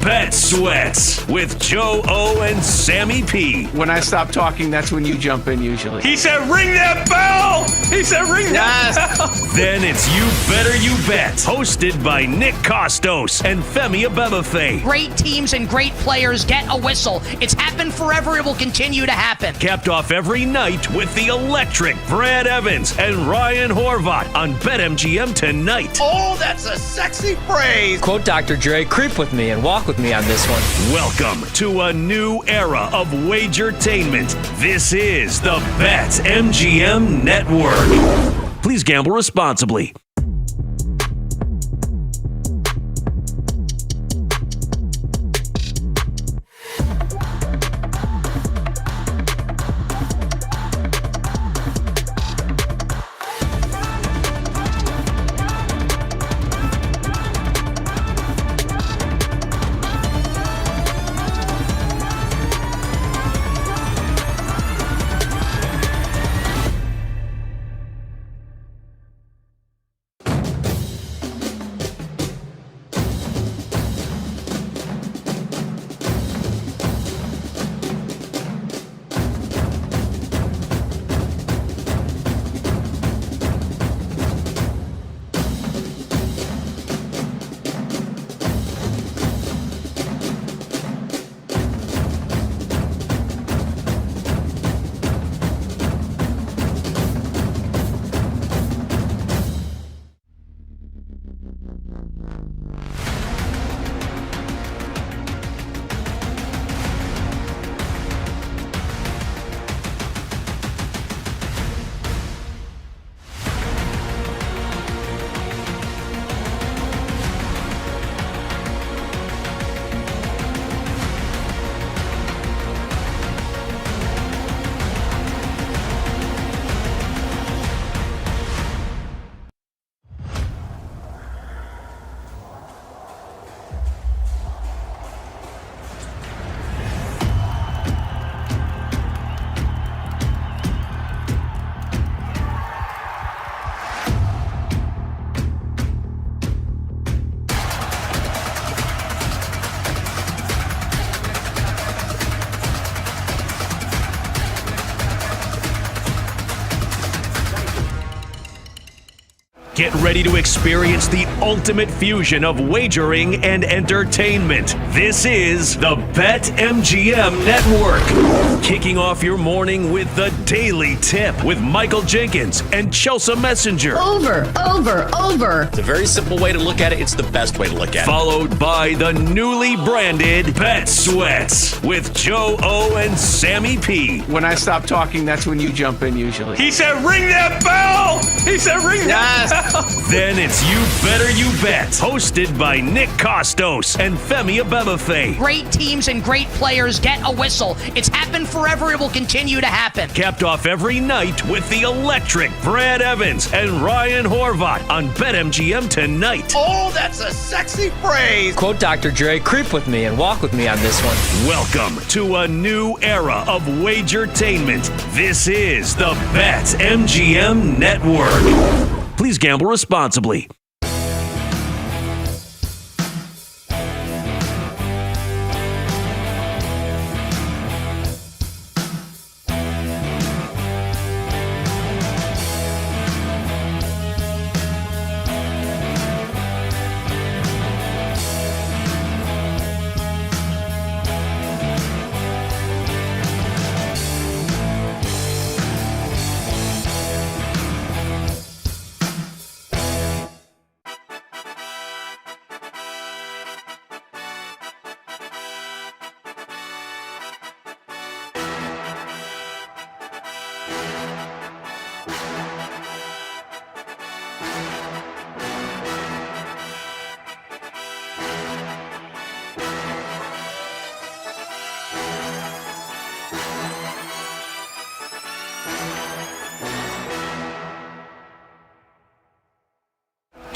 Bet Sweats with Joe O and Sammy P. When I stop talking, that's when you jump in usually. He said, ring that bell! He said, ring that bell! Then it's You Better You Bet, hosted by Nick Costos and Femi Abebefe. Great teams and great players get a whistle. It's happened forever. It will continue to happen. Capped off every night with the electric Brad Evans and Ryan Horvat on BetMGM tonight. Oh, that's a sexy phrase. Quote Dr. Dre, creep with me and walk with me on this one. Welcome to a new era of Wagertainment. This is the BetMGM Network. Please gamble responsibly. Get ready to experience the ultimate fusion of wagering and entertainment. This is the BetMGM Network. Kicking off your morning with the Daily Tip with Michael Jenkins and Chelsea Messenger. Over. It's a very simple way to look at it. It's the best way to look at it. Followed by the newly branded Bet Sweats with Joe O and Sammy P. When I stop talking, that's when you jump in usually. He said, ring that bell! He said, ring that bell! Then it's You Better You Bet, hosted by Nick Costos and Femi Abebefe. Great teams and great players get a whistle. It's happened forever. It will continue to happen. Capped off every night with the electric Brad Evans and Ryan Horvat on BetMGM tonight. Oh, that's a sexy phrase. Quote Dr. Dre, creep with me and walk with me on this one. Welcome to a new era of Wagertainment. This is the BetMGM Network. Please gamble responsibly.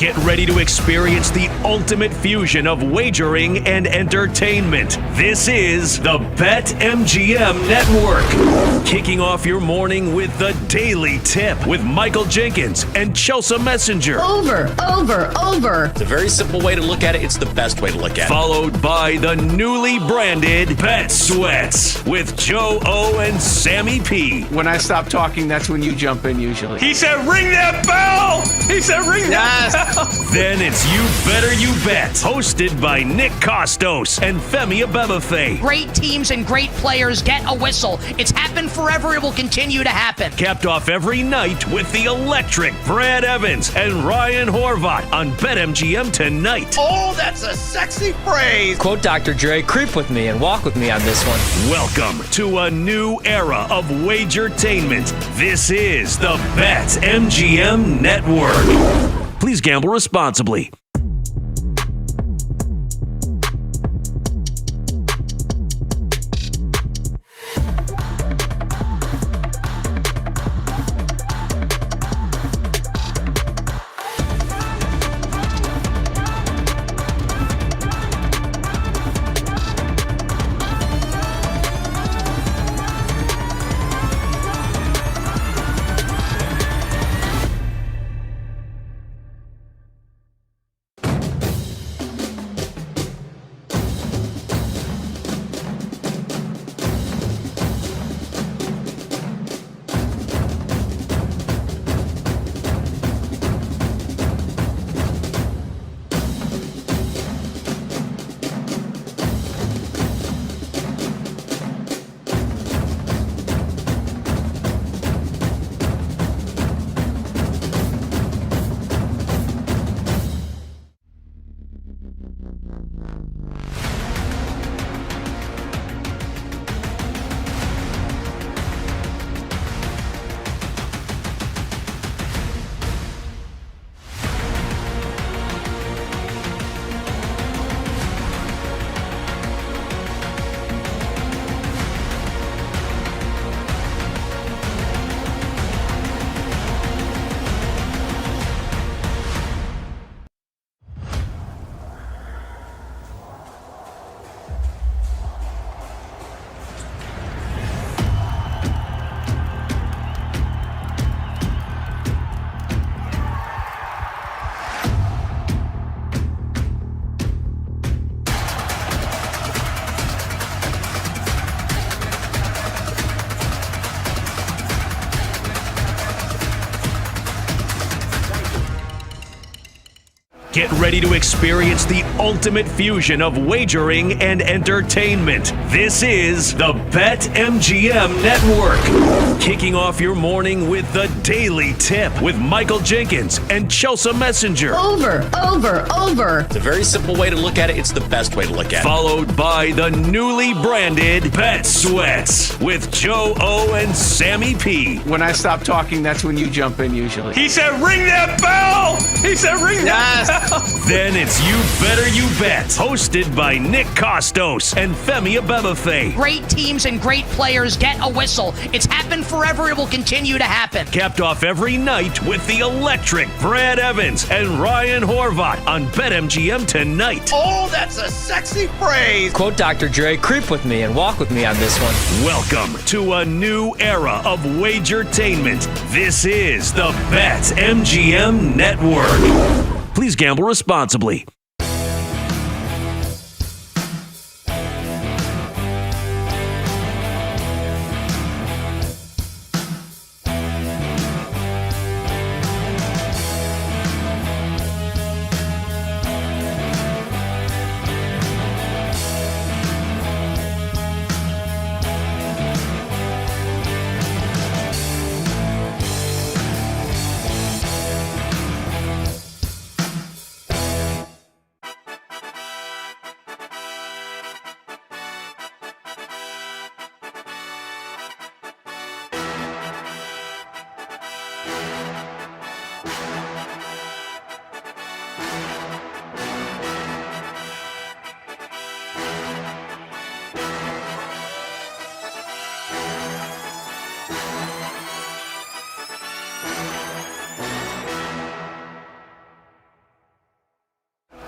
Get ready to experience the ultimate fusion of wagering and entertainment. This is the BetMGM Network. Kicking off your morning with the Daily Tip with Michael Jenkins and Chelsea Messenger. Over. It's a very simple way to look at it. It's the best way to look at it. Followed by the newly branded Bet Sweats with Joe O and Sammy P. When I stop talking, that's when you jump in usually. He said, ring that bell. He said, ring that bell. Then it's You Better You Bet, hosted by Nick Costos and Femi Abebefe. Great teams and great players get a whistle. It's happened forever. It will continue to happen. Capped off every night with the electric Brad Evans and Ryan Horvat on BetMGM tonight. Oh, that's a sexy phrase. Quote Dr. Dre, creep with me and walk with me on this one. Welcome to a new era of Wagertainment. This is the BetMGM Network. Please gamble responsibly. Get ready to experience the ultimate fusion of wagering and entertainment. This is the BetMGM Network. Kicking off your morning with the Daily Tip with Michael Jenkins and Chelsea Messenger. Over. It's a very simple way to look at it. It's the best way to look at it. Followed by the newly branded Bet Sweats with Joe O and Sammy P. When I stop talking, that's when you jump in usually. He said, ring that bell. He said, ring that bell. Then it's You Better You Bet, hosted by Nick Costos and Femi Abebefe. Great teams and great players get a whistle. It's happened forever. It will continue to happen. Capped off every night with the electric Brad Evans and Ryan Horvat on BetMGM tonight. Oh, that's a sexy phrase. Quote Dr. Dre, creep with me and walk with me on this one. Welcome to a new era of Wagertainment. This is the BetMGM Network. Please gamble responsibly.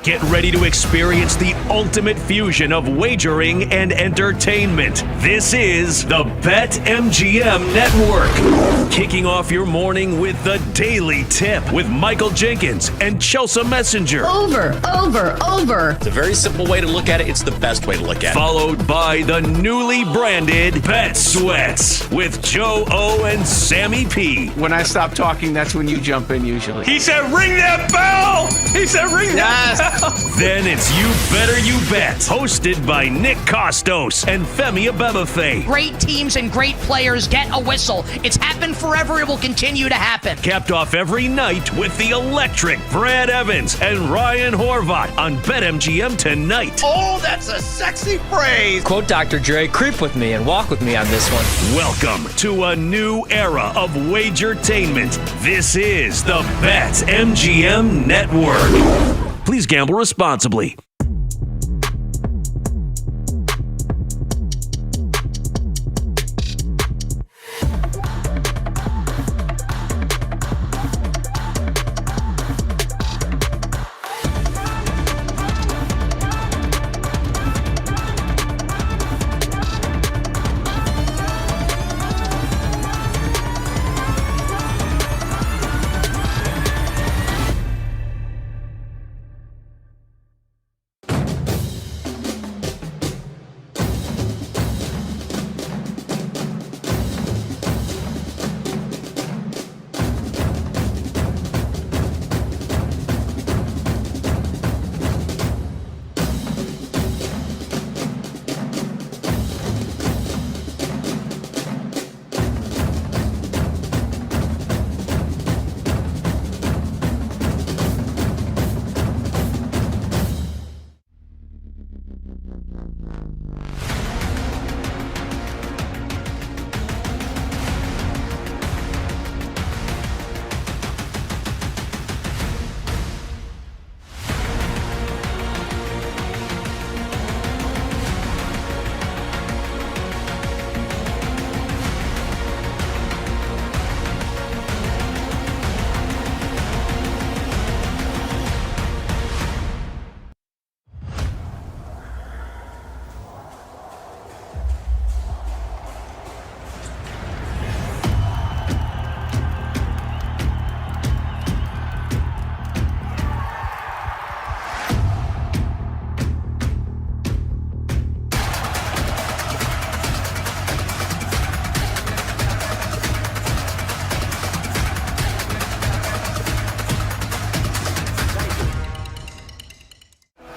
Get ready to experience the ultimate fusion of wagering and entertainment. This is the BetMGM Network. Kicking off your morning with the Daily Tip with Michael Jenkins and Chelsea Messenger. Over. It's a very simple way to look at it. It's the best way to look at it. Followed by the newly branded Bet Sweats with Joe O and Sammy P. When I stop talking, that's when you jump in usually. He said, ring that bell. He said, ring that bell. Then it's You Better You Bet, hosted by Nick Costos and Femi Abebefe. Great teams and great players get a whistle. It's happened forever. It will continue to happen. Capped off every night with the electric Brad Evans and Ryan Horvat on BetMGM tonight. Oh, that's a sexy phrase. Quote Dr. Dre, creep with me and walk with me on this one. Welcome to a new era of Wagertainment. This is the BetMGM Network. Please gamble responsibly.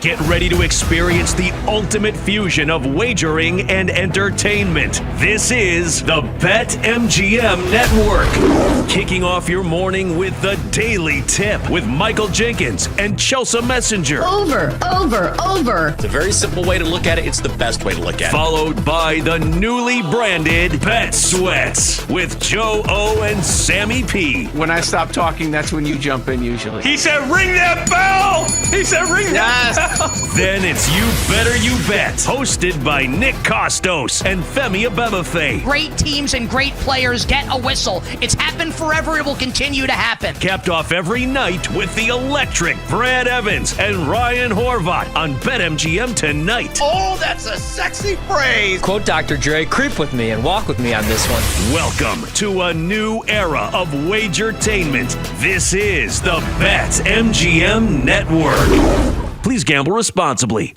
Get ready to experience the ultimate fusion of wagering and entertainment. This is the BetMGM Network. Kicking off your morning with the Daily Tip with Michael Jenkins and Chelsea Messenger. Over. It's a very simple way to look at it. It's the best way to look at it. Followed by the newly branded Bet Sweats with Joe O and Sammy P. When I stop talking, that's when you jump in usually. He said, ring that bell. He said, ring that bell. Then it's You Better You Bet, hosted by Nick Costos and Femi Abebefe. Great teams and great players get a whistle. It's happened forever. It will continue to happen. Capped off every night with the electric Brad Evans and Ryan Horvat on BetMGM tonight. Oh, that's a sexy phrase. Quote Dr. Dre, creep with me and walk with me on this one. Welcome to a new era of Wagertainment. This is the BetMGM Network. Please gamble responsibly.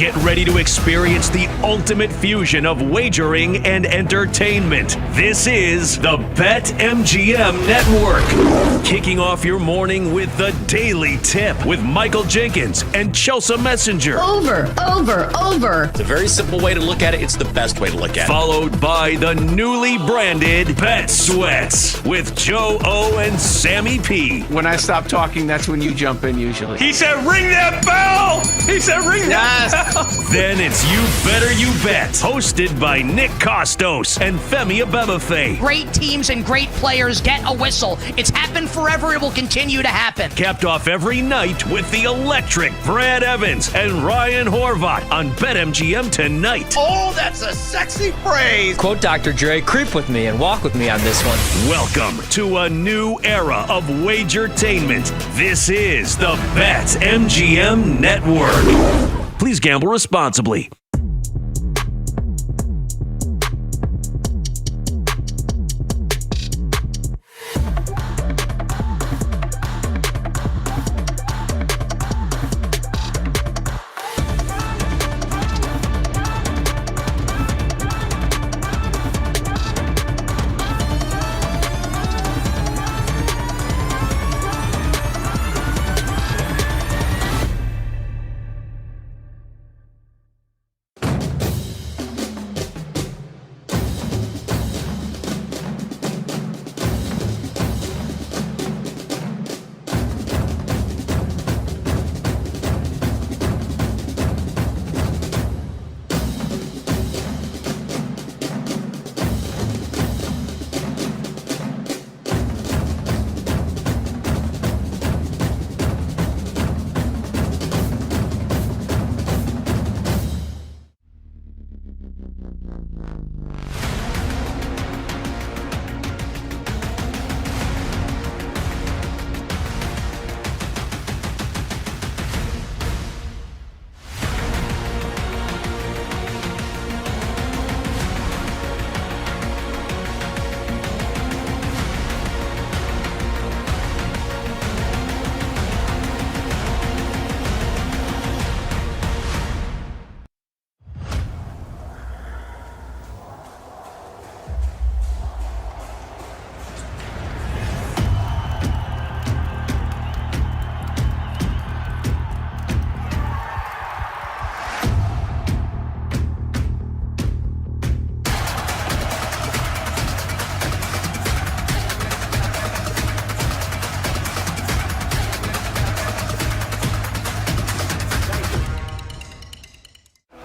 Get ready to experience the ultimate fusion of wagering and entertainment. This is the BetMGM Network. Kicking off your morning with the Daily Tip with Michael Jenkins and Chelsea Messenger. Over. It's a very simple way to look at it. It's the best way to look at it. Followed by the newly branded Bet Sweats with Joe O and Sammy P. When I stop talking, that's when you jump in usually. He said, ring that bell. He said, ring that bell. Then it's You Better You Bet, hosted by Nick Costos and Femi Abebefe. Great teams and great players get a whistle. It's happened forever. It will continue to happen. Capped off every night with the electric Brad Evans and Ryan Horvat on BetMGM tonight. Oh, that's a sexy phrase. Quote Dr. Dre, creep with me and walk with me on this one. Welcome to a new era of Wagertainment. This is the BetMGM Network. Please gamble responsibly.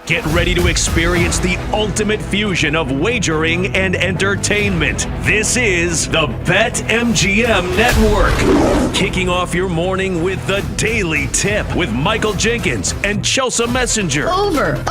Get ready to experience the ultimate fusion of wagering and entertainment. This is the BetMGM Network. Kicking off your morning with the Daily Tip with Michael Jenkins and Chelsea Messenger. Over.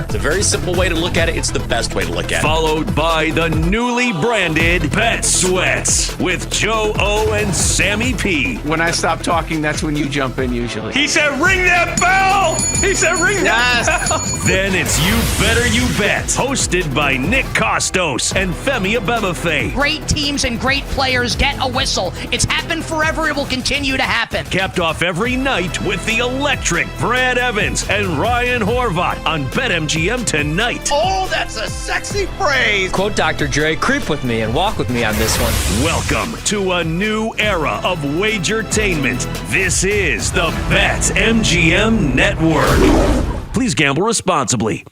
It's a very simple way to look at it. It's the best way to look at it. Followed by the newly branded Bet Sweats with Joe O and Sammy P. When I stop talking, that's when you jump in usually. He said, ring that bell. He said, ring that bell. Then it's You Better You Bet, hosted by Nick Costos and Femi Abebefe. Great teams and great players get a whistle. It's happened forever. It will continue to happen. Capped off every night with the electric Brad Evans and Ryan Horvat on BetMGM tonight. Oh, that's a sexy phrase. Quote Dr. Dre, creep with me and walk with me on this one. Welcome to a new era of Wagertainment. This is the BetMGM Network. Please gamble responsibly.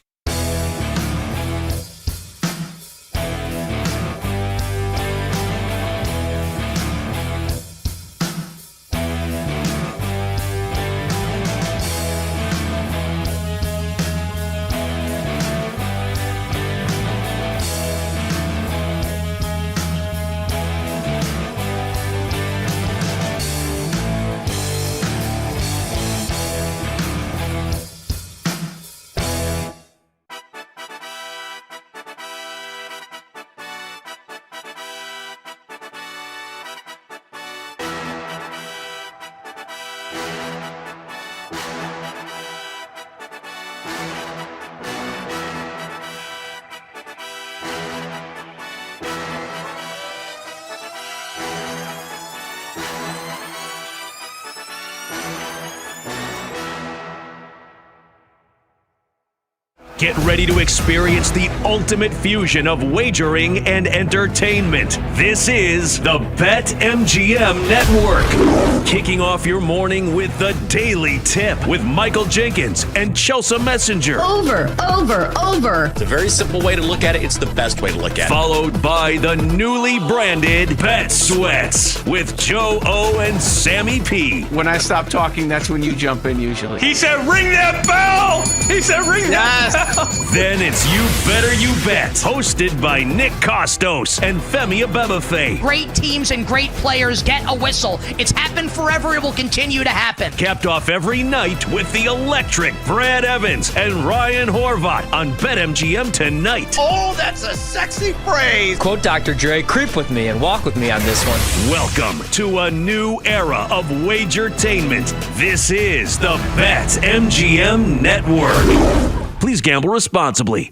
Get ready to experience the ultimate fusion of wagering and entertainment. This is the BetMGM Network. Kicking off your morning with the Daily Tip with Michael Jenkins and Chelsea Messenger. Over. It's a very simple way to look at it. It's the best way to look at it. Followed by the newly branded Bet Sweats with Joe O and Sammy P. When I stop talking, that's when you jump in usually. He said, ring that bell. He said, ring that bell. Then it's You Better You Bet, hosted by Nick Costos and Femi Abebefe. Great teams and great players get a whistle. It's happened forever. It will continue to happen. Capped off every night with the electric Brad Evans and Ryan Horvat on BetMGM tonight. Oh, that's a sexy phrase. Quote Dr. Dre, creep with me and walk with me on this one. Welcome to a new era of Wagertainment. This is the BetMGM Network. Please gamble responsibly.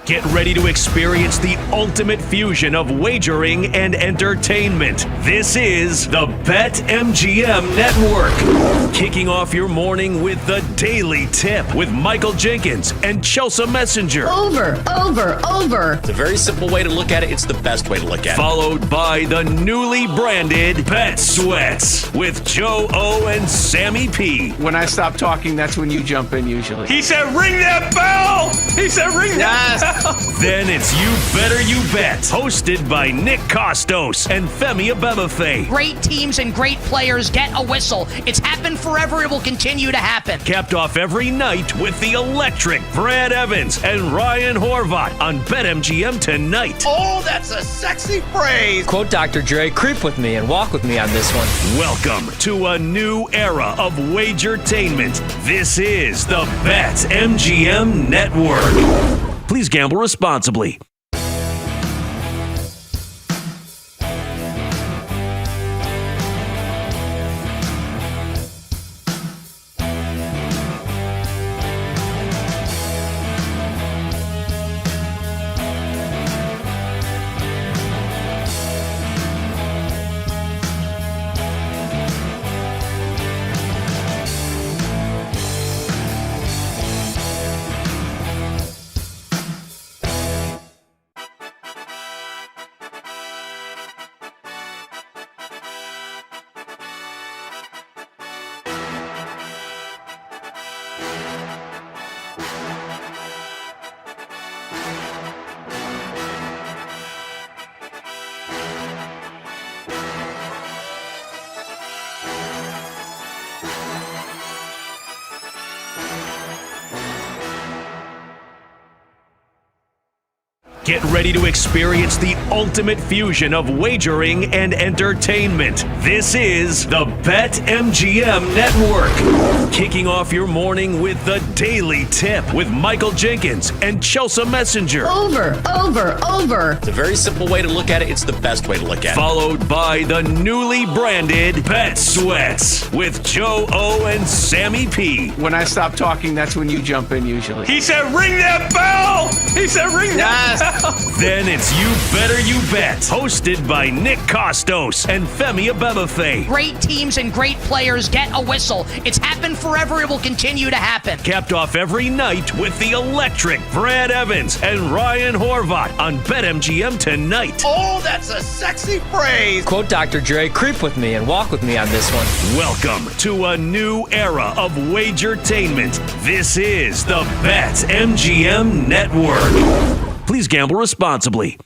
Get ready to experience the ultimate fusion of wagering and entertainment. This is the BetMGM Network. Kicking off your morning with the Daily Tip with Michael Jenkins and Chelsea Messenger. Over. It's a very simple way to look at it. It's the best way to look at it. Followed by the newly branded Bet Sweats with Joe O and Sammy P. When I stop talking, that's when you jump in usually. He said, ring that bell. He said, ring that bell. Then it's You Better You Bet, hosted by Nick Costos and Femi Abebefe. Great teams and great players get a whistle. It's happened forever. It will continue to happen. Capped off every night with the electric Brad Evans and Ryan Horvat on BetMGM tonight. Oh, that's a sexy phrase. Quote Dr. Dre, creep with me and walk with me on this one. Welcome to a new era of Wagertainment. This is the BetMGM Network. Please gamble responsibly. Get ready to experience the ultimate fusion of wagering and entertainment. This is the BetMGM Network. Kicking off your morning with the Daily Tip with Michael Jenkins and Chelsea Messenger. Over. It's a very simple way to look at it. It's the best way to look at it. Followed by the newly branded Bet Sweats with Joe O and Sammy P. When I stop talking, that's when you jump in usually. He said, ring that bell. He said, ring that bell. Then it's You Better You Bet, hosted by Nick Costos and Femi Abebefe. Great teams and great players get a whistle. It's happened forever. It will continue to happen. Capped off every night with the electric Brad Evans and Ryan Horvat on BetMGM tonight. Oh, that's a sexy phrase. Quote Dr. Dre, creep with me and walk with me on this one. Welcome to a new era of Wagertainment. This is the BetMGM Network. Please gamble responsibly.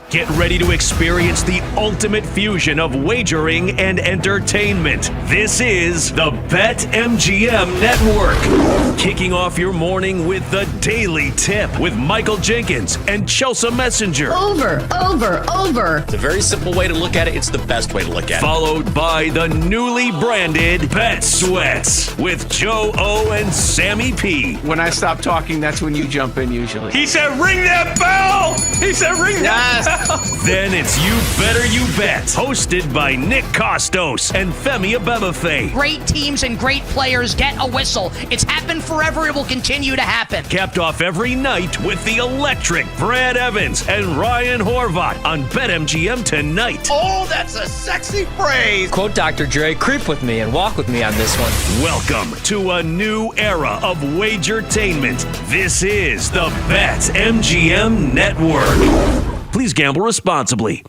Get ready to experience the ultimate fusion of wagering and entertainment. This is the BetMGM Network. Kicking off your morning with the Daily Tip with Michael Jenkins and Chelsea Messenger. Over. It's a very simple way to look at it. It's the best way to look at it. Followed by the newly branded Bet Sweats with Joe O and Sammy P. When I stop talking, that's when you jump in usually. He said, ring that bell. He said, ring that bell. Then it's You Better You Bet, hosted by Nick Costos and Femi Abebefe. Great teams and great players get a whistle. It's happened forever. It will continue to happen. Capped off every night with the electric Brad Evans and Ryan Horvat on BetMGM tonight. Oh, that's a sexy phrase. Quote Dr. Dre, creep with me and walk with me on this one. Welcome to a new era of Wagertainment. This is the BetMGM Network. Please gamble responsibly.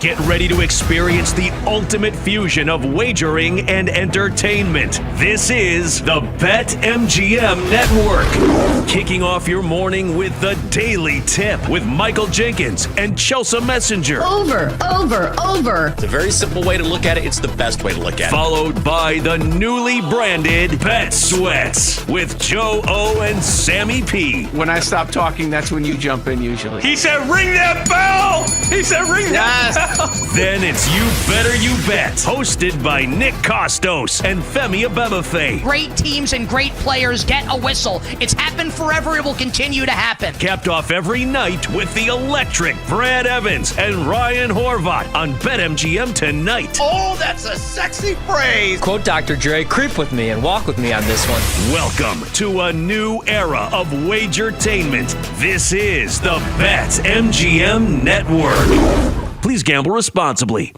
Get ready to experience the ultimate fusion of wagering and entertainment. This is the BetMGM Network. Kicking off your morning with the Daily Tip with Michael Jenkins and Chelsea Messenger. Over. It's a very simple way to look at it. It's the best way to look at it. Followed by the newly branded Bet Sweats with Joe O and Sammy P. When I stop talking, that's when you jump in usually. He said, ring that bell. He said, ring that bell. Then it's You Better You Bet, hosted by Nick Costos and Femi Abebefe. Great teams and great players get a whistle. It's happened forever. It will continue to happen. Capped off every night with the electric Brad Evans and Ryan Horvat on BetMGM tonight. Oh, that's a sexy phrase. Quote Dr. Dre, creep with me and walk with me on this one. Welcome to a new era of Wagertainment. This is the BetMGM Network. Please gamble responsibly.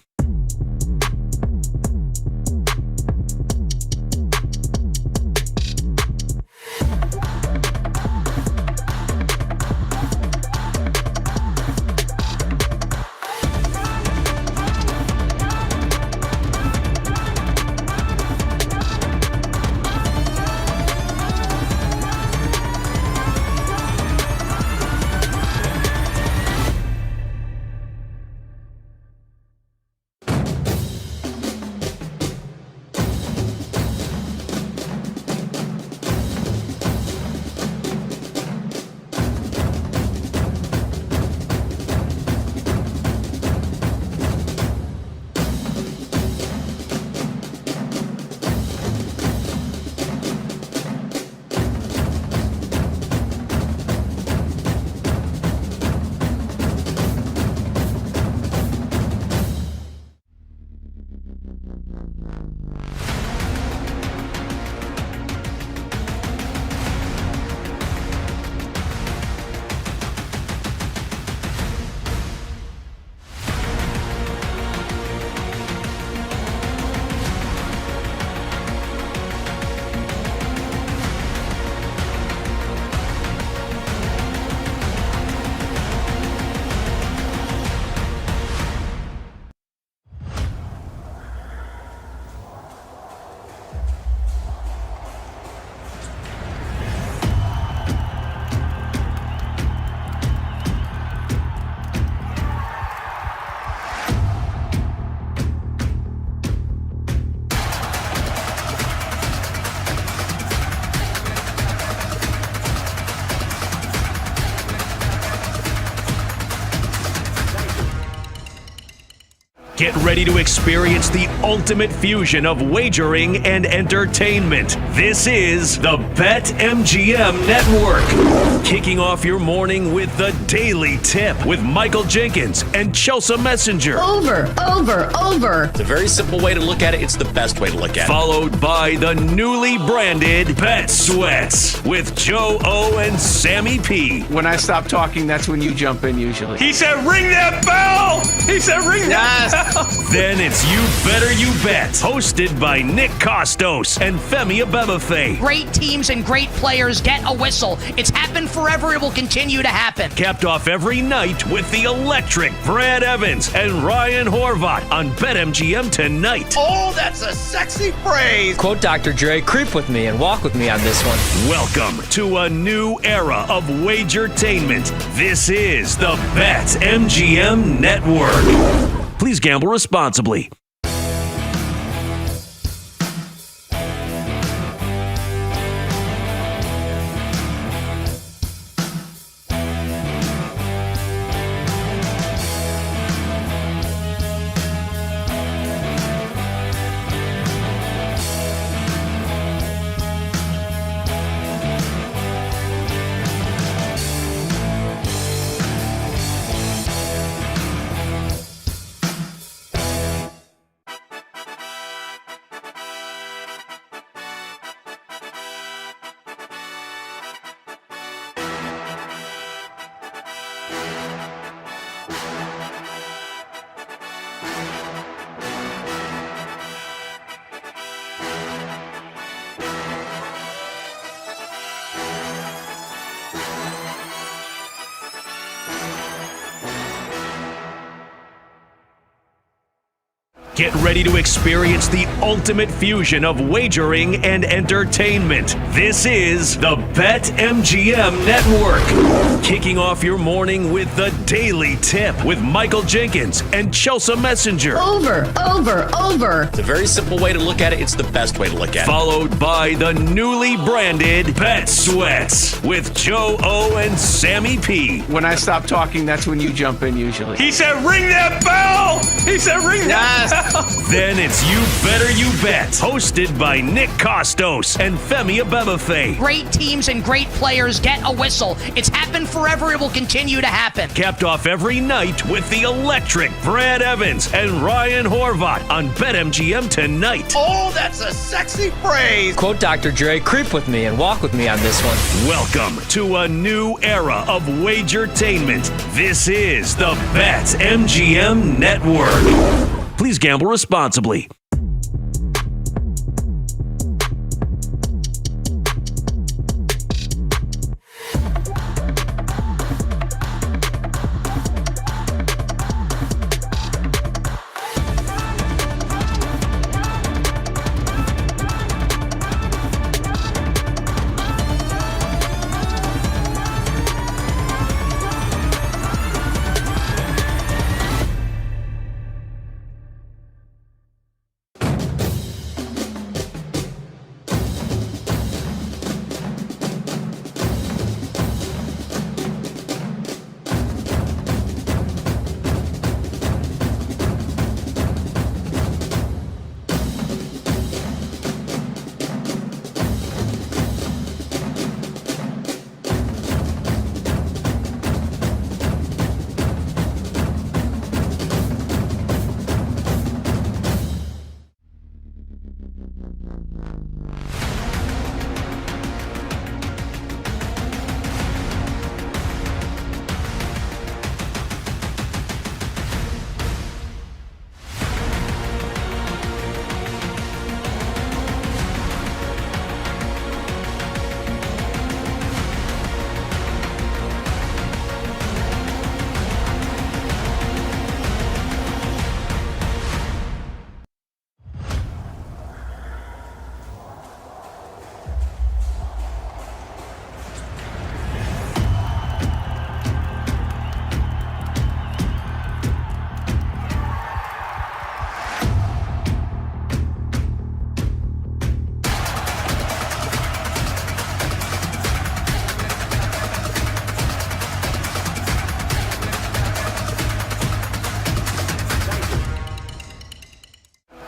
Get ready to experience the ultimate fusion of wagering and entertainment. This is the BetMGM Network. Kicking off your morning with the Daily Tip with Michael Jenkins and Chelsea Messenger. Over. It's a very simple way to look at it. It's the best way to look at it. Followed by the newly branded Bet Sweats with Joe O and Sammy P. When I stop talking, that's when you jump in usually. He said, ring that bell. He said, ring that bell. Then it's You Better You Bet, hosted by Nick Costos and Femi Abebefe. Great teams and great players get a whistle. It's happened forever. It will continue to happen. Capped off every night with the electric Brad Evans and Ryan Horvat on BetMGM tonight. Oh, that's a sexy phrase. Quote Dr. Dre, creep with me and walk with me on this one. Welcome to a new era of Wagertainment. This is the BetMGM Network. Please gamble responsibly. Get ready to experience the ultimate fusion of wagering and entertainment. This is the BetMGM Network. Kicking off your morning with the Daily Tip with Michael Jenkins and Chelsea Messenger. Over. It's a very simple way to look at it. It's the best way to look at it. Followed by the newly branded Bet Sweats with Joe O and Sammy P. When I stop talking, that's when you jump in usually. He said, ring that bell. He said, ring that bell. Then it's You Better You Bet, hosted by Nick Costos and Femi Abebefe. Great teams and great players get a whistle. It's happened forever. It will continue to happen. Capped off every night with the electric Brad Evans and Ryan Horvat on BetMGM tonight. Oh, that's a sexy phrase. Quote Dr. Dre, creep with me and walk with me on this one. Welcome to a new era of Wagertainment. This is the BetMGM Network. Please gamble responsibly.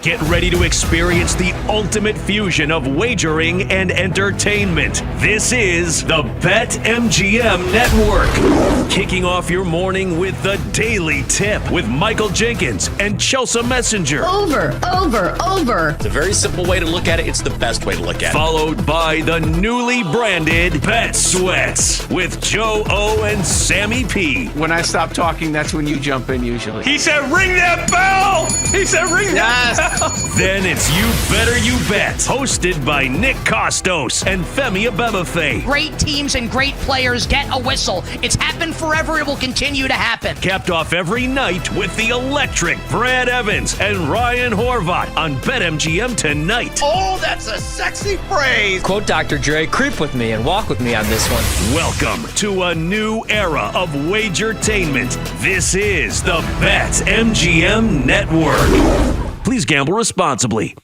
Get ready to experience the ultimate fusion of wagering and entertainment. This is the BetMGM Network. Kicking off your morning with the Daily Tip with Michael Jenkins and Chelsea Messenger. Over. It's a very simple way to look at it. It's the best way to look at it. Followed by the newly branded Bet Sweats with Joe O and Sammy P. When I stop talking, that's when you jump in usually. He said, ring that bell. He said, ring that bell. Then it's You Better You Bet, hosted by Nick Costos and Femi Abebefe. Great teams and great players get a whistle. It's happened forever. It will continue to happen. Capped off every night with the electric Brad Evans and Ryan Horvat on BetMGM tonight. Oh, that's a sexy phrase. Quote Dr. Dre, creep with me and walk with me on this one. Welcome to a new era of Wagertainment. This is the BetMGM Network. Please gamble responsibly.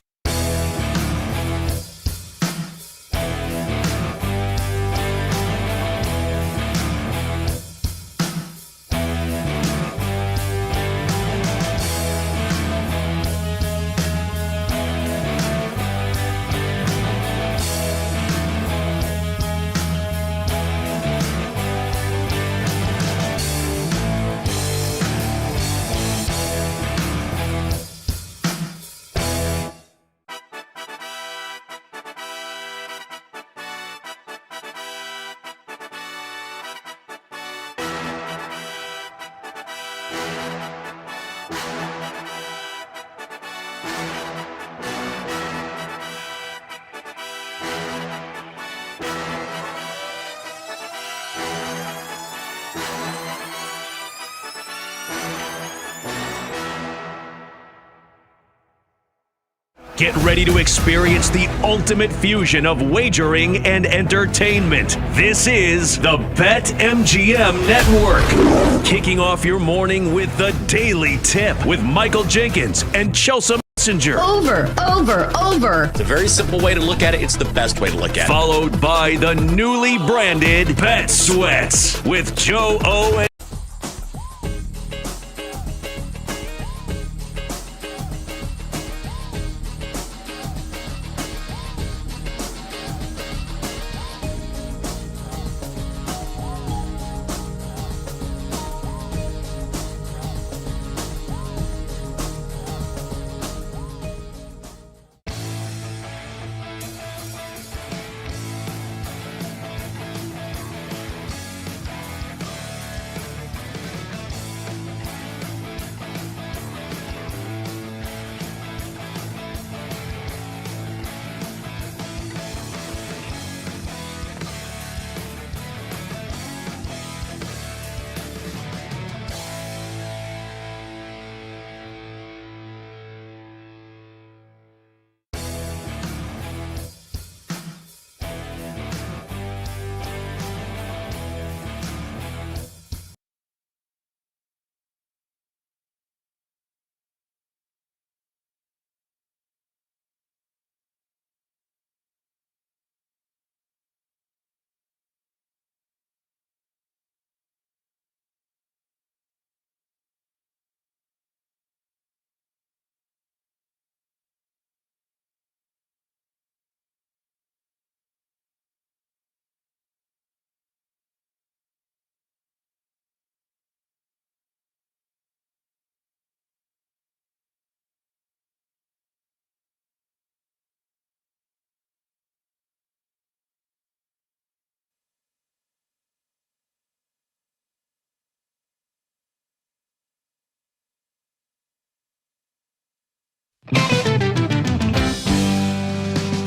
Get ready to experience the ultimate fusion of wagering and entertainment. This is the BetMGM Network. Kicking off your morning with the Daily Tip with Michael Jenkins and Chelsea Messenger. Over. It's a very simple way to look at it. It's the best way to look at it. Followed by the newly branded Bet Sweats with Joe O. and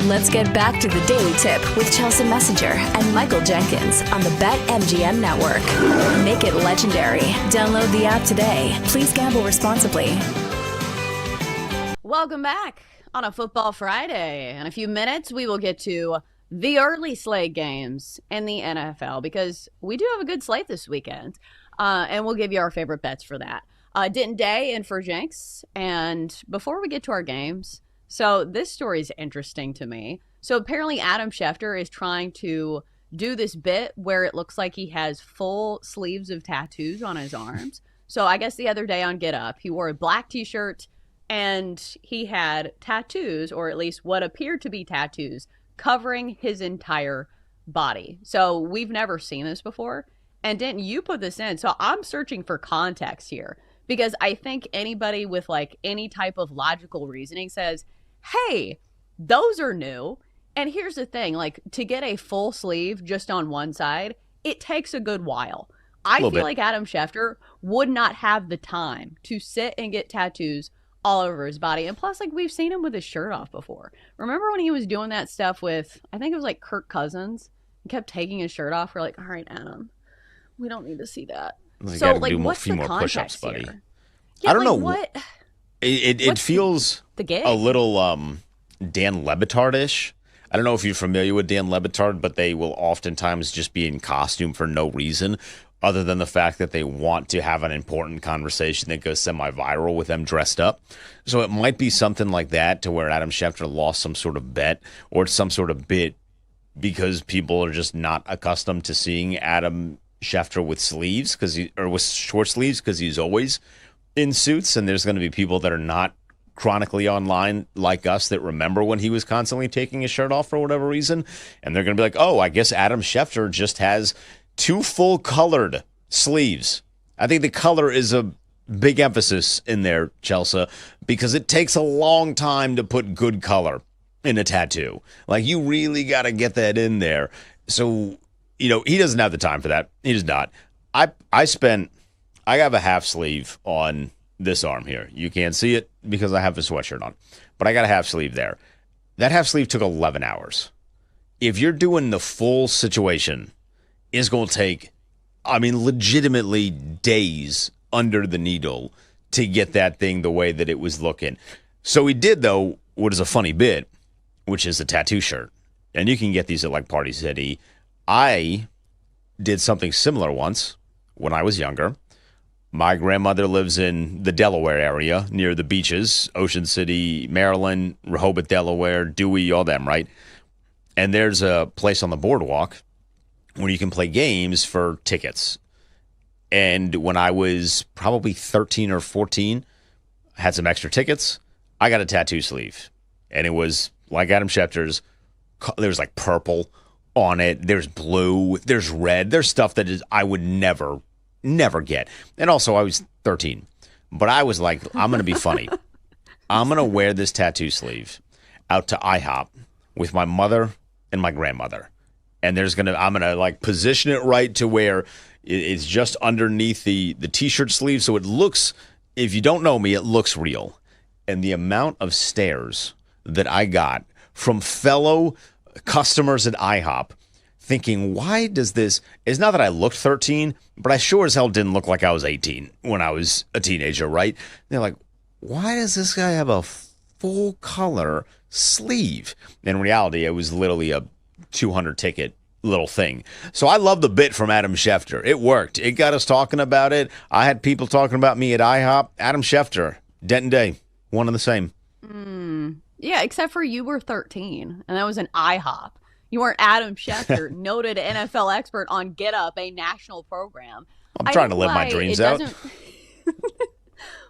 Let's get back to the Daily Tip with Chelsea Messenger and Michael Jenkins on the BetMGM Network. Make it legendary. Download the app today. Please gamble responsibly. Welcome back on a Football Friday. In a few minutes, we will get to the early slate games in the NFL because we do have a good slate this weekend, and we'll give you our favorite bets for that. Denton Day in for Jenks. And before we get to our games, so this story is interesting to me. So apparently Adam Schefter is trying to do this bit where it looks like he has full sleeves of tattoos on his arms. So I guess the other day on Get Up, he wore a black t-shirt and he had tattoos, or at least what appeared to be tattoos, covering his entire body. So we've never seen this before. And Denton, you put this in. So I'm searching for context here because I think anybody with like any type of logical reasoning says, hey, those are new. And here's the thing, like to get a full sleeve just on one side, it takes a good while. I feel like Adam Schefter would not have the time to sit and get tattoos all over his body. And plus, like we've seen him with his shirt off before. Remember when he was doing that stuff with, I think it was like Kirk Cousins, and kept taking his shirt off? We're like, all right, Adam, we don't need to see that. You so like, do what's few the more context push-ups, buddy. here? Yeah, I don't know. What? It feels the gig? a little Dan Le Batard-ish. I don't know if you're familiar with Dan Le Batard, but they will oftentimes just be in costume for no reason other than the fact that they want to have an important conversation that goes semi-viral with them dressed up. So it might be something like that to where Adam Schefter lost some sort of bet or some sort of bit because people are just not accustomed to seeing Adam Schefter with sleeves or with short sleeves because he's always in suits, and there's going to be people that are not chronically online like us that remember when he was constantly taking his shirt off for whatever reason, and they're going to be like, oh, I guess Adam Schefter just has two full colored sleeves. I think the color is a big emphasis in there, Chelsea, because it takes a long time to put good color in a tattoo. Like, you really got to get that in there. So, he doesn't have the time for that. He does not. I have a half sleeve on this arm here. You can't see it because I have a sweatshirt on, but I got a half sleeve there. That half sleeve took 11 hours. If you're doing the full situation, it's going to take, legitimately days under the needle to get that thing the way that it was looking. So he did, though, what is a funny bit, which is a tattoo shirt. And you can get these at like Party City. I did something similar once when I was younger. My grandmother lives in the Delaware area near the beaches, Ocean City, Maryland, Rehoboth, Delaware, Dewey, all them, right? And there's a place on the boardwalk where you can play games for tickets. And when I was probably 13 or 14, I had some extra tickets. I got a tattoo sleeve. And it was like Adam Schefter's. There was like purple on it. There's blue. There's red. There's stuff that I would never get. And also, I was 13. But I was like, I'm going to be funny. I'm going to wear this tattoo sleeve out to IHOP with my mother and my grandmother. And I'm going to like position it right to where it's just underneath the T-shirt sleeve. So it looks, if you don't know me, it looks real. And the amount of stares that I got from fellow customers at IHOP thinking, why does this, it's not that I looked 13, but I sure as hell didn't look like I was 18 when I was a teenager, right? They're like, why does this guy have a full color sleeve? In reality, it was literally a 200 ticket little thing. So I love the bit from Adam Schefter. It worked. It got us talking about it. I had people talking about me at IHOP. Adam Schefter, Denton Day, one and the same. Yeah, except for you were 13, and that was an IHOP. You weren't Adam Schefter, noted NFL expert on Get Up, a national program. I'm trying to live my dreams out.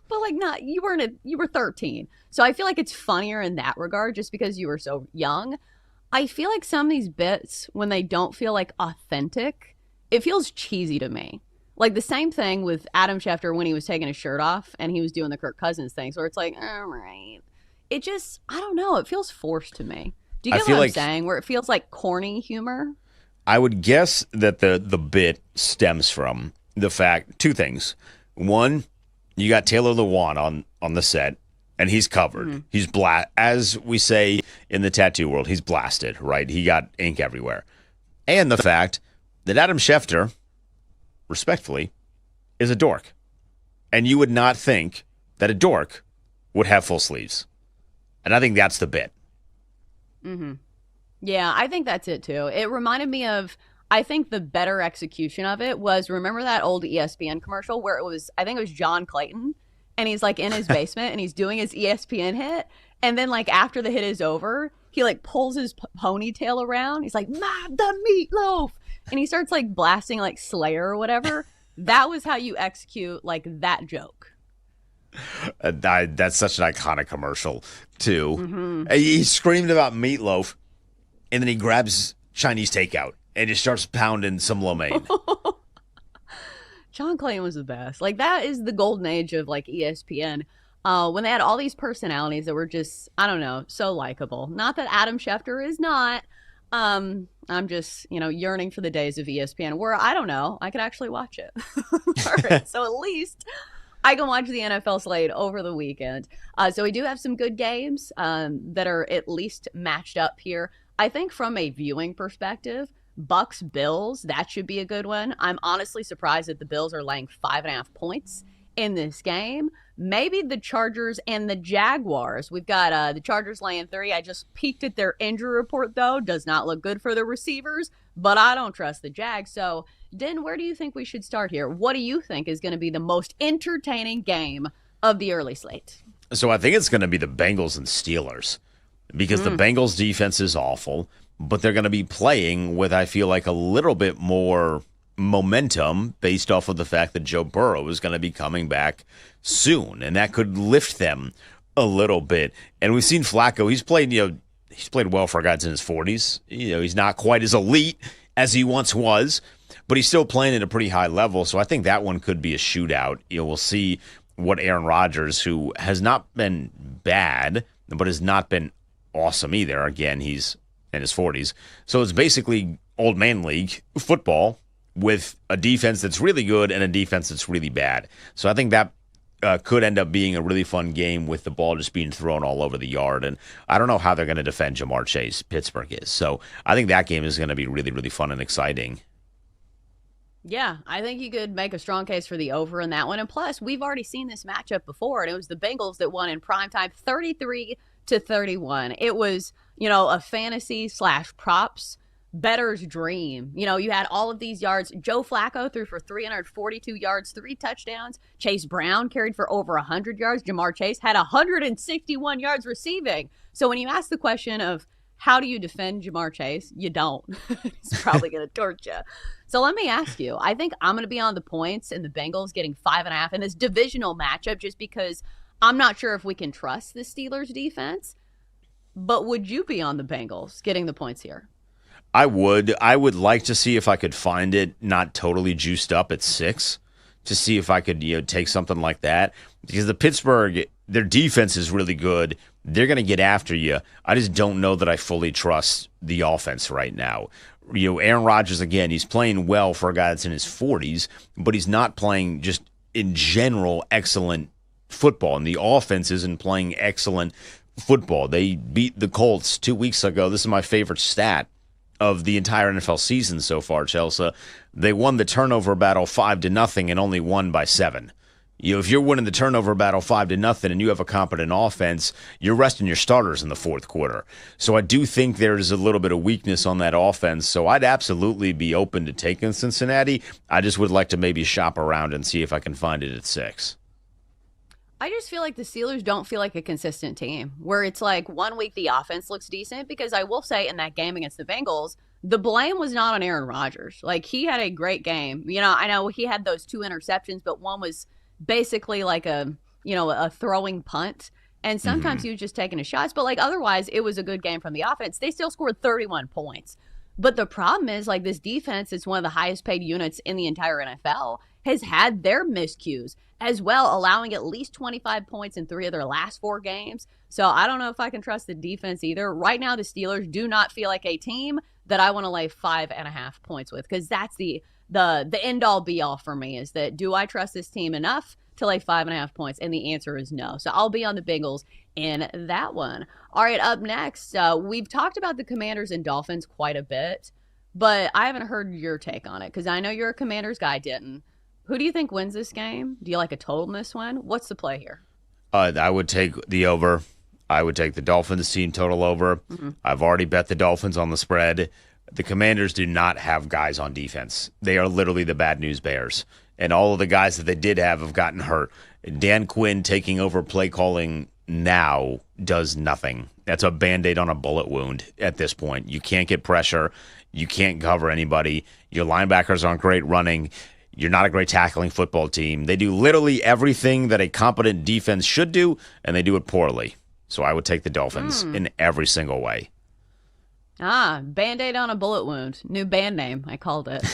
But like, not you were 13, so I feel like it's funnier in that regard, just because you were so young. I feel like some of these bits, when they don't feel like authentic, it feels cheesy to me. Like the same thing with Adam Schefter when he was taking his shirt off and he was doing the Kirk Cousins thing, where it's like, all right. It just, I don't know. It feels forced to me. Do you get what I'm saying? Where it feels like corny humor? I would guess that the bit stems from the fact, two things. One, you got Taylor Lewan on the set, and he's covered. Mm-hmm. He's as we say in the tattoo world, he's blasted, right? He got ink everywhere. And the fact that Adam Schefter, respectfully, is a dork. And you would not think that a dork would have full sleeves. And I think that's the bit. Mm-hmm. Yeah, I think that's it too. It reminded me of, I think the better execution of it was, remember that old ESPN commercial where I think it was John Clayton, and he's like in his basement and he's doing his ESPN hit. And then like after the hit is over, he like pulls his ponytail around. He's like, the meatloaf. And he starts like blasting like Slayer or whatever. That was how you execute like that joke. That's such an iconic commercial, too. Mm-hmm. He screamed about meatloaf, and then he grabs Chinese takeout and just starts pounding some lo mein. John Clayton was the best. Like, that is the golden age of, like, ESPN. When they had all these personalities that were just, I don't know, so likable. Not that Adam Schefter is not. I'm just, yearning for the days of ESPN where, I don't know, I could actually watch it. All right, so at least I can watch the NFL slate over the weekend. So we do have some good games that are at least matched up here. I think from a viewing perspective, Bucks Bills, that should be a good one. I'm honestly surprised that the Bills are laying 5.5 points in this game. Maybe the Chargers and the Jaguars. We've got the Chargers laying 3. I just peeked at their injury report, though. Does not look good for the receivers, but I don't trust the Jags. So, Den, where do you think we should start here? What do you think is going to be the most entertaining game of the early slate? So I think it's going to be the Bengals and Steelers because the Bengals defense is awful, but they're going to be playing with, I feel like, a little bit more momentum based off of the fact that Joe Burrow is going to be coming back soon, and that could lift them a little bit. And we've seen Flacco; he's played well for guys in his 40s. He's not quite as elite as he once was, but he's still playing at a pretty high level. So I think that one could be a shootout. We'll see what Aaron Rodgers, who has not been bad, but has not been awesome either. Again, he's in his 40s, so it's basically old man league football with a defense that's really good and a defense that's really bad. So I think that could end up being a really fun game with the ball just being thrown all over the yard. And I don't know how they're going to defend Jamar Chase. Pittsburgh is. So I think that game is going to be really, really fun and exciting. Yeah, I think you could make a strong case for the over in that one. And plus, we've already seen this matchup before, and it was the Bengals that won in primetime 33 to 31. It was, a fantasy / props bettor's dream. You had all of these yards. Joe Flacco threw for 342 yards, 3 touchdowns. Chase Brown carried for over 100 yards. Jamar Chase had 161 yards receiving. So when you ask the question of how do you defend Jamar Chase, you don't. He's probably going to torch you. So let me ask you, I think I'm going to be on the points and the Bengals getting 5.5 in this divisional matchup just because I'm not sure if we can trust the Steelers defense. But would you be on the Bengals getting the points here? I would. I would like to see if I could find it not totally juiced up at 6 to see if I could, take something like that. Because the Pittsburgh, their defense is really good. They're going to get after you. I just don't know that I fully trust the offense right now. Aaron Rodgers, again, he's playing well for a guy that's in his 40s, but he's not playing just in general excellent football. And the offense isn't playing excellent football. They beat the Colts 2 weeks ago. This is my favorite stat of the entire NFL season so far, Chelsea. They won the turnover battle 5-0 and only won by 7. If you're winning the turnover battle 5-0 and you have a competent offense, you're resting your starters in the fourth quarter. So I do think there's a little bit of weakness on that offense. So I'd absolutely be open to taking Cincinnati. I just would like to maybe shop around and see if I can find it at 6. I just feel like the Steelers don't feel like a consistent team where it's like 1 week the offense looks decent, because I will say in that game against the Bengals, the blame was not on Aaron Rodgers. Like, he had a great game. I know he had those 2 interceptions, but one was basically like a throwing punt. And sometimes he was just taking his shots. But otherwise, it was a good game from the offense. They still scored 31 points. But the problem is this defense is one of the highest paid units in the entire NFL, has had their miscues as well, allowing at least 25 points in 3 of their last 4 games. So I don't know if I can trust the defense either. Right now, the Steelers do not feel like a team that I want to lay 5.5 points with, because that's the end all be all for me, is that do I trust this team enough to lay 5.5 points? And the answer is no. So I'll be on the Bengals in that one. All right, up next, we've talked about the Commanders and Dolphins quite a bit, but I haven't heard your take on it, because I know you're a Commanders guy, Denton. Who do you think wins this game? Do you like a total in this one? What's the play here? I would take the over. I would take the Dolphins team total over. I've already bet the Dolphins on the spread. The Commanders do not have guys on defense. They are literally the bad news bears. And all of the guys that they did have gotten hurt. Dan Quinn taking over play calling now does nothing. That's a Band-Aid on a bullet wound at this point. You can't get pressure. You can't cover anybody. Your linebackers aren't great running. You're not a great tackling football team. They do literally everything that a competent defense should do, and they do it poorly. So I would take the Dolphins in every single way. Band-Aid on a bullet wound. New band name, I called it.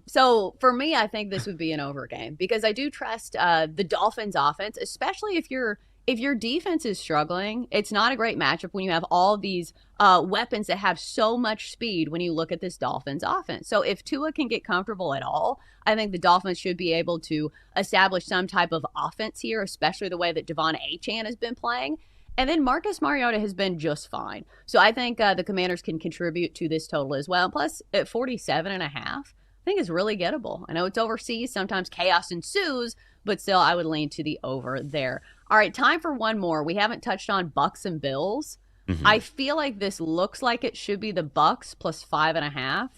So for me, I think this would be an over game, because I do trust the Dolphins offense, especially if your defense is struggling. It's not a great matchup when you have all these weapons that have so much speed when you look at this Dolphins offense. So if Tua can get comfortable at all, I think the Dolphins should be able to establish some type of offense here, especially the way that Devon Achane has been playing. And then Marcus Mariota has been just fine. So I think the Commanders can contribute to this total as well. Plus, at 47.5, I think is really gettable. I know it's overseas. Sometimes chaos ensues, but still, I would lean to the over there. All right, time for one more. We haven't touched on Bucks and Bills. I feel like this looks like it should be the Bucks plus 5.5,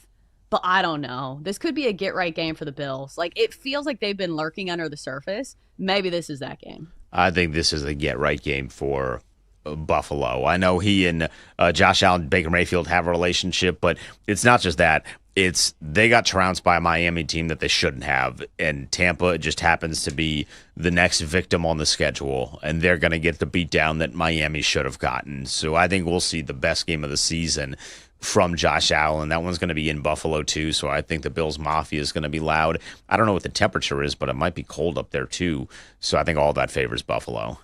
but I don't know. This could be a get-right game for the Bills. It feels like they've been lurking under the surface. Maybe this is that game. I think this is a get-right game for Buffalo. I know he and Josh Allen, Baker Mayfield have a relationship, but it's not just that. It's they got trounced by a Miami team that they shouldn't have, and Tampa just happens to be the next victim on the schedule, and they're going to get the beatdown that Miami should have gotten. So I think we'll see the best game of the season from Josh Allen. That one's going to be in Buffalo too, so I think the Bills Mafia is going to be loud. I don't know what the temperature is, but it might be cold up there too, so I think all that favors Buffalo.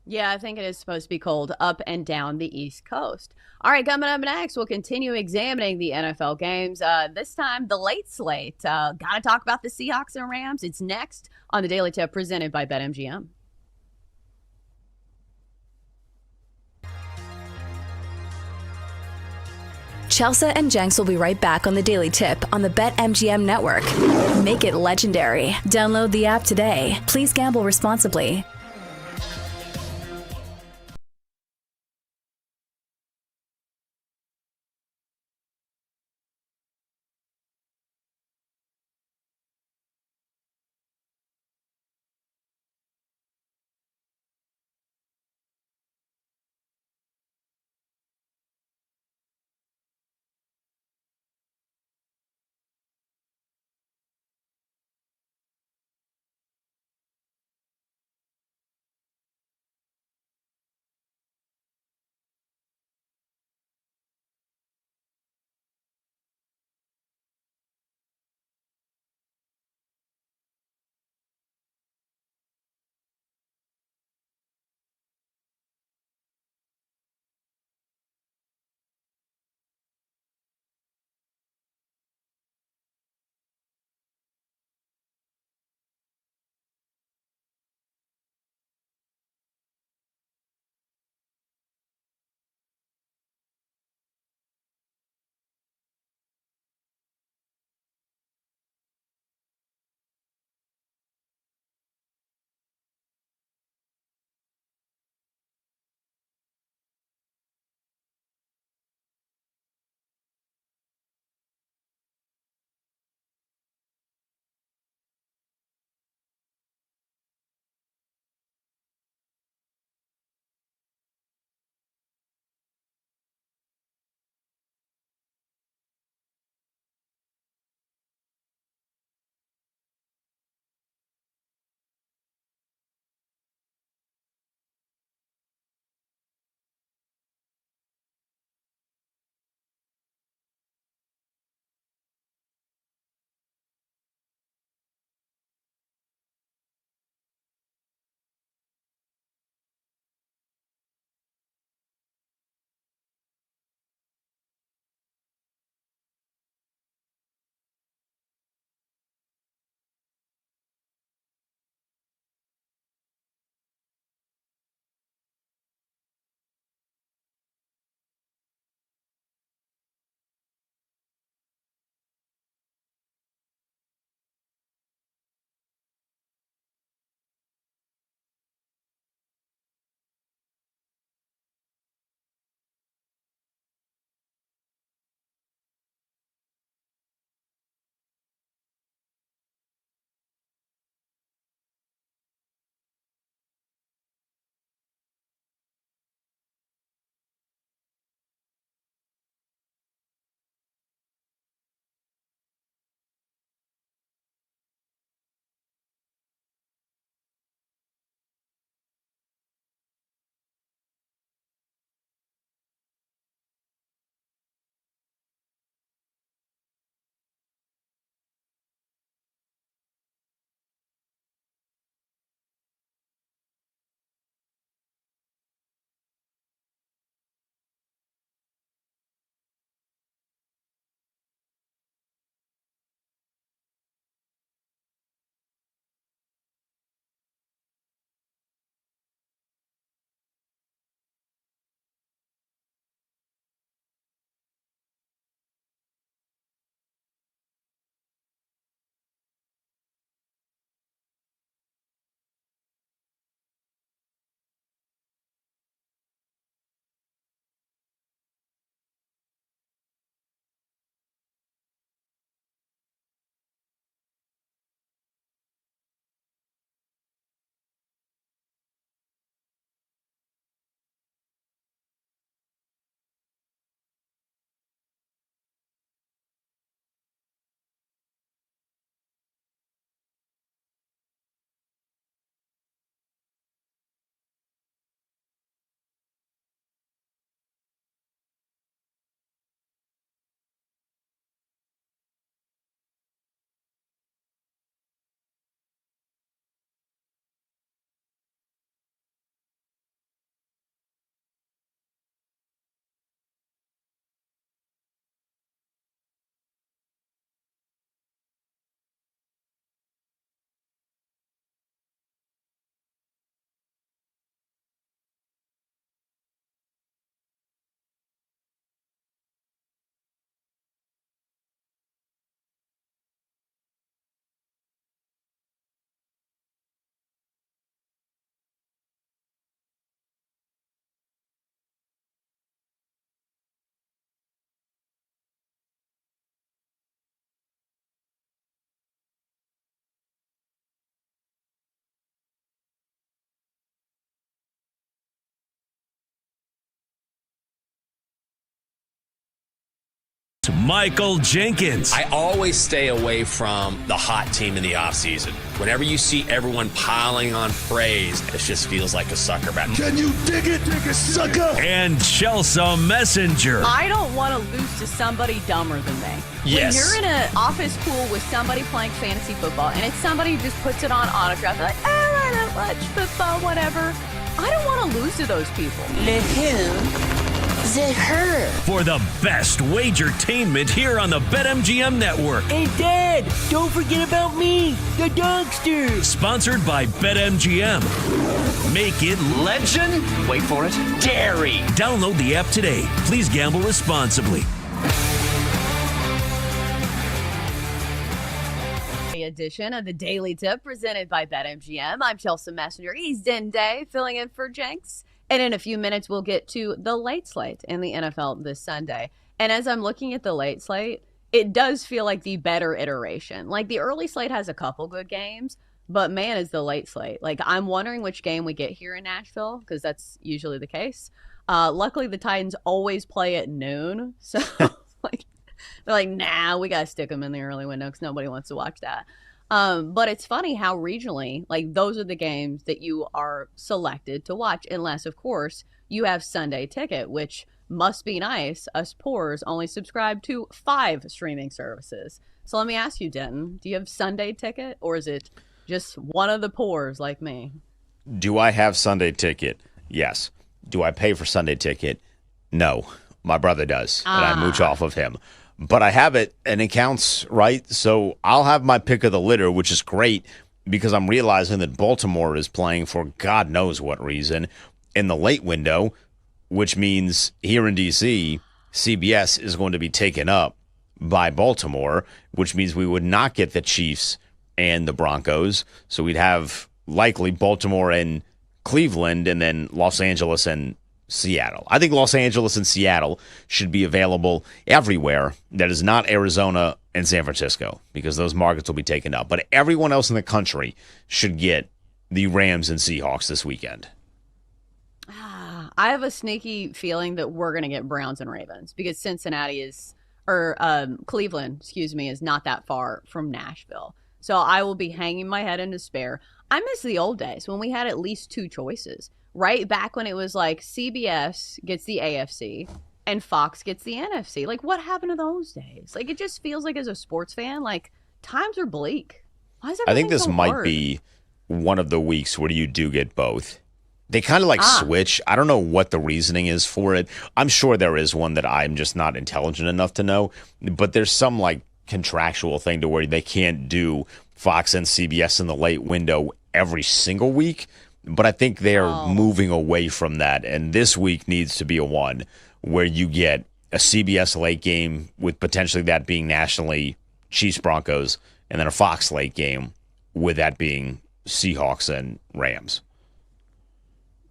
Yeah, I think it is supposed to be cold up and down the East Coast. All right, coming up next, we'll continue examining the NFL games. This time, the late slate. Got to talk about the Seahawks and Rams. It's next on the Daily Tip presented by BetMGM. Chelsea and Jenks will be right back on the Daily Tip on the BetMGM network. Make it legendary. Download the app today. Please gamble responsibly. Michael Jenkins. I always stay away from the hot team in the offseason. Whenever you see everyone piling on praise, it just feels like a sucker bat. Can you dig it, sucker? And Chelsea Messenger. I don't want to lose to somebody dumber than me. Yes. When you're in an office pool with somebody playing fantasy football and it's somebody who just puts it on autograph, they're like, oh, I don't watch football, whatever. I don't want to lose to those people. For the best wagertainment here on the BetMGM Network. Hey, Dad, don't forget about me, the dogster. Sponsored by BetMGM. Make it legend. Wait for it. Dairy. Download the app today. Please gamble responsibly. Edition of the Daily Tip presented by BetMGM. I'm Chelsea Messenger. He's Dende filling in for Jenks. And in a few minutes, we'll get to the late slate in the NFL this Sunday. And as I'm looking at the late slate, it does feel like the better iteration. Like the early slate has a couple good games, but man, is the late slate. Like I'm wondering which game we get here in Nashville because that's usually the case. Luckily, the Titans always play at noon. So like they're like, nah, we got to stick them in the early window because nobody wants to watch that. But it's funny how regionally, like those are the games that you are selected to watch, unless, of course, you have Sunday Ticket, which must be nice. Us poors only subscribe to 5 streaming services. So let me ask you, Denton, do you have Sunday Ticket or is it just one of the poors like me? Do I have Sunday Ticket? Yes. Do I pay for Sunday Ticket? No. My brother does, and I mooch off of him. But I have it, and it counts, right? So I'll have my pick of the litter, which is great because I'm realizing that Baltimore is playing for God knows what reason in the late window, which means here in D.C., CBS is going to be taken up by Baltimore, which means we would not get the Chiefs and the Broncos. So we'd have likely Baltimore and Cleveland and then Los Angeles and Seattle. I think Los Angeles and Seattle should be available everywhere that is not Arizona and San Francisco because those markets will be taken up. But everyone else in the country should get the Rams and Seahawks this weekend. I have a sneaky feeling that we're going to get Browns and Ravens because Cleveland, is not that far from Nashville. So I will be hanging my head in despair. I miss the old days when we had at least 2 choices. Right back when it was like CBS gets the AFC and Fox gets the NFC. Like, what happened to those days? Like, it just feels like as a sports fan, like, times are bleak. Why is everything I think this so might hard? be one of the weeks where you do get both. They kind of like switch. I don't know what the reasoning is for it. I'm sure there is one that I'm just not intelligent enough to know. But there's some like contractual thing to where they can't do Fox and CBS in the late window every single week. But I think they're moving away from that. And this week needs to be a one where you get a CBS late game with potentially that being nationally Chiefs Broncos and then a Fox late game with that being Seahawks and Rams.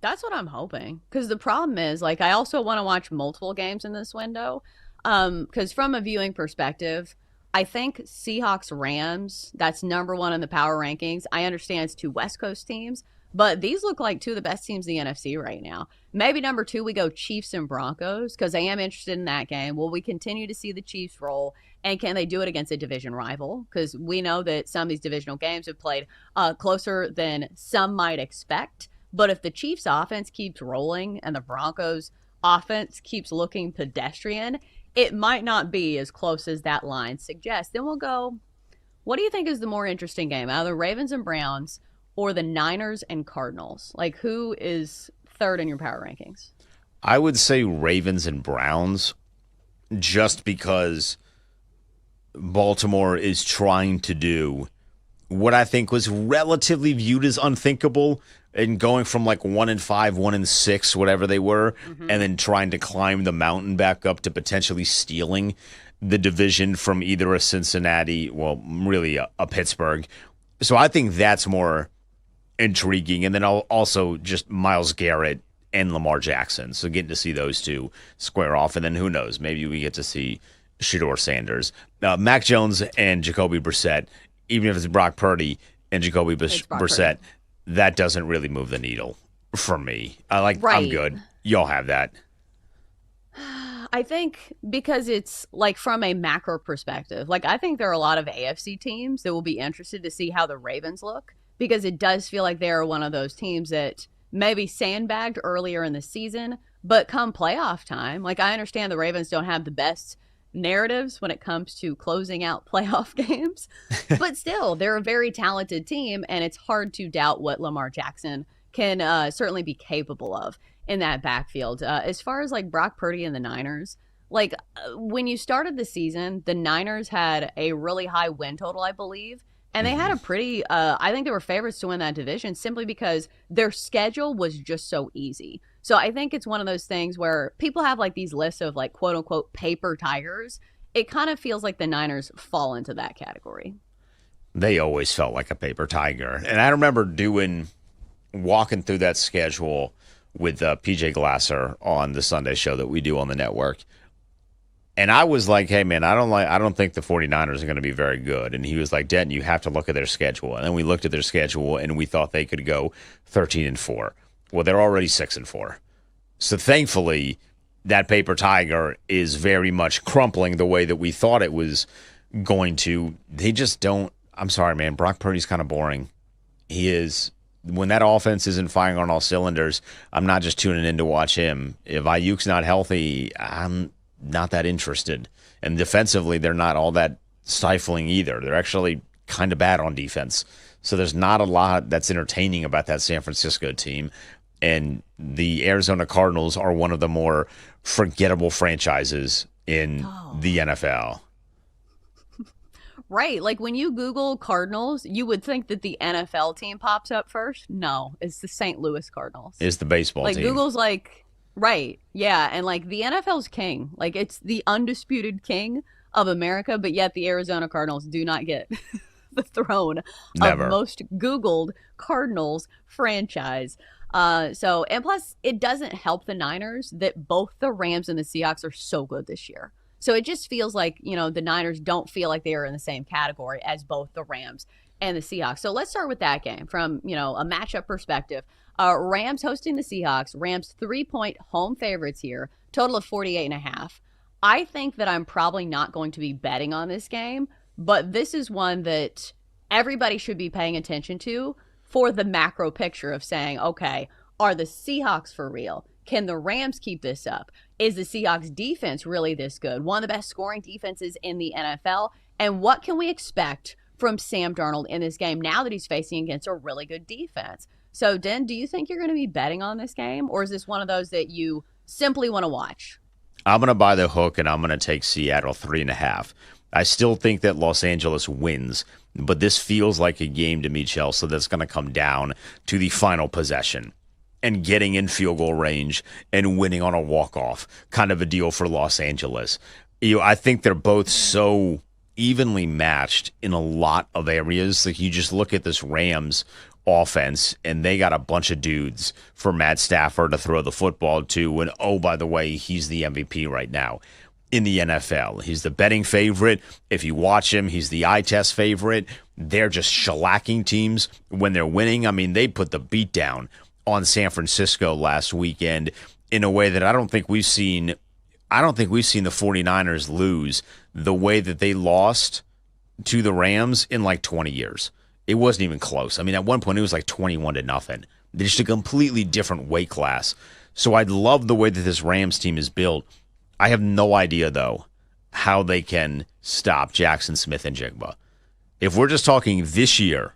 That's what I'm hoping. Because the problem is, like, I also want to watch multiple games in this window. Because from a viewing perspective, I think Seahawks Rams, that's number 1 in the power rankings. I understand it's 2 West Coast teams. But these look like 2 of the best teams in the NFC right now. Maybe number 2, we go Chiefs and Broncos because I am interested in that game. Will we continue to see the Chiefs roll? And can they do it against a division rival? Because we know that some of these divisional games have played closer than some might expect. But if the Chiefs offense keeps rolling and the Broncos offense keeps looking pedestrian, it might not be as close as that line suggests. Then we'll go, what do you think is the more interesting game? Out of the Ravens and Browns or the Niners and Cardinals? Like, who is third in your power rankings? I would say Ravens and Browns just because Baltimore is trying to do what I think was relatively viewed as unthinkable and going from like 1-5, 1-6, whatever they were, and then trying to climb the mountain back up to potentially stealing the division from either a Cincinnati, well, really a Pittsburgh. So I think that's more intriguing. And then also just Myles Garrett and Lamar Jackson. So getting to see those two square off. And then who knows, maybe we get to see Shedeur Sanders. Mac Jones and Jacoby Brissett, even if it's Brock Purdy and Jacoby Brissett, that doesn't really move the needle for me. I'm good. Y'all have that. I think because it's like from a macro perspective, like I think there are a lot of AFC teams that will be interested to see how the Ravens look, because it does feel like they're one of those teams that maybe sandbagged earlier in the season, but come playoff time, like I understand the Ravens don't have the best narratives when it comes to closing out playoff games, but still they're a very talented team, and it's hard to doubt what Lamar Jackson can certainly be capable of in that backfield. As far as like Brock Purdy and the Niners, like when you started the season, the Niners had a really high win total, I believe. And they had a pretty, I think they were favorites to win that division simply because their schedule was just so easy. So I think it's one of those things where people have like these lists of like quote unquote paper tigers. It kind of feels like the Niners fall into that category. They always felt like a paper tiger. And I remember walking through that schedule with PJ Glasser on the Sunday show that we do on the network. And I was like, hey, man, I don't think the 49ers are going to be very good. And he was like, Denton, you have to look at their schedule. And then we looked at their schedule, and we thought they could go 13-4. Well, they're already 6-4. So thankfully, that paper tiger is very much crumpling the way that we thought it was going to. They just don't. I'm sorry, man. Brock Purdy's kind of boring. He is. When that offense isn't firing on all cylinders, I'm not just tuning in to watch him. If Ayuk's not healthy, I'm not that interested. And defensively, they're not all that stifling either. They're actually kind of bad on defense. So there's not a lot that's entertaining about that San Francisco team. And the Arizona Cardinals are one of the more forgettable franchises in the NFL. Right. Like when you Google Cardinals, you would think that the NFL team pops up first. No, it's the St. Louis Cardinals. It's the baseball team. Like Google's like, right. Yeah. And like the NFL's king. Like it's the undisputed king of America, but yet the Arizona Cardinals do not get the throne Never. of most Googled Cardinals franchise. And plus it doesn't help the Niners that both the Rams and the Seahawks are so good this year. So it just feels like, the Niners don't feel like they are in the same category as both the Rams and the Seahawks. So let's start with that game from, a matchup perspective. Rams hosting the Seahawks. Rams 3-point home favorites here. Total of 48.5. I think that I'm probably not going to be betting on this game, but this is one that everybody should be paying attention to for the macro picture of saying, okay, are the Seahawks for real? Can the Rams keep this up? Is the Seahawks defense really this good? One of the best scoring defenses in the NFL. And what can we expect from Sam Darnold in this game now that he's facing against a really good defense? So, Den, do you think you're going to be betting on this game? Or is this one of those that you simply want to watch? I'm going to buy the hook, and I'm going to take Seattle 3.5. I still think that Los Angeles wins, but this feels like a game to me, Chelsea, that's going to come down to the final possession and getting in field goal range and winning on a walk-off, kind of a deal for Los Angeles. I think they're both so evenly matched in a lot of areas. Like you just look at this Rams offense, and they got a bunch of dudes for Matt Stafford to throw the football to. And, oh, by the way, he's the MVP right now in the NFL. He's the betting favorite. If you watch him, he's the eye test favorite. They're just shellacking teams when they're winning. I mean, they put the beat down on San Francisco last weekend in a way that I don't think we've seen the 49ers lose the way that they lost to the Rams in like 20 years. It wasn't even close. I mean, at one point it was like 21-0. They're just a completely different weight class. So I love the way that this Rams team is built. I have no idea, though, how they can stop Jackson Smith and Jigba. If we're just talking this year,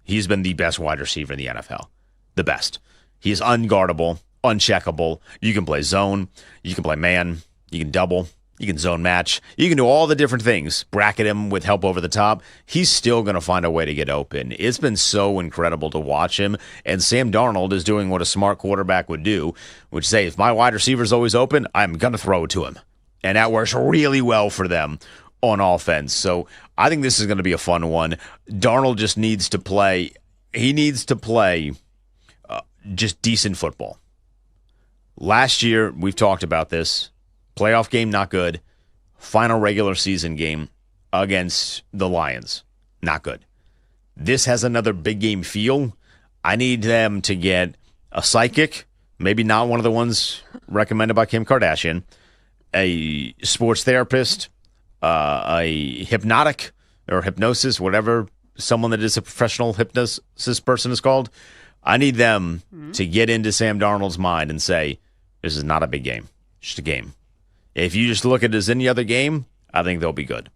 he's been the best wide receiver in the NFL. The best. He is unguardable, uncheckable. You can play zone. You can play man. You can double. You can zone match. You can do all the different things. Bracket him with help over the top. He's still going to find a way to get open. It's been so incredible to watch him. And Sam Darnold is doing what a smart quarterback would do, which say, if my wide receiver's always open, I'm going to throw it to him. And that works really well for them on offense. So I think this is going to be a fun one. Darnold just needs to play. He needs to play just decent football. Last year, we've talked about this. Playoff game, not good. Final regular season game against the Lions, not good. This has another big game feel. I need them to get a psychic, maybe not one of the ones recommended by Kim Kardashian, a sports therapist, a hypnotic or hypnosis, whatever someone that is a professional hypnosis person is called. I need them to get into Sam Darnold's mind and say, this is not a big game. It's just a game. If you just look at it as any other game, I think they'll be good.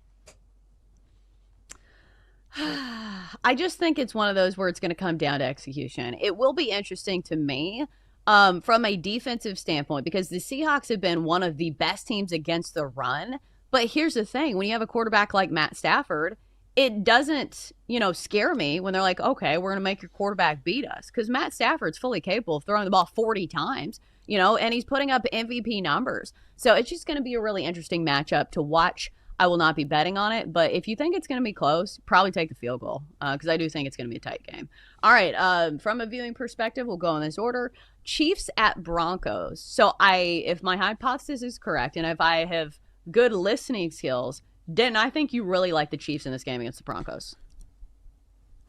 I just think it's one of those where it's going to come down to execution. It will be interesting to me from a defensive standpoint because the Seahawks have been one of the best teams against the run. But here's the thing. When you have a quarterback like Matt Stafford, it doesn't, scare me when they're like, okay, we're going to make your quarterback beat us. Because Matt Stafford's fully capable of throwing the ball 40 times, and he's putting up MVP numbers. So it's just going to be a really interesting matchup to watch. I will not be betting on it. But if you think it's going to be close, probably take the field goal because I do think it's going to be a tight game. All right. From a viewing perspective, we'll go in this order. Chiefs at Broncos. So if my hypothesis is correct and if I have good listening skills, Den, I think you really like the Chiefs in this game against the Broncos.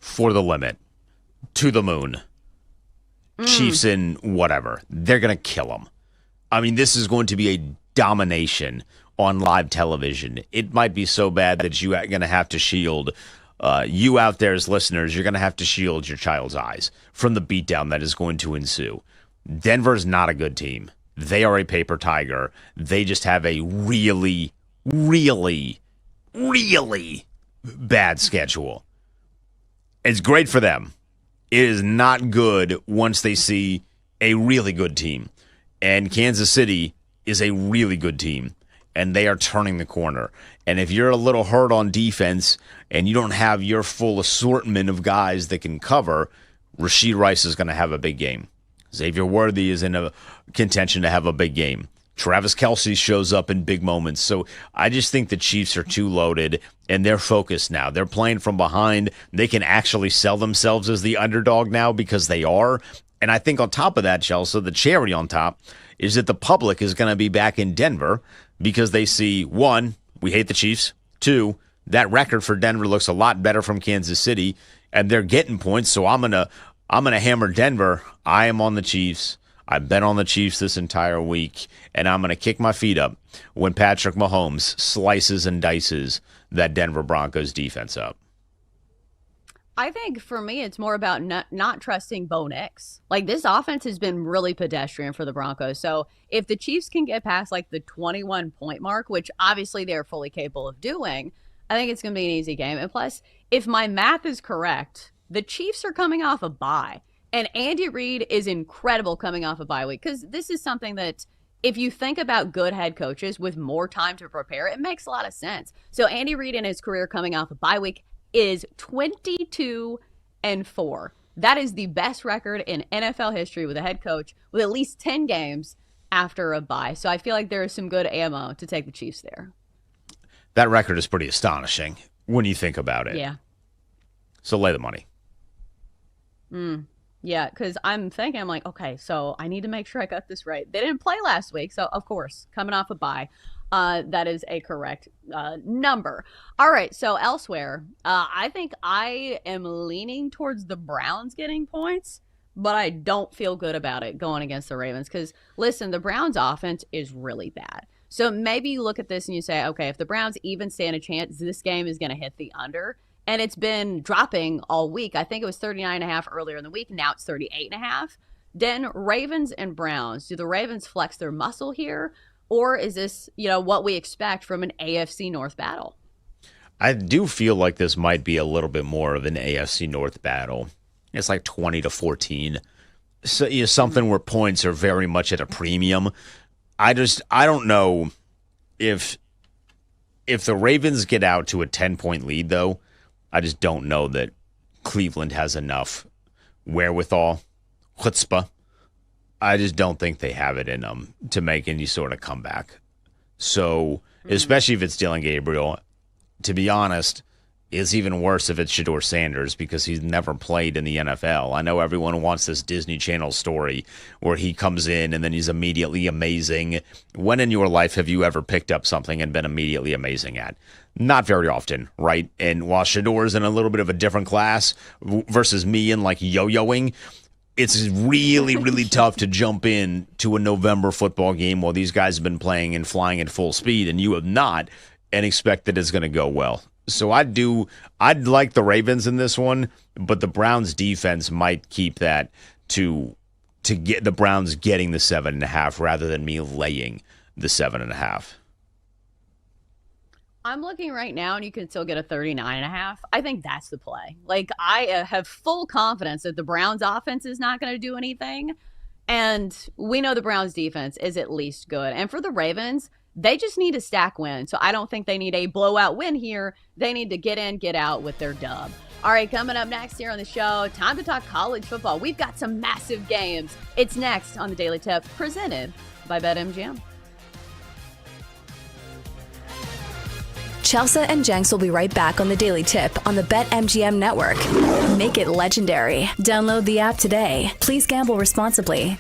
For the limit. To the moon. Chiefs in whatever. They're going to kill them. I mean, this is going to be a domination on live television. It might be so bad that you're going to have to shield, you out there as listeners, you're going to have to shield your child's eyes from the beatdown that is going to ensue. Denver's not a good team. They are a paper tiger. They just have a really, really, really bad schedule. It's great for them. It is not good once they see a really good team. And Kansas City is a really good team. And they are turning the corner. And if you're a little hurt on defense and you don't have your full assortment of guys that can cover, Rashee Rice is going to have a big game. Xavier Worthy is in a contention to have a big game. Travis Kelce shows up in big moments. So I just think the Chiefs are too loaded, and they're focused now. They're playing from behind. They can actually sell themselves as the underdog now because they are. And I think on top of that, Chelsea, the cherry on top is that the public is going to be back in Denver because they see, one, we hate the Chiefs. Two, that record for Denver looks a lot better from Kansas City, and they're getting points. So I'm gonna hammer Denver. I am on the Chiefs. I've been on the Chiefs this entire week, and I'm going to kick my feet up when Patrick Mahomes slices and dices that Denver Broncos defense up. I think for me, it's more about not trusting Bo Nix. Like, this offense has been really pedestrian for the Broncos. So if the Chiefs can get past like the 21-point mark, which obviously they're fully capable of doing, I think it's going to be an easy game. And plus, if my math is correct, the Chiefs are coming off a bye. And Andy Reid is incredible coming off a bye week because this is something that if you think about good head coaches with more time to prepare, it makes a lot of sense. So Andy Reid in his career coming off a bye week is 22-4. That is the best record in NFL history with a head coach with at least 10 games after a bye. So I feel like there is some good ammo to take the Chiefs there. That record is pretty astonishing when you think about it. Yeah. So lay the money. Yeah, because I'm like, okay, so I need to make sure I got this right. They didn't play last week, so of course, coming off a bye, that is a correct number. All right, so elsewhere, I think I am leaning towards the Browns getting points, but I don't feel good about it going against the Ravens because, listen, the Browns' offense is really bad. So maybe you look at this and you say, okay, if the Browns even stand a chance, this game is going to hit the under. And it's been dropping all week. I think it was 39.5 earlier in the week. Now it's 38.5. Then Ravens and Browns. Do the Ravens flex their muscle here? Or is this, what we expect from an AFC North battle? I do feel like this might be a little bit more of an AFC North battle. It's like 20-14. So, something where points are very much at a premium. I don't know if the Ravens get out to a 10-point lead, though. I just don't know that Cleveland has enough wherewithal, chutzpah. I just don't think they have it in them to make any sort of comeback. So, especially if it's Dylan Gabriel, to be honest, it's even worse if it's Shedeur Sanders because he's never played in the NFL. I know everyone wants this Disney Channel story where he comes in and then he's immediately amazing. When in your life have you ever picked up something and been immediately amazing at? Not very often, right? And while Shedeur's in a little bit of a different class versus me and like yo-yoing, it's really, really tough to jump in to a November football game while these guys have been playing and flying at full speed, and you have not, and expect that it's going to go well. So I'd like the Ravens in this one, but the Browns defense might keep that to get the Browns getting the 7.5 rather than me laying the 7.5. I'm looking right now, and you can still get a 39.5. I think that's the play. Like, I have full confidence that the Browns offense is not going to do anything. And we know the Browns defense is at least good. And for the Ravens, they just need a stack win. So I don't think they need a blowout win here. They need to get in, get out with their dub. All right, coming up next here on the show, time to talk college football. We've got some massive games. It's next on the Daily Tip, presented by BetMGM. Chelsea and Jenks will be right back on the Daily Tip on the BetMGM network. Make it legendary. Download the app today. Please gamble responsibly.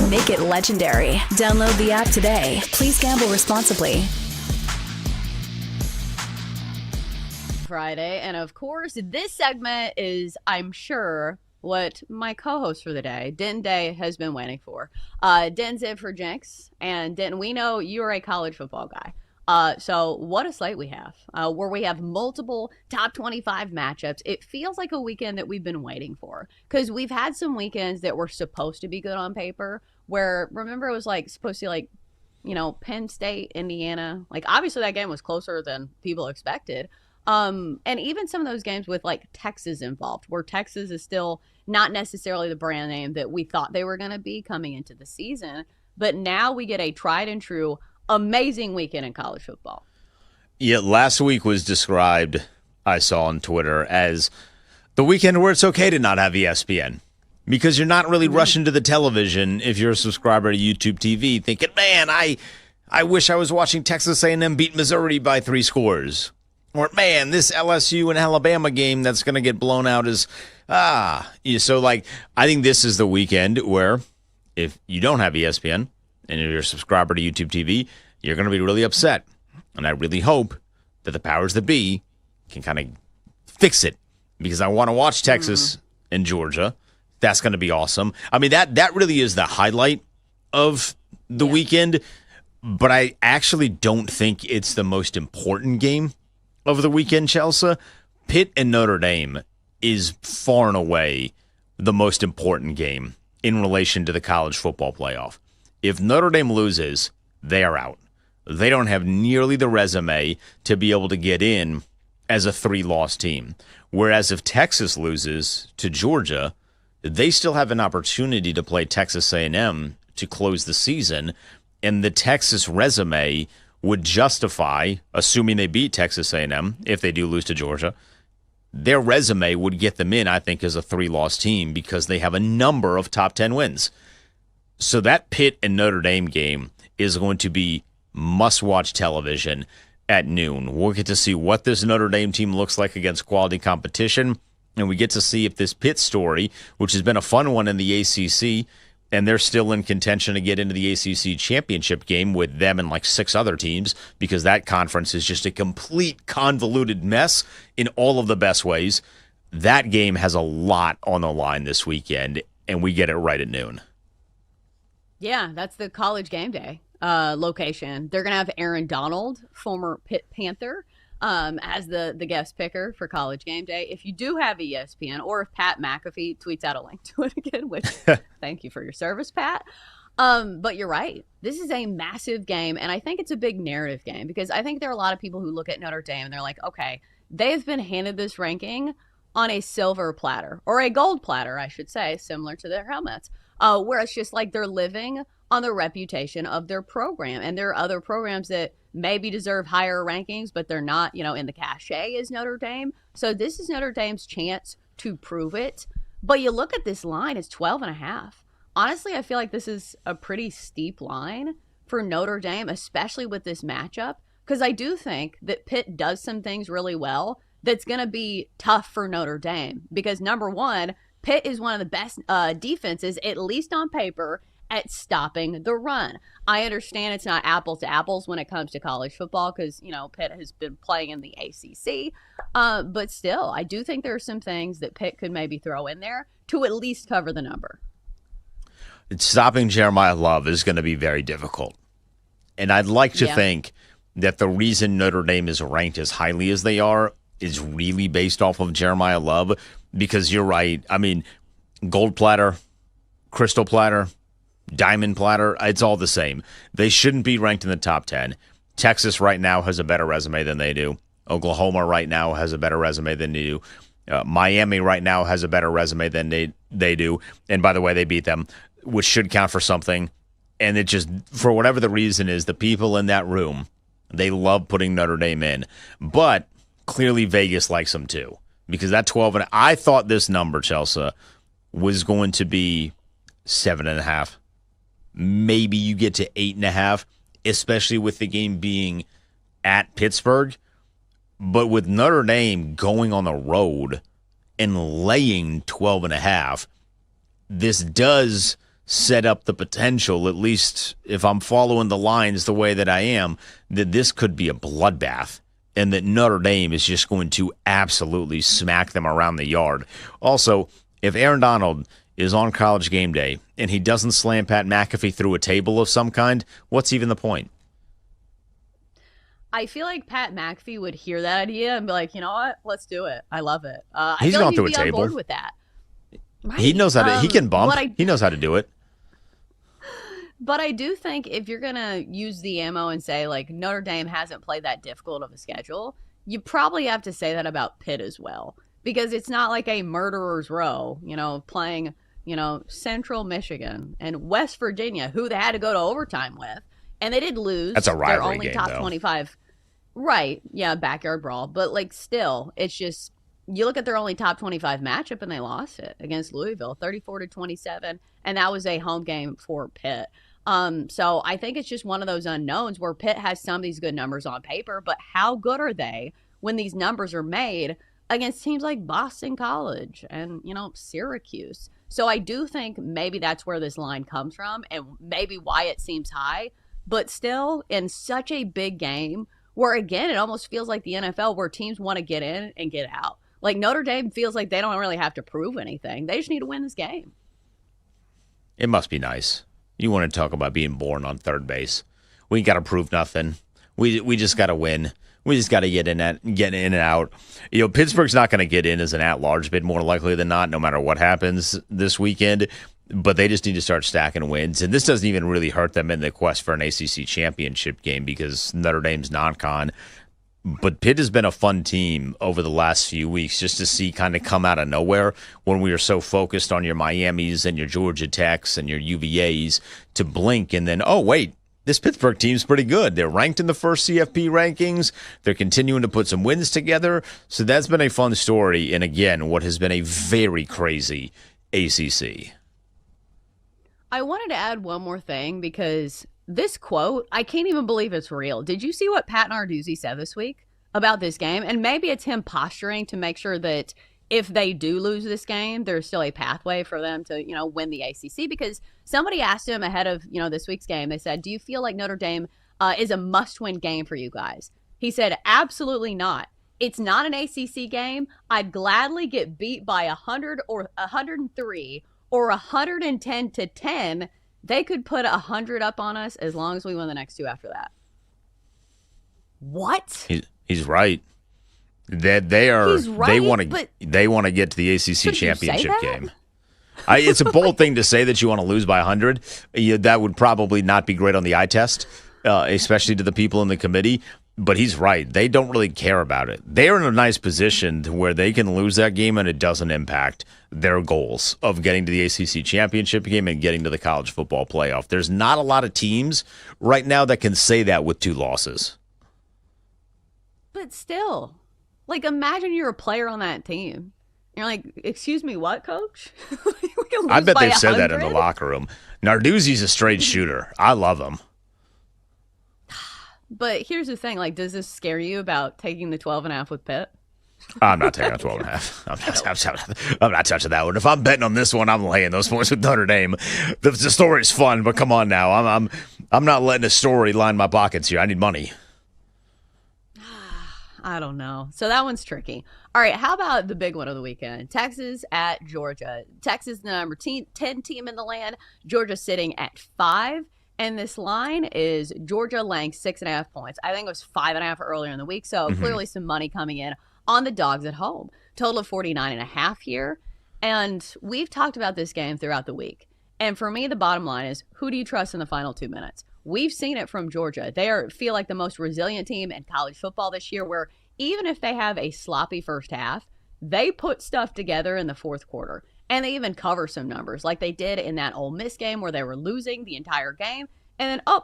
Make it legendary. Download the app today. Please gamble responsibly. Friday, and of course, this segment is, I'm sure, what my co-host for the day, Denton Day, has been waiting for. Denton's in for Jinx, and Denton, we know you're a college football guy. So what a slate we have, where we have multiple top 25 matchups. It feels like a weekend that we've been waiting for, because we've had some weekends that were supposed to be good on paper, where, remember, it was like supposed to be like, Penn State, Indiana. Like, obviously that game was closer than people expected. And even some of those games with like Texas involved, where Texas is still not necessarily the brand name that we thought they were going to be coming into the season. But now we get a tried and true, amazing weekend in college football. Yeah, last week was described, I saw on Twitter, as the weekend where it's okay to not have ESPN. Because you're not really rushing to the television if you're a subscriber to YouTube TV thinking, man, I wish I was watching Texas A&M beat Missouri by 3 scores. Or, man, this LSU and Alabama game that's going to get blown out is, So, like, I think this is the weekend where if you don't have ESPN and if you're a subscriber to YouTube TV, you're going to be really upset. And I really hope that the powers that be can kind of fix it, because I want to watch Texas and Georgia. That's going to be awesome. I mean, that really is the highlight of the weekend, but I actually don't think it's the most important game of the weekend, Chelsea. Pitt and Notre Dame is far and away the most important game in relation to the college football playoff. If Notre Dame loses, they are out. They don't have nearly the resume to be able to get in as a 3-loss team. Whereas if Texas loses to Georgia, they still have an opportunity to play Texas A&M to close the season, and the Texas resume would justify, assuming they beat Texas A&M, if they do lose to Georgia, their resume would get them in, I think, as a 3-loss team, because they have a number of top 10 wins. So that Pitt and Notre Dame game is going to be must-watch television at noon. We'll get to see what this Notre Dame team looks like against quality competition, and we get to see if this Pitt story, which has been a fun one in the ACC, and they're still in contention to get into the ACC championship game with them and like 6 other teams, because that conference is just a complete convoluted mess in all of the best ways. That game has a lot on the line this weekend, and we get it right at noon. Yeah, that's the College Game Day location. They're going to have Aaron Donald, former Pitt Panther, as the guest picker for College Game Day. If you do have ESPN, or if Pat McAfee tweets out a link to it again, which thank you for your service, Pat. But you're right. This is a massive game, and I think it's a big narrative game, because I think there are a lot of people who look at Notre Dame and they're like, okay, they've been handed this ranking on a silver platter, or a gold platter, I should say, similar to their helmets, where it's just like they're living on the reputation of their program. And there are other programs that maybe deserve higher rankings, but they're not, in the cachet as Notre Dame. So this is Notre Dame's chance to prove it. But you look at this line, it's 12.5. Honestly, I feel like this is a pretty steep line for Notre Dame, especially with this matchup, because I do think that Pitt does some things really well that's going to be tough for Notre Dame, because number one, Pitt is one of the best defenses, at least on paper, at stopping the run. I understand it's not apples to apples when it comes to college football, because, Pitt has been playing in the ACC. But still, I do think there are some things that Pitt could maybe throw in there to at least cover the number. Stopping Jeremiah Love is going to be very difficult. And I'd like to think that the reason Notre Dame is ranked as highly as they are is really based off of Jeremiah Love, because you're right. I mean, gold platter, crystal platter, diamond platter, it's all the same. They shouldn't be ranked in the top 10. Texas right now has a better resume than they do. Oklahoma right now has a better resume than they do. Miami right now has a better resume than they do. And by the way, they beat them, which should count for something. And it just, for whatever the reason is, the people in that room, they love putting Notre Dame in. But clearly Vegas likes them too, because that 12, and I thought this number, Chelsea, was going to be 7.5. Maybe you get to 8.5, especially with the game being at Pittsburgh. But with Notre Dame going on the road and laying 12.5, this does set up the potential, at least if I'm following the lines the way that I am, that this could be a bloodbath and that Notre Dame is just going to absolutely smack them around the yard. Also, if Aaron Donald is on College game day and he doesn't slam Pat McAfee through a table of some kind, what's even the point? I feel like Pat McAfee would hear that idea and be like, you know what? Let's do it. I love it. He's I feel gone like through he'd a be table. on board with that. Right. He knows how to. He can bump. He knows how to do it. But I do think if you're going to use the ammo and say, like, Notre Dame hasn't played that difficult of a schedule, you probably have to say that about Pitt as well. Because it's not like a murderer's row, playing, Central Michigan and West Virginia, who they had to go to overtime with. And they did lose. That's a rivalry They're only game, top though. 25. Right. Yeah, backyard brawl. But, like, still, it's just, you look at their only top 25 matchup and they lost it against Louisville, 34-27. And that was a home game for Pitt. So I think it's just one of those unknowns where Pitt has some of these good numbers on paper, but how good are they when these numbers are made against teams like Boston College and, Syracuse? So I do think maybe that's where this line comes from and maybe why it seems high, but still in such a big game where, again, it almost feels like the NFL where teams want to get in and get out. Like Notre Dame feels like they don't really have to prove anything. They just need to win this game. It must be nice. You want to talk about being born on third base. We ain't got to prove nothing. We just got to win. We just got to get in and out. Pittsburgh's not going to get in as an at-large bid more likely than not, no matter what happens this weekend. But they just need to start stacking wins. And this doesn't even really hurt them in the quest for an ACC championship game because Notre Dame's non-con. But Pitt has been a fun team over the last few weeks just to see kind of come out of nowhere when we are so focused on your Miamis and your Georgia Techs and your UVAs to blink and then, oh, wait, this Pittsburgh team's pretty good. They're ranked in the first CFP rankings. They're continuing to put some wins together. So that's been a fun story. And again, what has been a very crazy ACC. I wanted to add one more thing because this quote, I can't even believe it's real. Did you see what Pat Narduzzi said this week about this game? And maybe it's him posturing to make sure that if they do lose this game, there's still a pathway for them to, win the ACC. Because somebody asked him ahead of, this week's game, they said, do you feel like Notre Dame is a must-win game for you guys? He said, absolutely not. It's not an ACC game. I'd gladly get beat by 100 or 103 or 110-10. They could put 100 up on us as long as we win the next two after that. What? He's right. They are. He's right, they want to get to the ACC championship that? game. It's a bold thing to say that you want to lose by 100. That would probably not be great on the eye test, especially to the people in the committee. But he's right. They don't really care about it. They are in a nice position to where they can lose that game and it doesn't impact their goals of getting to the ACC championship game and getting to the college football playoff. There's not a lot of teams right now that can say that with 2 losses. But still, like, imagine you're a player on that team. You're like, excuse me, what, coach? I bet they've said that in the locker room. Narduzzi's a straight shooter. I love him. But here's the thing, like, does this scare you about taking the 12.5 with Pitt? I'm not taking a 12.5. I'm not touching that one. If I'm betting on this one, I'm laying those points with Notre Dame. The story's fun, but come on now. I'm not letting a story line my pockets here. I need money. I don't know. So that one's tricky. All right, how about the big one of the weekend? Texas at Georgia. Texas, the number 10 team in the land. Georgia sitting at 5. And this line is Georgia laying 6.5 points. I think it was 5.5 earlier in the week. So clearly some money coming in on the dogs at home. Total of 49.5 here. And we've talked about this game throughout the week. And for me, the bottom line is, who do you trust in the final 2 minutes? We've seen it from Georgia. They feel like the most resilient team in college football this year, where even if they have a sloppy first half, they put stuff together in the fourth quarter. And they even cover some numbers like they did in that Ole Miss game where they were losing the entire game. And then,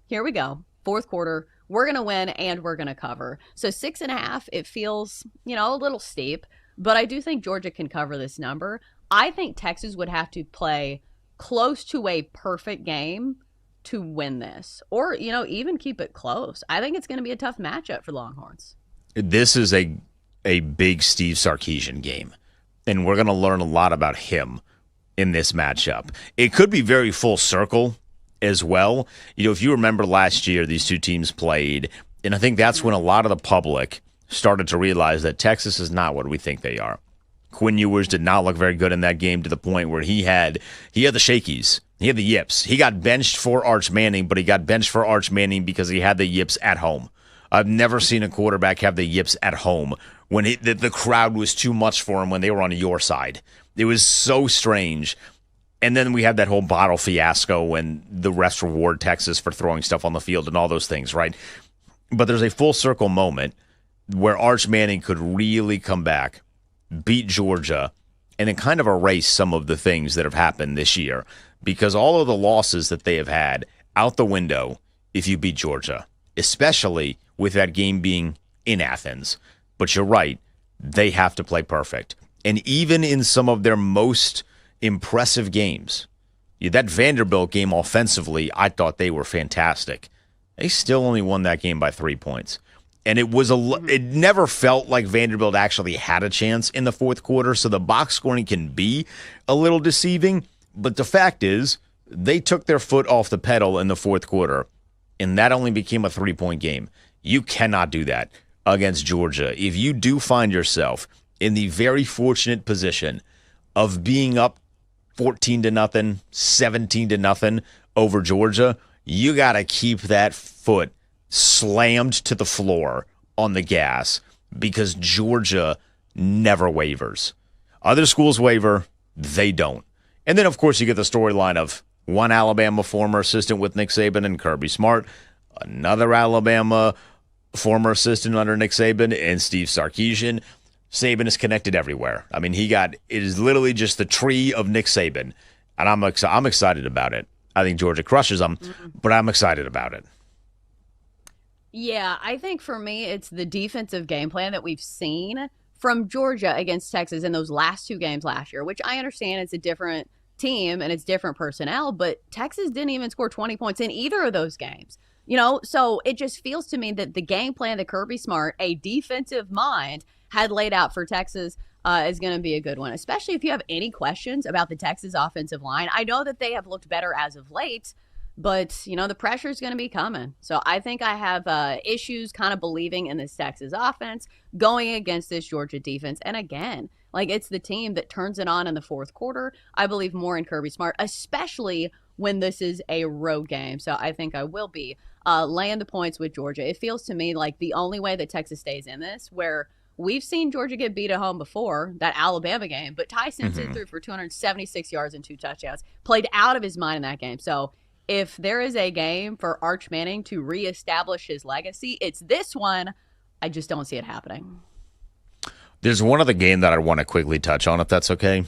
here we go. Fourth quarter, we're going to win and we're going to cover. So 6.5, it feels, a little steep. But I do think Georgia can cover this number. I think Texas would have to play close to a perfect game to win this. Or, even keep it close. I think it's going to be a tough matchup for Longhorns. This is a big Steve Sarkisian game. And we're going to learn a lot about him in this matchup. It could be very full circle as well. If you remember last year, these two teams played, and I think that's when a lot of the public started to realize that Texas is not what we think they are. Quinn Ewers did not look very good in that game to the point where he had the shakies. He had the yips. He got benched for Arch Manning, but he got benched for Arch Manning because he had the yips at home. I've never seen a quarterback have the yips at home when the crowd was too much for him when they were on your side. It was so strange. And then we had that whole bottle fiasco when the refs reward Texas for throwing stuff on the field and all those things, right? But there's a full circle moment where Arch Manning could really come back, beat Georgia, and then kind of erase some of the things that have happened this year, because all of the losses that they have had out the window if you beat Georgia, especially with that game being in Athens. But you're right, they have to play perfect. And even in some of their most impressive games, that Vanderbilt game offensively, I thought they were fantastic. They still only won that game by 3 points. And it never felt like Vanderbilt actually had a chance in the fourth quarter, so the box scoring can be a little deceiving. But the fact is, they took their foot off the pedal in the fourth quarter, and that only became a 3-point game. You cannot do that against Georgia. If you do find yourself in the very fortunate position of being up 14-0, 17-0 over Georgia, you got to keep that foot slammed to the floor on the gas, because Georgia never wavers. Other schools waver, they don't. And then, of course, you get the storyline of one Alabama former assistant with Nick Saban and Kirby Smart, another Alabama former assistant under Nick Saban and Steve Sarkisian. Saban is connected everywhere. I mean, it is literally just the tree of Nick Saban, and I'm excited about it. I think Georgia crushes them, but I'm excited about it. Yeah, I think for me, it's the defensive game plan that we've seen from Georgia against Texas in those last two games last year, which I understand it's a different team and it's different personnel, but Texas didn't even score 20 points in either of those games. So it just feels to me that the game plan that Kirby Smart, a defensive mind, had laid out for Texas is going to be a good one, especially if you have any questions about the Texas offensive line. I know that they have looked better as of late, but, the pressure is going to be coming. So I think I have issues kind of believing in this Texas offense going against this Georgia defense. And again, it's the team that turns it on in the fourth quarter. I believe more in Kirby Smart, especially when this is a road game. So I think I will be laying the points with Georgia. It feels to me like the only way that Texas stays in this, where we've seen Georgia get beat at home before, that Alabama game, but Ty Simpson threw for 276 yards and 2 touchdowns, played out of his mind in that game. So if there is a game for Arch Manning to reestablish his legacy, it's this one. I just don't see it happening. There's one other game that I want to quickly touch on, if that's okay.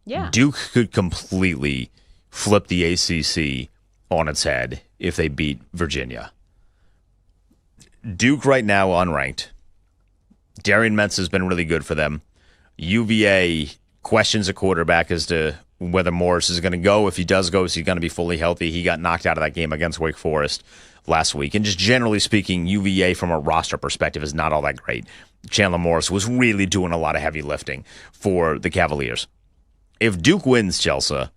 Yeah. Duke could completely flip the ACC on its head if they beat Virginia. Duke right now unranked. Darian Mentz has been really good for them. UVA questions a quarterback as to whether Morris is going to go. If he does go, is he going to be fully healthy? He got knocked out of that game against Wake Forest last week. And just generally speaking, UVA from a roster perspective is not all that great. Chandler Morris was really doing a lot of heavy lifting for the Cavaliers. If Duke wins, Chelsea,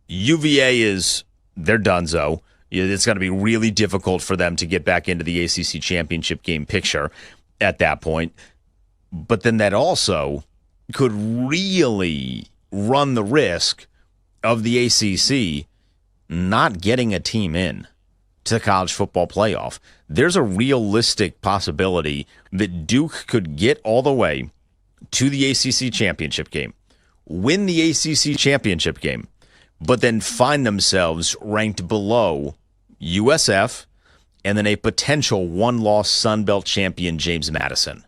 UVA they're donezo. It's going to be really difficult for them to get back into the ACC championship game picture at that point. But then that also could really run the risk of the ACC not getting a team in to the college football playoff. There's a realistic possibility that Duke could get all the way to the ACC championship game, win the ACC championship game, but then find themselves ranked below USF and then a potential one-loss Sun Belt champion, James Madison.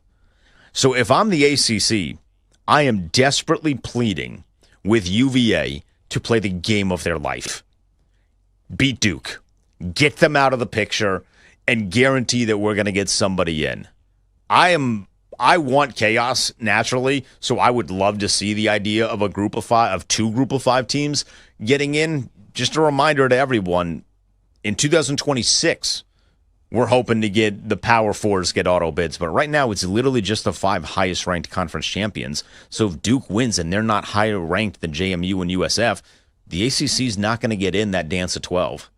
So if I'm the ACC, I am desperately pleading with UVA to play the game of their life. Beat Duke. Get them out of the picture and guarantee that we're going to get somebody in. I want chaos naturally, so I would love to see the idea of two group of five teams getting in. Just a reminder to everyone, in 2026, we're hoping to get the Power Fours get auto bids. But right now, it's literally just the 5 highest ranked conference champions. So if Duke wins and they're not higher ranked than JMU and USF, the ACC is not going to get in that dance of 12.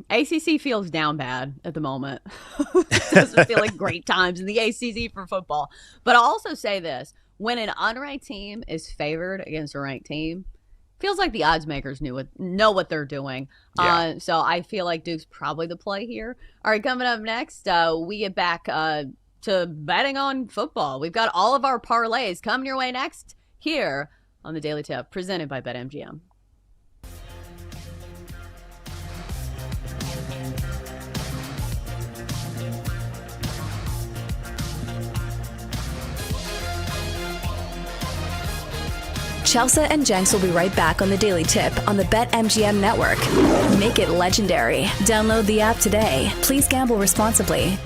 ACC feels down bad at the moment. It doesn't feel like great times in the ACC for football. But I'll also say this. When an unranked team is favored against a ranked team, feels like the odds makers know what they're doing. Yeah. So I feel like Duke's probably the play here. All right, coming up next, we get back to betting on football. We've got all of our parlays coming your way next here on the Daily Tip, presented by BetMGM. Chelsea and Jenks will be right back on the Daily Tip on the BetMGM network. Make it legendary. Download the app today. Please gamble responsibly.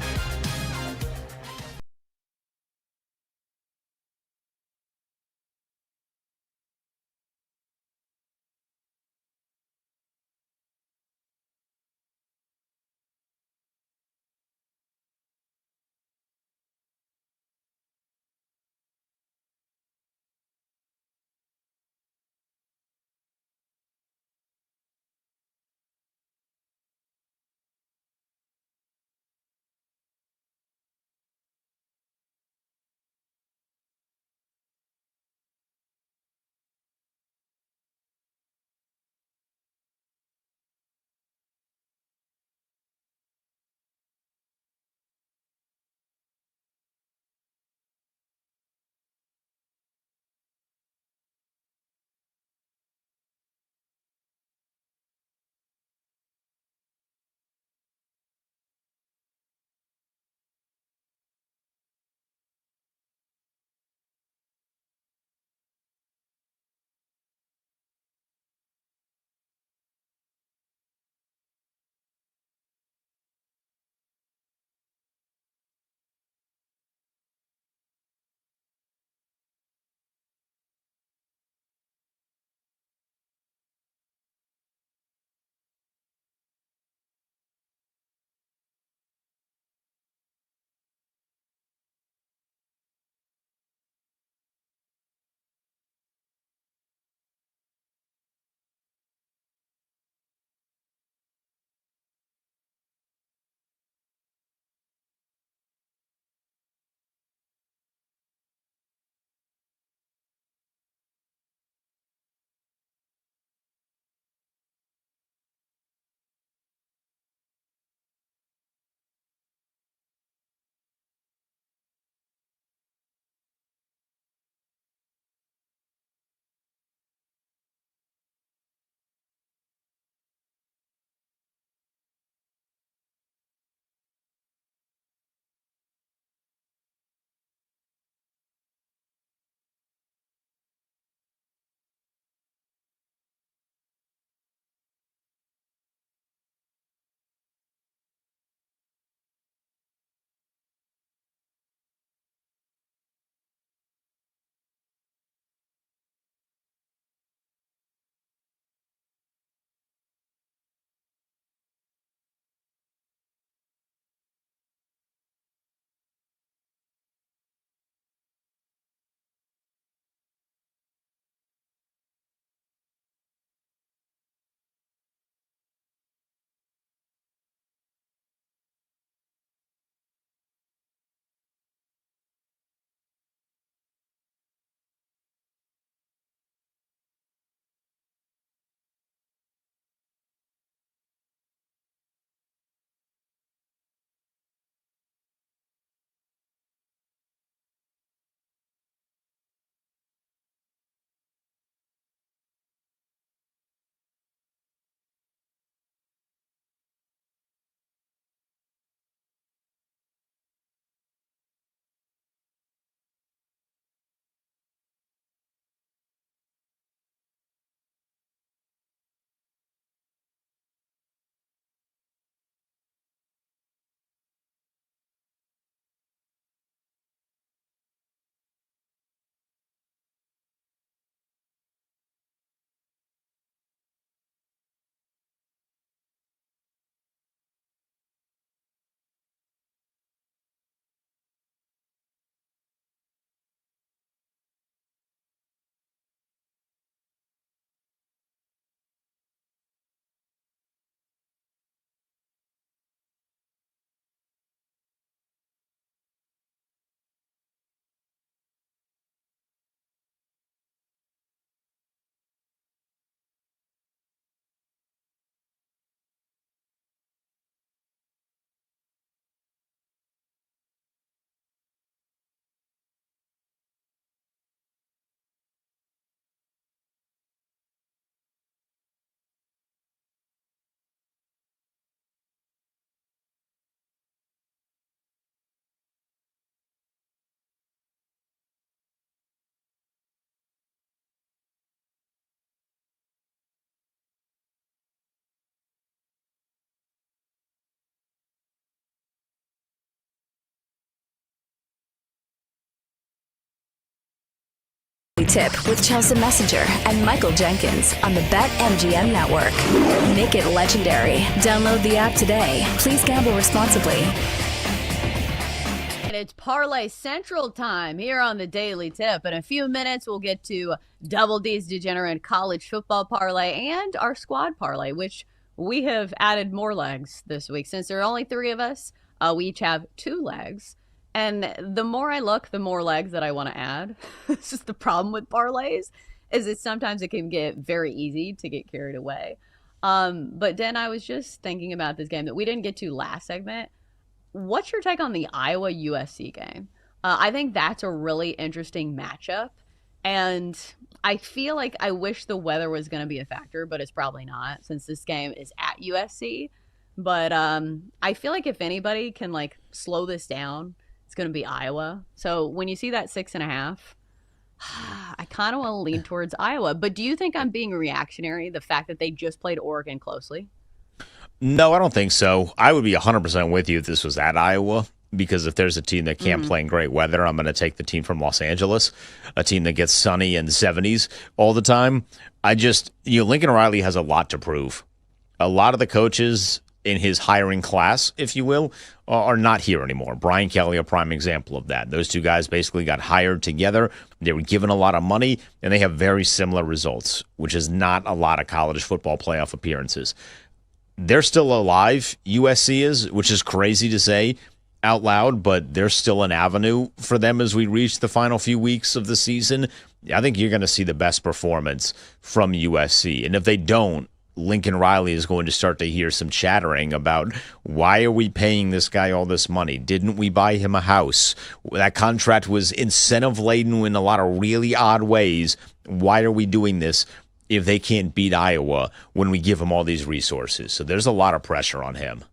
Tip with Chelsea Messenger and Michael Jenkins on the BetMGM Network. Make it legendary. Download the app today. Please gamble responsibly. And it's Parlay Central time here on the Daily Tip. In a few minutes, we'll get to Double D's Degenerate College Football Parlay and our Squad Parlay, which we have added more legs this week. Since there are only 3 of us, we each have 2 legs. And the more I look, the more legs that I want to add. It's just the problem with parlays is that sometimes it can get very easy to get carried away. But then I was just thinking about this game that we didn't get to last segment. What's your take on the Iowa USC game? I think that's a really interesting matchup. And I feel like I wish the weather was going to be a factor, but it's probably not since this game is at USC. But I feel like if anybody can like slow this down, it's going to be Iowa. So when you see that 6.5, I kind of want to lean towards Iowa. But do you think I'm being reactionary, the fact that they just played Oregon closely? No, I don't think so. I would be 100% with you if this was at Iowa, because if there's a team that can't play in great weather, I'm going to take the team from Los Angeles, a team that gets sunny in the 70s all the time. Lincoln Riley has a lot to prove. A lot of the coaches in his hiring class, if you will, are not here anymore. Brian Kelly, a prime example of that. Those 2 guys basically got hired together. They were given a lot of money, and they have very similar results, which is not a lot of college football playoff appearances. They're still alive, USC is, which is crazy to say out loud, but there's still an avenue for them as we reach the final few weeks of the season. I think you're going to see the best performance from USC. And if they don't, Lincoln Riley is going to start to hear some chattering about, why are we paying this guy all this money? Didn't we buy him a house? That contract was incentive-laden in a lot of really odd ways. Why are we doing this if they can't beat Iowa when we give them all these resources? So there's a lot of pressure on him.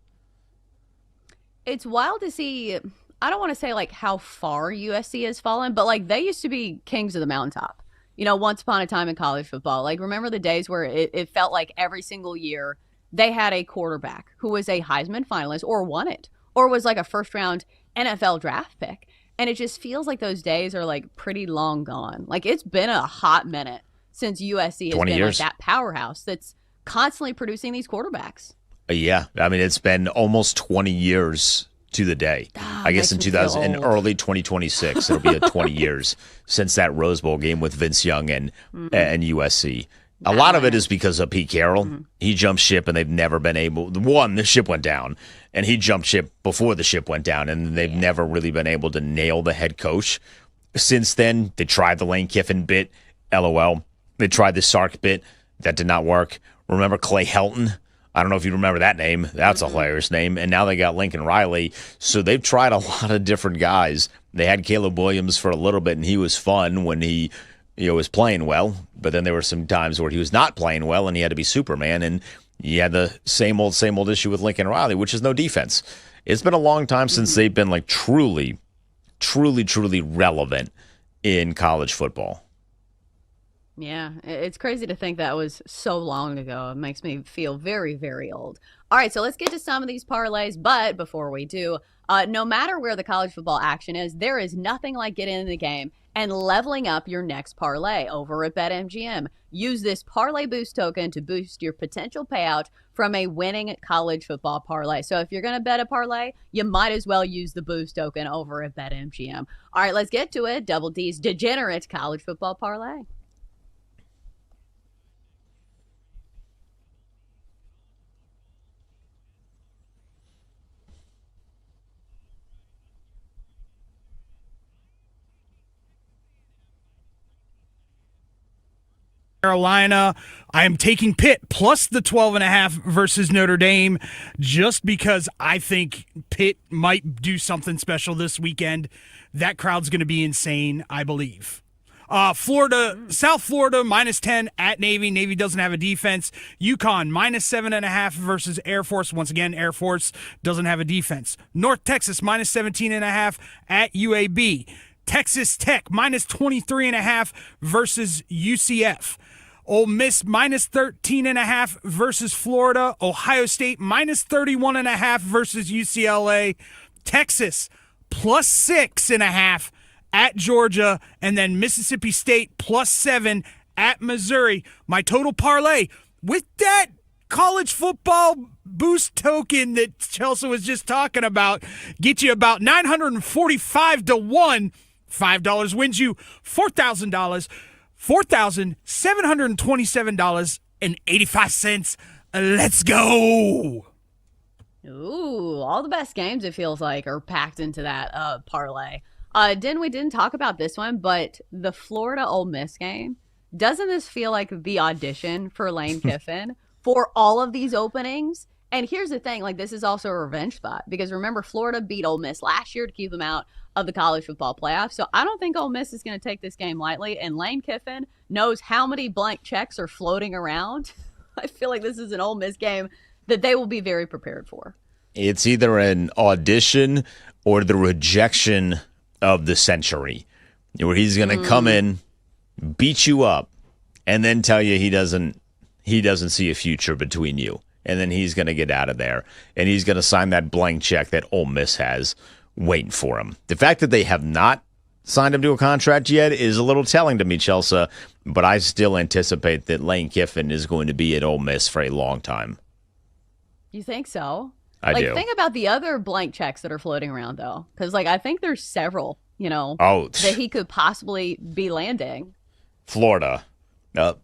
It's wild to see. I don't want to say like how far USC has fallen, but like they used to be kings of the mountaintop, once upon a time in college football. Like, remember the days where it felt like every single year they had a quarterback who was a Heisman finalist or won it or was like a first round NFL draft pick. And it just feels like those days are like pretty long gone. Like, it's been a hot minute since USC has been like that powerhouse that's constantly producing these quarterbacks. Yeah. I mean, it's been almost 20 years to the day. I guess in early 2026, it'll be 20 years since that Rose Bowl game with Vince Young and USC. A lot of it is because of Pete Carroll. He jumped ship and they've never been able. The ship went down and he jumped ship before the ship went down, and they've never really been able to nail the head coach. Since then, they tried the Lane Kiffin bit, LOL. They tried the Sark bit. That did not work. Remember Clay Helton? I don't know if you remember that name. That's a hilarious name. And now they got Lincoln Riley. So they've tried a lot of different guys. They had Caleb Williams for a little bit, and he was fun when he was playing well. But then there were some times where he was not playing well, and he had to be Superman. And you had the same old issue with Lincoln Riley, which is no defense. It's been a long time since they've been like truly relevant in college football. Yeah, it's crazy to think that was so long ago. It makes me feel very, very old. All right, so let's get to some of these parlays. But before we do, no matter where the college football action is, there is nothing like getting in the game and leveling up your next parlay over at BetMGM. Use this Parlay Boost token to boost your potential payout from a winning college football parlay. So if you're going to bet a parlay, you might as well use the Boost token over at BetMGM. All right, let's get to it. Double D's Degenerate College Football Parlay. Carolina. I am taking Pitt plus the 12.5 versus Notre Dame just because I think Pitt might do something special this weekend. That crowd's going to be insane, I believe. South Florida, -10 at Navy. Navy doesn't have a defense. UConn, -7.5 versus Air Force. Once again, Air Force doesn't have a defense. North Texas, -17.5 at UAB. Texas Tech, -23.5 versus UCF. Ole Miss, -13.5 versus Florida. Ohio State, -31.5 versus UCLA. Texas, +6.5 at Georgia, and then Mississippi State +7 at Missouri. My total parlay with that college football boost token that Chelsea was just talking about get you about 945 to 1. $5 wins you $4,000, $4,727.85. Let's go. Ooh, all the best games, it feels like, are packed into that parlay. We didn't talk about this one, but the Florida Ole Miss game, doesn't this feel like the audition for Lane Kiffin for all of these openings? And here's the thing, like, this is also a revenge spot because remember, Florida beat Ole Miss last year to keep them out of the college football playoff. So I don't think Ole Miss is going to take this game lightly. And Lane Kiffin knows how many blank checks are floating around. I feel like this is an Ole Miss game that they will be very prepared for. It's either an audition or the rejection of the century, where he's going to come in, beat you up, and then tell you he doesn't see a future between you. And then he's going to get out of there, and he's going to sign that blank check that Ole Miss has waiting for him. The fact that they have not signed him to a contract yet is a little telling to me, Chelsea, but I still anticipate that Lane Kiffin is going to be at Ole Miss for a long time. You think so? I do. Think about the other blank checks that are floating around, though, because I think there's several, that he could possibly be landing. Florida.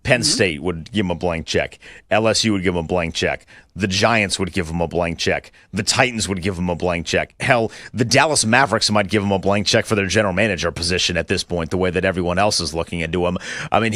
Penn State would give him a blank check. LSU would give him a blank check. The Giants would give him a blank check. The Titans would give him a blank check. Hell, the Dallas Mavericks might give him a blank check for their general manager position at this point, the way that everyone else is looking into him. I mean,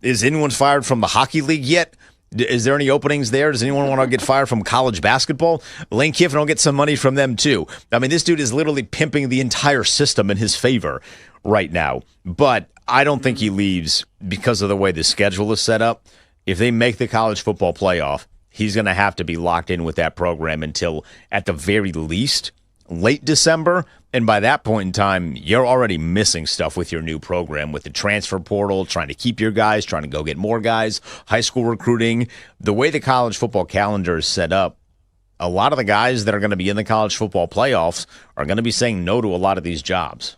is anyone fired from the hockey league yet? Is there any openings there? Does anyone want to get fired from college basketball? Lane Kiffin will get some money from them, too. I mean, this dude is literally pimping the entire system in his favor right now. But I don't think he leaves because of the way the schedule is set up. If they make the college football playoff, he's going to have to be locked in with that program until, at the very least, late December. And by that point in time, you're already missing stuff with your new program, with the transfer portal, trying to keep your guys, trying to go get more guys, high school recruiting. The way the college football calendar is set up, a lot of the guys that are going to be in the college football playoffs are going to be saying no to a lot of these jobs.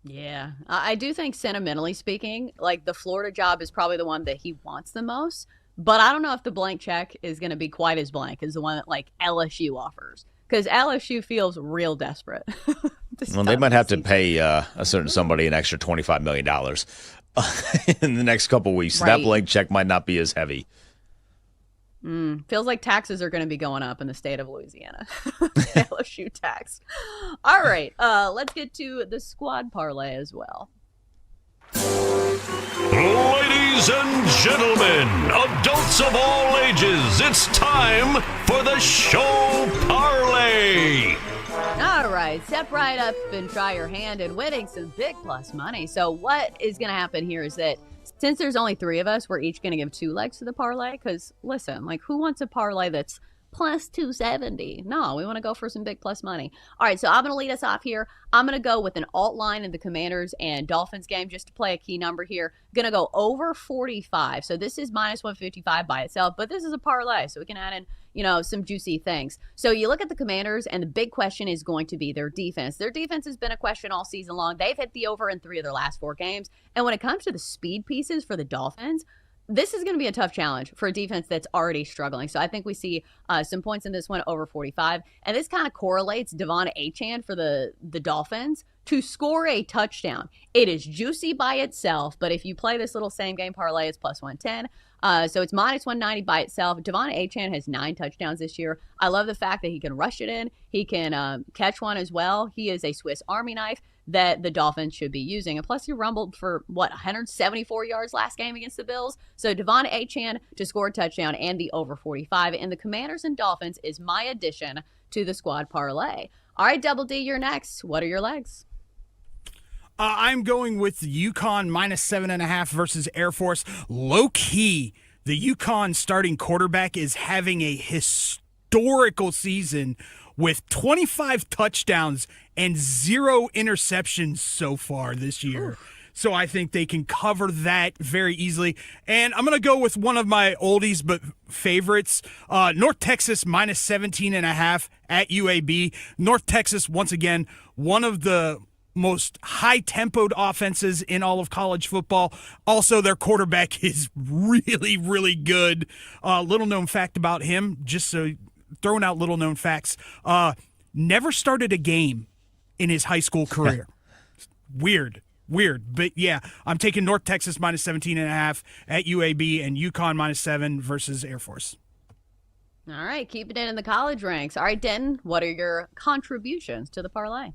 Yeah, I do think sentimentally speaking, the Florida job is probably the one that he wants the most. But I don't know if the blank check is going to be quite as blank as the one that LSU offers, because LSU feels real desperate. Well, they might have to pay a certain somebody an extra $25 million in the next couple of weeks. Right. That blank check might not be as heavy. Feels like taxes are going to be going up in the state of Louisiana. LSU tax. All right, let's get to the squad parlay as well. Ladies and gentlemen, adults of all ages, it's time for the show parlay. All right, step right up and try your hand in winning some big plus money. So what is going to happen here is that since there's only 3 of us, we're each going to give 2 legs to the parlay. Because listen, who wants a parlay that's plus 270? No, we want to go for some big plus money. All right, so I'm going to lead us off here. I'm going to go with an alt line in the Commanders and Dolphins game just to play a key number here. Going to go over 45. So this is minus 155 by itself, but this is a parlay, so we can add in, some juicy things. So you look at the Commanders, and the big question is going to be their defense. Their defense has been a question all season long. They've hit the over in 3 of their last 4 games. And when it comes to the speed pieces for the Dolphins, this is going to be a tough challenge for a defense that's already struggling. So I think we see some points in this one over 45. And this kind of correlates Devon Achane for the Dolphins to score a touchdown. It is juicy by itself, but if you play this little same game parlay, it's plus 110. So it's minus 190 by itself. Devon Achane has 9 touchdowns this year. I love the fact that he can rush it in. He can catch one as well. He is a Swiss Army knife that the Dolphins should be using. And plus he rumbled for 174 yards last game against the Bills. So Devon Achane to score a touchdown and the over 45. And the Commanders and Dolphins is my addition to the squad parlay. All right, Double D, you're next. What are your legs? I'm going with UConn minus 7.5 versus Air Force. Low key, the UConn starting quarterback is having a historical season with 25 touchdowns and 0 interceptions so far this year. Oof. So I think they can cover that very easily. And I'm going to go with one of my oldies but favorites, North Texas minus 17.5 at UAB. North Texas, once again, one of the most high-tempoed offenses in all of college football. Also, their quarterback is really, really good. Little-known fact about him, just so throwing out little-known facts, never started a game in his high school career. Weird. But, yeah, I'm taking North Texas minus 17.5 at UAB and UConn minus 7 versus Air Force. All right, keeping it in the college ranks. All right, Denton, what are your contributions to the parlay?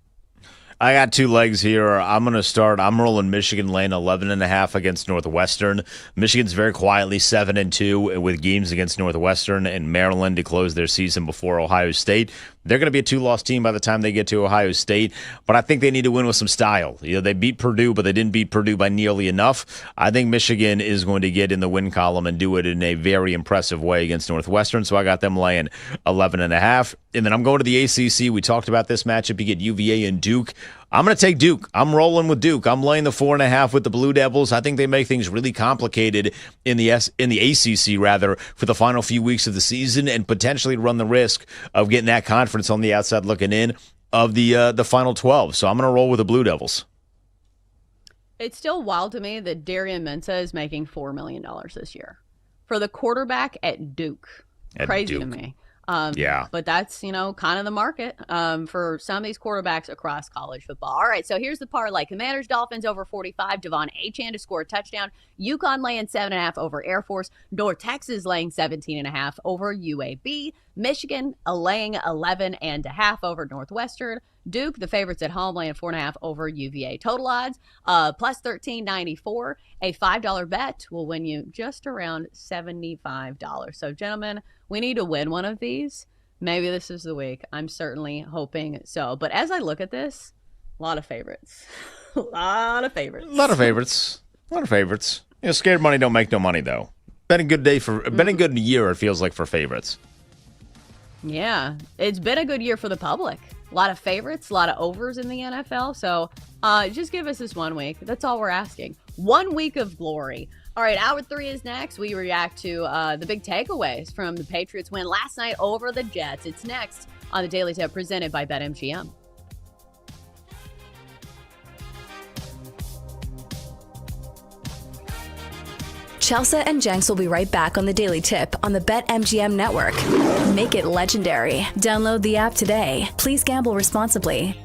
I got two legs here. I'm going to start. I'm rolling Michigan laying 11.5 against Northwestern. Michigan's very quietly 7-2 with games against Northwestern and Maryland to close their season before Ohio State. They're going to be a two-loss team by the time they get to Ohio State, but I think they need to win with some style. They beat Purdue, but they didn't beat Purdue by nearly enough. I think Michigan is going to get in the win column and do it in a very impressive way against Northwestern, so I got them laying 11.5. And then I'm going to the ACC. We talked about this matchup. You get UVA and Duke. I'm going to take Duke. I'm rolling with Duke. I'm laying the 4.5 with the Blue Devils. I think they make things really complicated in the ACC rather for the final few weeks of the season and potentially run the risk of getting that conference on the outside looking in of the final 12. So I'm going to roll with the Blue Devils. It's still wild to me that Darian Mensah is making $4 million this year for the quarterback at Duke. Crazy to me. Yeah. But that's, kind of the market for some of these quarterbacks across college football. All right, so here's the parlay. Commanders, Dolphins over 45. Devon Achane to score a touchdown. UConn laying 7.5 over Air Force. North Texas laying 17.5 over UAB. Michigan laying 11.5 over Northwestern. Duke, the favorites at home, laying 4.5 over UVA. Total odds, plus 13.94. A $5 bet will win you just around $75. So, gentlemen, we need to win one of these. Maybe this is the week. I'm certainly hoping so. But as I look at this, a lot of favorites. A lot of favorites. Scared money don't make no money, though. Been a good year, it feels like, for favorites. Yeah, it's been a good year for the public. A lot of favorites, a lot of overs in the NFL. So just give us this 1 week. That's all we're asking. 1 week of glory. All right, hour 3 is next. We react to the big takeaways from the Patriots win last night over the Jets. It's next on the Daily Tip presented by BetMGM. Chelsea and Jenks will be right back on the Daily Tip on the BetMGM network. Make it legendary. Download the app today. Please gamble responsibly.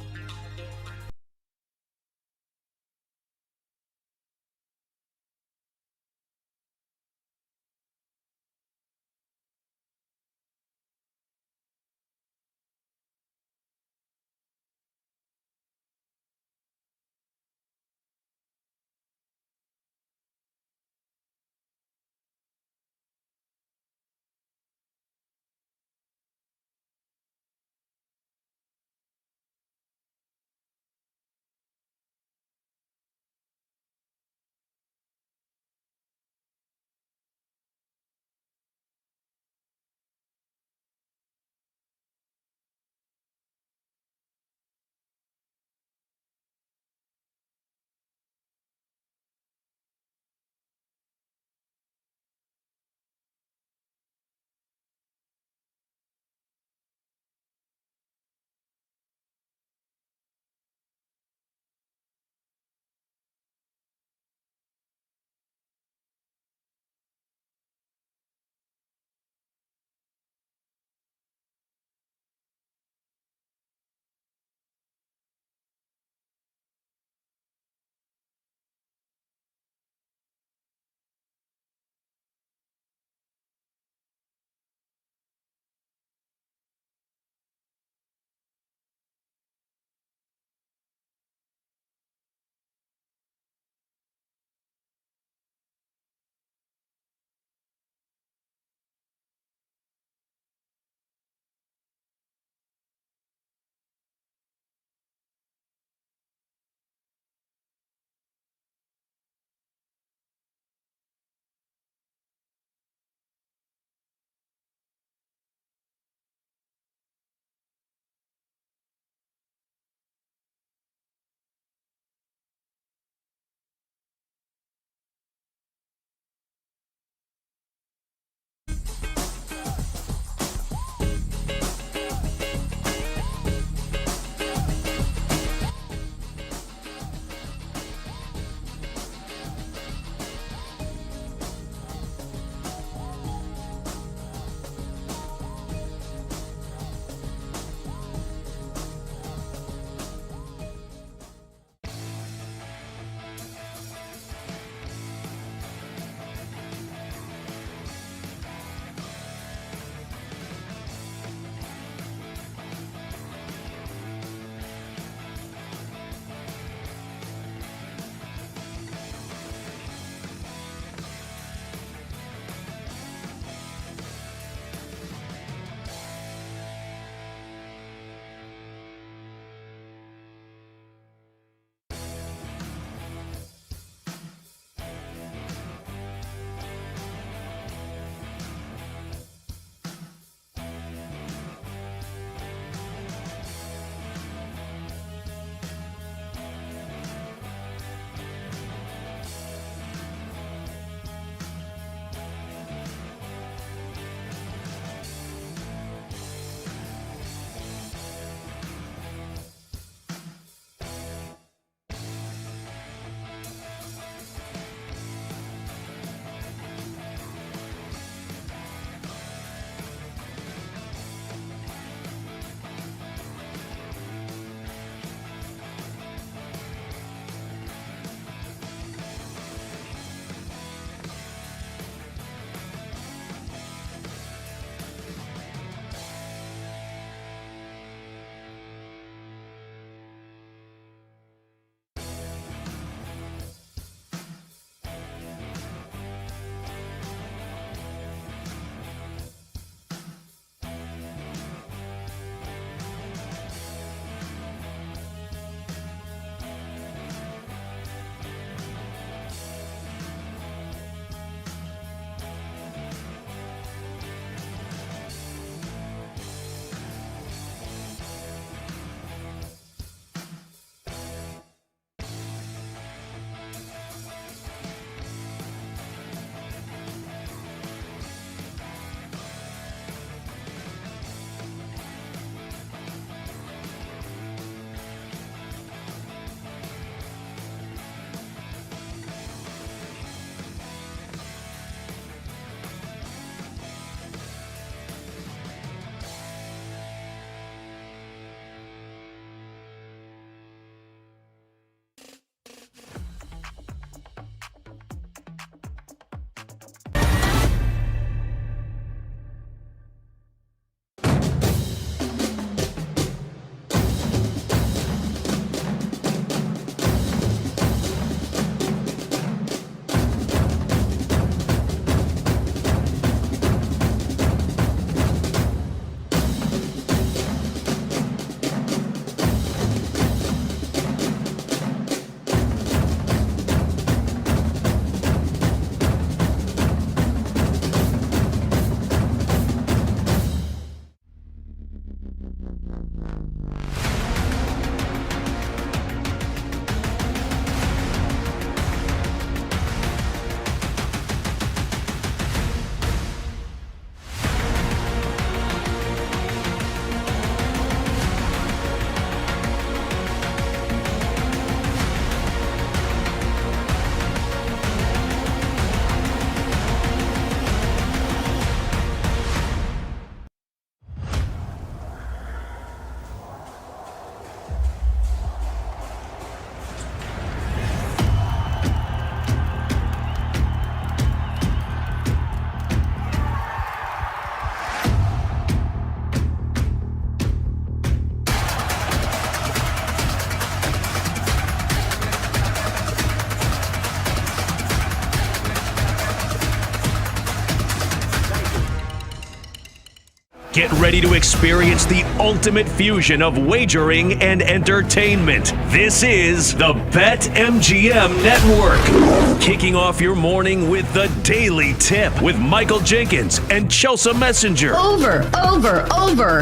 Get ready to experience the ultimate fusion of wagering and entertainment. This is the BetMGM Network. Kicking off your morning with the Daily Tip with Michael Jenkins and Chelsea Messenger. Over.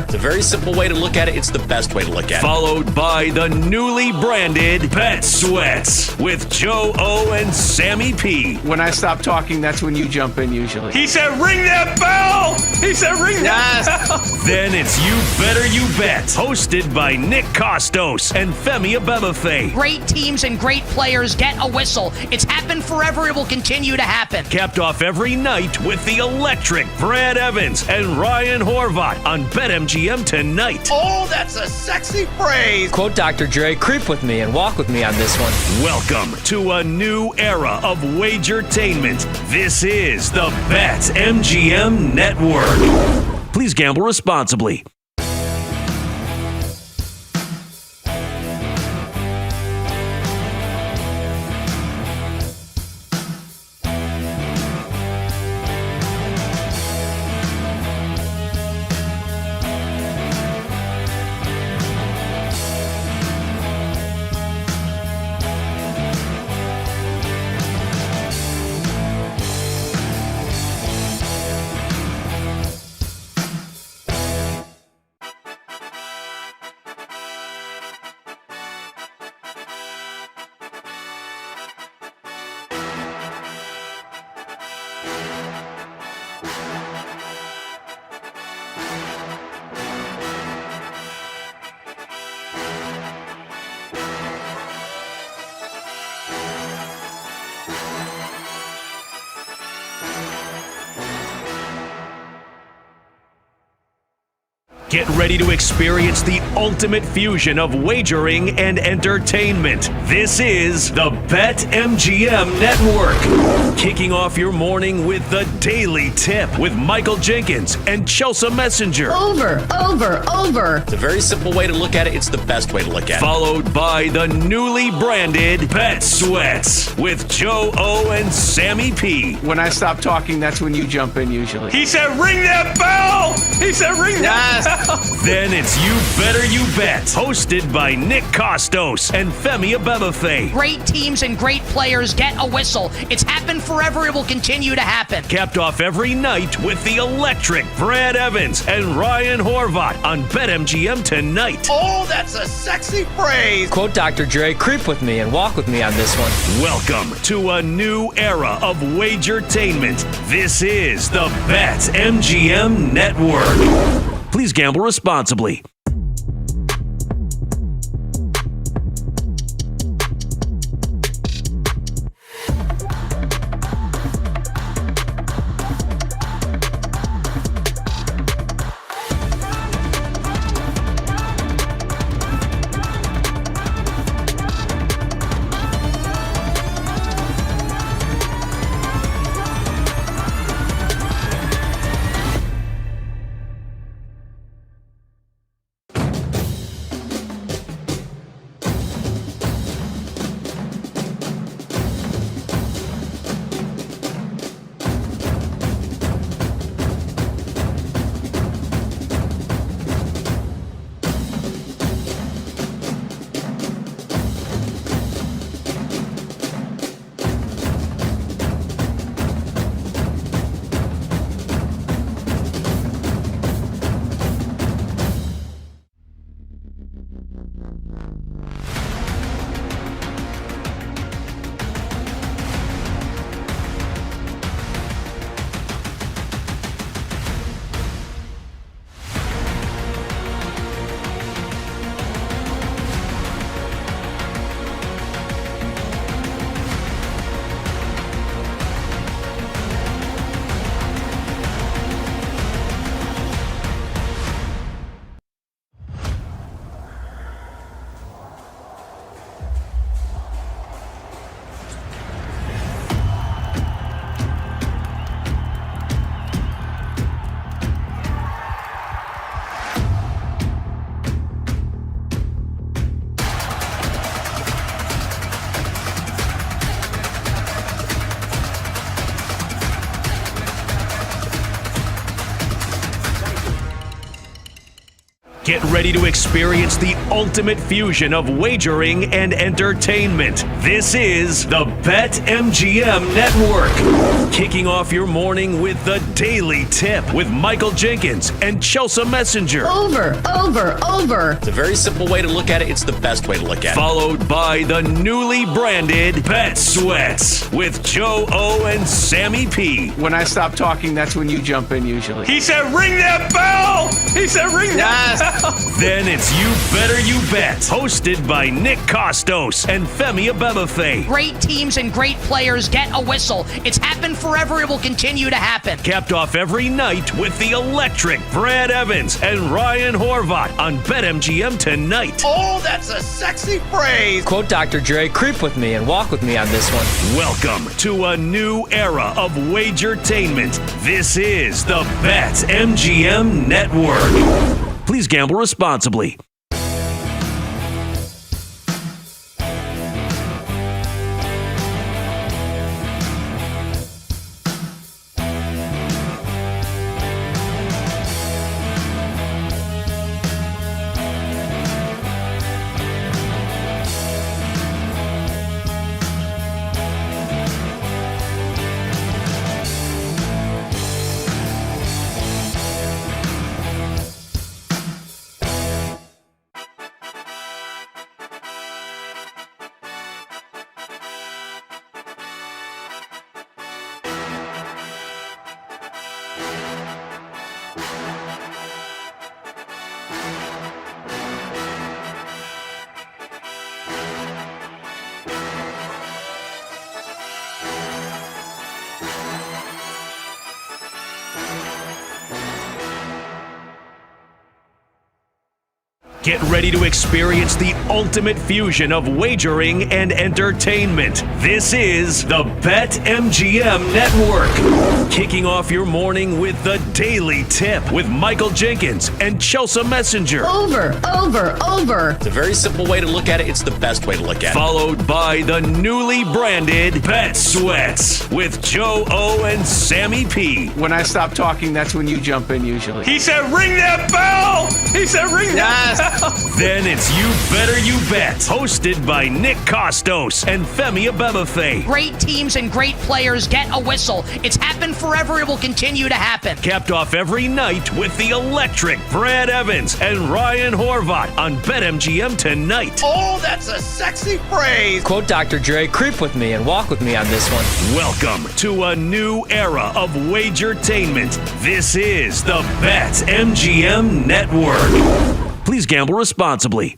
It's a very simple way to look at it. It's the best way to look at it. Followed by the newly branded Bet Sweats with Joe O and Sammy P. When I stop talking, that's when you jump in usually. He said, ring that bell! He said, ring that bell! Then it's You Better You Bet, hosted by Nick Costos and Femi Abebefe. Great teams and great players get a whistle. It's happened forever. It will continue to happen. Capped off every night with the electric Brad Evans and Ryan Horvat on BetMGM tonight. Oh, that's a sexy phrase. Quote Dr. Dre, creep with me and walk with me on this one. Welcome to a new era of Wagertainment. This is the BetMGM Network. Please gamble responsibly. Get ready to experience the ultimate fusion of wagering and entertainment. This is the BetMGM Network. Kicking off your morning with the Daily Tip with Michael Jenkins and Chelsea Messenger. Over. It's a very simple way to look at it. It's the best way to look at it. Followed by the newly branded Bet Sweats with Joe O and Sammy P. When I stop talking, that's when you jump in usually. He said, ring that bell! He said, ring that bell! Then it's You Better You Bet, hosted by Nick Costos and Femi Abebefe. Great teams and great players get a whistle. It's happened forever. It will continue to happen. Capped off every night with the electric Brad Evans and Ryan Horvat on BetMGM tonight. Oh, that's a sexy phrase. Quote Dr. Dre, creep with me and walk with me on this one. Welcome to a new era of Wagertainment. This is the BetMGM Network. Please gamble responsibly. Get ready to experience the ultimate fusion of wagering and entertainment. This is the BetMGM Network. Kicking off your morning with the Daily Tip with Michael Jenkins and Chelsea Messenger. Over. It's a very simple way to look at it. It's the best way to look at it. Followed by the newly branded Bet Sweats with Joe O and Sammy P. When I stop talking, that's when you jump in usually. He said, ring that bell! He said, ring that bell! Then it's You Better You Bet, hosted by Nick Costos and Femi Abebefe. Great teams and great players get a whistle. It's happened forever. It will continue to happen. Capped off every night with the electric Brad Evans and Ryan Horvat on BetMGM tonight. Oh, that's a sexy phrase. Quote Dr. Dre, creep with me and walk with me on this one. Welcome to a new era of Wagertainment. This is the BetMGM Network. Please gamble responsibly. Get ready to experience the ultimate fusion of wagering and entertainment. This is the BetMGM Network. Kicking off your morning with the Daily Tip with Michael Jenkins and Chelsea Messenger. Over. It's a very simple way to look at it. It's the best way to look at it. Followed by the newly branded Bet Sweats with Joe O and Sammy P. When I stop talking, that's when you jump in usually. He said, ring that bell! He said, ring that bell! Then it's You Better You Bet, hosted by Nick Costos and Femi Abebefe. Great teams and great players get a whistle. It's happened forever. It will continue to happen. Capped off every night with the electric Brad Evans and Ryan Horvat on BetMGM tonight. Oh, that's a sexy phrase. Quote Dr. Dre, creep with me and walk with me on this one. Welcome to a new era of Wagertainment. This is the BetMGM Network. Please gamble responsibly.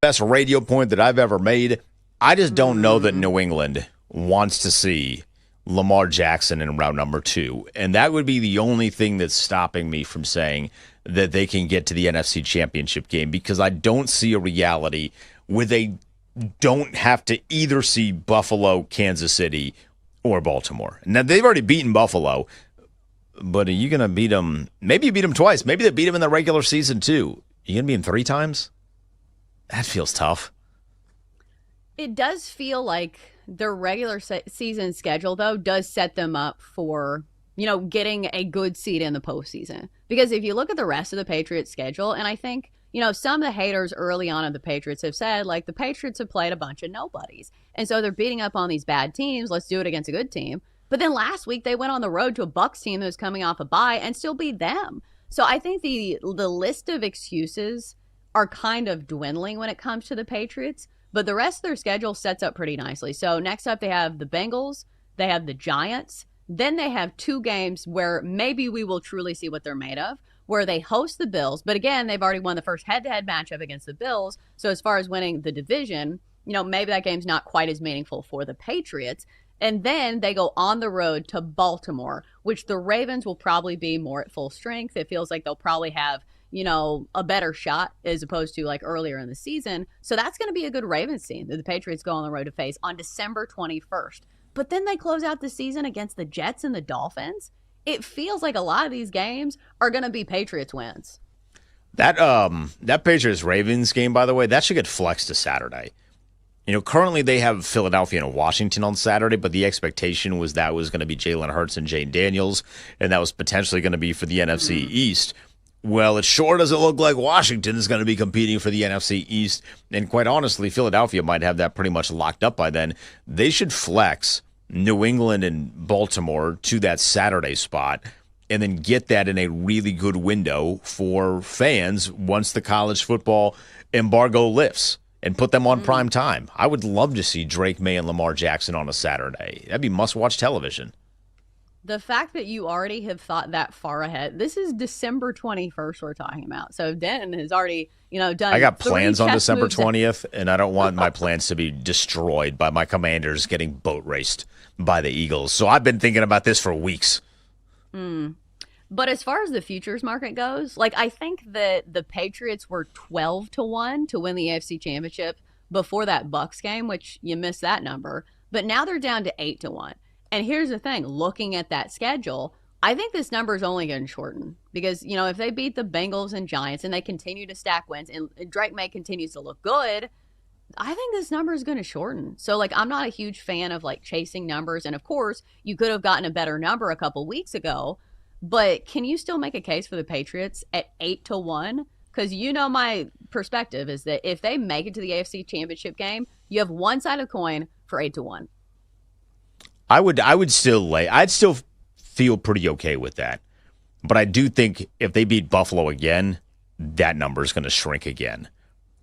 Best radio point that I've ever made. I just don't know that New England wants to see Lamar Jackson in round number 2. And that would be the only thing that's stopping me from saying that they can get to the NFC Championship game, because I don't see a reality with a don't have to either see Buffalo, Kansas City, or Baltimore. Now, they've already beaten Buffalo, but are you going to beat them? Maybe you beat them twice. Maybe they beat them in the regular season, too. You going to beat them 3 times? That feels tough. It does feel like their regular season schedule, though, does set them up for, getting a good seed in the postseason. Because if you look at the rest of the Patriots' schedule, and I think, some of the haters early on of the Patriots have said, like, the Patriots have played a bunch of nobodies. And so they're beating up on these bad teams. Let's do it against a good team. But then last week, they went on the road to a Bucs team that was coming off a bye and still beat them. So I think the list of excuses are kind of dwindling when it comes to the Patriots. But the rest of their schedule sets up pretty nicely. So next up, they have the Bengals. They have the Giants. Then they have 2 games where maybe we will truly see what they're made of, where they host the Bills. But again, they've already won the first head-to-head matchup against the Bills. So as far as winning the division, maybe that game's not quite as meaningful for the Patriots. And then they go on the road to Baltimore, which the Ravens will probably be more at full strength. It feels like they'll probably have, a better shot as opposed to like earlier in the season. So that's going to be a good Ravens team that the Patriots go on the road to face on December 21st. But then they close out the season against the Jets and the Dolphins. It feels like a lot of these games are going to be Patriots wins. That Patriots-Ravens game, by the way, that should get flexed to Saturday. Currently they have Philadelphia and Washington on Saturday, but the expectation was that was going to be Jalen Hurts and Jane Daniels, and that was potentially going to be for the NFC East. Well, it sure doesn't look like Washington is going to be competing for the NFC East, and quite honestly, Philadelphia might have that pretty much locked up by then. They should flex New England and Baltimore to that Saturday spot and then get that in a really good window for fans once the college football embargo lifts and put them on prime time. I would love to see Drake May and Lamar Jackson on a Saturday. That'd be must-watch television. The fact that you already have thought that far ahead, this is December 21st we're talking about. So Denton has already, done. I got plans on December 20th, and I don't want my plans to be destroyed by my Commanders getting boat raced by the Eagles. So I've been thinking about this for weeks. But as far as the futures market goes, like I think that the Patriots were 12-1 to win the AFC Championship before that Bucs game, which you missed that number. But now they're down to 8-1. And here's the thing, looking at that schedule, I think this number is only going to shorten because, if they beat the Bengals and Giants and they continue to stack wins and Drake May continues to look good, I think this number is going to shorten. So, like, I'm not a huge fan of, like, chasing numbers. And, of course, you could have gotten a better number a couple weeks ago. But can you still make a case for the Patriots at 8-1? Because my perspective is that if they make it to the AFC Championship game, you have one side of the coin for 8-1. I'd still feel pretty okay with that. But I do think if they beat Buffalo again, that number is going to shrink again.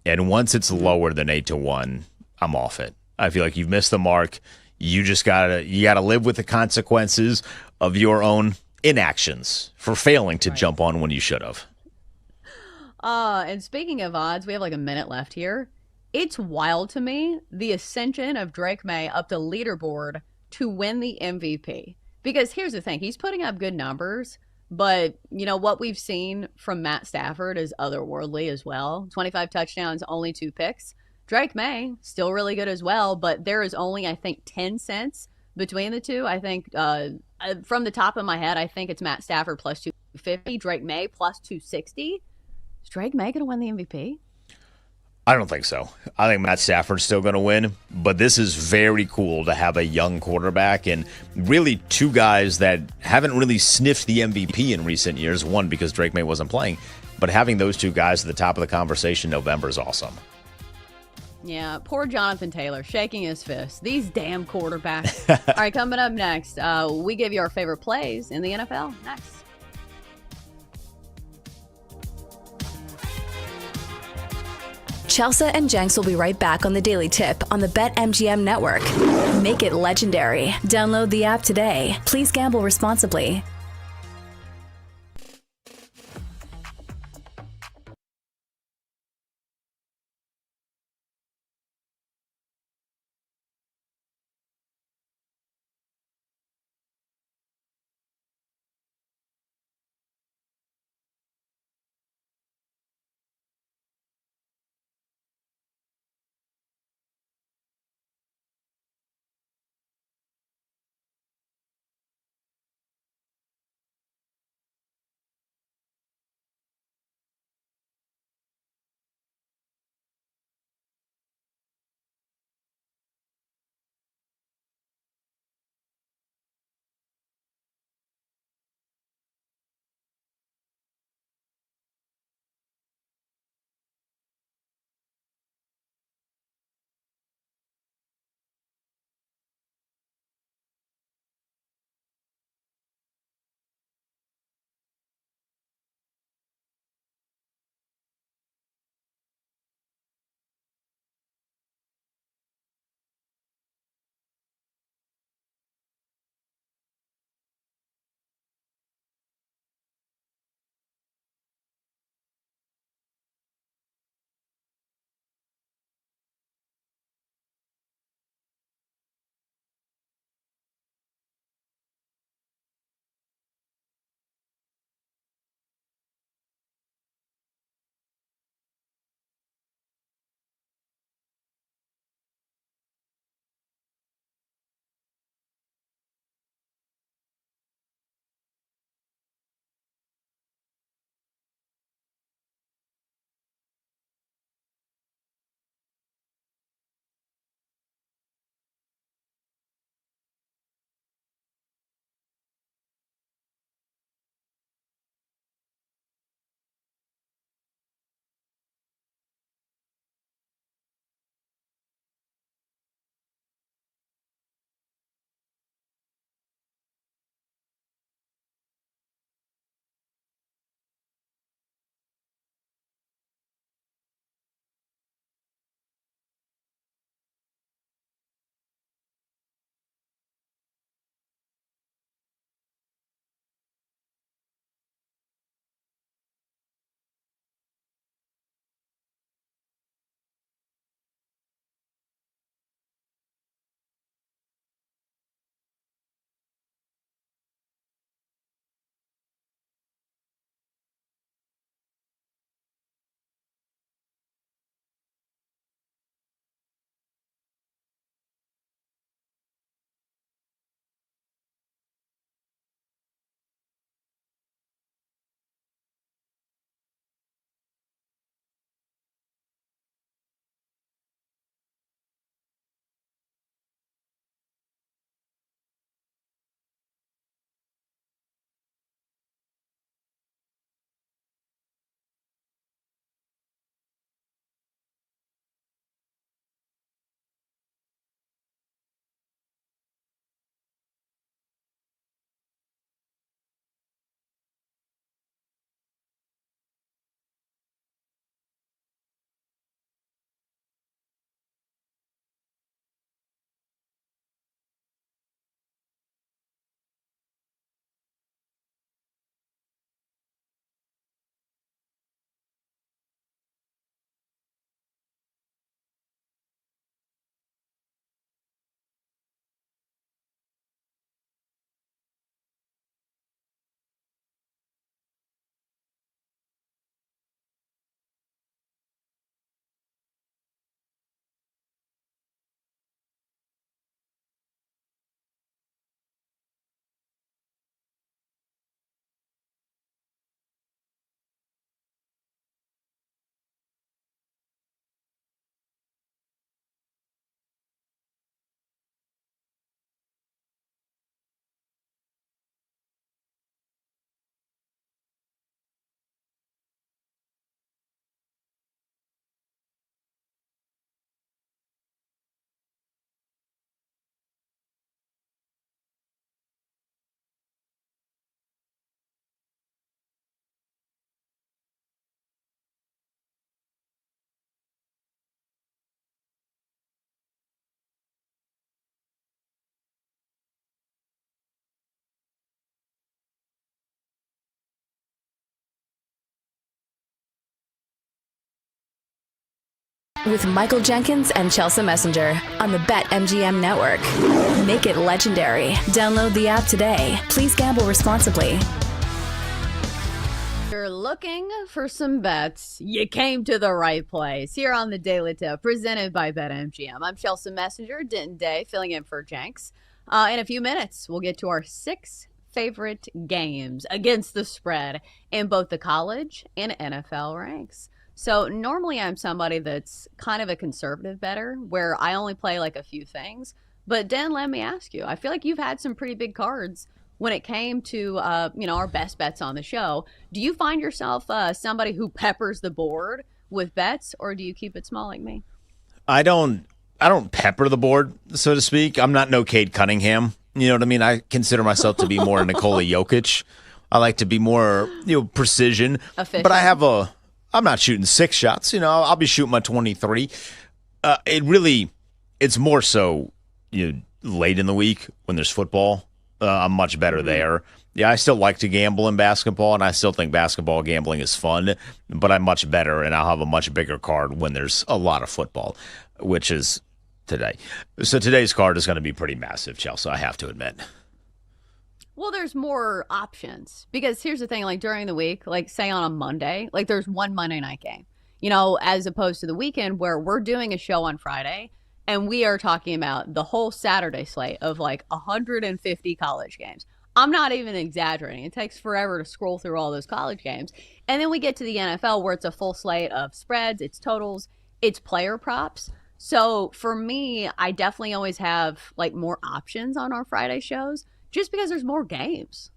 And once it's lower than 8-1, I'm off it. I feel like you've missed the mark. You just gotta live with the consequences of your own inactions for failing to jump on when you should have. And speaking of odds, we have like a minute left here. It's wild to me, the ascension of Drake May up the leaderboard to win the MVP. Because here's the thing, he's putting up good numbers, but what we've seen from Matt Stafford is otherworldly as well. 25 touchdowns, only 2 picks. Drake May, still really good as well, but there is only, I think, 10 cents between the two. I think from the top of my head, I think it's Matt Stafford plus 250, Drake May plus 260. Is Drake May going to win the MVP? I don't think so. I think Matt Stafford's still going to win, but this is very cool to have a young quarterback and really 2 guys that haven't really sniffed the MVP in recent years. One, because Drake May wasn't playing, but having those 2 guys at the top of the conversation in November is awesome. Yeah, poor Jonathan Taylor shaking his fist. These damn quarterbacks. All right, coming up next, we give you our favorite plays in the NFL. Next. Chelsea and Jenks will be right back on the Daily Tip on the BetMGM network. Make it legendary. Download the app today. Please gamble responsibly. with Michael Jenkins and Chelsea Messenger on the BetMGM network. Make it legendary. Download the app today. Please gamble responsibly. You're looking for some bets, you came to the right place. Here on the Daily Tip, presented by BetMGM. I'm Chelsea Messenger, Denton Day, filling in for Jenks. In a few minutes, we'll get to our 6 favorite games against the spread in both the college and NFL ranks. So normally I'm somebody that's kind of a conservative bettor, where I only play like a few things. But Den, let me ask you, I feel like you've had some pretty big cards when it came to, our best bets on the show. Do you find yourself somebody who peppers the board with bets, or do you keep it small like me? I don't pepper the board, so to speak. I'm not no Cade Cunningham. You know what I mean? I consider myself to be more Nikola Jokic. I like to be more, precision. Efficient. But I'm not shooting 6 shots. I'll be shooting my 23. It's more so, late in the week when there's football. I'm much better there. Yeah, I still like to gamble in basketball, and I still think basketball gambling is fun, but I'm much better, and I'll have a much bigger card when there's a lot of football, which is today. So today's card is going to be pretty massive, Chelsea, I have to admit. Well, there's more options, because here's the thing, like during the week, like say on a Monday, like there's one Monday night game, as opposed to the weekend where we're doing a show on Friday and we are talking about the whole Saturday slate of like 150 college games. I'm not even exaggerating. It takes forever to scroll through all those college games. And then we get to the NFL where it's a full slate of spreads, it's totals, it's player props. So for me, I definitely always have like more options on our Friday shows just because there's more games.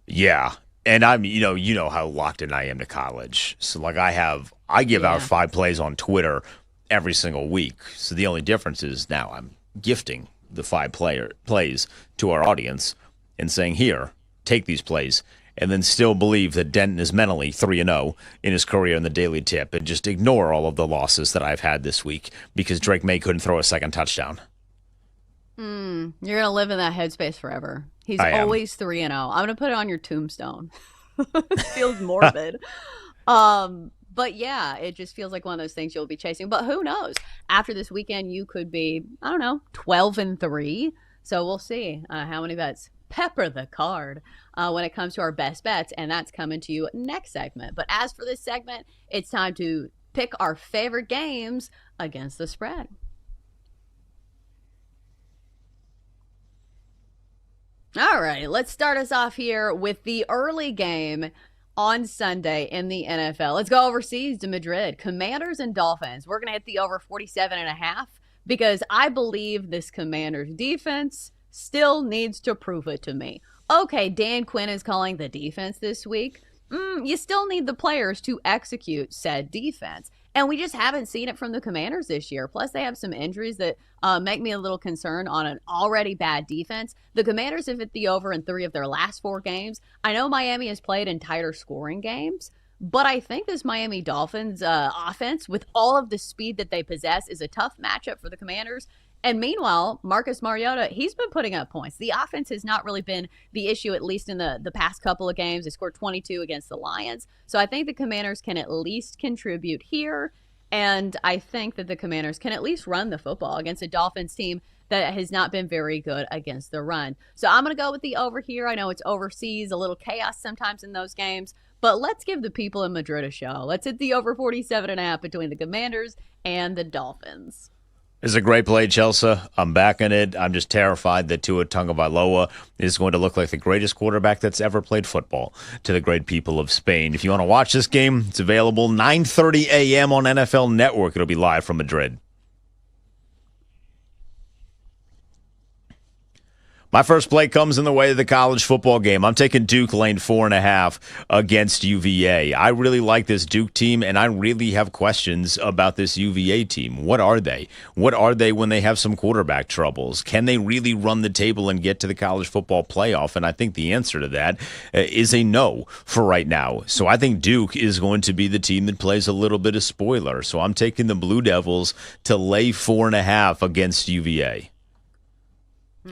Yeah. And I'm, you know how locked in I am to college. So like I give out 5 plays on Twitter every single week. So the only difference is now I'm gifting the 5 plays to our audience and saying, here, take these plays, and then still believe that Denton is mentally 3-0 in his career in the Daily Tip and just ignore all of the losses that I've had this week because Drake May couldn't throw a second touchdown. You're going to live in that headspace forever. He's always 3-0. I'm going to put it on your tombstone. It feels morbid. But yeah, it just feels like one of those things you'll be chasing. But who knows? After this weekend, you could be, 12-3. So we'll see how many bets pepper the card when it comes to our best bets. And that's coming to you next segment. But as for this segment, it's time to pick our favorite games against the spread. All right, let's start us off here with the early game on Sunday in the NFL. Let's go overseas to Madrid. Commanders and Dolphins. We're going to hit the over 47.5 because I believe this Commanders defense still needs to prove it to me. Okay, Dan Quinn is calling the defense this week. You still need the players to execute said defense. And we just haven't seen it from the Commanders this year. Plus, they have some injuries that make me a little concerned on an already bad defense. The Commanders have hit the over in 3 of their last 4 games. I know Miami has played in tighter scoring games, but I think this Miami Dolphins offense, with all of the speed that they possess, is a tough matchup for the Commanders. And meanwhile, Marcus Mariota, he's been putting up points. The offense has not really been the issue, at least in the past couple of games. They scored 22 against the Lions. So I think the Commanders can at least contribute here. And I think that the Commanders can at least run the football against a Dolphins team that has not been very good against the run. So I'm going to go with the over here. I know it's overseas, a little chaos sometimes in those games. But let's give the people in Madrid a show. Let's hit the over 47.5 between the Commanders and the Dolphins. It's a great play, Chelsea. I'm backing it. I'm just terrified that Tua Tagovailoa is going to look like the greatest quarterback that's ever played football to the great people of Spain. If you want to watch this game, it's available 9:30 a.m. on NFL Network. It'll be live from Madrid. My first play comes in the way of the college football game. I'm taking Duke lane 4.5 against UVA. I really like this Duke team, and I really have questions about this UVA team. What are they? What are they when they have some quarterback troubles? Can they really run the table and get to the college football playoff? And I think the answer to that is a no for right now. So I think Duke is going to be the team that plays a little bit of spoiler. So I'm taking the Blue Devils to lay 4.5 against UVA.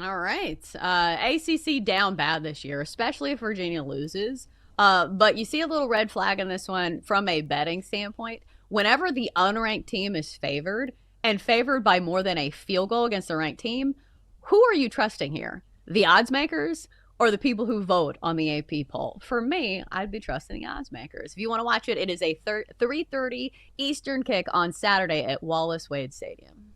All right. ACC down bad this year, especially if Virginia loses. But you see a little red flag in this one from a betting standpoint. whenever the unranked team is favored and favored by more than a field goal against the ranked team, who are you trusting here? The odds makers or the people who vote on the AP poll? For me, I'd be trusting the odds makers. If you want to watch it, it is a 3:30 Eastern kick on Saturday at Wallace Wade Stadium.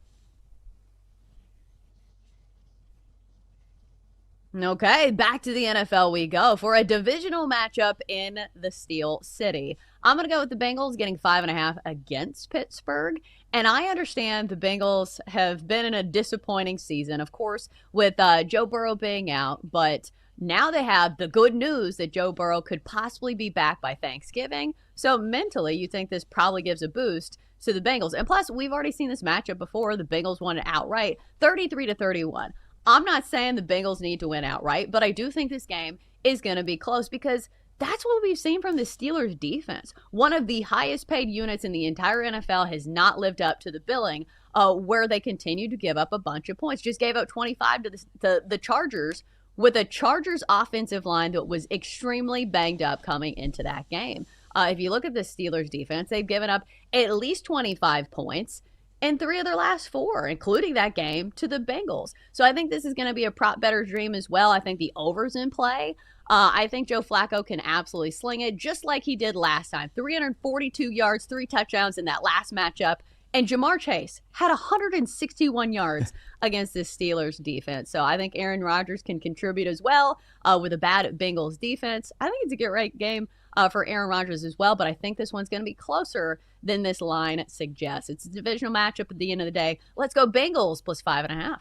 Okay, back to the NFL we go for a divisional matchup in the Steel City. I'm going to go with the Bengals getting 5.5 against Pittsburgh. And I understand the Bengals have been in a disappointing season, of course, with Joe Burrow being out. But now they have the good news that Joe Burrow could possibly be back by Thanksgiving. So mentally, you think this probably gives a boost to the Bengals. And plus, we've already seen this matchup before. The Bengals won it outright, 33-31. I'm not saying the Bengals need to win outright, but I do think this game is going to be close because that's what we've seen from the Steelers defense. One of the highest paid units in the entire NFL has not lived up to the billing where they continue to give up a bunch of points. Just gave up 25 to the Chargers with a Chargers offensive line that was extremely banged up coming into that game. If you look at the Steelers defense, they've given up at least 25 points in 3 of their last 4, including that game to the Bengals. So I think this is going to be a prop better dream as well. I think the over's in play. I think Joe Flacco can absolutely sling it just like he did last time. 342 yards, 3 touchdowns in that last matchup. And Jamar Chase had 161 yards against this Steelers defense. So I think Aaron Rodgers can contribute as well with a bad Bengals defense. I think it's a great game for Aaron Rodgers as well, but I think this one's going to be closer than this line suggests. It's a divisional matchup at the end of the day. Let's go Bengals plus 5.5.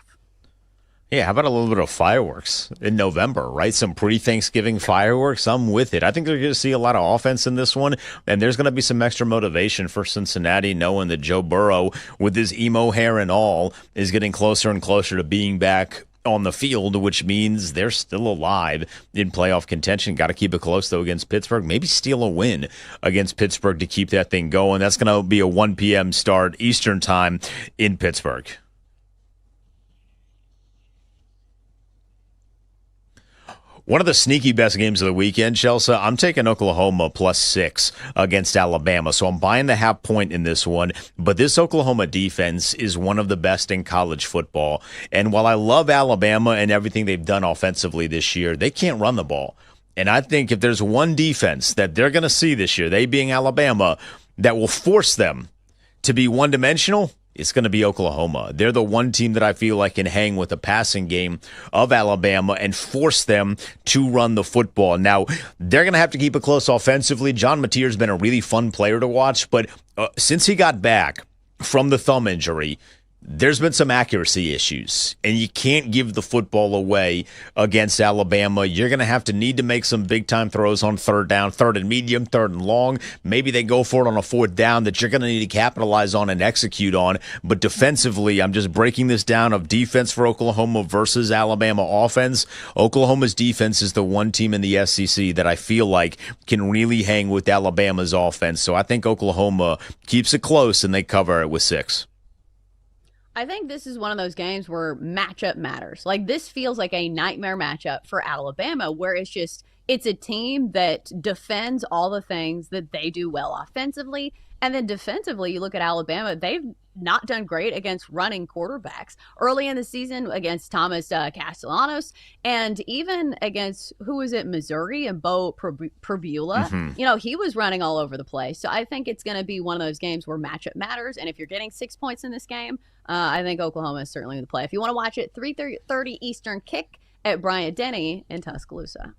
Yeah, how about a little bit of fireworks in November, right? Some pre-Thanksgiving fireworks. I'm with it. I think they're going to see a lot of offense in this one, and there's going to be some extra motivation for Cincinnati knowing that Joe Burrow, with his emo hair and all, is getting closer and closer to being back on the field, which means they're still alive in playoff contention. Got to keep it close, though, against Pittsburgh. Maybe steal a win against Pittsburgh to keep that thing going. That's going to be a 1 p.m. start Eastern time in Pittsburgh. One of the sneaky best games of the weekend, Chelsea, I'm taking Oklahoma plus 6 against Alabama. So I'm buying the half point in this one. But this Oklahoma defense is one of the best in college football. And while I love Alabama and everything they've done offensively this year, they can't run the ball. And I think if there's one defense that they're going to see this year, they being Alabama, that will force them to be one-dimensional, it's going to be Oklahoma. They're the one team that I feel like can hang with the passing game of Alabama and force them to run the football. Now, they're going to have to keep it close offensively. John Mateer's been a really fun player to watch, but since he got back from the thumb injury, there's been some accuracy issues, and you can't give the football away against Alabama. You're going to have to need to make some big-time throws on 3rd down, 3rd and medium, 3rd and long. Maybe they go for it on a 4th down that you're going to need to capitalize on and execute on. But defensively, I'm just breaking this down of defense for Oklahoma versus Alabama offense. Oklahoma's defense is the one team in the SEC that I feel like can really hang with Alabama's offense. So I think Oklahoma keeps it close, and they cover it with 6. I think this is one of those games where matchup matters. Like, this feels like a nightmare matchup for Alabama, where it's a team that defends all the things that they do well offensively. And then defensively, you look at Alabama, they've not done great against running quarterbacks. Early in the season against Thomas Castellanos, and even against, Missouri and Bo Prabula. Mm-hmm. He was running all over the place. So I think it's going to be one of those games where matchup matters. And if you're getting 6 points in this game, I think Oklahoma is certainly the play. If you want to watch it, 3:30 Eastern kick at Bryant-Denny in Tuscaloosa.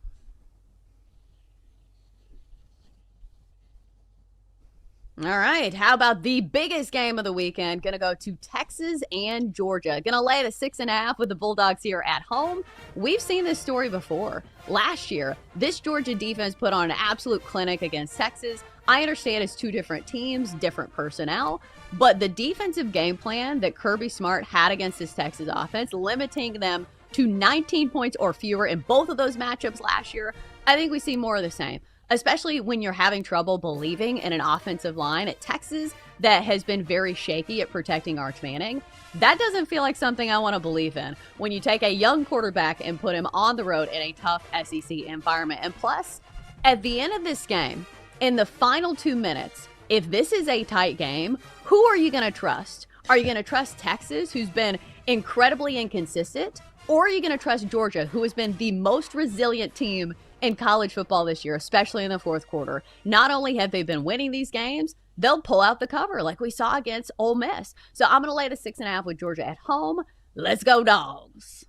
All right, how about the biggest game of the weekend? Going to go to Texas and Georgia. Going to lay the 6.5 with the Bulldogs here at home. We've seen this story before. Last year, this Georgia defense put on an absolute clinic against Texas. I understand it's 2 different teams, different personnel, but the defensive game plan that Kirby Smart had against this Texas offense, limiting them to 19 points or fewer in both of those matchups last year, I think we see more of the same. Especially when you're having trouble believing in an offensive line at Texas that has been very shaky at protecting Arch Manning. That doesn't feel like something I want to believe in when you take a young quarterback and put him on the road in a tough SEC environment. And plus, at the end of this game, in the final 2 minutes, if this is a tight game, who are you going to trust? Are you going to trust Texas, who's been incredibly inconsistent? Or are you going to trust Georgia, who has been the most resilient team in college football this year, especially in the fourth quarter? Not only have they been winning these games, they'll pull out the cover like we saw against Ole Miss. So I'm going to lay the 6.5 with Georgia at home. Let's go, Dogs.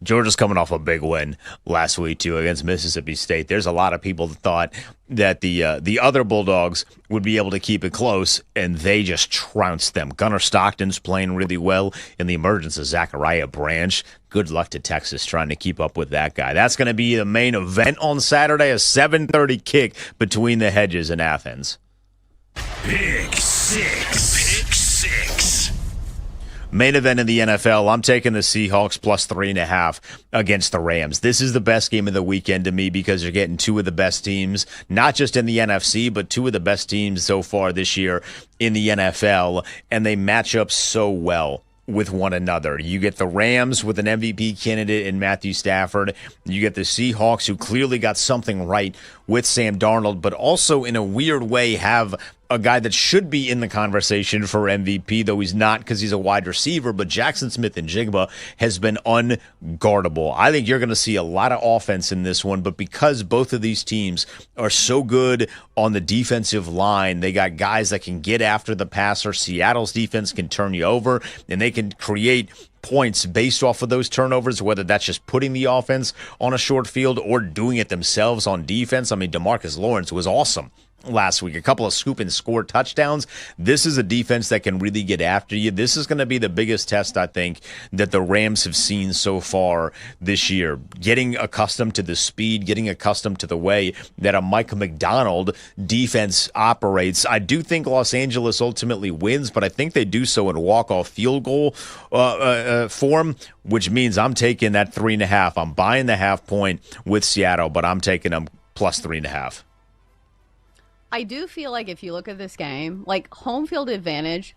Georgia's coming off a big win last week, too, against Mississippi State. There's a lot of people that thought that the other Bulldogs would be able to keep it close, and they just trounced them. Gunnar Stockton's playing really well in the emergence of Zachariah Branch. Good luck to Texas trying to keep up with that guy. That's going to be the main event on Saturday, a 7:30 kick between the Hedges and Athens. Pick six. Main event in the NFL, I'm taking the Seahawks plus 3.5 against the Rams. This is the best game of the weekend to me because you're getting two of the best teams, not just in the NFC, but two of the best teams so far this year in the NFL, and they match up so well with one another. You get the Rams with an MVP candidate in Matthew Stafford. You get the Seahawks, who clearly got something right with Sam Darnold, but also in a weird way have a guy that should be in the conversation for MVP, though he's not because he's a wide receiver, but Jackson Smith-Njigba has been unguardable. I think you're going to see a lot of offense in this one, but because both of these teams are so good on the defensive line, they got guys that can get after the passer. Seattle's defense can turn you over, and they can create points based off of those turnovers, whether that's just putting the offense on a short field or doing it themselves on defense. I mean, DeMarcus Lawrence was awesome last week. A couple of scoop and score touchdowns. This is a defense that can really get after you. This is going to be the biggest test, I think, that the Rams have seen so far this year. Getting accustomed to the speed, getting accustomed to the way that a Mike McDonald defense operates. I do think Los Angeles ultimately wins, but I think they do so in walk-off field goal form, which means I'm taking that 3.5. I'm buying the half point with Seattle, but I'm taking them plus 3.5. I do feel like if you look at this game, like home field advantage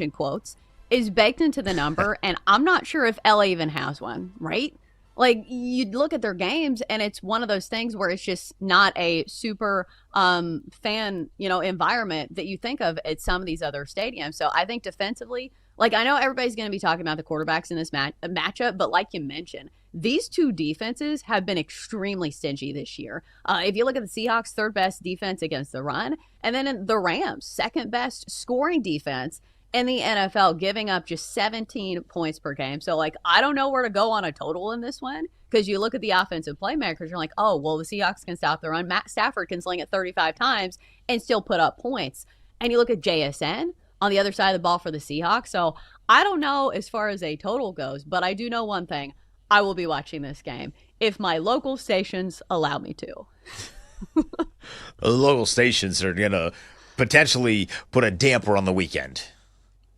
in quotes, is baked into the number, and I'm not sure if LA even has one, right? Like, you look at their games, and it's one of those things where it's just not a super fan, environment that you think of at some of these other stadiums. So I think defensively, like, I know everybody's going to be talking about the quarterbacks in this matchup, but like you mentioned, these two defenses have been extremely stingy this year. If you look at the Seahawks, third best defense against the run, and then in the Rams, second best scoring defense in the NFL, giving up just 17 points per game. So, like, I don't know where to go on a total in this one, because you look at the offensive playmakers, you're like, oh, well, the Seahawks can stop the run. Matt Stafford can sling it 35 times and still put up points. And you look at JSN on the other side of the ball for the Seahawks. So I don't know as far as a total goes, but I do know one thing. I will be watching this game if my local stations allow me to. The local stations are going to potentially put a damper on the weekend.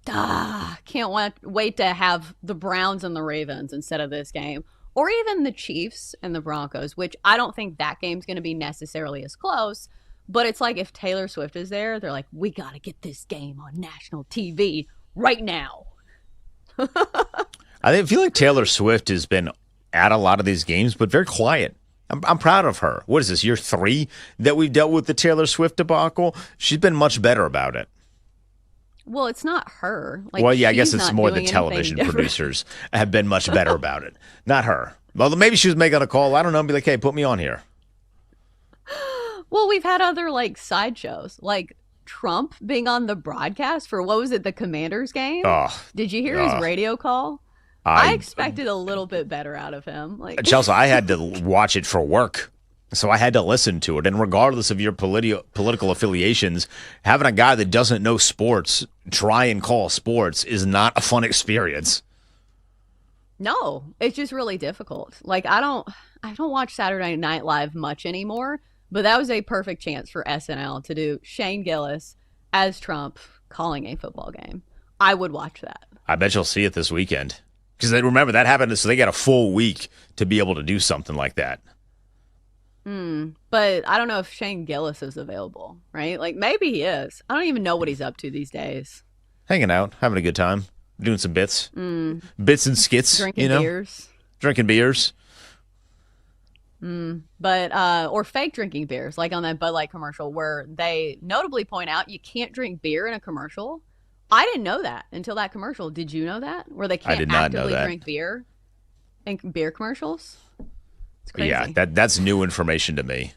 Can't wait to have the Browns and the Ravens instead of this game. Or even the Chiefs and the Broncos, which I don't think that game's going to be necessarily as close. But it's like if Taylor Swift is there, they're like, we got to get this game on national TV right now. I feel like Taylor Swift has been at a lot of these games, but very quiet. I'm proud of her. What is this, year 3 that we've dealt with the Taylor Swift debacle? She's been much better about it. Well, it's not her. Like, well, yeah, I guess it's more the anything television different. producers have been much better about it. Not her. Well, maybe she was making a call. I don't know. Be like, hey, put me on here. Well, we've had other, like, sideshows, like Trump being on the broadcast for, what was it, the Commanders game? Did you hear his radio call? I expected a little bit better out of him. Like, Chelsea, I had to watch it for work, so I had to listen to it. And regardless of your political affiliations, having a guy that doesn't know sports try and call sports is not a fun experience. No, it's just really difficult. Like, I don't watch Saturday Night Live much anymore, but that was a perfect chance for SNL to do Shane Gillis as Trump calling a football game. I would watch that. I bet you'll see it this weekend. Because remember, that happened, so they got a full week to be able to do something like that. But I don't know if Shane Gillis is available, right? Like, maybe he is. I don't even know what he's up to these days. Hanging out, having a good time, doing some bits. Bits and skits, Drinking beers. Drinking beers. But or fake drinking beers, like on that Bud Light commercial, where they notably point out you can't drink beer in a commercial. I didn't know that until that commercial. Did you know that? Where they I can't did not know actively that. drink beer in beer commercials? It's crazy. Yeah, that's new information to me.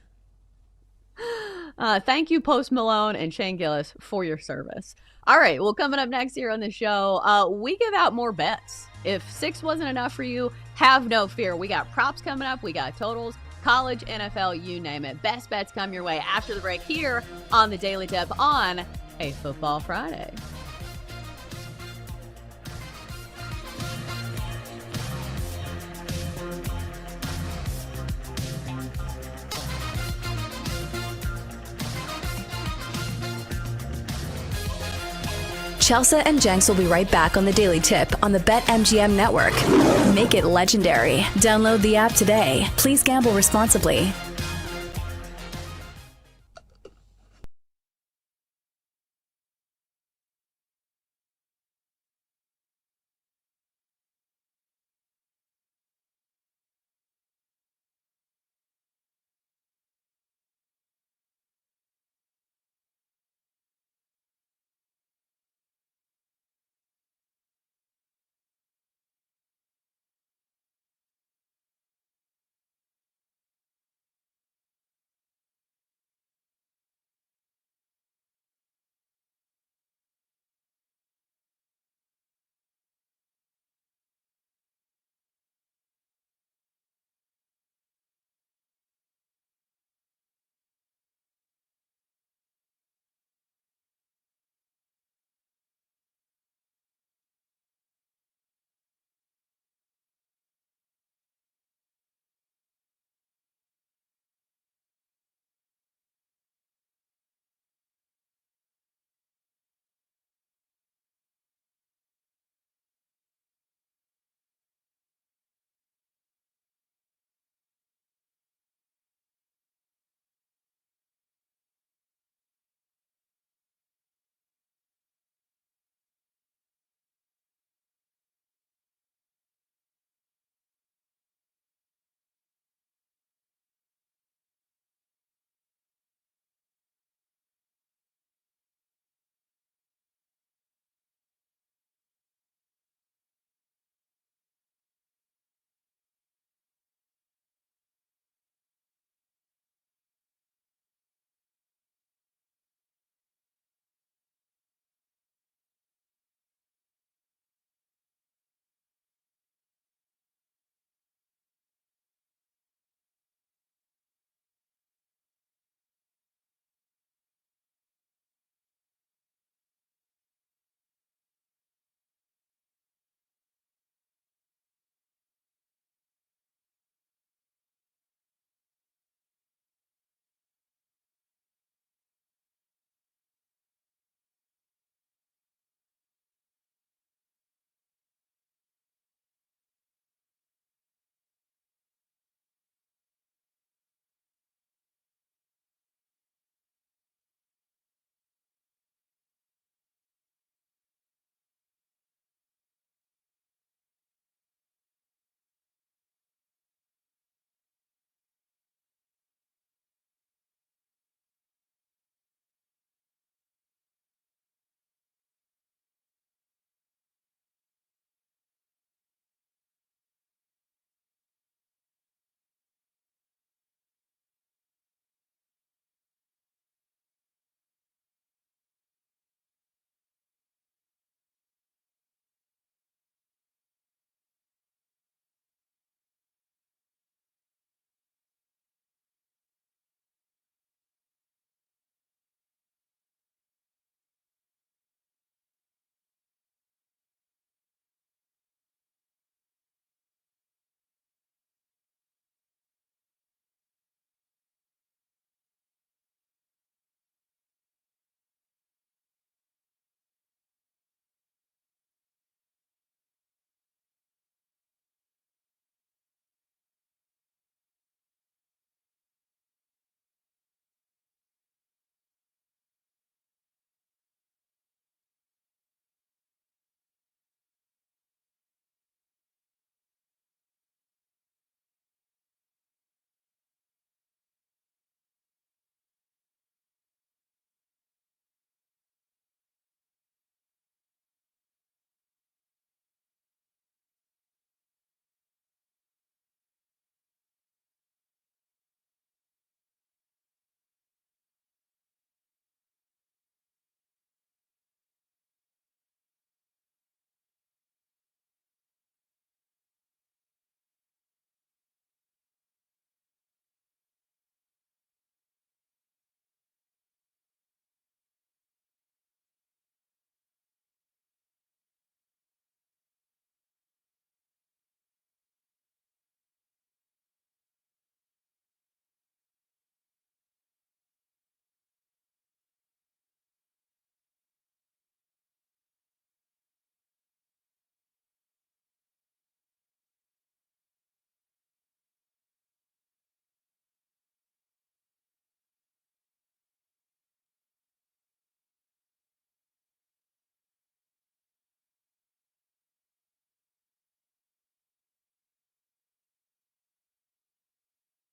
Thank you, Post Malone and Shane Gillis, for your service. All right, well, coming up next here on the show, we give out more bets. If 6 wasn't enough for you, have no fear. We got props coming up. We got totals, college, NFL, you name it. Best bets come your way after the break here on the Daily Tip on a Football Friday. Chelsea and Jenks will be right back on the Daily Tip on the BetMGM network. Make it legendary. Download the app today. Please gamble responsibly.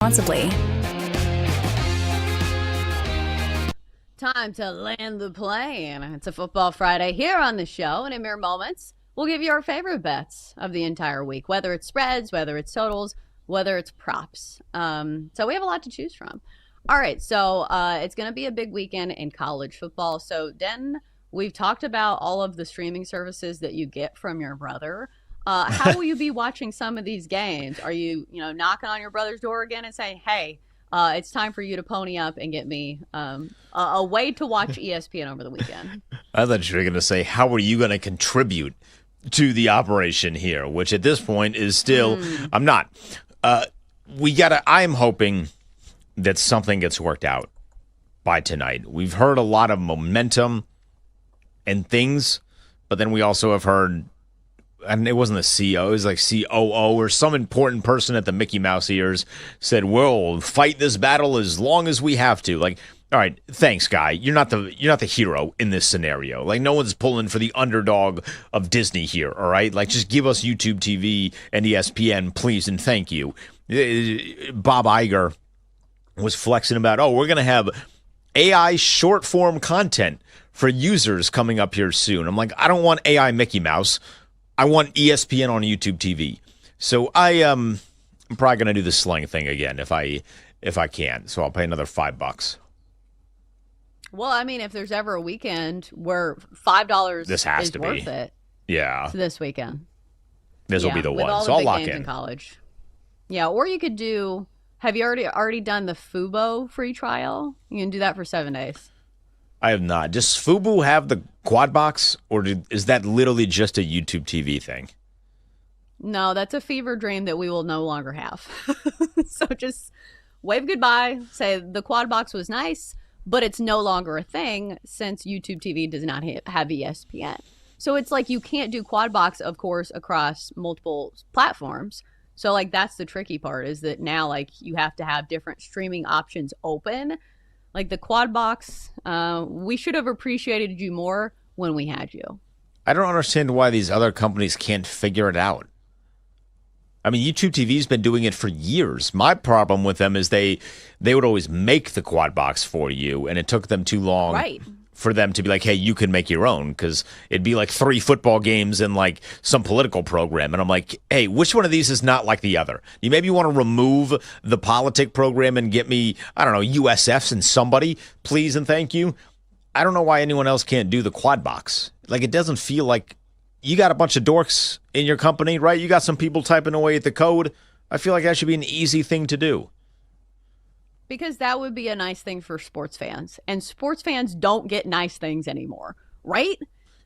responsibly. Time to land the plane. It's a Football Friday here on the show, and in mere moments, we'll give you our favorite bets of the entire week, whether it's spreads, whether it's totals, whether it's props. So we have a lot to choose from. All right, so it's going to be a big weekend in college football. So, Den, we've talked about all of the streaming services that you get from your brother. How will you be watching some of these games? Are you, knocking on your brother's door again and saying, hey, it's time for you to pony up and get me a way to watch ESPN over the weekend? I thought you were going to say, how are you going to contribute to the operation here? Which at this point is still, I'm not. I am hoping that something gets worked out by tonight. We've heard a lot of momentum and things, but then we also have heard, and it wasn't the CEO, it was like COO or some important person at the Mickey Mouse ears said, we'll fight this battle as long as we have to. Like, all right, thanks, guy. You're not the hero in this scenario. Like, no one's pulling for the underdog of Disney here, all right? Like, just give us YouTube TV and ESPN, please, and thank you. Bob Iger was flexing about, we're going to have AI short-form content for users coming up here soon. I'm like, I don't want AI Mickey Mouse. I want ESPN on YouTube TV. So I'm probably going to do the Sling thing again if I can. So I'll pay another $5. Well, I mean, if there's ever a weekend where $5 this has is to worth be. it, yeah, it's this weekend. This will be the with one. all So the I'll big lock games in. in college. Yeah, or you could do. Have you already done the Fubo free trial? You can do that for 7 days. I have not. Does Fubo have the quad box, or is that literally just a YouTube TV thing? No, that's a fever dream that we will no longer have. So just wave goodbye. Say the quad box was nice, but it's no longer a thing since YouTube TV does not have ESPN. So it's like you can't do quad box, of course, across multiple platforms. So like that's the tricky part, is that now like you have to have different streaming options open. Like the quad box, we should have appreciated you more when we had you. I don't understand why these other companies can't figure it out. I mean, YouTube TV's been doing it for years. My problem with them is they would always make the quad box for you, and it took them too long for them to be like, hey, you can make your own, because it'd be like 3 football games and like some political program. And I'm like, hey, which one of these is not like the other? You maybe want to remove the politic program and get me, I don't know, USFs and somebody, please and thank you. I don't know why anyone else can't do the quad box. Like, it doesn't feel like you got a bunch of dorks in your company, right? You got some people typing away at the code. I feel like that should be an easy thing to do. Because that would be a nice thing for sports fans. And sports fans don't get nice things anymore, right?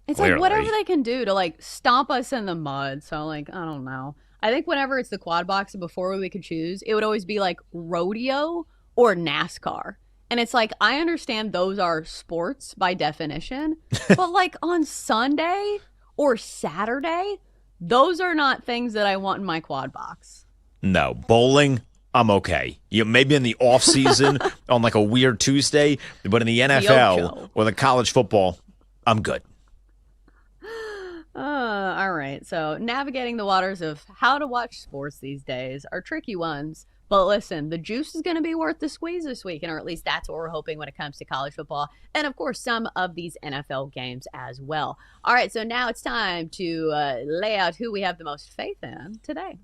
It's Clearly. like whatever they can do to like stomp us in the mud. So like, I don't know. I think whenever it's the quad box, before we could choose, it would always be like rodeo or NASCAR. And it's like, I understand those are sports by definition, but like on Sunday or Saturday, those are not things that I want in my quad box. No, bowling, I'm okay. Maybe in the off season on like a weird Tuesday, but in the NFL or the college football, I'm good. All right. So navigating the waters of how to watch sports these days are tricky ones. But listen, the juice is going to be worth the squeeze this weekend, or at least that's what we're hoping when it comes to college football. And, of course, some of these NFL games as well. All right, so now it's time to lay out who we have the most faith in today.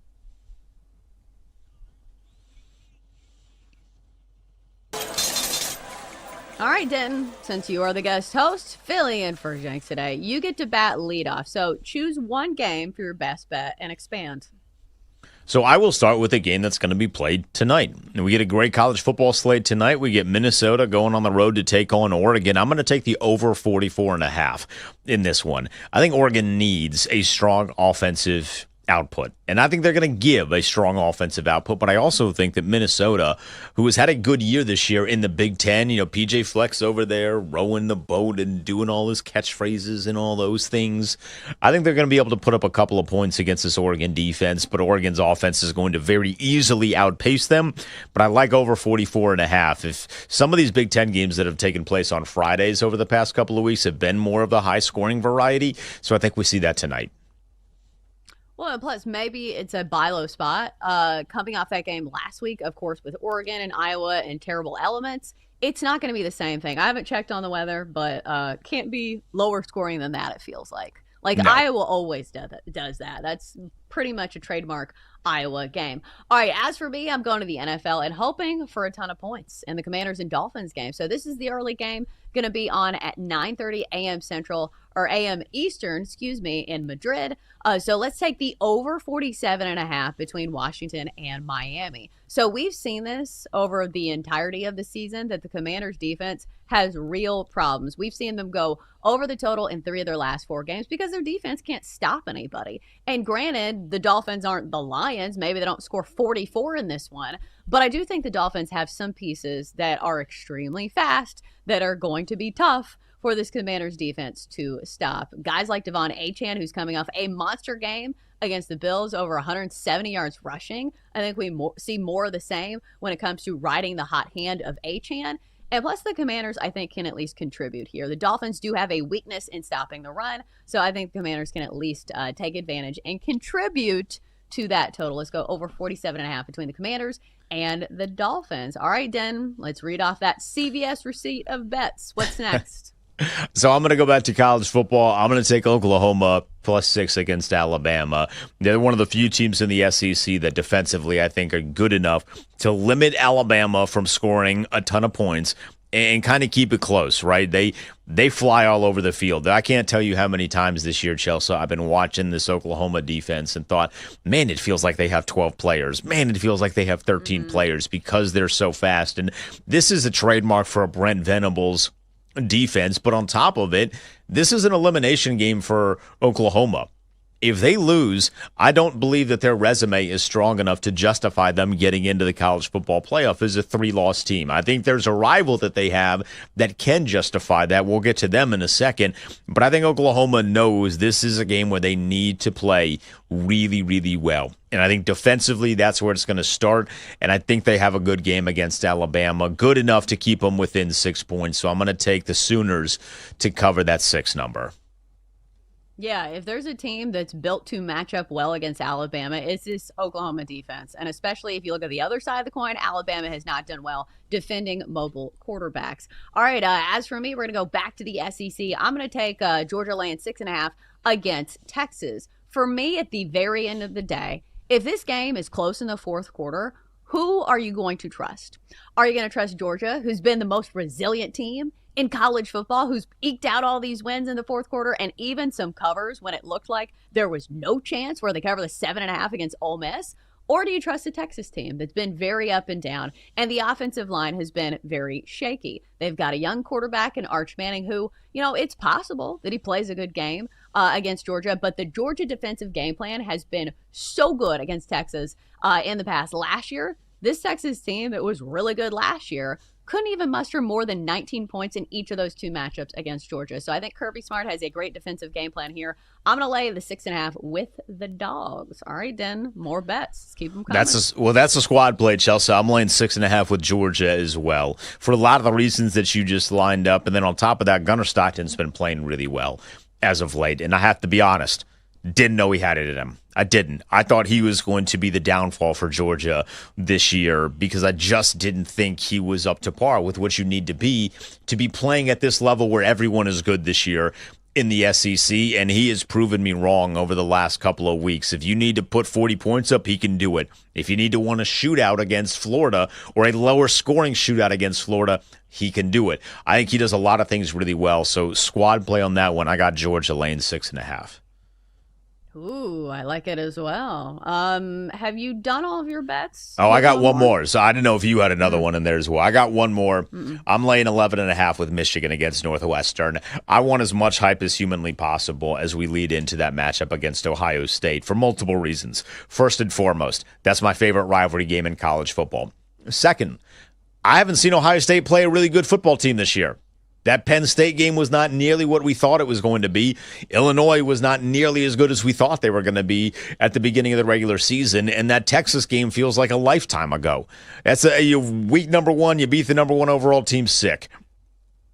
All right, Denton, since you are the guest host, filling in for Jenks today, you get to bat leadoff. So choose one game for your best bet and expand. So I will start with a game that's going to be played tonight. We get a great college football slate tonight. We get Minnesota going on the road to take on Oregon. I'm going to take the over 44.5 in this one. I think Oregon needs a strong offensive output, and I think they're going to give a strong offensive output, but I also think that Minnesota, who has had a good year this year in the Big Ten, PJ Fleck's over there rowing the boat and doing all his catchphrases and all those things, I think they're going to be able to put up a couple of points against this Oregon defense, but Oregon's offense is going to very easily outpace them, but I like over 44.5. If some of these Big Ten games that have taken place on Fridays over the past couple of weeks have been more of the high-scoring variety, so I think we see that tonight. Well, and plus maybe it's a buy low spot. Coming off that game last week, of course, with Oregon and Iowa and terrible elements, it's not going to be the same thing. I haven't checked on the weather, but can't be lower scoring than that, it feels like. No. Iowa always does that. That's pretty much a trademark Iowa game. All right, as for me, I'm going to the NFL and hoping for a ton of points in the Commanders and Dolphins game. So this is the early game, going to be on at 9:30 a.m. Central or a.m. Eastern, in Madrid. So let's take the over 47.5 between Washington and Miami. So we've seen this over the entirety of the season that the Commanders defense has real problems. We've seen them go over the total in 3 of their last 4 games because their defense can't stop anybody. And granted, the Dolphins aren't the Lions. Maybe they don't score 44 in this one. But I do think the Dolphins have some pieces that are extremely fast that are going to be tough for this Commanders defense to stop. Guys like Devon Achane, who's coming off a monster game against the Bills, over 170 yards rushing. I think we see more of the same when it comes to riding the hot hand of Achane. And plus the Commanders, I think, can at least contribute here. The Dolphins do have a weakness in stopping the run, so I think the Commanders can at least take advantage and contribute to that total. Let's go over 47.5 between the Commanders and the Dolphins. All right, Den, let's read off that CVS receipt of bets. What's next? So I'm going to go back to college football. I'm going to take Oklahoma +6 against Alabama. They're one of the few teams in the SEC that defensively I think are good enough to limit Alabama from scoring a ton of points and kind of keep it close, right? They fly all over the field. I can't tell you how many times this year, Chelsea, I've been watching this Oklahoma defense and thought, man, it feels like they have 12 players. Man, it feels like they have 13 players because they're so fast. And this is a trademark for a Brent Venables defense, but on top of it, this is an elimination game for Oklahoma. If they lose, I don't believe that their resume is strong enough to justify them getting into the college football playoff as a 3-loss team. I think there's a rival that they have that can justify that. We'll get to them in a second. But I think Oklahoma knows this is a game where they need to play really, really well. And I think defensively, that's where it's going to start. And I think they have a good game against Alabama, good enough to keep them within 6 points. So I'm going to take the Sooners to cover that 6 number. Yeah, if there's a team that's built to match up well against Alabama, it's this Oklahoma defense. And especially if you look at the other side of the coin, Alabama has not done well defending mobile quarterbacks. All right, as for me, we're going to go back to the SEC. I'm going to take Georgia laying 6.5 against Texas. For me, at the very end of the day, if this game is close in the fourth quarter, who are you going to trust? Are you going to trust Georgia, who's been the most resilient team in college football, who's eked out all these wins in the fourth quarter and even some covers when it looked like there was no chance, where they cover the 7.5 against Ole Miss? Or do you trust the Texas team that's been very up and down, and the offensive line has been very shaky? They've got a young quarterback in Arch Manning who, it's possible that he plays a good game against Georgia, but the Georgia defensive game plan has been so good against Texas in the past. Last year, this Texas team that was really good last year couldn't even muster more than 19 points in each of those 2 matchups against Georgia. So I think Kirby Smart has a great defensive game plan here. I'm going to lay the 6.5 with the dogs. All right, Den, more bets. Let's keep them coming. That's a squad play, Chelsea. I'm laying 6.5 with Georgia as well for a lot of the reasons that you just lined up. And then on top of that, Gunnar Stockton's been playing really well as of late. And I have to be honest, didn't know he had it in him. I didn't. I thought he was going to be the downfall for Georgia this year because I just didn't think he was up to par with what you need to be playing at this level where everyone is good this year in the SEC, and he has proven me wrong over the last couple of weeks. If you need to put 40 points up, he can do it. If you need to win a shootout against Florida or a lower scoring shootout against Florida, he can do it. I think he does a lot of things really well. So squad play on that one. I got Georgia laying 6.5. Ooh, I like it as well. Have you done all of your bets? Oh, I got one more. So I didn't know if you had another one in there as well. I got one more. I'm laying 11.5 with Michigan against Northwestern. I want as much hype as humanly possible as we lead into that matchup against Ohio State for multiple reasons. First and foremost, that's my favorite rivalry game in college football. Second, I haven't seen Ohio State play a really good football team this year. That Penn State game was not nearly what we thought it was going to be. Illinois was not nearly as good as we thought they were going to be at the beginning of the regular season. And that Texas game feels like a lifetime ago. That's week number 1, you beat the number 1 overall team sick.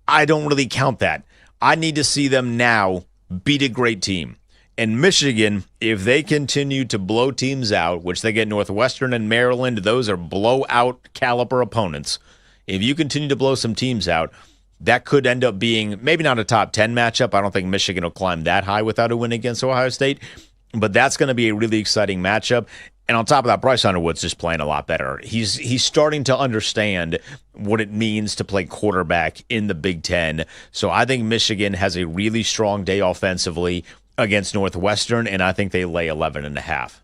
I don't really count that. I need to see them now beat a great team. And Michigan, if they continue to blow teams out, which they get Northwestern and Maryland, those are blowout caliber opponents. If you continue to blow some teams out, that could end up being maybe not a top 10 matchup. I don't think Michigan will climb that high without a win against Ohio State, but that's going to be a really exciting matchup. And on top of that, Bryce Underwood's just playing a lot better. He's starting to understand what it means to play quarterback in the Big Ten. So I think Michigan has a really strong day offensively against Northwestern, and I think they lay 11.5.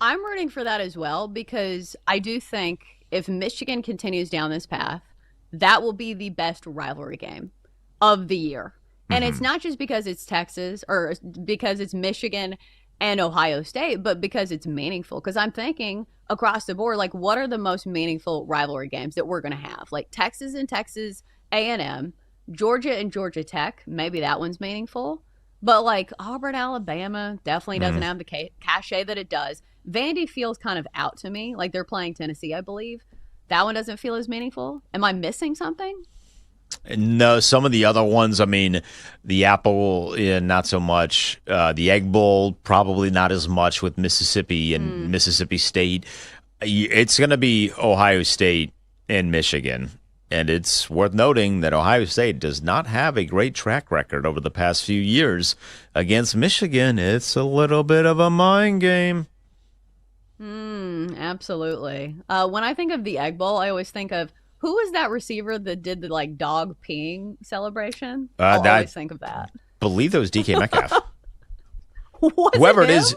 I'm rooting for that as well, because I do think if Michigan continues down this path, that will be the best rivalry game of the year. And it's not just because it's Texas or because it's Michigan and Ohio State, but because it's meaningful. Because I'm thinking across the board, like, what are the most meaningful rivalry games that we're going to have? Like Texas and Texas A&M, Georgia and Georgia Tech, maybe that one's meaningful. But like Auburn, Alabama definitely doesn't have the cachet that it does. Vandy feels kind of out to me. Like they're playing Tennessee, I believe. That one doesn't feel as meaningful. Am I missing something? No, some of the other ones, I mean, the Apple, not so much. The Egg Bowl, probably not as much with Mississippi and Mississippi State. It's going to be Ohio State and Michigan. And it's worth noting that Ohio State does not have a great track record over the past few years against Michigan. It's a little bit of a mind game. Absolutely. When I think of the Egg Bowl, I always think of, who was that receiver that did the like dog peeing celebration? I always think of that. Believe that was DK Metcalf. Whoever it is,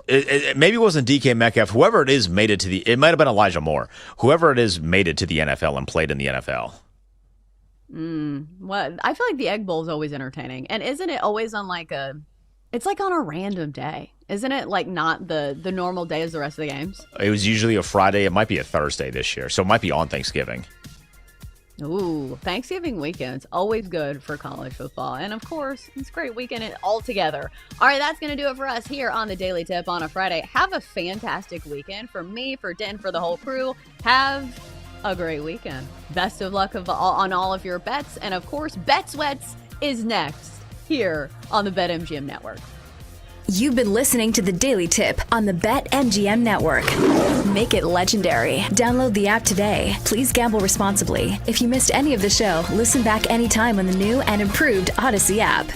maybe it wasn't DK Metcalf. Whoever it is made it to it might have been Elijah Moore. Whoever it is made it to the NFL and played in the NFL. What? I feel like the Egg Bowl is always entertaining. And isn't it always on it's like on a random day? Isn't it like not the normal day as the rest of the games? It was usually a Friday. It might be a Thursday this year. So it might be on Thanksgiving. Ooh, Thanksgiving weekend's always good for college football. And of course, it's a great weekend all together. All right, that's going to do it for us here on the Daily Tip on a Friday. Have a fantastic weekend. For me, for Den, for the whole crew, have a great weekend. Best of luck on all of your bets. And of course, Bet Sweats is next here on the BetMGM Network. You've been listening to the Daily Tip on the BetMGM Network. Make it legendary. Download the app today. Please gamble responsibly. If you missed any of the show, listen back anytime on the new and improved Odyssey app.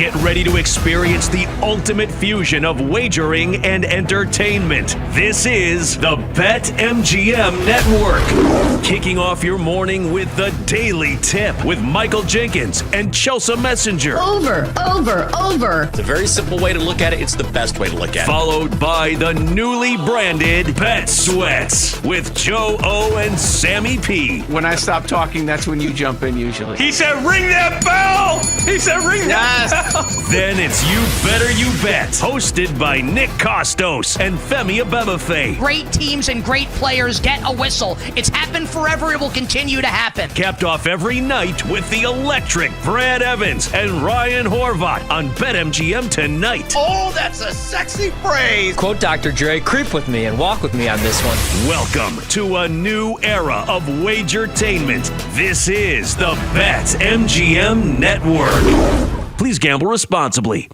Get ready to experience the ultimate fusion of wagering and entertainment. This is the BetMGM Network. Kicking off your morning with the Daily Tip with Michael Jenkins and Chelsea Messenger. Over. It's a very simple way to look at it. It's the best way to look at it. Followed by the newly branded Bet Sweats with Joe O and Sammy P. When I stop talking, that's when you jump in usually. He said, ring that bell! He said, ring that bell! Then it's You Better You Bet, hosted by Nick Costos and Femi Abebefe. Great teams and great players get a whistle. It's happened forever. It will continue to happen. Capped off every night with the electric Brad Evans and Ryan Horvat on BetMGM tonight. Oh, that's a sexy phrase. Quote Dr. Dre, creep with me and walk with me on this one. Welcome to a new era of Wagertainment. This is the BetMGM Network. Please gamble responsibly.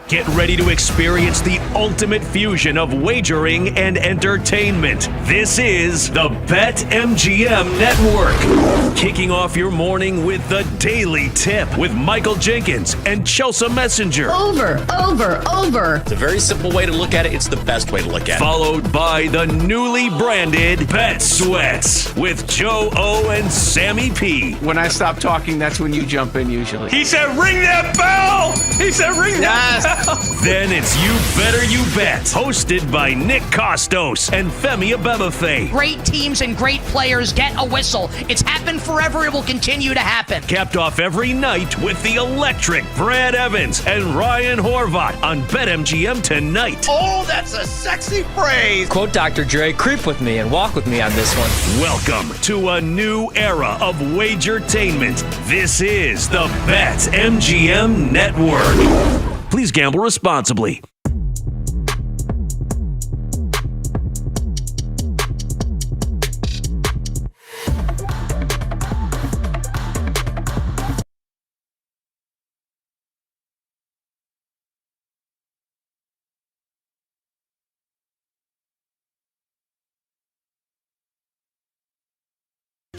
Get ready to experience the ultimate fusion of wagering and entertainment. This is the BetMGM Network. Kicking off your morning with the Daily Tip with Michael Jenkins and Chelsea Messenger. Over. It's a very simple way to look at it. It's the best way to look at it. Followed by the newly branded Bet Sweats with Joe O and Sammy P. When I stop talking, that's when you jump in usually. He said, ring that bell! He said, ring that bell! Then it's You Better You Bet, hosted by Nick Costos and Femi Abebefe. Great teams and great players get a whistle. It's happened forever. It will continue to happen. Capped off every night with the electric Brad Evans and Ryan Horvat on BetMGM tonight. Oh, that's a sexy phrase. Quote Dr. Dre, creep with me and walk with me on this one. Welcome to a new era of Wagertainment. This is the BetMGM Network. Please gamble responsibly.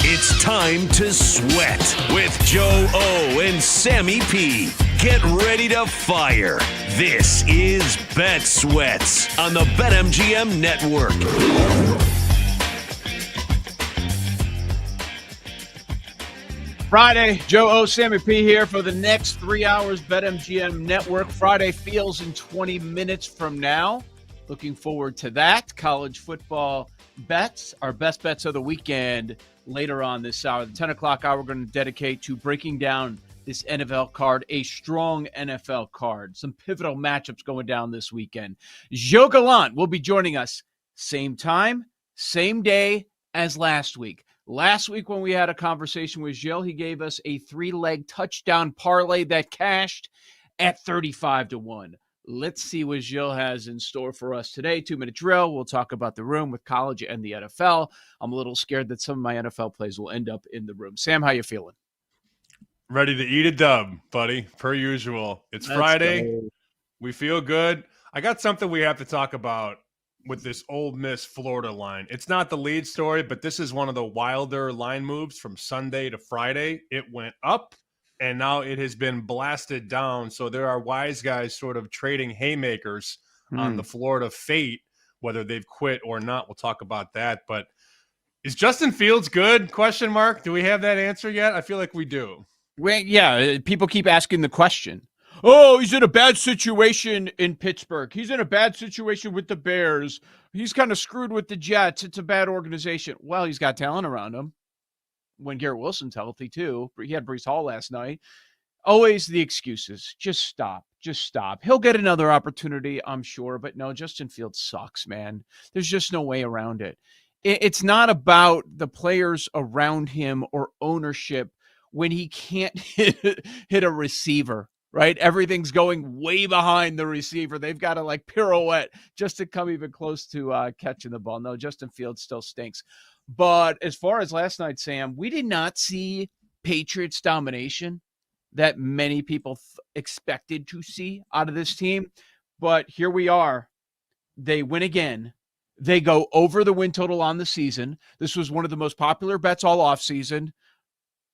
It's time to sweat with Joe O and Sammy P. Get ready to fire. This is Bet Sweats on the BetMGM Network. Friday, Joe O, Sammy P here for the next 3 hours. BetMGM Network. Friday feels in 20 minutes from now. Looking forward to that. College football bets, our best bets of the weekend later on this hour. The 10 o'clock hour we're going to dedicate to breaking down this NFL card, a strong NFL card. Some pivotal matchups going down this weekend. Joe Gallant will be joining us same time, same day as last week. Last week when we had a conversation with Joe, he gave us a 3-leg touchdown parlay that cashed at 35-1. Let's see what Joe has in store for us today. 2-minute drill. We'll talk about the room with college and the NFL. I'm a little scared that some of my NFL plays will end up in the room. Sam, how you feeling? Ready to eat a dub, buddy, per usual. It's Friday. We feel good. I got something we have to talk about with this Ole Miss Florida line. It's not the lead story, but this is one of the wilder line moves from Sunday to Friday. It went up, and now it has been blasted down. So there are wise guys sort of trading haymakers on the Florida fate, whether they've quit or not. We'll talk about that. But is Justin Fields good? Question mark. Do we have that answer yet? I feel like we do. Well, yeah, people keep asking the question. Oh, he's in a bad situation in Pittsburgh. He's in a bad situation with the Bears. He's kind of screwed with the Jets. It's a bad organization. Well, he's got talent around him. When Garrett Wilson's healthy, too. He had Breece Hall last night. Always the excuses. Just stop. Just stop. He'll get another opportunity, I'm sure. But no, Justin Fields sucks, man. There's just no way around it. It's not about the players around him or ownership when he can't hit a receiver, right? Everything's going way behind the receiver. They've got to like pirouette just to come even close to catching the ball. No, Justin Fields still stinks. But as far as last night, Sam, we did not see Patriots domination that many people expected to see out of this team. But here we are. They win again. They go over the win total on the season. This was one of the most popular bets all offseason.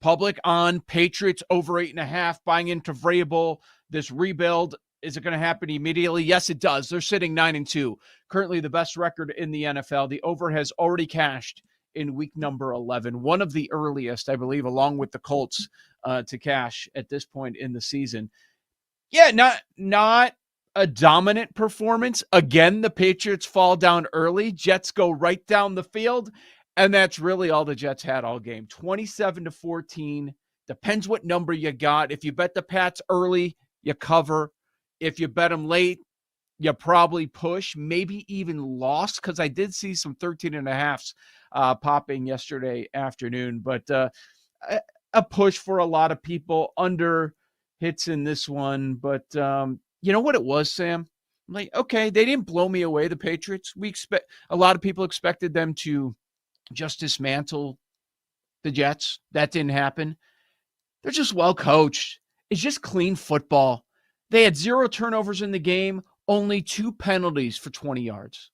Public on Patriots over 8.5, buying into Vrabel. This rebuild, is it going to happen immediately? Yes, it does. They're sitting 9-2. Currently the best record in the NFL. The over has already cashed in week number 11. One of the earliest, I believe, along with the Colts to cash at this point in the season. Yeah, not a dominant performance. Again, the Patriots fall down early. Jets go right down the field. And that's really all the Jets had all game. 27-14. Depends what number you got. If you bet the Pats early, you cover. If you bet them late, you probably push, maybe even lost, because I did see some 13.5s popping yesterday afternoon. But a push for a lot of people. Under hits in this one. But you know what it was, Sam? I'm like, okay, they didn't blow me away, the Patriots. A lot of people expected them to just dismantle the Jets. That didn't happen. They're just well coached. It's just clean football. They had 0 turnovers in the game, only 2 penalties for 20 yards.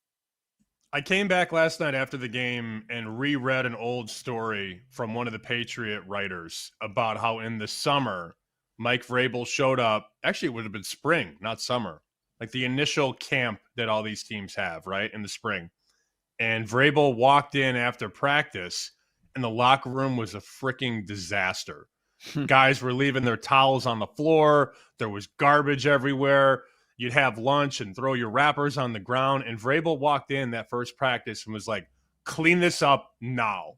I came back last night after the game and reread an old story from one of the Patriot writers about how in the summer, Mike Vrabel showed up. Actually, it would have been spring, not summer. Like the initial camp that all these teams have, right, in the spring. And Vrabel walked in after practice, and the locker room was a freaking disaster. Guys were leaving their towels on the floor. There was garbage everywhere. You'd have lunch and throw your wrappers on the ground. And Vrabel walked in that first practice and was like, clean this up now.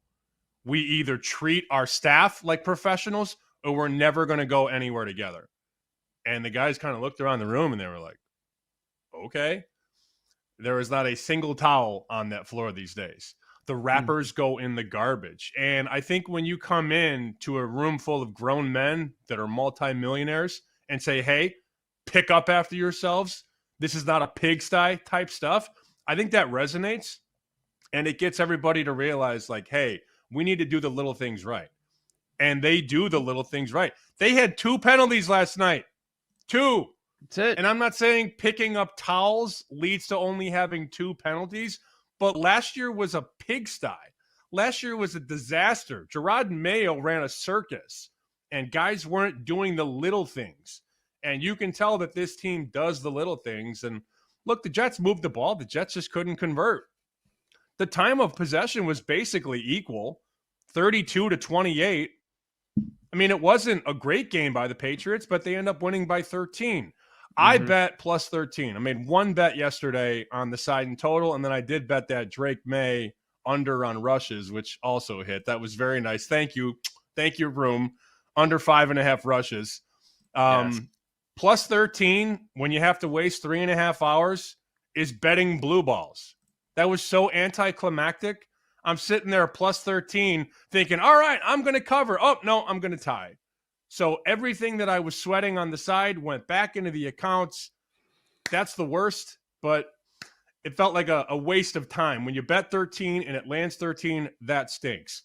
We either treat our staff like professionals or we're never going to go anywhere together. And the guys kind of looked around the room and they were like, okay. There is not a single towel on that floor these days. The wrappers go in the garbage. And I think when you come in to a room full of grown men that are multimillionaires and say, hey, pick up after yourselves, this is not a pigsty type stuff, I think that resonates. And it gets everybody to realize, like, hey, we need to do the little things right. And they do the little things right. They had 2 penalties last night. 2. That's it. And I'm not saying picking up towels leads to only having 2 penalties, but last year was a pigsty. Last year was a disaster. Gerard Mayo ran a circus, and guys weren't doing the little things. And you can tell that this team does the little things. And look, the Jets moved the ball. The Jets just couldn't convert. The time of possession was basically equal, 32-28. I mean, it wasn't a great game by the Patriots, but they end up winning by 13. I bet plus 13. I made one bet yesterday on the side and total, and then I did bet that Drake May under on rushes, which also hit. That was very nice. Thank you. Thank you, Room. Under 5.5 rushes. Yes. Plus 13, when you have to waste 3.5 hours, is betting blue balls. That was so anticlimactic. I'm sitting there plus 13 thinking, all right, I'm going to cover. Oh, no, I'm going to tie. So everything that I was sweating on the side went back into the accounts. That's the worst, but it felt like a waste of time. When you bet 13 and it lands 13, that stinks.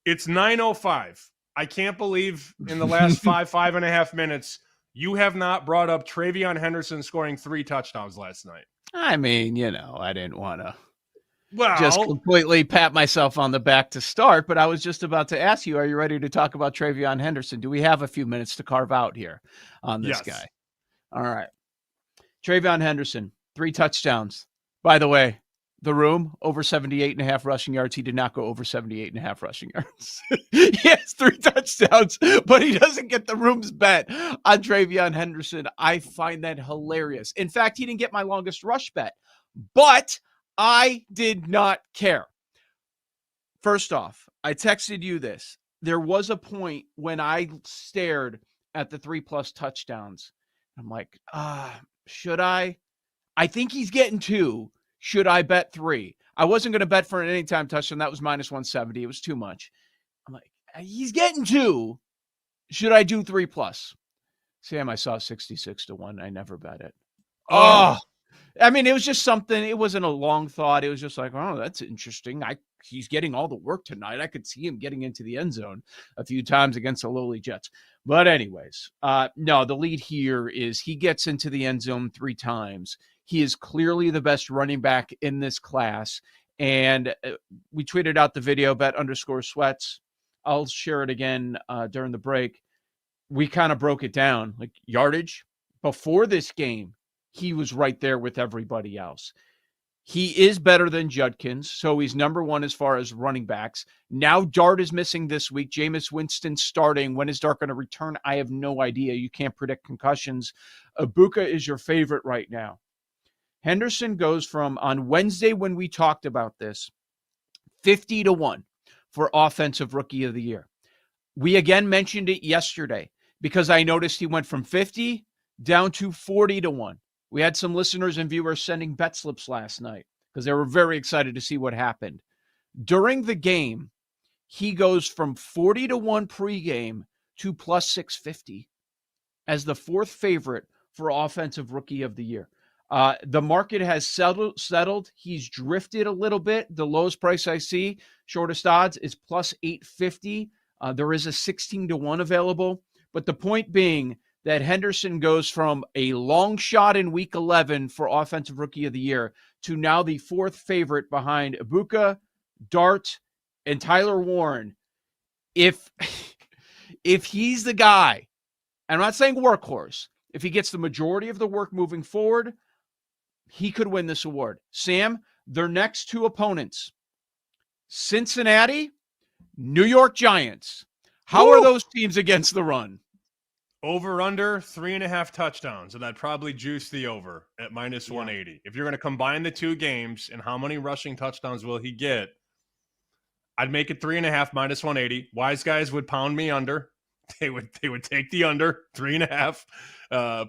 It's 9:05. I can't believe in the last 5.5 minutes, you have not brought up Travion Henderson scoring 3 touchdowns last night. I mean, I didn't want to just completely pat myself on the back to start, but I was just about to ask you, are you ready to talk about Travion Henderson? Do we have a few minutes to carve out here on this guy? All right. Travion Henderson, 3 touchdowns. By the way, the room, over 78.5 rushing yards. He did not go over 78.5 rushing yards. He has 3 touchdowns, but he doesn't get the room's bet on Travion Henderson. I find that hilarious. In fact, he didn't get my longest rush bet, but I did not care. First off, I texted you this. There was a point when I stared at the 3+ touchdowns. I'm like, should I? I think he's getting 2. Should I bet 3? I wasn't going to bet for an anytime touchdown. That was -170. It was too much. I'm like, he's getting 2. Should I do 3+? Sam, I saw 66-1. I never bet it. Oh, I mean, it was just something. It wasn't a long thought. It was just like, oh, that's interesting. He's getting all the work tonight. I could see him getting into the end zone a few times against the lowly Jets. But anyways, no, the lead here is he gets into the end zone 3 times. He is clearly the best running back in this class. And we tweeted out the video, bet_sweats. I'll share it again during the break. We kind of broke it down, like yardage. Before this game, he was right there with everybody else. He is better than Judkins, so he's number 1 as far as running backs. Now Dart is missing this week. Jameis Winston starting. When is Dart going to return? I have no idea. You can't predict concussions. Ibuka is your favorite right now. Henderson goes from, on Wednesday when we talked about this, 50-1 for Offensive Rookie of the Year. We again mentioned it yesterday because I noticed he went from 50 down to 40-1. We had some listeners and viewers sending bet slips last night because they were very excited to see what happened. During the game, he goes from 40-1 pregame to +650 as the 4th favorite for Offensive Rookie of the Year. The market has settled. He's drifted a little bit. The lowest price I see, shortest odds, is +850. There is a 16-1 available. But the point being that Henderson goes from a long shot in Week 11 for Offensive Rookie of the Year to now the 4th favorite behind Ibuka, Dart, and Tyler Warren. If he's the guy, and I'm not saying workhorse, if he gets the majority of the work moving forward, he could win this award. Sam, their next 2 opponents, Cincinnati, New York Giants. How are those teams against the run? Over under 3.5 touchdowns, and I'd probably juice the over at -180. If you're going to combine the 2 games and how many rushing touchdowns will he get, I'd make it 3.5 -180. Wise guys would pound me under. They would take the under 3.5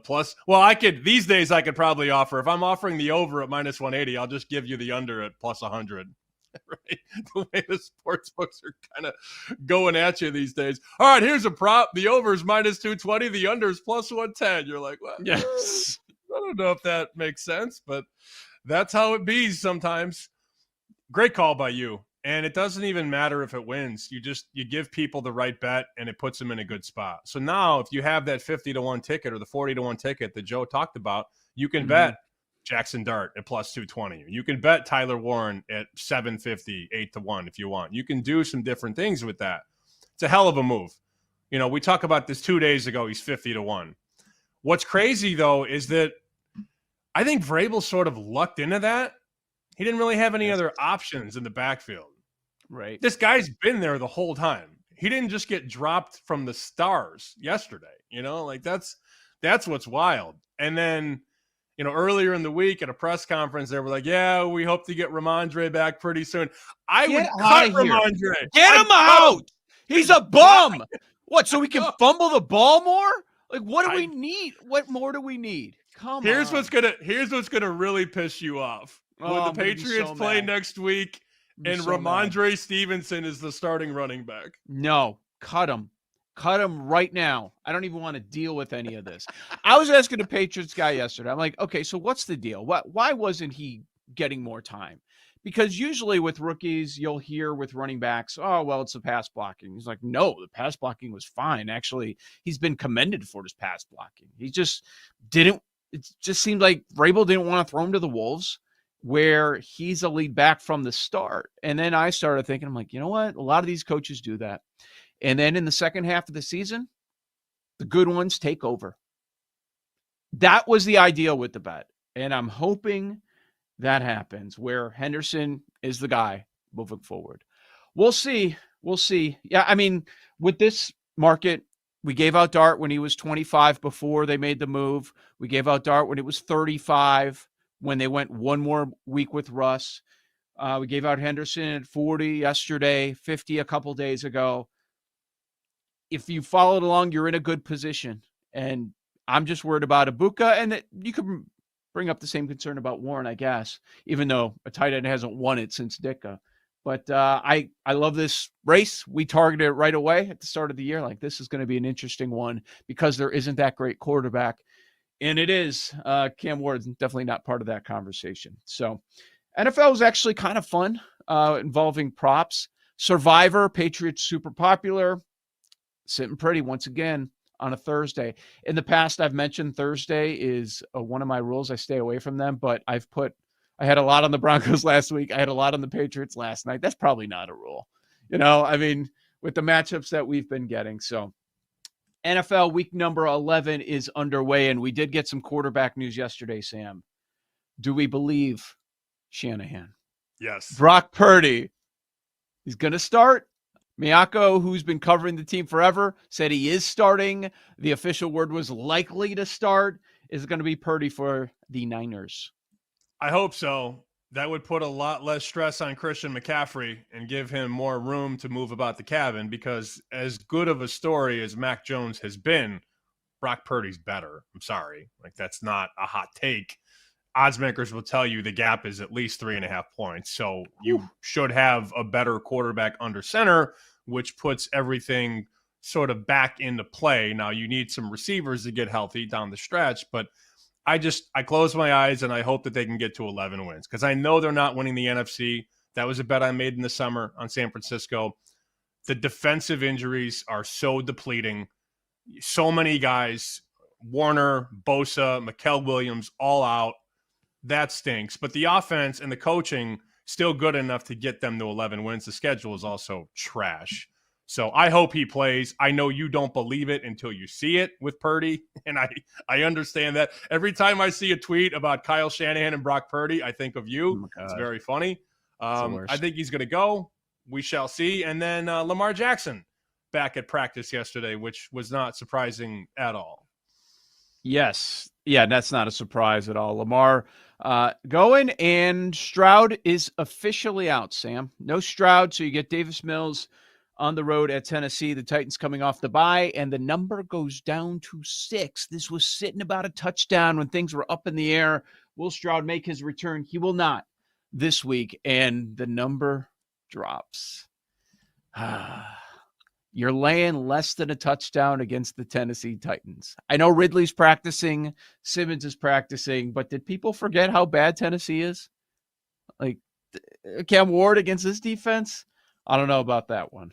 plus. Well, these days I could probably offer, if I'm offering the over at -180, I'll just give you the under at +100. Right? The way the sports books are kind of going at you these days. All right, here's a prop. The over is -220. The under is +110. You're like, well, yes. I don't know if that makes sense, but that's how it be sometimes. Great call by you. And it doesn't even matter if it wins. You give people the right bet, and it puts them in a good spot. So now if you have that 50-1 ticket or the 40-1 ticket that Joe talked about, you can bet Jackson Dart at +220. You can bet Tyler Warren at 750, 8-1 if you want. You can do some different things with that. It's a hell of a move. You know, we talked about this 2 days ago. He's 50-1. What's crazy, though, is that I think Vrabel sort of lucked into that. He didn't really have any other options in the backfield. Right. This guy's been there the whole time. He didn't just get dropped from the stars yesterday. You know, like that's what's wild. And then, you know, earlier in the week at a press conference, they were like, yeah, we hope to get Ramondre back pretty soon. I would cut Ramondre. Get him out. He's a bum. What, so we can fumble the ball more? Like, what do we need? What more do we need? Come on. Here's what's gonna really piss you off. When the Patriots play next week and Ramondre Stevenson is the starting running back. No, cut him. Cut him right now. I don't even want to deal with any of this. I was asking the Patriots guy yesterday. I'm like, okay, so what's the deal? Why wasn't he getting more time? Because usually with rookies, you'll hear with running backs, oh, well, it's the pass blocking. He's like, no, the pass blocking was fine. Actually, he's been commended for his pass blocking. He just didn't. It just seemed like Vrabel didn't want to throw him to the Wolves, where he's a lead back from the start. And then I started thinking, I'm like, you know what? A lot of these coaches do that. And then in the second half of the season, the good ones take over. That was the ideal with the bet. And I'm hoping that happens, where Henderson is the guy moving forward. We'll see. We'll see. Yeah, I mean, with this market, we gave out Dart when he was 25 before they made the move. We gave out Dart when it was 35 when they went one more week with Russ. We gave out Henderson at 40 yesterday, 50 a couple days ago. If you followed along, you're in a good position. And I'm just worried about Ibuka, and you could bring up the same concern about Warren, I guess, even though a tight end hasn't won it since Ditka. But I love this race. We targeted it right away at the start of the year. Like, this is going to be an interesting one because there isn't that great quarterback. And it is. Cam Ward's definitely not part of that conversation. So NFL was actually kind of fun, involving props. Survivor, Patriots super popular. Sitting pretty once again on a Thursday. In the past, I've mentioned Thursday is one of my rules. I stay away from them, but I had a lot on the Broncos last week. I had a lot on the Patriots last night. That's probably not a rule. I mean, with the matchups that we've been getting. So NFL week number 11 is underway, and we did get some quarterback news yesterday, Sam. Do we believe Shanahan? Yes. Brock Purdy. He's going to start. Miyako, who's been covering the team forever, said he is starting. The official word was likely to start. Is going to be Purdy for the Niners. I hope so. That would put a lot less stress on Christian McCaffrey and give him more room to move about the cabin, because as good of a story as Mac Jones has been, Brock Purdy's better. I'm sorry. Like, that's not a hot take. Odds makers will tell you the gap is at least 3.5 points. So you should have a better quarterback under center, which puts everything sort of back into play. Now, you need some receivers to get healthy down the stretch, but I close my eyes and I hope that they can get to 11 wins, because I know they're not winning the NFC. That was a bet I made in the summer on San Francisco. The defensive injuries are so depleting. So many guys, Warner, Bosa, Mikael Williams, all out. That stinks. But the offense and the coaching still good enough to get them to 11 wins. The schedule is also trash. So I hope he plays. I know you don't believe it until you see it with Purdy, and I understand that. Every time I see a tweet about Kyle Shanahan and Brock Purdy, I think of you. Oh, it's very funny. I think he's going to go. We shall see. And then Lamar Jackson back at practice yesterday, which was not surprising at all. Yes. Yeah, that's not a surprise at all. Lamar going, and Stroud is officially out, Sam. No Stroud, so you get Davis Mills on the road at Tennessee. The Titans coming off the bye, and the number goes down to 6. This was sitting about a touchdown when things were up in the air. Will Stroud make his return? He will not this week, and the number drops. You're laying less than a touchdown against the Tennessee Titans. I know Ridley's practicing, Simmons is practicing, but did people forget how bad Tennessee is? Like, Cam Ward against this defense? I don't know about that one.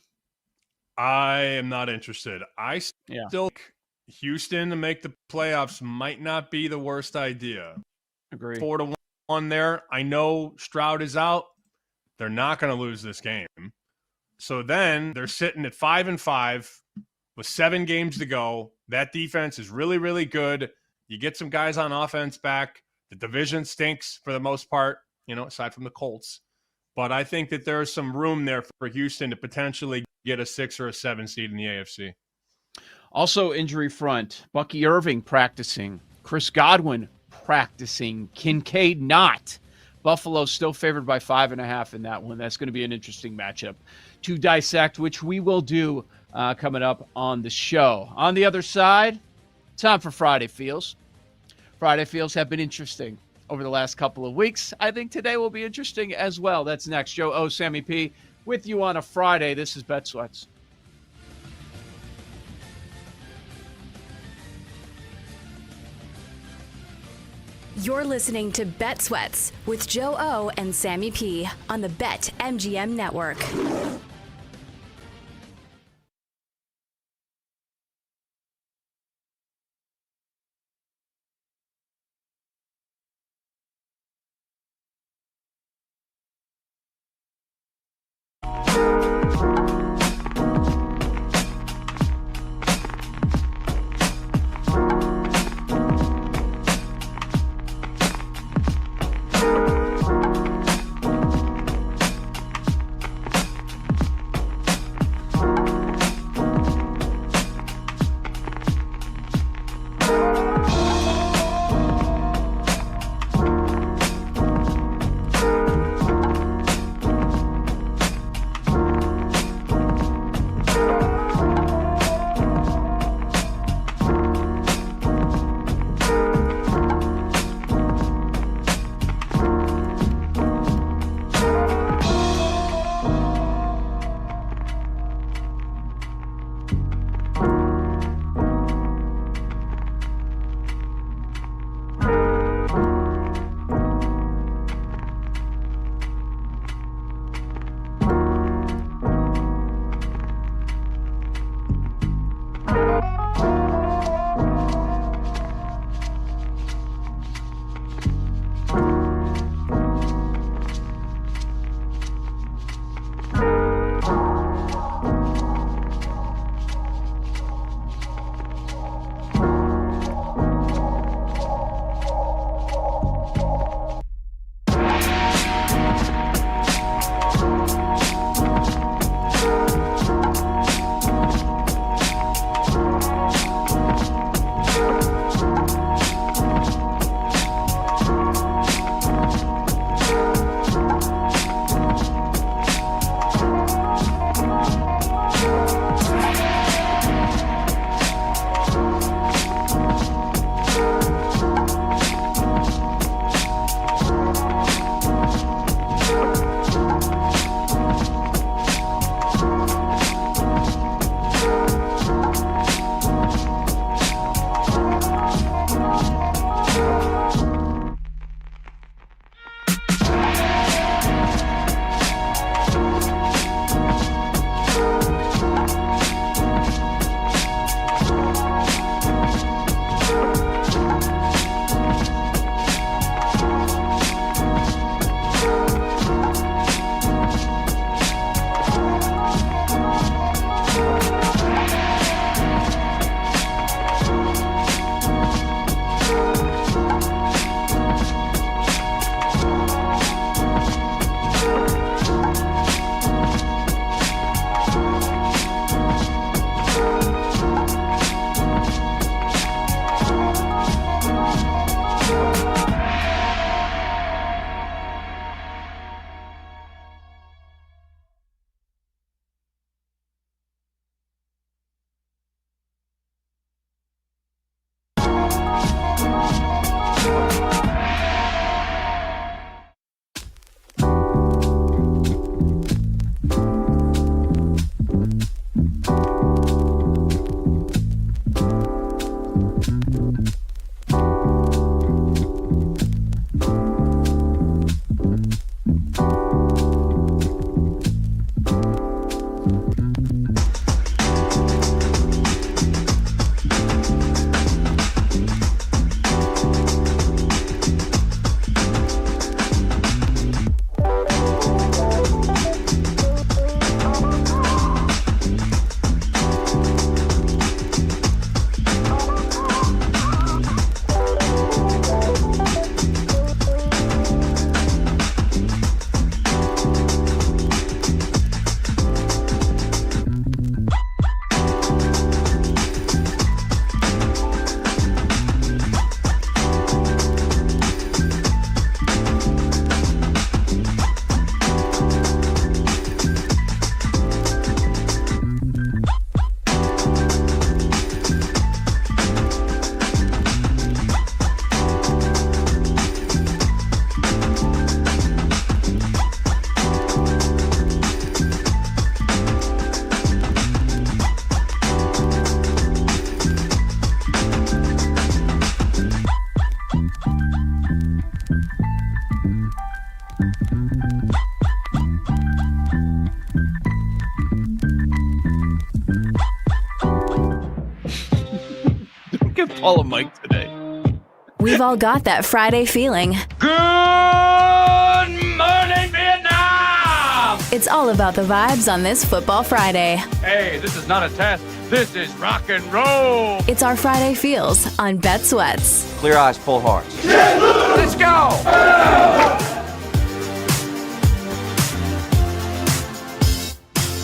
I am not interested. I still think Houston to make the playoffs might not be the worst idea. Agree. 4-1 there. I know Stroud is out. They're not going to lose this game. So then they're sitting at 5-5 with 7 games to go. That defense is really, really good. You get some guys on offense back. The division stinks for the most part, aside from the Colts. But I think that there's some room there for Houston to potentially get a 6 or a 7 seed in the AFC. Also injury front, Bucky Irving practicing, Chris Godwin practicing, Kincaid not. Buffalo still favored by 5.5 in that one. That's going to be an interesting matchup to dissect, which we will do coming up on the show. On the other side, time for Friday Feels. Friday Feels have been interesting over the last couple of weeks. I think today will be interesting as well. That's next. Joe O, Sammy P, with you on a Friday. This is Bet Sweats. You're listening to Bet Sweats with Joe O and Sammy P on the BetMGM Network. call him Mike today. We've all got that Friday feeling. Good morning, Vietnam! It's all about the vibes on this Football Friday. Hey, this is not a test. This is rock and roll. It's our Friday feels on Bet Sweats. Clear eyes, full hearts. Let's go!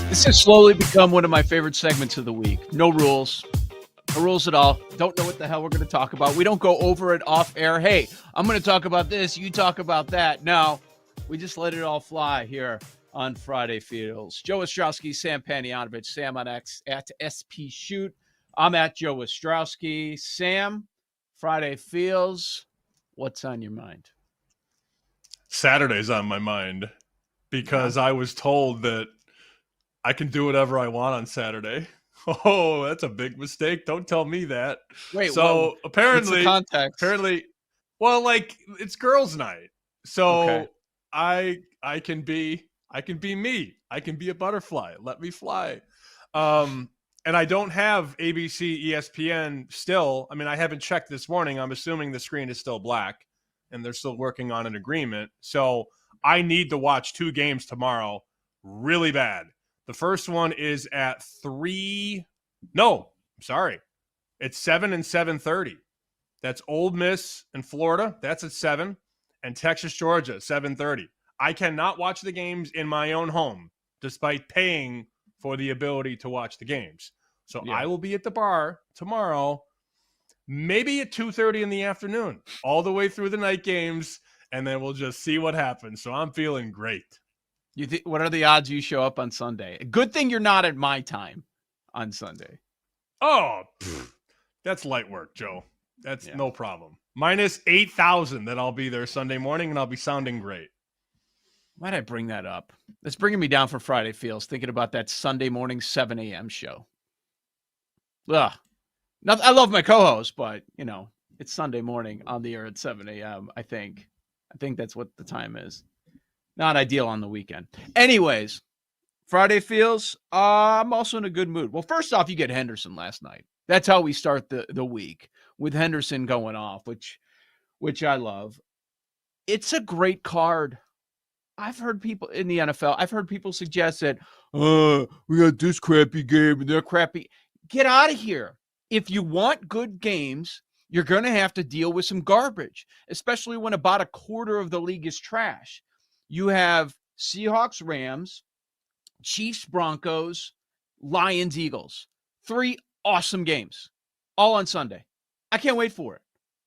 This has slowly become one of my favorite segments of the week. No rules. No rules at all. Don't know what the hell we're going to talk about. We don't go over it off air. Hey, I'm going to talk about this. You talk about that. No, we just let it all fly here on Friday Feels. Joe Ostrowski, Sam Panayotovich, Sam on X at SP Shoot. I'm at Joe Ostrowski. Sam, Friday Feels. What's on your mind? Saturday's on my mind because I was told that I can do whatever I want on Saturday. Oh, that's a big mistake. Don't tell me that. Wait, so apparently, what's the context? Well, like it's girls' night. So Okay. I can be me. I can be a butterfly. Let me fly. And I don't have ABC, ESPN still. I mean, I haven't checked this morning. I'm assuming the screen is still black and they're still working on an agreement. So I need to watch 2 games tomorrow really bad. The first one is at 3. No, sorry. It's 7 and 7:30. That's Ole Miss and Florida. That's at 7. And Texas, Georgia, 7:30. I cannot watch the games in my own home, despite paying for the ability to watch the games. So Yeah. I will be at the bar tomorrow, maybe at 2:30 in the afternoon, all the way through the night games, and then we'll just see what happens. So I'm feeling great. What are the odds you show up on Sunday? Good thing you're not at my time on Sunday. Oh, that's light work, Joe. That's no problem. Minus 8,000 that I'll be there Sunday morning, and I'll be sounding great. Why'd I bring that up? It's bringing me down for Friday Feels, thinking about that Sunday morning 7 a.m. show. Ugh. I love my co-host, but, it's Sunday morning on the air at 7 a.m., I think. I think that's what the time is. Not ideal on the weekend. Anyways, Friday Feels, I'm also in a good mood. Well, first off, you get Henderson last night. That's how we start the week, with Henderson going off, which I love. It's a great card. I've heard people in the NFL, I've heard people suggest that, we got this crappy game and that crappy. Get out of here. If you want good games, you're going to have to deal with some garbage, especially when about a quarter of the league is trash. You have Seahawks, Rams, Chiefs, Broncos, Lions, Eagles. 3 awesome games, all on Sunday. I can't wait for it.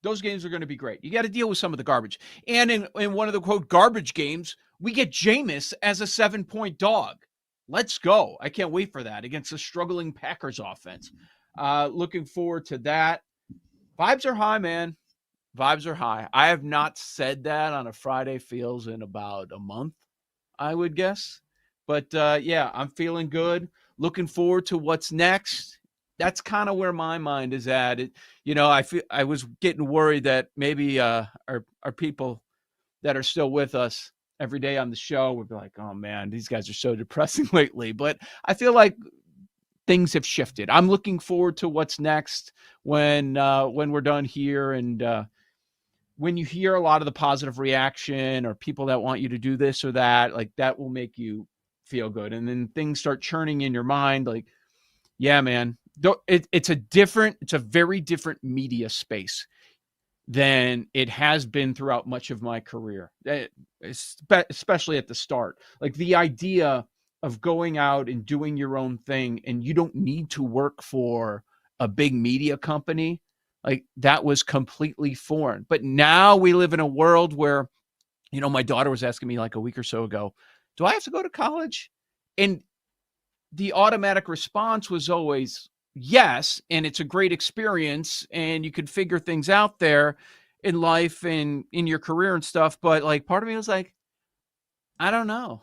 Those games are going to be great. You got to deal with some of the garbage. And in one of the, quote, garbage games, we get Jameis as a 7-point dog. Let's go. I can't wait for that against the struggling Packers offense. Looking forward to that. Vibes are high, man. Vibes are high. I have not said that on a Friday Feels in about a month, I would guess. But, yeah, I'm feeling good. Looking forward to what's next. That's kind of where my mind is at. I was getting worried that maybe our people that are still with us every day on the show would be like, oh, man, these guys are so depressing lately. But I feel like things have shifted. I'm looking forward to what's next when we're done here. And when you hear a lot of the positive reaction or people that want you to do this or that, like that will make you feel good. And then things start churning in your mind. Like, yeah, man, it's a very different media space than it has been throughout much of my career, especially at the start. Like the idea of going out and doing your own thing and you don't need to work for a big media company, like that was completely foreign. But now we live in a world where, my daughter was asking me like a week or so ago, do I have to go to college? And the automatic response was always yes. And it's a great experience and you could figure things out there in life and in your career and stuff. But like part of me was like, I don't know.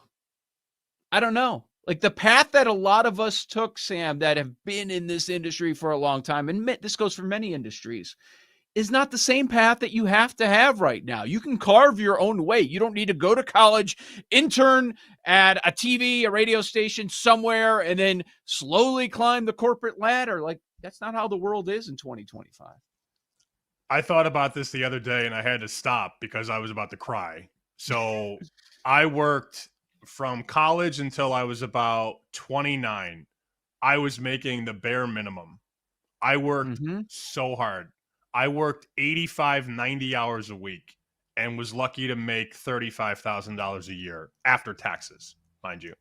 Like the path that a lot of us took, Sam, that have been in this industry for a long time, and this goes for many industries, is not the same path that you have to have right now. You can carve your own way. You don't need to go to college, intern at a radio station somewhere, and then slowly climb the corporate ladder. Like that's not how the world is in 2025. I thought about this the other day and I had to stop because I was about to cry. So I worked from college until I was about 29. I was making the bare minimum. I worked so hard. I worked 85, 90 hours a week and was lucky to make $35,000 a year after taxes, mind you.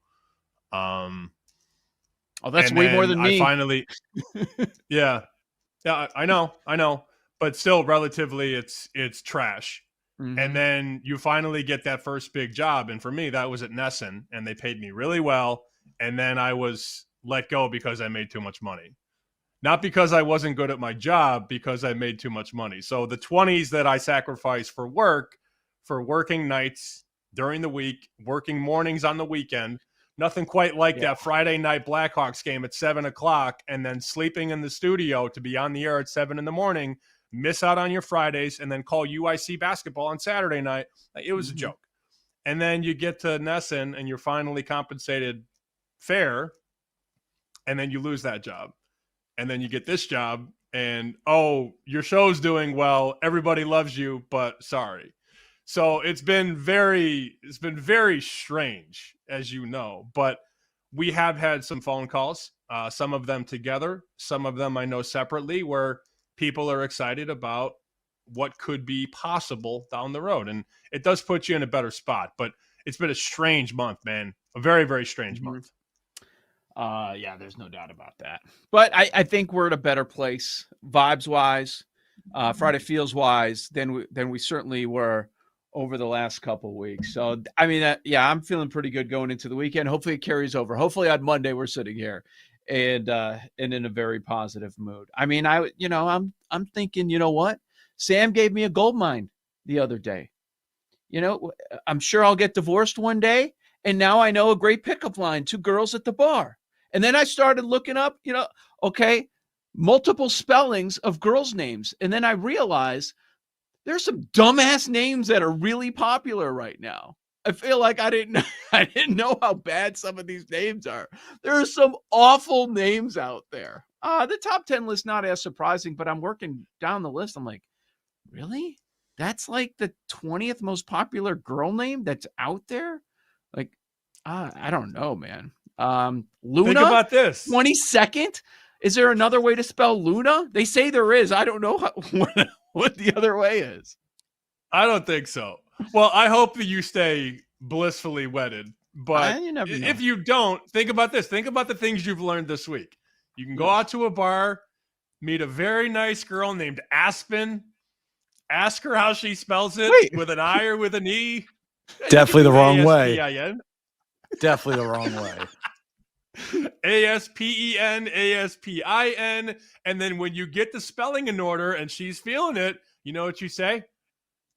Oh, that's way more than me. I finally, yeah, I know, but still, relatively, it's trash. And then you finally get that first big job, and for me, that was at Nesson, and they paid me really well. And then I was let go because I made too much money, not because I wasn't good at my job, because I made too much money. So the 20s that I sacrificed for work, for working nights during the week, working mornings on the weekend. Nothing quite like that Friday night Blackhawks game at 7:00 and then sleeping in the studio to be on the air at 7 a.m, miss out on your Fridays, and then call UIC basketball on Saturday night. It was a joke. And then you get to Nesson and you're finally compensated fair, and then you lose that job. And then you get this job and, oh, your show's doing well. Everybody loves you, but sorry. So it's been very strange, as you know, but we have had some phone calls, some of them together, some of them I know separately, where people are excited about what could be possible down the road. And it does put you in a better spot, but it's been a strange month, man. A very, very strange month. Yeah, there's no doubt about that. But I think we're at a better place, vibes wise, Friday feels wise than we certainly were over the last couple of weeks. So, I mean, I'm feeling pretty good going into the weekend. Hopefully it carries over. Hopefully on Monday we're sitting here and in a very positive mood. I mean, I'm thinking, you know what? Sam gave me a gold mine the other day. You know, I'm sure I'll get divorced one day. And now I know a great pickup line, 2 girls at the bar. And then I started looking up, multiple spellings of girls' names. And then I realized there's some dumbass names that are really popular right now. I feel like I didn't know how bad some of these names are. There are some awful names out there. The top 10 list, not as surprising, but I'm working down the list. I'm like, really? That's like the 20th most popular girl name that's out there? Like, I don't know, man. Luna? Think about this. 22nd? Is there another way to spell Luna? They say there is. I don't know what the other way is. I don't think so. Well, I hope that you stay blissfully wedded. But if you don't, think about this. Think about the things you've learned this week. You can go out to a bar, meet a very nice girl named Aspen, ask her how she spells it, with an I or with an E. Definitely the wrong way. A-S-P-I-N. Definitely the wrong way. A-S-P-E-N, A-S-P-I-N. And then when you get the spelling in order and she's feeling it, you know what you say?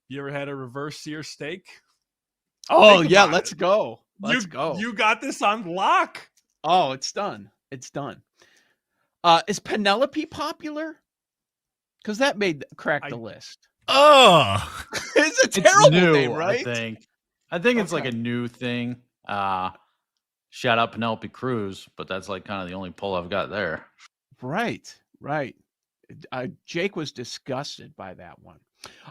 You ever had a reverse sear steak? Oh, yeah, let's go. Let's go. You got this on lock. Oh, it's done. It's done. Is Penelope popular? Because that cracked the list. Oh, it's a terrible new, name, right? I think it's like a new thing. Shout out Penelope Cruz, but that's like kind of the only pull I've got there. Right. Jake was disgusted by that one.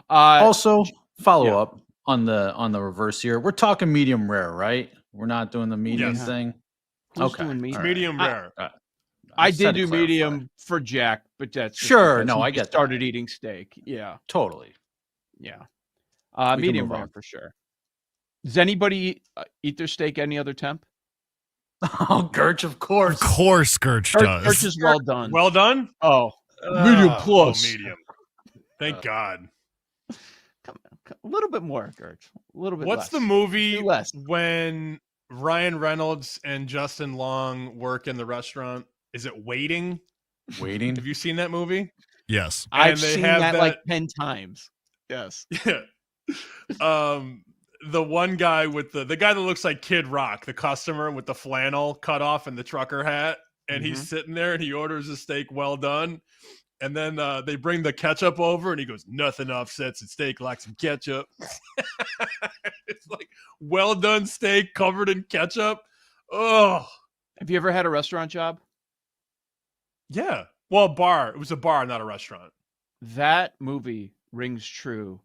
Also, follow up on the reverse here. We're talking medium rare, right? We're not doing the medium thing. Who's doing medium? Medium rare. I did do medium for Jack, but that's sure. No, I get started eating steak. Yeah, totally. Yeah, medium rare for sure. Does anybody eat their steak any other temp? Oh, Gertch, of course. Of course, Gertch does. Gertch is well done. Well done? Oh, medium plus. Oh, medium. Thank God. Come on, a little bit more, Gertch. A little bit. What's the movie when Ryan Reynolds and Justin Long work in the restaurant? Is it Waiting? Waiting? Have you seen that movie? Yes. I've seen that like 10 times. Yes. Yeah. The one guy with the guy that looks like Kid Rock, the customer with the flannel cut off and the trucker hat, and he's sitting there and he orders a steak well done, and then they bring the ketchup over and he goes, nothing offsets a steak like some ketchup. It's like well done steak covered in ketchup. Oh, have you ever had a restaurant job? Yeah. Well, a bar. It was a bar, not a restaurant. That movie rings true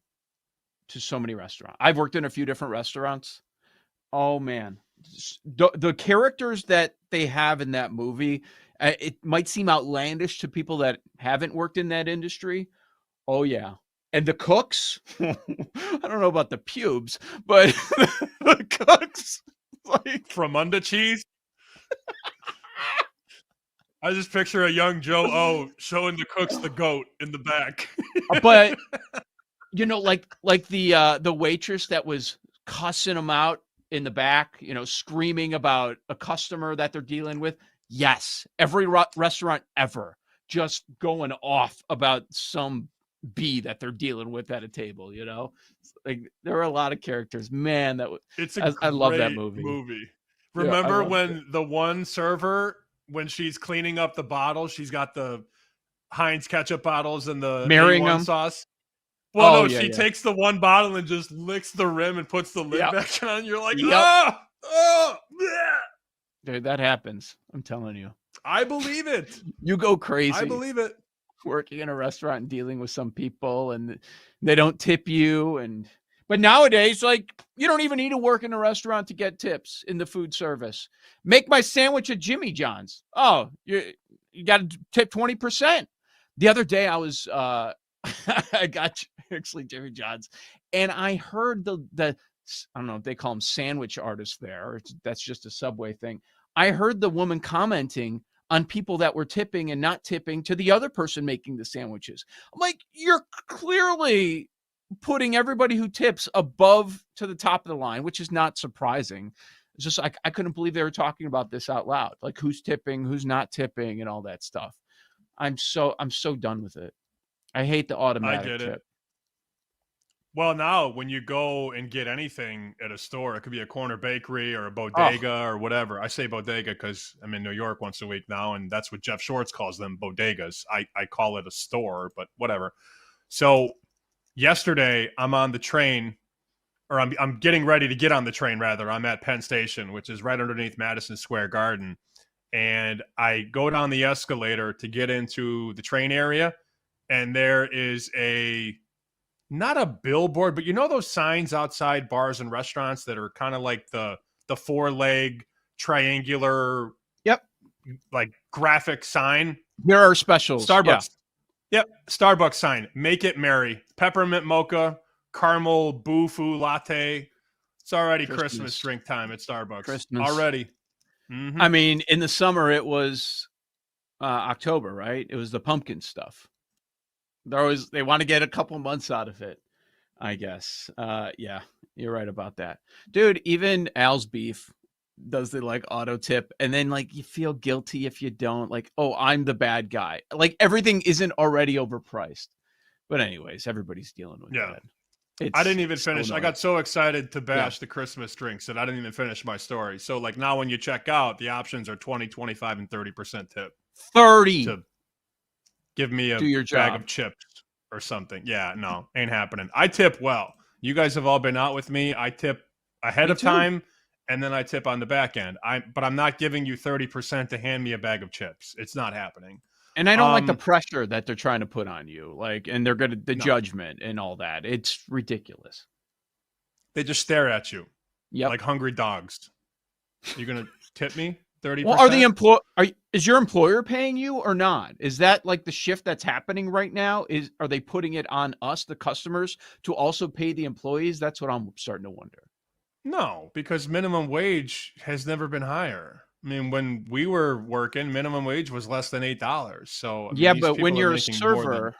to so many restaurants. I've worked in a few different restaurants. Oh man, the characters that they have in that movie, it might seem outlandish to people that haven't worked in that industry. Oh yeah. And the cooks, I don't know about the pubes, but the cooks, like from under cheese. I just picture a young Joe O showing the cooks the goat in the back. But you know, like the waitress that was cussing them out in the back, you know, screaming about a customer that they're dealing with. Yes, every restaurant ever just going off about some bee that they're dealing with at a table. You know, like there are a lot of characters. Man, I love that movie. Remember when the one server, when she's cleaning up the bottles, she's got the Heinz ketchup bottles and the marrying A1 them sauce. Well, Oh, no, yeah, she yeah. takes the one bottle and just licks the rim and puts the lid Yep. back on. You're like, Yep. oh, Dude, that happens. I'm telling you. I believe it. You go crazy. I believe it. Working in a restaurant and dealing with some people and they don't tip you. But nowadays, like, you don't even need to work in a restaurant to get tips in the food service. Make my sandwich at Jimmy John's. Oh, you got to tip 20%. The other day I was, I got actually Jimmy John's and I heard the I don't know if they call them sandwich artists there, or that's just a Subway thing. I heard the woman commenting on people that were tipping and not tipping to the other person making the sandwiches. I'm like, you're clearly putting everybody who tips above to the top of the line, which is not surprising. It's just I couldn't believe they were talking about this out loud, like who's tipping, who's not tipping, and all that stuff. I'm so done with it. I hate the automatic I get tip. it. Well, now when you go and get anything at a store, it could be a corner bakery or a bodega or whatever. I say bodega because I'm in New York once a week now, and that's what Jeff Shorts calls them, bodegas. I call it a store, but whatever. So yesterday, I'm on the train, or I'm getting ready to get on the train, rather. I'm at Penn Station, which is right underneath Madison Square Garden. And I go down the escalator to get into the train area, and there is not a billboard, but you know those signs outside bars and restaurants that are kind of like the 4-leg triangular, like graphic sign. There are specials. Starbucks. Yep, Starbucks sign. Make it merry. Peppermint mocha, caramel boo-foo latte. It's already Christmas drink time at Starbucks. Christmas Already. Mm-hmm. I mean, in the summer it was October, right? It was the pumpkin stuff. They want to get a couple months out of it, I guess. Yeah, you're right about that, dude. Even Al's Beef does the like auto tip, and then like you feel guilty if you don't. Like, oh, I'm the bad guy. Like everything isn't already overpriced. But anyways, everybody's dealing with that. I didn't even finish. So I got so excited to bash the Christmas drinks that I didn't even finish my story. So like now when you check out, the options are 20, 25, and 30% tip. 30 to give me a do your bag job. of chips or something. Yeah, no, ain't happening. I tip well. You guys have all been out with me. I tip ahead of time, and then I tip on the back end. But I'm not giving you 30% to hand me a bag of chips. It's not happening. And I don't like the pressure that they're trying to put on you, like, and they're gonna judgment and all that. It's ridiculous. They just stare at you, like hungry dogs. You gonna tip me 30%? Well, is your employer paying you or not? Is that like the shift that's happening right now? Are they putting it on us, the customers, to also pay the employees? That's what I'm starting to wonder. No, because minimum wage has never been higher. I mean, when we were working, minimum wage was less than $8. So I mean, but when you're a server,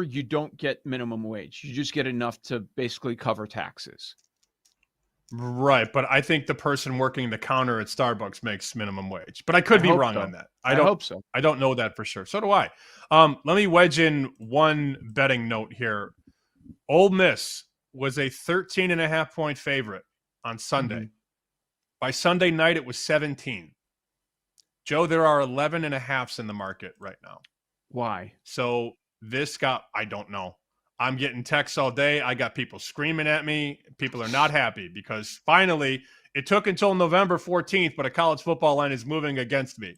you don't get minimum wage. You just get enough to basically cover taxes. Right, but I think the person working the counter at Starbucks makes minimum wage. But I could be wrong on that. I hope so. I don't know that for sure. So do I. Let me wedge in one betting note here. Ole Miss was a 13.5-point favorite on Sunday. Mm-hmm. By Sunday night, it was 17. Joe, there are 11.5s in the market right now. Why? So I don't know. I'm getting texts all day. I got people screaming at me. People are not happy because finally it took until November 14th, but a college football line is moving against me.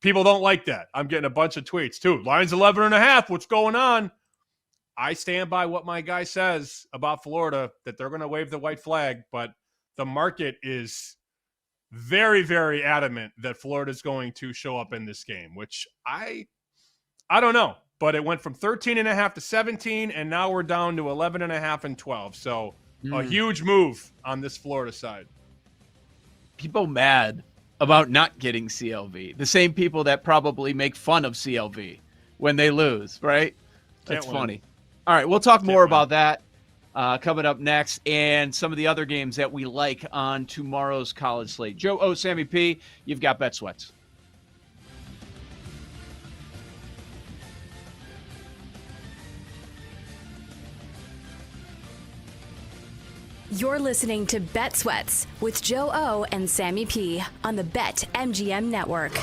People don't like that. I'm getting a bunch of tweets too. Line's 11.5. What's going on? I stand by what my guy says about Florida, that they're going to wave the white flag, but the market is very, very adamant that Florida is going to show up in this game, which I don't know, but it went from 13.5 to 17, and now we're down to 11.5 and 12. So a huge move on this Florida side. People mad about not getting CLV. The same people that probably make fun of CLV when they lose, right? That's funny. All right, we'll talk more about that coming up next, and some of the other games that we like on tomorrow's college slate. Joe O, Sammy P, you've got Bet Sweats. You're listening to Bet Sweats with Joe O and Sammy P on the BetMGM Network.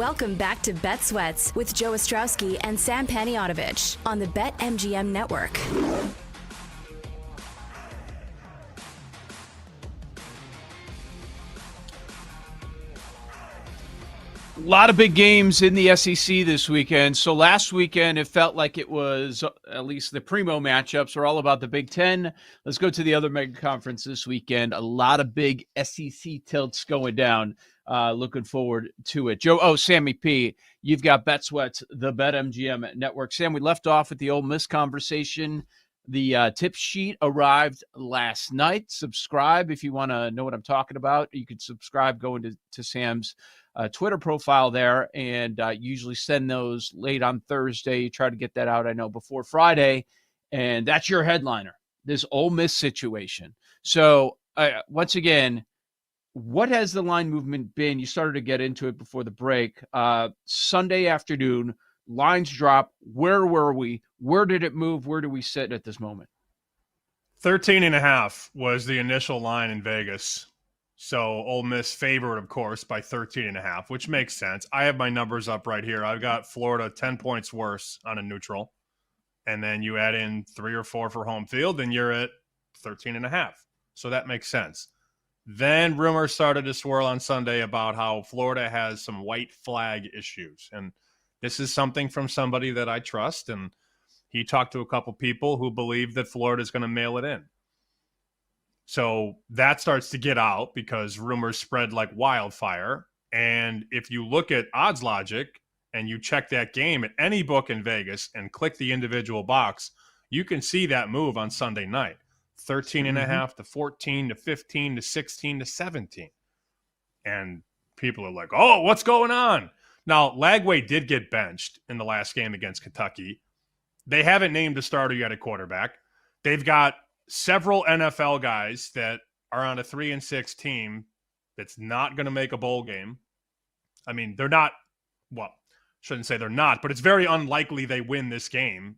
Welcome back to Bet Sweats with Joe Ostrowski and Sam Paniotovich on the BetMGM Network. A lot of big games in the SEC this weekend. So last weekend, it felt like it was, at least the primo matchups are all about the Big Ten. Let's go to the other mega conference this weekend. A lot of big SEC tilts going down. Looking forward to it. Sammy P, you've got Bet Sweats, the BetMGM Network. Sam, we left off with the Ole Miss conversation. The tip sheet arrived last night. Subscribe if you want to know what I'm talking about. You can subscribe going to Sam's Twitter profile there, and usually send those late on Thursday. Try to get that out, I know, before Friday, and that's your headliner, this Ole Miss situation. So once again, what has the line movement been? You started to get into it before the break. Sunday afternoon, lines drop. Where were we? Where did it move? Where do we sit at this moment? 13.5 was the initial line in Vegas. So Ole Miss favored, of course, by 13.5, which makes sense. I have my numbers up right here. I've got Florida 10 points worse on a neutral. And then you add in 3 or 4 for home field, and you're at 13.5. So that makes sense. Then rumors started to swirl on Sunday about how Florida has some white flag issues. And this is something from somebody that I trust. And he talked to a couple people who believe that Florida is going to mail it in. So that starts to get out because rumors spread like wildfire. And if you look at odds logic and you check that game at any book in Vegas and click the individual box, you can see that move on Sunday night. 13.5 to 14 to 15 to 16 to 17. And people are like, oh, what's going on? Now, Lagway did get benched in the last game against Kentucky. They haven't named a starter yet at quarterback. They've got several NFL guys that are on a 3-6 team that's not going to make a bowl game. I mean, they're not, well, shouldn't say they're not, but it's very unlikely they win this game.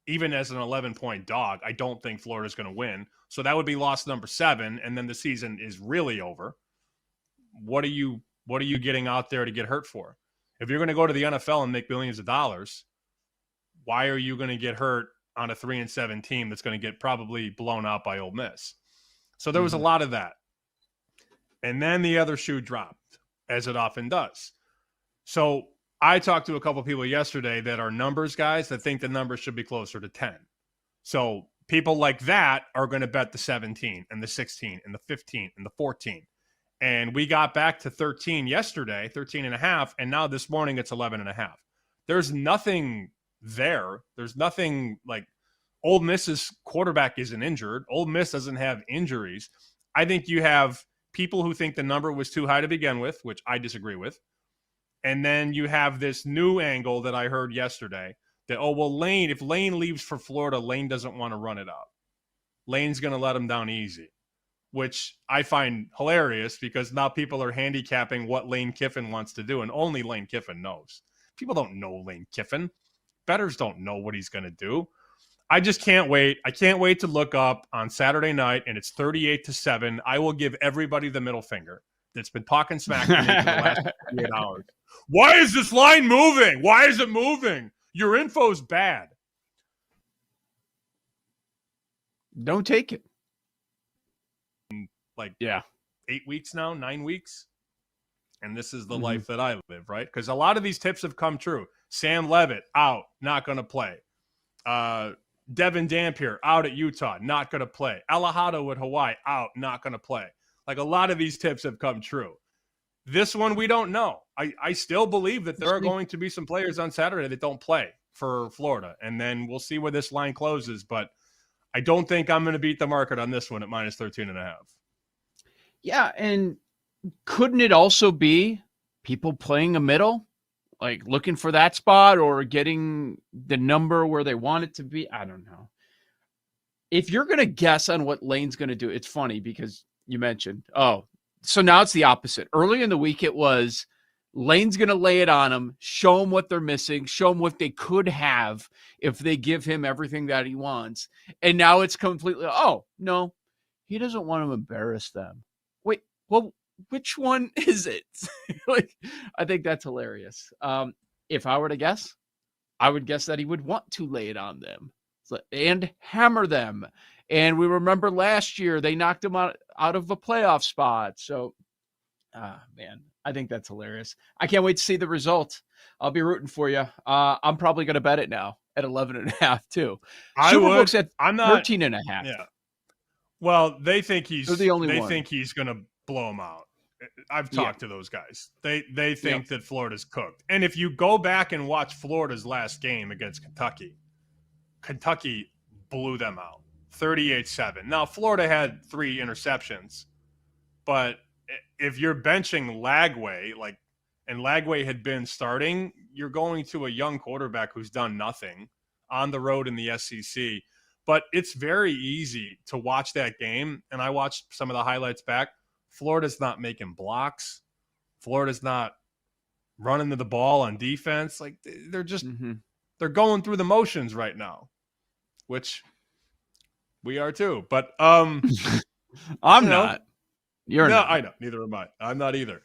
Even as an 11-point dog, I don't think Florida's going to win. So that would be loss number 7, and then the season is really over. What are you getting out there to get hurt for? If you're going to go to the NFL and make millions of dollars, why are you going to get hurt on a 3-7 team that's going to get probably blown out by Ole Miss? So there was a lot of that. And then the other shoe dropped, as it often does. So I talked to a couple people yesterday that are numbers guys that think the numbers should be closer to 10. So people like that are going to bet the 17 and the 16 and the 15 and the 14. And we got back to 13 yesterday, 13.5, and now this morning it's 11.5. There's nothing there. There's nothing like Ole Miss's quarterback isn't injured. Ole Miss doesn't have injuries. I think you have people who think the number was too high to begin with, which I disagree with. And then you have this new angle that I heard yesterday that, Lane, if Lane leaves for Florida, Lane doesn't want to run it out. Lane's going to let him down easy, which I find hilarious because now people are handicapping what Lane Kiffin wants to do, and only Lane Kiffin knows. People don't know Lane Kiffin. Bettors don't know what he's going to do. I just can't wait. I can't wait to look up on Saturday night, and it's 38-7. I will give everybody the middle finger that's been talking smack to me for the last 48 hours. Why is this line moving? Why is it moving? Your info's bad. Don't take it. 8 weeks now, 9 weeks. And this is the life that I live, right? Because a lot of these tips have come true. Sam Levitt, out, not going to play. Devin Dampier, out at Utah, not going to play. Alejado at Hawaii, out, not going to play. Like, a lot of these tips have come true. This one, we don't know. I still believe that there are going to be some players on Saturday that don't play for Florida. And then we'll see where this line closes. But I don't think I'm going to beat the market on this one at minus 13.5. Yeah, and couldn't it also be people playing a middle? Like looking for that spot or getting the number where they want it to be? I don't know. If you're going to guess on what Lane's going to do, it's funny because you mentioned, so now it's the opposite. Early in the week, it was Lane's going to lay it on them, show them what they're missing, show them what they could have if they give him everything that he wants. And now it's completely, no, he doesn't want to embarrass them. Wait, well, which one is it? Like, I think that's hilarious. If I were to guess, I would guess that he would want to lay it on them and hammer them. And we remember last year they knocked him out of a playoff spot. So, man, I think that's hilarious. I can't wait to see the result. I'll be rooting for you. I'm probably going to bet it now at 11.5 too. Superbook's at 13.5. Yeah. Well, they think They're the only one. think he's going to blow them out. I've talked to those guys. They think that Florida's cooked. And if you go back and watch Florida's last game against Kentucky blew them out 38-7. Now, Florida had 3 interceptions, but if you're benching Lagway, and Lagway had been starting, you're going to a young quarterback who's done nothing on the road in the SEC. But it's very easy to watch that game, and I watched some of the highlights back. Florida's not making blocks. Florida's not running to the ball on defense. Like, they're just they're going through the motions right now, which we are too. But I'm not. You're not. I know. Neither am I. I'm not either.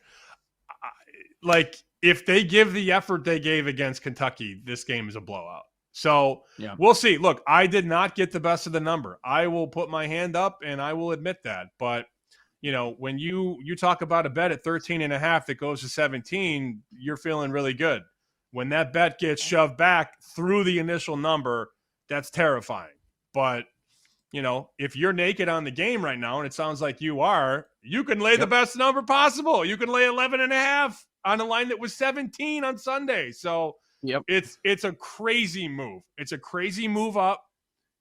If they give the effort they gave against Kentucky, this game is a blowout. So we'll see. Look, I did not get the best of the number. I will put my hand up and I will admit that. But, when you talk about a bet at 13.5 that goes to 17, you're feeling really good. When that bet gets shoved back through the initial number, that's terrifying. But, if you're naked on the game right now, and it sounds like you are, you can lay the best number possible. You can lay 11.5 on a line that was 17 on Sunday. So it's a crazy move. It's a crazy move up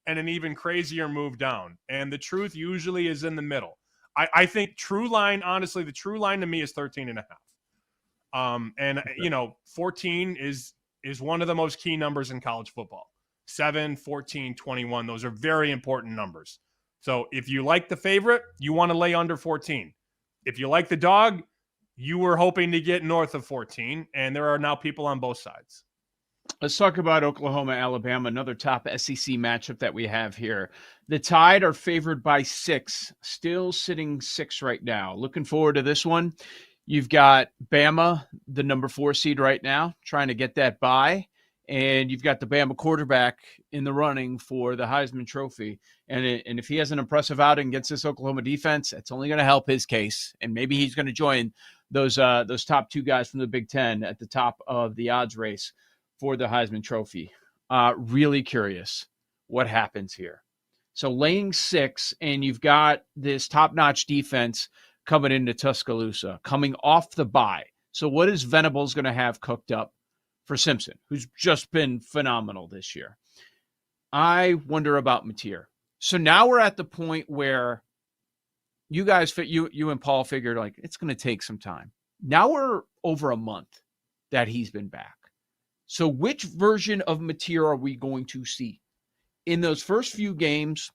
and an even crazier move down. And the truth usually is in the middle. I think true line, honestly, the true line to me is 13.5. 14 is one of the most key numbers in college football. 7, 14, 21. Those are very important numbers. So if you like the favorite, you want to lay under 14. If you like the dog, you were hoping to get north of 14, and there are now people on both sides. Let's talk about Oklahoma, Alabama, another top SEC matchup that we have here. The Tide are favored by 6, still sitting 6 right now. Looking forward to this one. You've got Bama, the number 4 seed right now, trying to get that bye. And you've got the Bama quarterback in the running for the Heisman Trophy. And if he has an impressive outing against this Oklahoma defense, that's only going to help his case. And maybe he's going to join those top 2 guys from the Big Ten at the top of the odds race for the Heisman Trophy. Really curious what happens here. So laying 6, and you've got this top-notch defense coming into Tuscaloosa, coming off the bye. So what is Venables going to have cooked up for Simpson, who's just been phenomenal this year? I wonder about Mateer. So now we're at the point where you guys, you and Paul figured it's going to take some time. Now we're over a month that he's been back. So which version of Mateer are we going to see? In those first few games,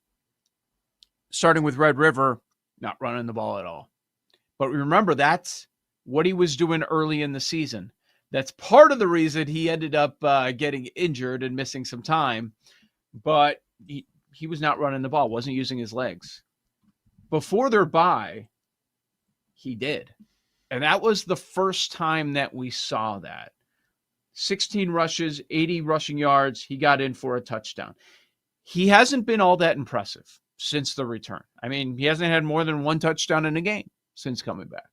starting with Red River, not running the ball at all. But remember, that's what he was doing early in the season. That's part of the reason he ended up getting injured and missing some time. But he was not running the ball, wasn't using his legs. Before their bye, he did. And that was the first time that we saw that. 16 rushes, 80 rushing yards. He got in for a touchdown. He hasn't been all that impressive since the return. I mean, he hasn't had more than 1 touchdown in a game since coming back.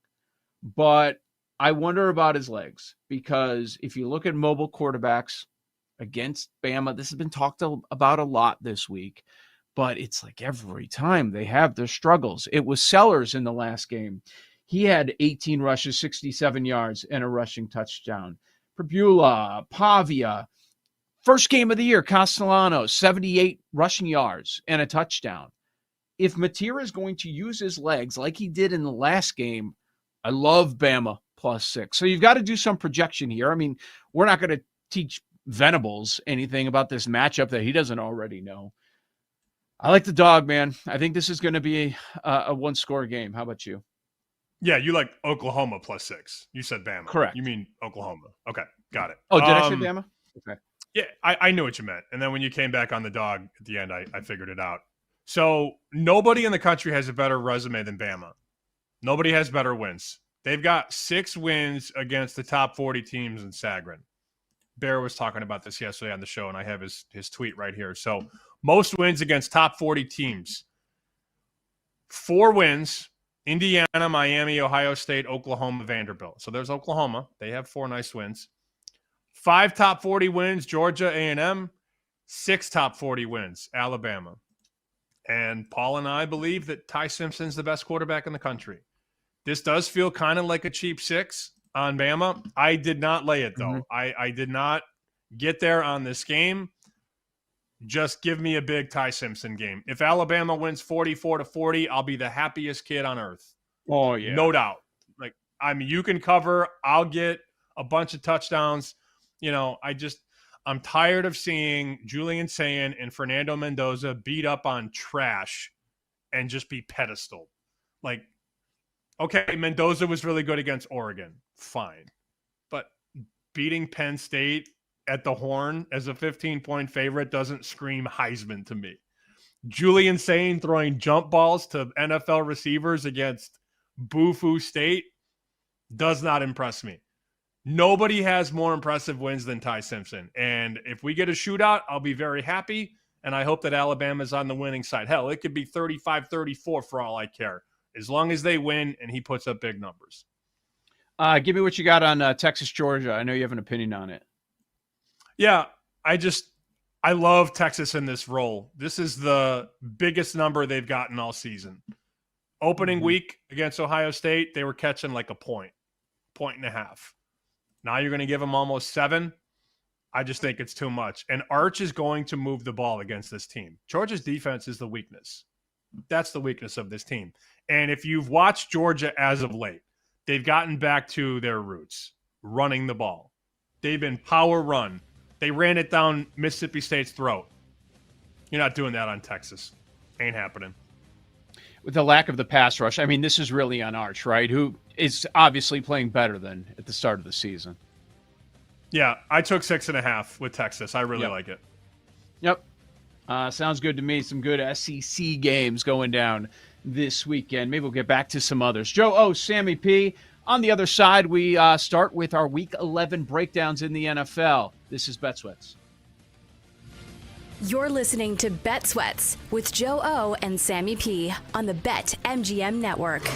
But I wonder about his legs, because if you look at mobile quarterbacks against Bama, this has been talked about a lot this week, but it's like every time they have their struggles. It was Sellers in the last game. He had 18 rushes, 67 yards, and a rushing touchdown. Perbula, Pavia, first game of the year, Castellano, 78 rushing yards and a touchdown. If Mateer is going to use his legs like he did in the last game, I love Bama +6. So you've got to do some projection here. I mean, we're not going to teach Venables anything about this matchup that he doesn't already know. I like the dog, man. I think this is going to be a 1-score game. How about you? Yeah, you like Oklahoma +6. You said Bama. Correct. You mean Oklahoma. Okay, got it. Oh, did I say Bama? Okay. Yeah, I knew what you meant. And then when you came back on the dog at the end, I figured it out. So nobody in the country has a better resume than Bama. Nobody has better wins. They've got 6 wins against the top 40 teams in Sagarin. Bear was talking about this yesterday on the show, and I have his tweet right here. So most wins against top 40 teams. 4 wins, Indiana, Miami, Ohio State, Oklahoma, Vanderbilt. So there's Oklahoma. They have 4 nice wins. 5 top 40 wins, Georgia, A&M. 6 top 40 wins, Alabama. And Paul and I believe that Ty Simpson's the best quarterback in the country. This does feel kind of like a cheap 6 on Bama. I did not lay it, though. I did not get there on this game. Just give me a big Ty Simpson game. If Alabama wins 44-40, I'll be the happiest kid on earth. Oh, yeah. No doubt. Like, I mean, you can cover. I'll get a bunch of touchdowns. You know, I'm tired of seeing Julian Sayin and Fernando Mendoza beat up on trash and just be pedestaled. Like, okay, Mendoza was really good against Oregon. Fine. But beating Penn State at the Horn as a 15-point favorite doesn't scream Heisman to me. Julian Sayin throwing jump balls to NFL receivers against Boo-Foo State does not impress me. Nobody has more impressive wins than Ty Simpson. And if we get a shootout, I'll be very happy. And I hope that Alabama's on the winning side. Hell, it could be 35-34 for all I care. As long as they win and he puts up big numbers. Give me what you got on Texas, Georgia. I know you have an opinion on it. Yeah, I love Texas in this role. This is the biggest number they've gotten all season. Opening week against Ohio State, they were catching like a point and a half. Now you're going to give them almost 7. I just think it's too much. And Arch is going to move the ball against this team. Georgia's defense is the weakness. That's the weakness of this team. And if you've watched Georgia as of late, they've gotten back to their roots, running the ball. They've been power run. They ran it down Mississippi State's throat. You're not doing that on Texas. Ain't happening. With the lack of the pass rush, I mean, this is really on Arch, right? Who is obviously playing better than at the start of the season. Yeah, I took 6.5 with Texas. I really like it. Yep. Sounds good to me. Some good SEC games going down this weekend. Maybe we'll get back to some others. Joe O, Sammy P. On the other side, we start with our Week 11 breakdowns in the NFL. This is Bet Sweats. You're listening to Bet Sweats with Joe O and Sammy P on the BetMGM Network.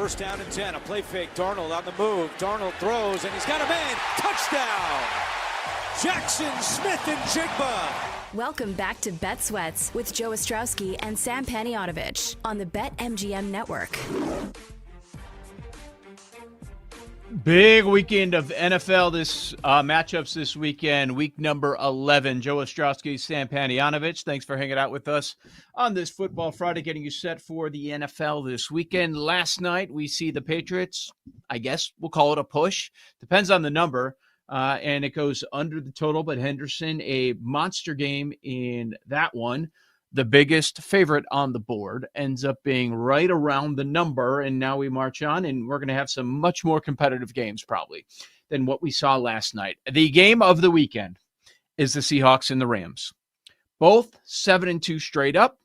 first down and 10. A play fake. Darnold on the move. Darnold throws, and he's got a man. Touchdown! Jackson Smith and Jigba. Welcome back to Bet Sweats with Joe Ostrowski and Sam Panayotovich on the BetMGM Network. Big weekend of NFL matchups this weekend. Week number 11. Joe Ostrowski, Sam Panayotovich. Thanks for hanging out with us on this Football Friday, getting you set for the NFL this weekend. Last night, we see the Patriots, I guess we'll call it a push. Depends on the number. And it goes under the total, but Henderson, a monster game in that one. The biggest favorite on the board ends up being right around the number. And now we march on, and we're going to have some much more competitive games probably than what we saw last night. The game of the weekend is the Seahawks and the Rams. Both 7-2 straight up,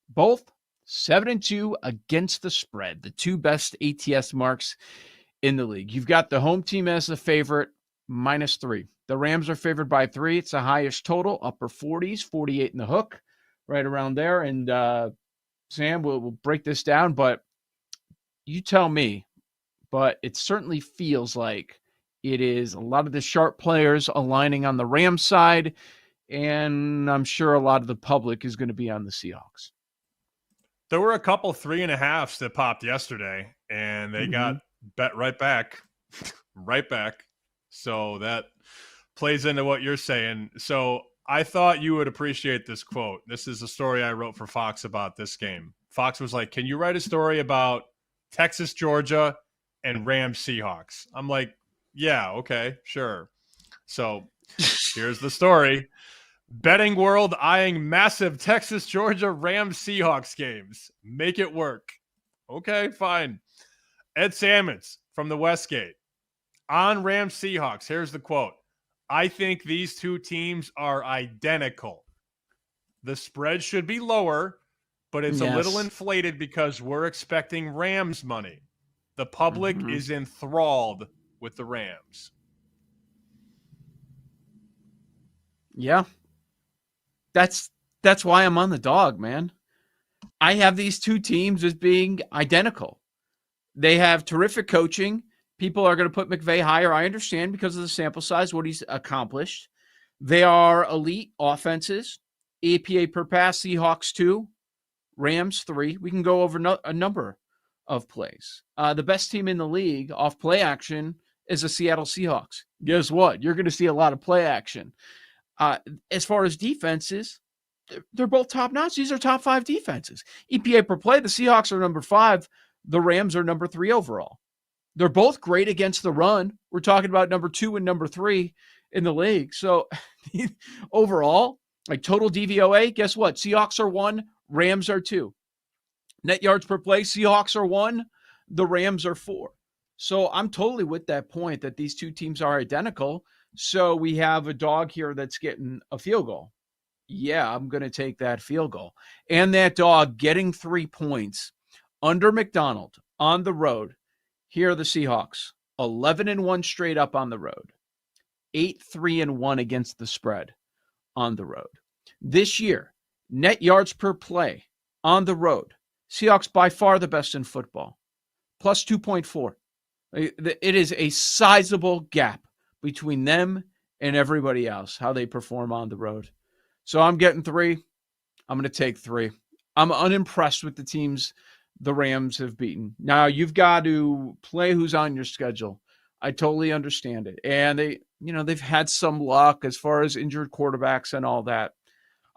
both 7-2 against the spread, the two best ATS marks in the league. You've got the home team as the favorite, -3. The Rams are favored by 3. It's the highest total, upper 40s, 48 in the hook, right around there. And Sam, we'll break this down, but you tell me. But it certainly feels like it is a lot of the sharp players aligning on the Rams side, and I'm sure a lot of the public is going to be on the Seahawks. There were a couple 3.5s that popped yesterday, and they got bet right back, right back. So that plays into what you're saying. So I thought you would appreciate this quote. This is a story I wrote for Fox about this game. Fox was like, can you write a story about Texas, Georgia, and Rams Seahawks? I'm like, yeah, okay, sure. So here's the story. Betting world eyeing massive Texas, Georgia, Rams Seahawks games. Make it work. Okay, fine. Ed Sammons from the Westgate. On Rams Seahawks, here's the quote. I think these two teams are identical. The spread should be lower, but it's a little inflated because we're expecting Rams money. The public is enthralled with the Rams. Yeah. That's why I'm on the dog, man. I have these two teams as being identical. They have terrific coaching. People are going to put McVay higher. I understand because of the sample size, what he's accomplished. They are elite offenses. APA per pass, Seahawks 2, Rams 3. We can go over a number of plays. The best team in the league off play action is the Seattle Seahawks. Guess what? You're going to see a lot of play action. As far as defenses, they're both top-notch. These are top 5 defenses. EPA per play, the Seahawks are number 5. The Rams are number 3 overall. They're both great against the run. We're talking about number 2 and number 3 in the league. So overall, like total DVOA, guess what? Seahawks are 1, Rams are 2. Net yards per play, Seahawks are 1, the Rams are 4. So I'm totally with that point that these two teams are identical. So we have a dog here that's getting a field goal. Yeah, I'm going to take that field goal. And that dog getting 3 points under McDonald on the road. Here are the Seahawks, 11-1 straight up on the road, 8-3-1 against the spread on the road. This year, net yards per play on the road, Seahawks by far the best in football, plus 2.4. It is a sizable gap between them and everybody else, how they perform on the road. So I'm getting 3. I'm going to take 3. I'm unimpressed with the teams the Rams have beaten. Now you've got to play who's on your schedule. I totally understand it. And they've had some luck as far as injured quarterbacks and all that.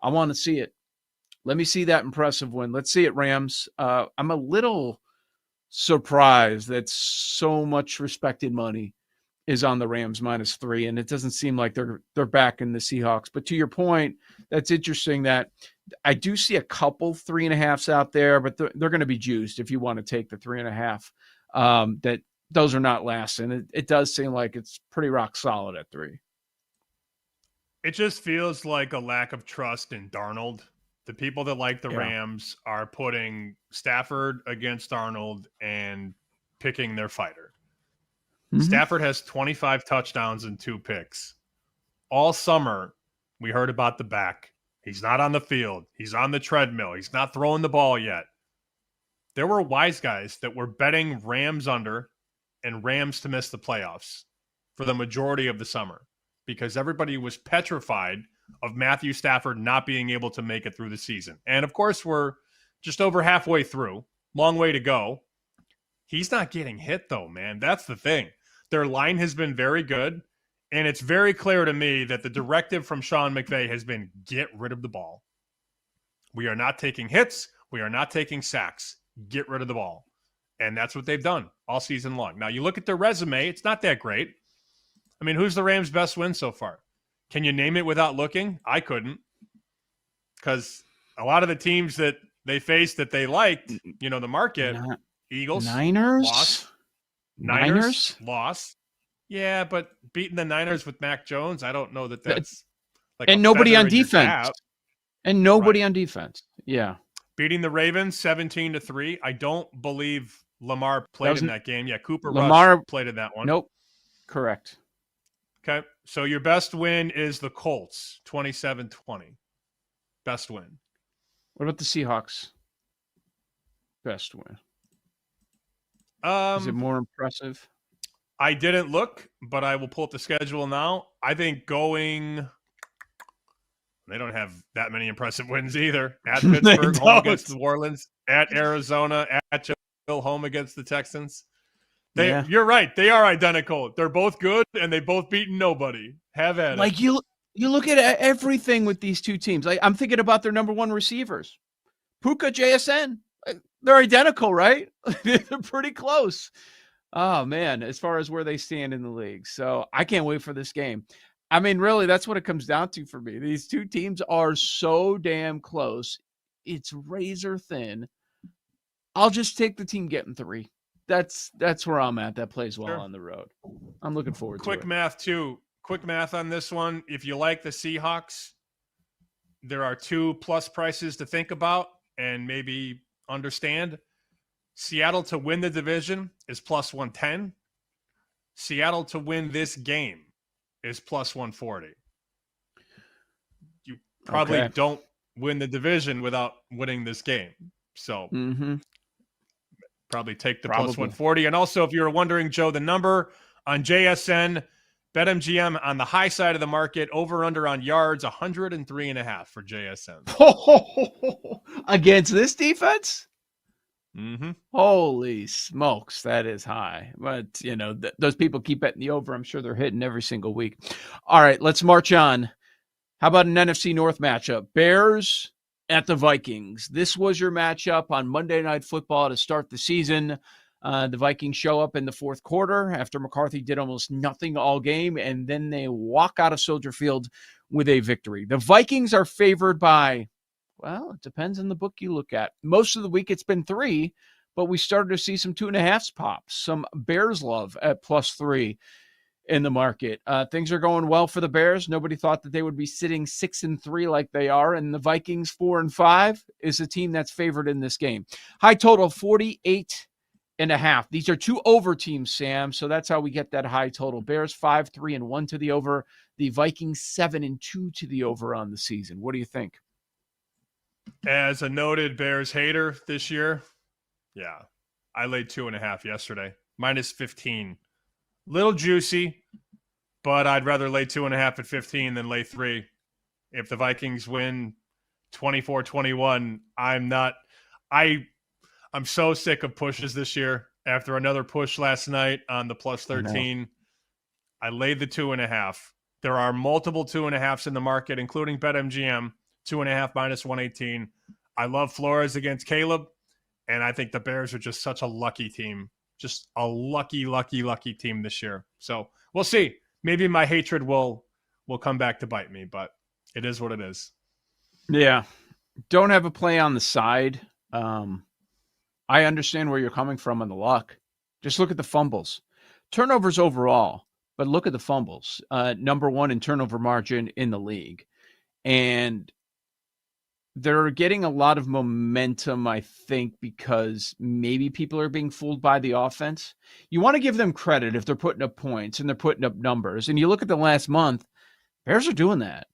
I want to see it. Let me see that impressive win. Let's see it, Rams. I'm a little surprised that so much respected money is on the Rams -3, and it doesn't seem like they're back in the Seahawks. But to your point, that's interesting that I do see a couple 3.5s out there, but they're going to be juiced if you want to take the 3.5. That those are not lasting. It does seem like it's pretty rock solid at 3. It just feels like a lack of trust in Darnold. The people that like the Rams are putting Stafford against Darnold and picking their fighter. Stafford has 25 touchdowns and 2 picks. All summer, we heard about the back. He's not on the field. He's on the treadmill. He's not throwing the ball yet. there were wise guys that were betting Rams under and Rams to miss the playoffs for the majority of the summer because everybody was petrified of Matthew Stafford not being able to make it through the season. And of course, we're just over halfway through. Long way to go. He's not getting hit, though, man. That's the thing. Their line has been very good, and it's very clear to me that the directive from Sean McVay has been get rid of the ball. We are not taking hits. We are not taking sacks. Get rid of the ball. And that's what they've done all season long. Now, you look at their resume, it's not that great. I mean, who's the Rams' best win so far? Can you name it without looking? I couldn't. Because a lot of the teams that they faced that they liked, the market, Eagles, Niners, loss. Yeah, but beating the Niners with Mac Jones, I don't know that's like and nobody on defense. And nobody on defense. Yeah. Beating the Ravens 17-3. I don't believe Lamar played in that game. Yeah, Lamar Rush played in that one. Nope. Correct. Okay. So your best win is the Colts, 27-20. Best win. What about the Seahawks? Best win. Is it more impressive? I didn't look, but I will pull up the schedule now. I think they don't have that many impressive wins either. At Pittsburgh, home against New Orleans, at Arizona, at Jacksonville, home against the Texans. You're right. They are identical. They're both good, and they both beaten nobody. Have at it. You look at everything with these two teams. Like I'm thinking about their number one receivers, Puka, JSN. They're identical, right? They're pretty close. Oh man, as far as where they stand in the league. So I can't wait for this game. I mean, really, that's what it comes down to for me. These two teams are so damn close. It's razor thin. I'll just take the team getting 3. That's where I'm at. That plays well on the road. I'm looking forward to it. Quick math on this one. If you like the Seahawks, there are 2 plus prices to think about and maybe understand. Seattle to win the division is plus 110. Seattle to win this game is plus 140. You probably don't win the division without winning this game. So probably take the plus 140. And also, if you're wondering, Joe, the number on JSN, BetMGM on the high side of the market, over under on yards, 103.5 for JSN. Against this defense? Mm-hmm. Holy smokes, that is high. But, those people keep betting the over. I'm sure they're hitting every single week. All right, let's march on. How about an NFC North matchup? Bears at the Vikings. This was your matchup on Monday Night Football to start the season. The Vikings show up in the fourth quarter after McCarthy did almost nothing all game, and then they walk out of Soldier Field with a victory. The Vikings are favored by, well, it depends on the book you look at. Most of the week it's been 3, but we started to see some 2.5s pop, some Bears love at plus 3 in the market. Things are going well for the Bears. Nobody thought that they would be sitting 6-3 like they are, and the Vikings 4-5 is a team that's favored in this game. High total 48.5. These are 2 over teams, Sam, so that's how we get that high total. Bears 5-3-1 to the over. The Vikings 7-2 to the over on the season. What do you think? As a noted Bears hater this year, yeah, I laid 2.5 yesterday. Minus 15. Little juicy, but I'd rather lay 2.5 at 15 than lay 3. If the Vikings win 24-21, I'm so sick of pushes this year. After another push last night on the plus 13, I laid the 2.5. There are multiple 2.5s in the market, including BetMGM. 2.5 minus 118. I love Flores against Caleb, and I think the Bears are just such a lucky team. Just a lucky team this year. So we'll see. Maybe my hatred will come back to bite me, but it is what it is. Yeah. Don't have a play on the side. I understand where you're coming from on the luck. Just look at the fumbles. Turnovers overall, but look at the fumbles. Number 1 in turnover margin in the league. And they're getting a lot of momentum, I think, because maybe people are being fooled by the offense. You want to give them credit if they're putting up points and they're putting up numbers. And you look at the last month, Bears are doing that.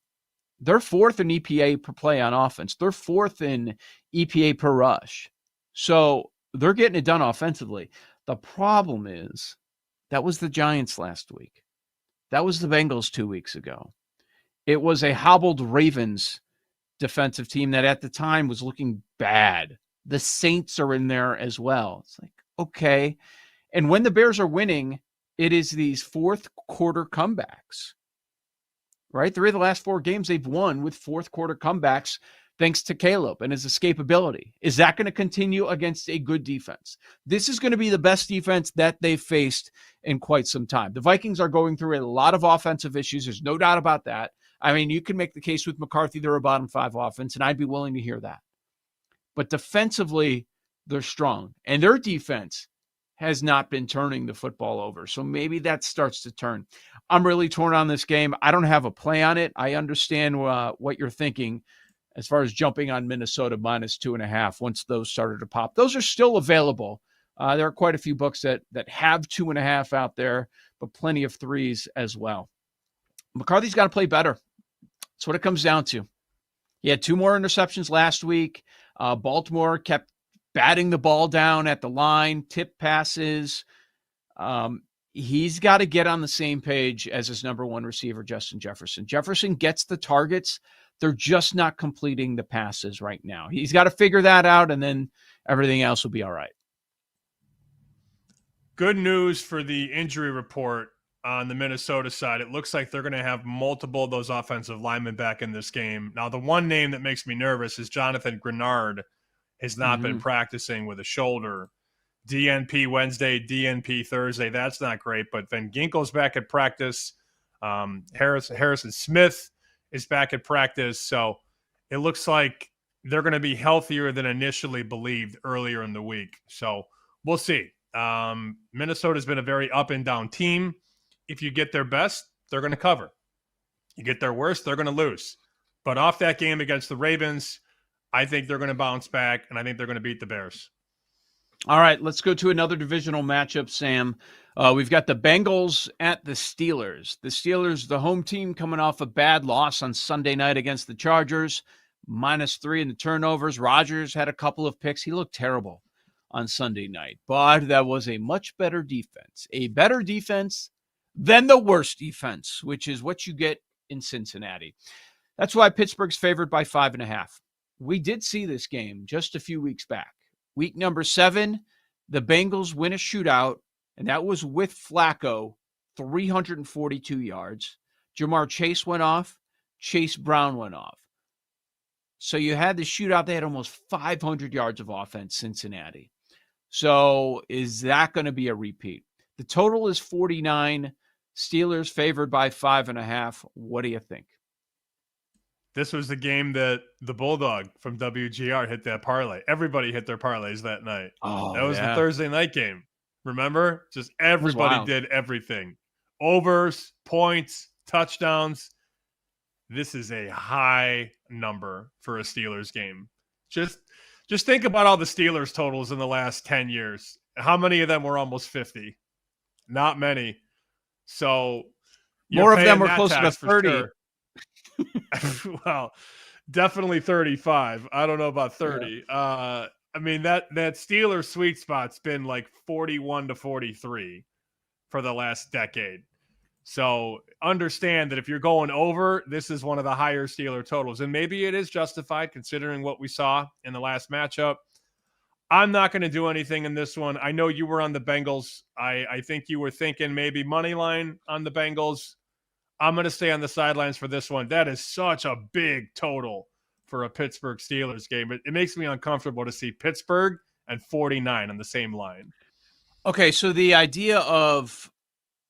They're 4th in EPA per play on offense. They're 4th in EPA per rush. So they're getting it done offensively. The problem is that was the Giants last week. That was the Bengals 2 weeks ago. It was a hobbled Ravens defensive team that at the time was looking bad. The Saints are in there as well. It's like, okay. And when the Bears are winning, it is these fourth quarter comebacks, right? 3 of the last 4 games they've won with fourth quarter comebacks thanks to Caleb and his escapability. Is that going to continue against a good defense? This is going to be the best defense that they've faced in quite some time. The Vikings are going through a lot of offensive issues. There's no doubt about that. I mean, you can make the case with McCarthy, they're a bottom 5 offense, and I'd be willing to hear that. But defensively, they're strong. And their defense has not been turning the football over. So maybe that starts to turn. I'm really torn on this game. I don't have a play on it. I understand what you're thinking as far as jumping on Minnesota -2.5 once those started to pop. Those are still available. There are quite a few books that have 2.5 out there, but plenty of 3s as well. McCarthy's got to play better. That's what it comes down to. He had 2 more interceptions last week. Baltimore kept batting the ball down at the line, tip passes. He's got to get on the same page as his number 1 receiver, Justin Jefferson. Jefferson gets the targets. They're just not completing the passes right now. He's got to figure that out, and then everything else will be all right. Good news for the injury report on the Minnesota side. It looks like they're going to have multiple of those offensive linemen back in this game. Now, the one name that makes me nervous is Jonathan Grenard has not been practicing with a shoulder. DNP Wednesday, DNP Thursday. That's not great. But Van Ginkel's back at practice. Harrison Smith is back at practice. So it looks like they're going to be healthier than initially believed earlier in the week. So we'll see. Minnesota's been a very up and down team. If you get their best, they're going to cover. You get their worst, they're going to lose. But off that game against the Ravens, I think they're going to bounce back, and I think they're going to beat the Bears. All right, let's go to another divisional matchup, Sam. We've got the Bengals at the Steelers. The Steelers, the home team, coming off a bad loss on Sunday night against the Chargers, -3 in the turnovers. Rodgers had a couple of picks. He looked terrible on Sunday night, but that was a much better defense. A better defense than the worst defense, which is what you get in Cincinnati. That's why Pittsburgh's favored by 5.5. We did see this game just a few weeks back. Week number 7, the Bengals win a shootout, and that was with Flacco, 342 yards. Jamar Chase went off. Chase Brown went off. So you had the shootout. They had almost 500 yards of offense, Cincinnati. So is that going to be a repeat? The total is 49. Steelers favored by 5.5. What do you think? This was the game that the Bulldog from WGR hit that parlay. Everybody hit their parlays that night. Oh, that was the Thursday night game. Remember? Just everybody did everything. Overs, points, touchdowns. This is a high number for a Steelers game. Just think about all the Steelers totals in the last 10 years. How many of them were almost 50? Not many. So more of them were closer to 30. Sure. Well, definitely 35. I don't know about 30. Yeah. I mean, that Steelers sweet spot's been like 41 to 43 for the last decade. So understand that if you're going over, this is one of the higher Steeler totals. And maybe it is justified considering what we saw in the last matchup. I'm not going to do anything in this one. I know you were on the Bengals. I think you were thinking maybe money line on the Bengals. I'm going to stay on the sidelines for this one. That is such a big total for a Pittsburgh Steelers game. It makes me uncomfortable to see Pittsburgh and 49 on the same line. Okay, so the idea of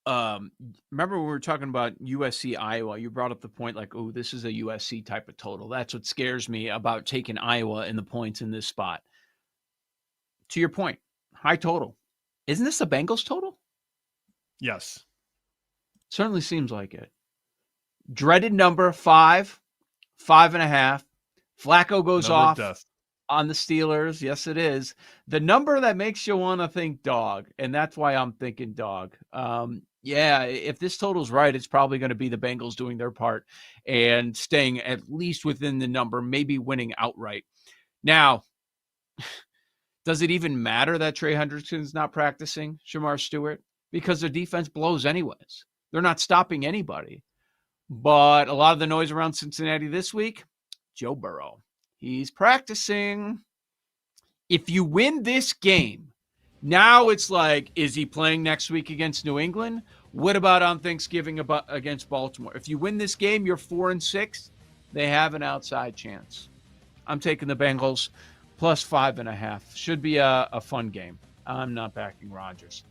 remember when we were talking about USC Iowa, you brought up the point like, oh, this is a USC type of total. That's what scares me about taking Iowa and the points in this spot. To your point, high total. Isn't this a Bengals total? Yes. Certainly seems like it. Dreaded number 5, 5.5. Flacco goes off on the Steelers. Yes, it is. The number that makes you want to think dog, and that's why I'm thinking dog. Yeah, if this total's right, it's probably going to be the Bengals doing their part and staying at least within the number, maybe winning outright. Now, Does it even matter that Trey Hendrickson's not practicing, Shamar Stewart? Because their defense blows anyways. They're not stopping anybody. But a lot of the noise around Cincinnati this week, Joe Burrow. He's practicing. If you win this game, now it's like, is he playing next week against New England? What about on Thanksgiving against Baltimore? If you win this game, you're 4-6. They have an outside chance. I'm taking the Bengals plus 5.5. Should be a fun game. I'm not backing Rodgers.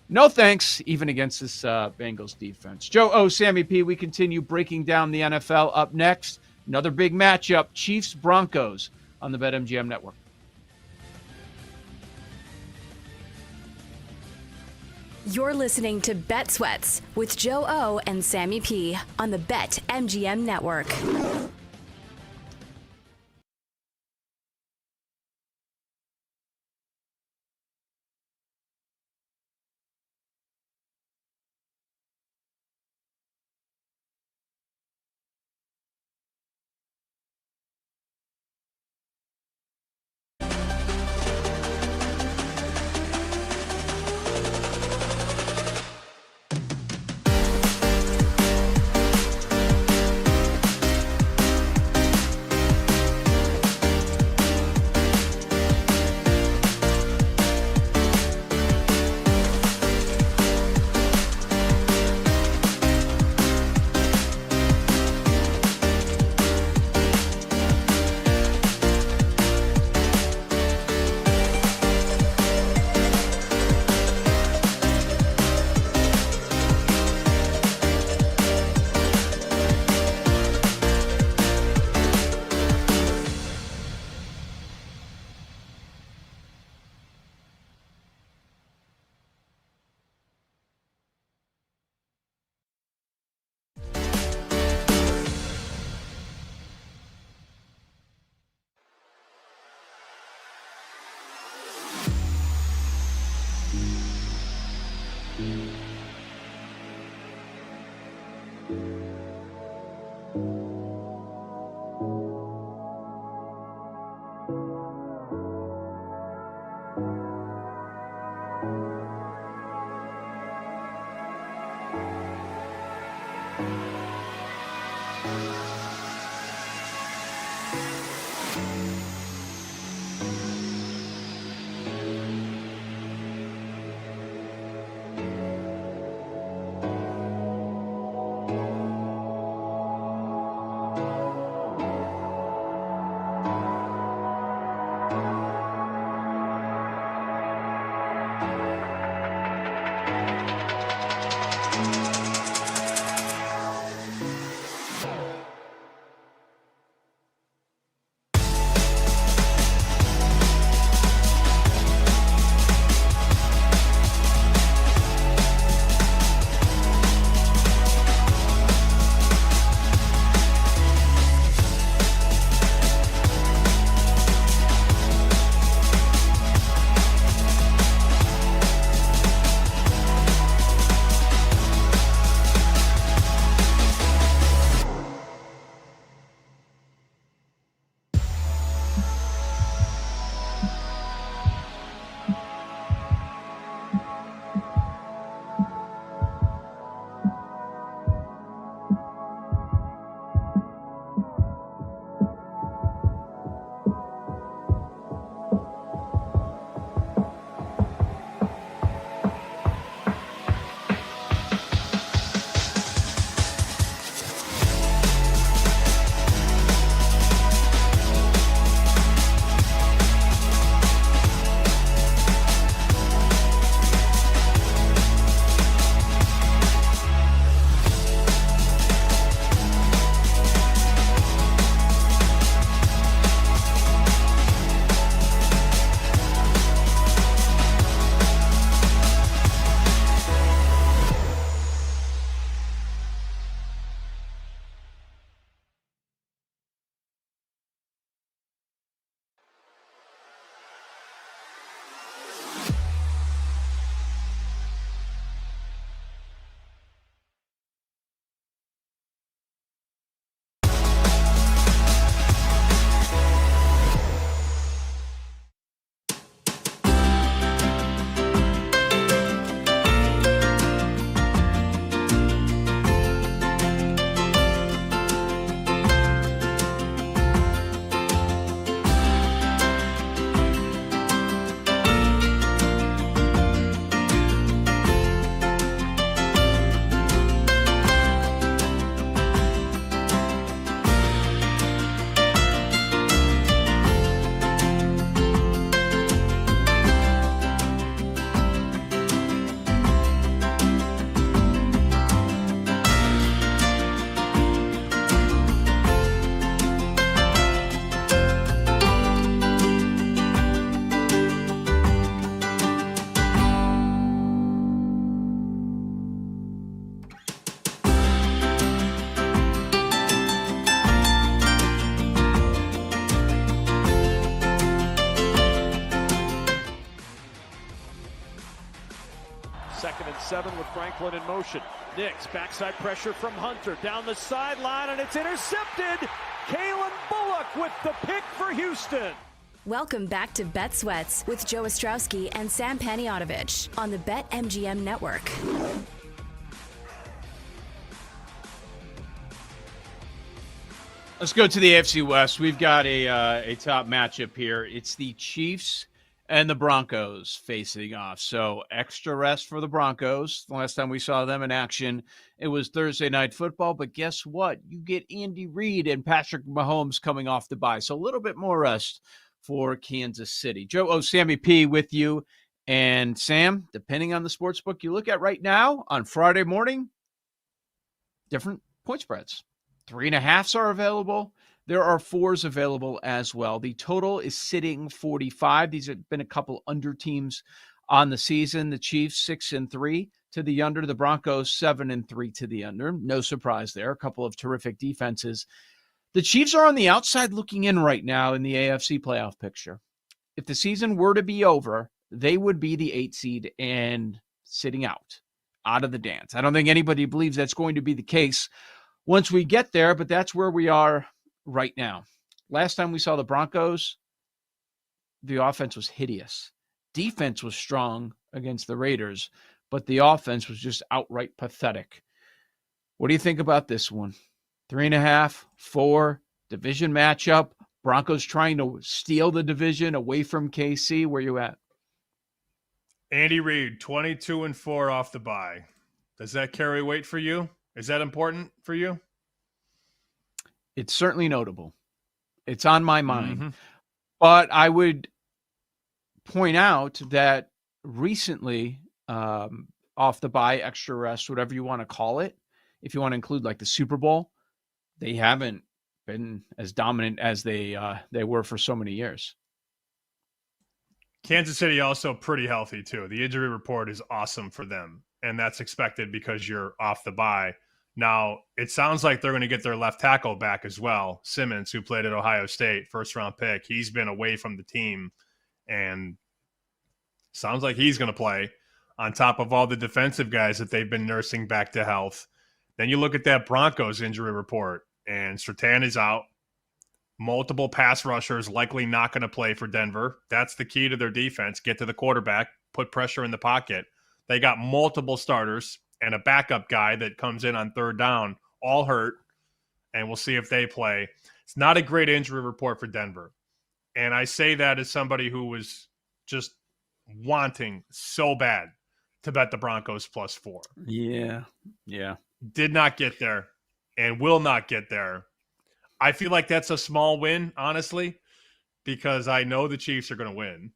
No thanks, even against this Bengals defense. Joe O, Sammy P, we continue breaking down the NFL. Up next, another big matchup, Chiefs-Broncos on the BetMGM Network. You're listening to Bet Sweats with Joe O and Sammy P on the BetMGM Network. Franklin in motion. Knicks, backside pressure from Hunter. Down the sideline, and it's intercepted. Kalen Bullock with the pick for Houston. Welcome back to Bet Sweats with Joe Ostrowski and Sam Paniotovich on the BetMGM Network. Let's go to the AFC West. We've got a top matchup here. It's the Chiefs and the Broncos facing off. So extra rest for the Broncos. The last time we saw them in action, it was Thursday Night Football. But guess what? You get Andy Reid and Patrick Mahomes coming off the bye. So a little bit more rest for Kansas City. Joe Sammy P with you. And Sam, depending on the sports book you look at right now on Friday morning, different point spreads. 3.5s are available. There are 4s available as well. The total is sitting 45. These have been a couple under teams on the season. The Chiefs 6-3 to the under. The Broncos 7-3 to the under. No surprise there. A couple of terrific defenses. The Chiefs are on the outside looking in right now in the AFC playoff picture. If the season were to be over, they would be the 8 seed and sitting out of the dance. I don't think anybody believes that's going to be the case once we get there, but that's where we are right now. Last time we saw the Broncos, the offense was hideous. Defense was strong against the Raiders, but the offense was just outright pathetic. What do you think about this one? 3.5, 4, division matchup. Broncos trying to steal the division away from KC. Where you at? Andy Reid, 22-4 off the bye. Does that carry weight for you? Is that important for you? It's certainly notable. It's on my mind. But I would point out that recently, off the bye, extra rest, whatever you want to call it, if you want to include like the Super Bowl, they haven't been as dominant as they were for so many years. Kansas City also pretty healthy too. The injury report is awesome for them, and that's expected because you're off the bye. Now, it sounds like they're going to get their left tackle back as well. Simmons, who played at Ohio State, first-round pick, he's been away from the team, and sounds like he's going to play on top of all the defensive guys that they've been nursing back to health. Then you look at that Broncos injury report, and Surtain is out. Multiple pass rushers likely not going to play for Denver. That's the key to their defense. Get to the quarterback, put pressure in the pocket. They got multiple starters and a backup guy that comes in on third down, all hurt, and we'll see if they play. It's not a great injury report for Denver. And I say that as somebody who was just wanting so bad to bet the Broncos +4. Yeah. Did not get there and will not get there. I feel like that's a small win, honestly, because I know the Chiefs are going to win,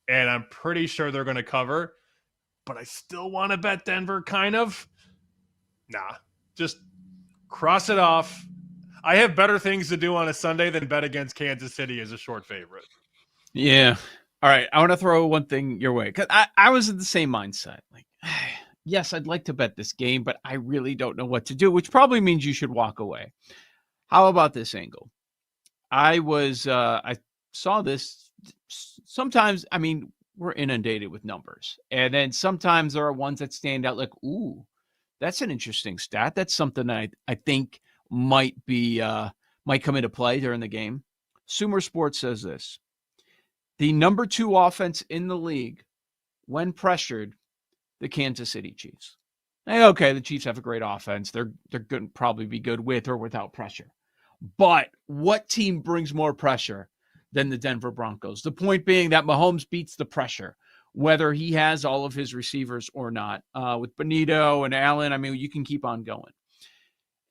and I'm pretty sure they're going to cover, but I still want to bet Denver, kind of. Nah, just cross it off. I have better things to do on a Sunday than bet against Kansas City as a short favorite. Yeah. All right, I want to throw one thing your way, because I was in the same mindset. Like, yes, I'd like to bet this game, but I really don't know what to do, which probably means you should walk away. How about this angle? I saw this sometimes. I mean, we're inundated with numbers, and then sometimes there are ones that stand out like, ooh, that's an interesting stat. That's something I think might come into play during the game. Sumer Sports says this: the number 2 offense in the league when pressured, the Kansas City Chiefs. Okay, the Chiefs have a great offense. They're going to probably be good with or without pressure. But what team brings more pressure than the Denver Broncos? The point being that Mahomes beats the pressure, whether he has all of his receivers or not. With Benito and Allen, I mean, you can keep on going.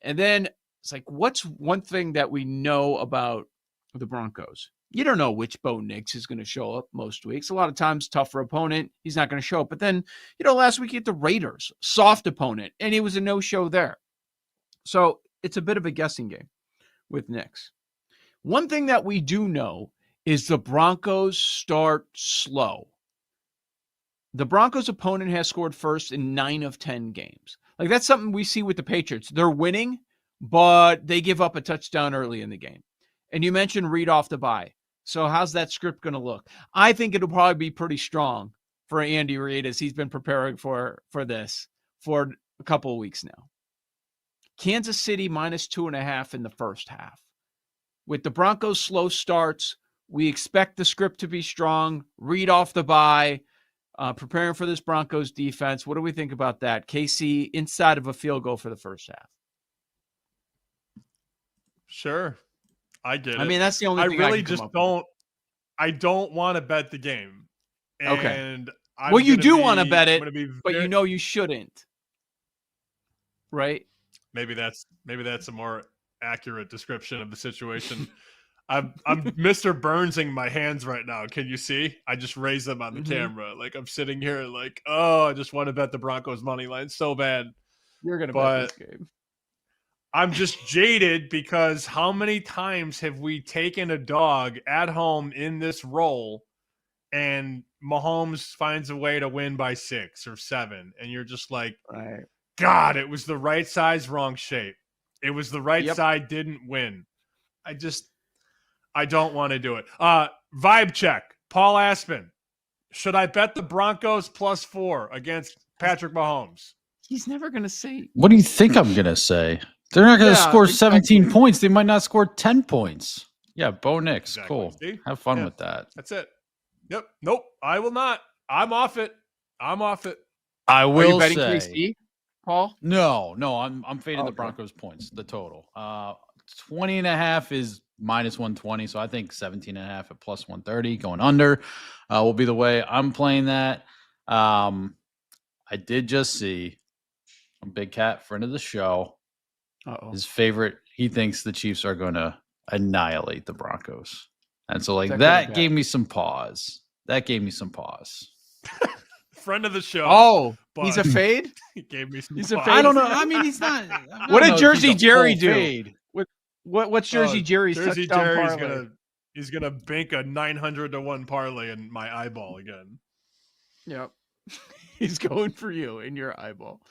And then it's like, what's one thing that we know about the Broncos? You don't know which Bo Nix is going to show up most weeks. A lot of times, tougher opponent, he's not going to show up. But then, last week you had the Raiders, soft opponent, and it was a no-show there. So it's a bit of a guessing game with Nix. One thing that we do know is the Broncos start slow. The Broncos' opponent has scored first in 9 of 10 games. Like, that's something we see with the Patriots. They're winning, but they give up a touchdown early in the game. And you mentioned Reid off the bye. So how's that script going to look? I think it'll probably be pretty strong for Andy Reid as he's been preparing for this for a couple of weeks now. Kansas City minus 2.5 in the first half. With the Broncos' slow starts, we expect the script to be strong, read off the bye, preparing for this Broncos defense. What do we think about that? KC inside of a field goal for the first half. Sure. I get it. I mean, that's the only thing I really just don't. I don't want to bet the game. Okay. And well, you do want to bet it, but you know you shouldn't. Right? Maybe that's a more accurate description of the situation. I'm Mr. Burnsing my hands right now. Can you see? I just raised them on the camera. Like I'm sitting here like, oh, I just want to bet the Broncos money line so bad. You're gonna bet this game. I'm just jaded because how many times have we taken a dog at home in this role and Mahomes finds a way to win by 6 or 7 and you're just like, right. God, it was the right size, wrong shape. It was the right side, didn't win. I don't want to do it. Vibe check. Paul Aspen. Should I bet the Broncos +4 against Patrick Mahomes? He's never going to say. What do you think I'm going to say? They're not going to score 17 points. They might not score 10 points. Yeah, Bo Nix. Exactly. Cool. See? Have fun with that. That's it. Yep. Nope. I will not. I'm off it. I will Are you betting say, KC, Paul? No. I'm fading the Broncos points, the total. 20.5 is -120, so I think 17.5 at +130 going under will be the way I'm playing that. I did just see a Big Cat, friend of the show. His favorite, he thinks the Chiefs are going to annihilate the Broncos. And so that gave me some pause. Friend of the show. Oh, he's a fade? He gave me some He's a pause. fade? I don't know. I mean, he's not. What did Jersey Jerry do? What's Jersey Jerry's Jersey touchdown Jerry's parlay? he's gonna bank a 900-1 parlay in my eyeball again. Yep. He's going for you in your eyeball.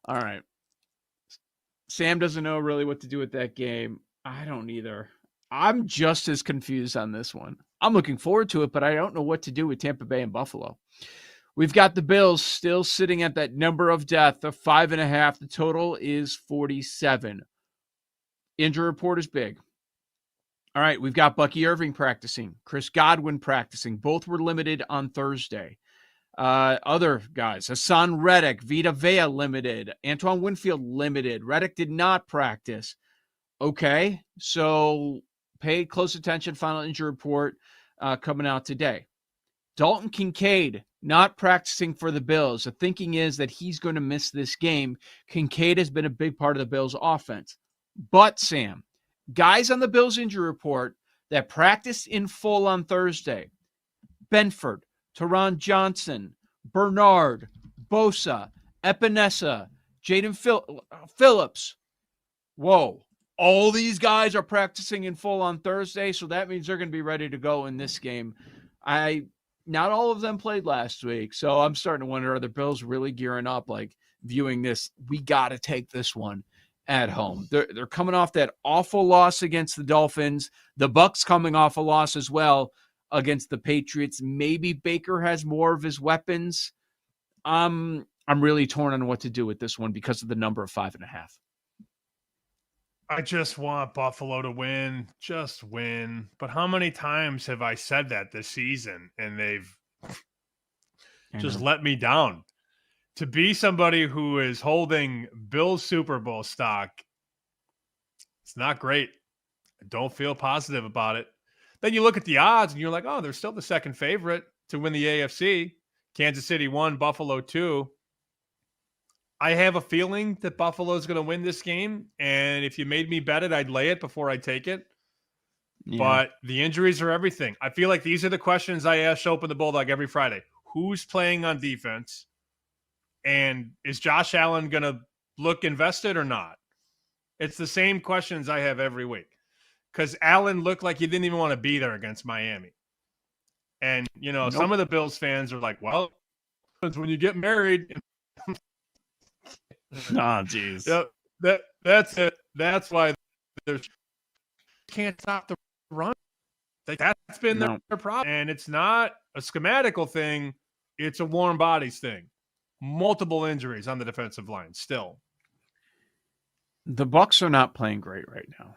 All right. Sam doesn't know really what to do with that game. I don't either. I'm just as confused on this one. I'm looking forward to it, but I don't know what to do with Tampa Bay and Buffalo. We've got the Bills still sitting at that number of death of 5.5. The total is 47. Injury report is big. All right, we've got Bucky Irving practicing, Chris Godwin practicing. Both were limited on Thursday. Other guys, Hassan Reddick, Vita Vea limited, Antoine Winfield limited. Reddick did not practice. Okay, so pay close attention. Final injury report coming out today. Dalton Kincaid not practicing for the Bills. The thinking is that he's going to miss this game. Kincaid has been a big part of the Bills' offense. But, Sam, guys on the Bills injury report that practiced in full on Thursday, Benford, Teron Johnson, Bernard, Bosa, Epinesa, Jaden Phillips. Whoa. All these guys are practicing in full on Thursday, so that means they're going to be ready to go in this game. Not all of them played last week, so I'm starting to wonder, are the Bills really gearing up, like viewing this, we got to take this one at home. They're coming off that awful loss against the Dolphins. The Bucks coming off a loss as well against the Patriots. Maybe Baker has more of his weapons. I'm really torn on what to do with this one because of the number of 5.5. I just want Buffalo to win, just win. But how many times have I said that this season and they've just let me down? To be somebody who is holding Bill's Super Bowl stock, it's not great. I don't feel positive about it. Then you look at the odds and you're like, oh, they're still the second favorite to win the AFC. Kansas City 1, Buffalo 2. I have a feeling that Buffalo's going to win this game. And if you made me bet it, I'd lay it before I take it. Yeah. But the injuries are everything. I feel like these are the questions I ask Open the Bulldog every Friday. Who's playing on defense? And is Josh Allen going to look invested or not? It's the same questions I have every week. Because Allen looked like he didn't even want to be there against Miami. And, you know, some of the Bills fans are like, well, when you get married. Oh, geez. Yep, that's it. That's why they can't stop the run. That's been their problem. And it's not a schematical thing. It's a warm bodies thing multiple injuries on the defensive line still. The Bucs are not playing great right now.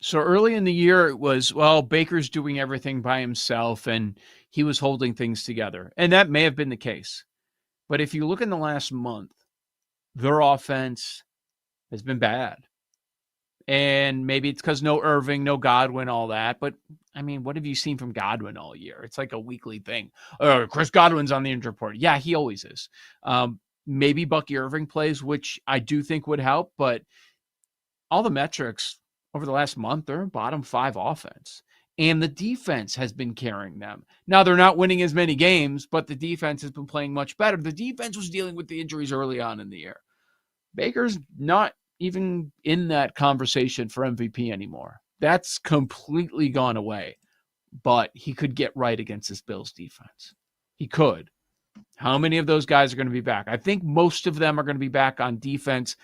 So early in the year, it was, well, Baker's doing everything by himself and he was holding things together. And that may have been the case. But if you look in the last month, their offense has been bad. And maybe it's because no Irving, no Godwin, all that. But, I mean, what have you seen from Godwin all year? It's like a weekly thing. Chris Godwin's on the injury report. Yeah, he always is. Maybe Bucky Irving plays, which I do think would help. But all the metrics over the last month, they're a bottom 5 offense. And the defense has been carrying them. Now, they're not winning as many games, but the defense has been playing much better. The defense was dealing with the injuries early on in the year. Baker's not even in that conversation for MVP anymore. That's completely gone away. But he could get right against this Bills defense. He could. How many of those guys are going to be back? I think most of them are going to be back on defense.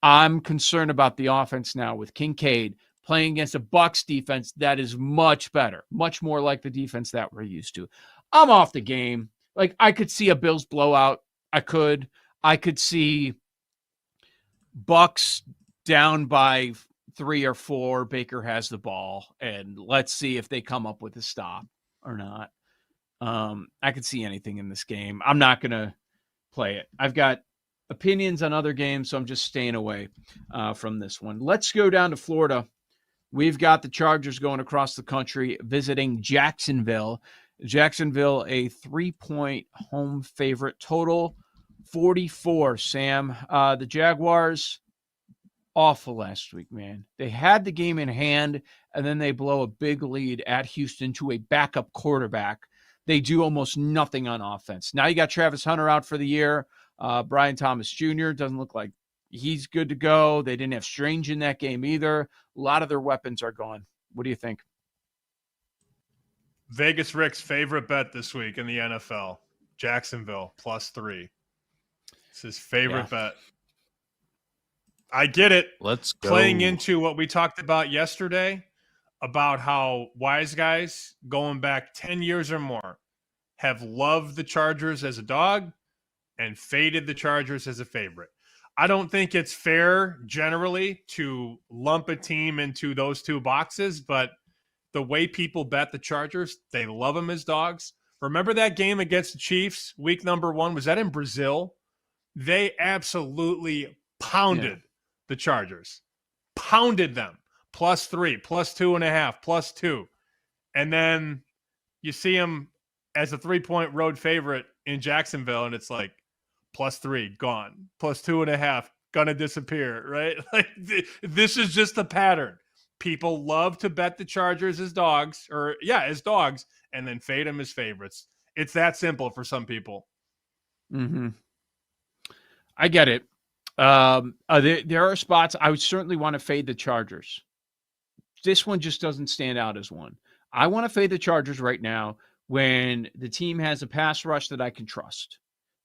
I'm concerned about the offense now with Kincaid playing against a Bucs defense that is much better, much more like the defense that we're used to. I'm off the game. Like, I could see a Bills blowout. I could see Bucs down by 3 or 4. Baker has the ball, and let's see if they come up with a stop or not. I could see anything in this game. I'm not going to play it. I've got opinions on other games, so I'm just staying away from this one. Let's go down to Florida. We've got the Chargers going across the country, visiting Jacksonville. Jacksonville, a 3-point home favorite. Total 44, Sam. The Jaguars, awful last week, man. They had the game in hand, and then they blow a big lead at Houston to a backup quarterback. They do almost nothing on offense. Now you got Travis Hunter out for the year. Brian Thomas Jr. doesn't look like he's good to go. They didn't have Strange in that game either. A lot of their weapons are gone. What do you think? Vegas Rick's favorite bet this week in the NFL. Jacksonville +3. It's his favorite bet. I get it. Let's go. Playing into what we talked about yesterday about how wise guys going back 10 years or more have loved the Chargers as a dog and faded the Chargers as a favorite. I don't think it's fair generally to lump a team into those two boxes, but the way people bet the Chargers, they love them as dogs. Remember that game against the Chiefs, week number 1? Was that in Brazil? They absolutely pounded the Chargers. Pounded them. +3, +2.5, +2. And then you see them as a 3-point road favorite in Jacksonville, and it's like, +3, gone. +2.5, gonna disappear, right? Like this is just the pattern. People love to bet the Chargers as dogs, as dogs, and then fade them as favorites. It's that simple for some people. Mm-hmm. I get it. There are spots I would certainly want to fade the Chargers. This one just doesn't stand out as one. I want to fade the Chargers right now when the team has a pass rush that I can trust.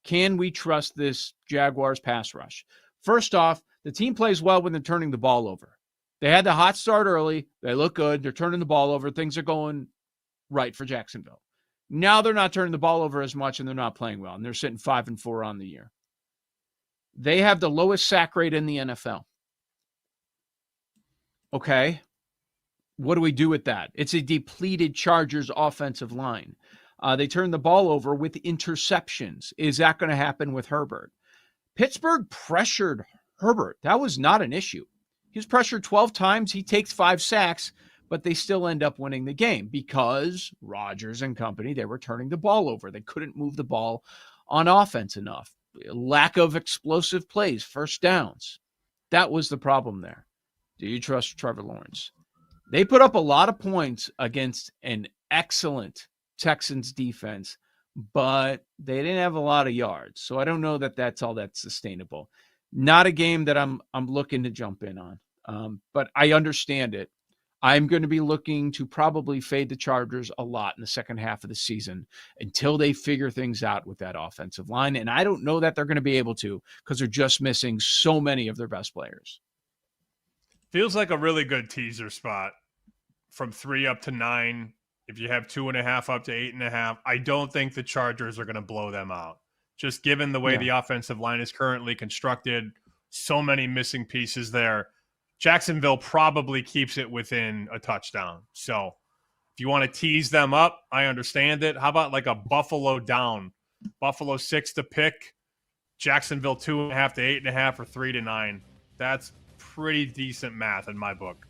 Can we trust this Jaguars pass rush? First off, the team plays well when they're turning the ball over. They had the hot start early. They look good. They're turning the ball over. Things are going right for Jacksonville. Now they're not turning the ball over as much, and they're not playing well, and they're sitting 5-4 on the year. They have the lowest sack rate in the NFL. Okay. What do we do with that? It's a depleted Chargers offensive line. They turn the ball over with interceptions. Is that going to happen with Herbert? Pittsburgh pressured Herbert. That was not an issue. He was pressured 12 times. He takes 5 sacks, but they still end up winning the game because Rodgers and company, they were turning the ball over. They couldn't move the ball on offense enough. Lack of explosive plays, first downs. That was the problem there. Do you trust Trevor Lawrence? They put up a lot of points against an excellent Texans defense, but they didn't have a lot of yards. So I don't know that that's all that's sustainable. Not a game that I'm looking to jump in on, but I understand it. I'm going to be looking to probably fade the Chargers a lot in the second half of the season until they figure things out with that offensive line. And I don't know that they're going to be able to because they're just missing so many of their best players. Feels like a really good teaser spot from 3 up to 9. If you have 2.5 up to 8.5, I don't think the Chargers are going to blow them out. just given the way the offensive line is currently constructed, so many missing pieces there. Jacksonville probably keeps it within a touchdown. So if you want to tease them up, I understand it. How about like a Buffalo down? Buffalo 6 to pick, Jacksonville 2.5 to 8.5 or 3 to 9. That's pretty decent math in my book.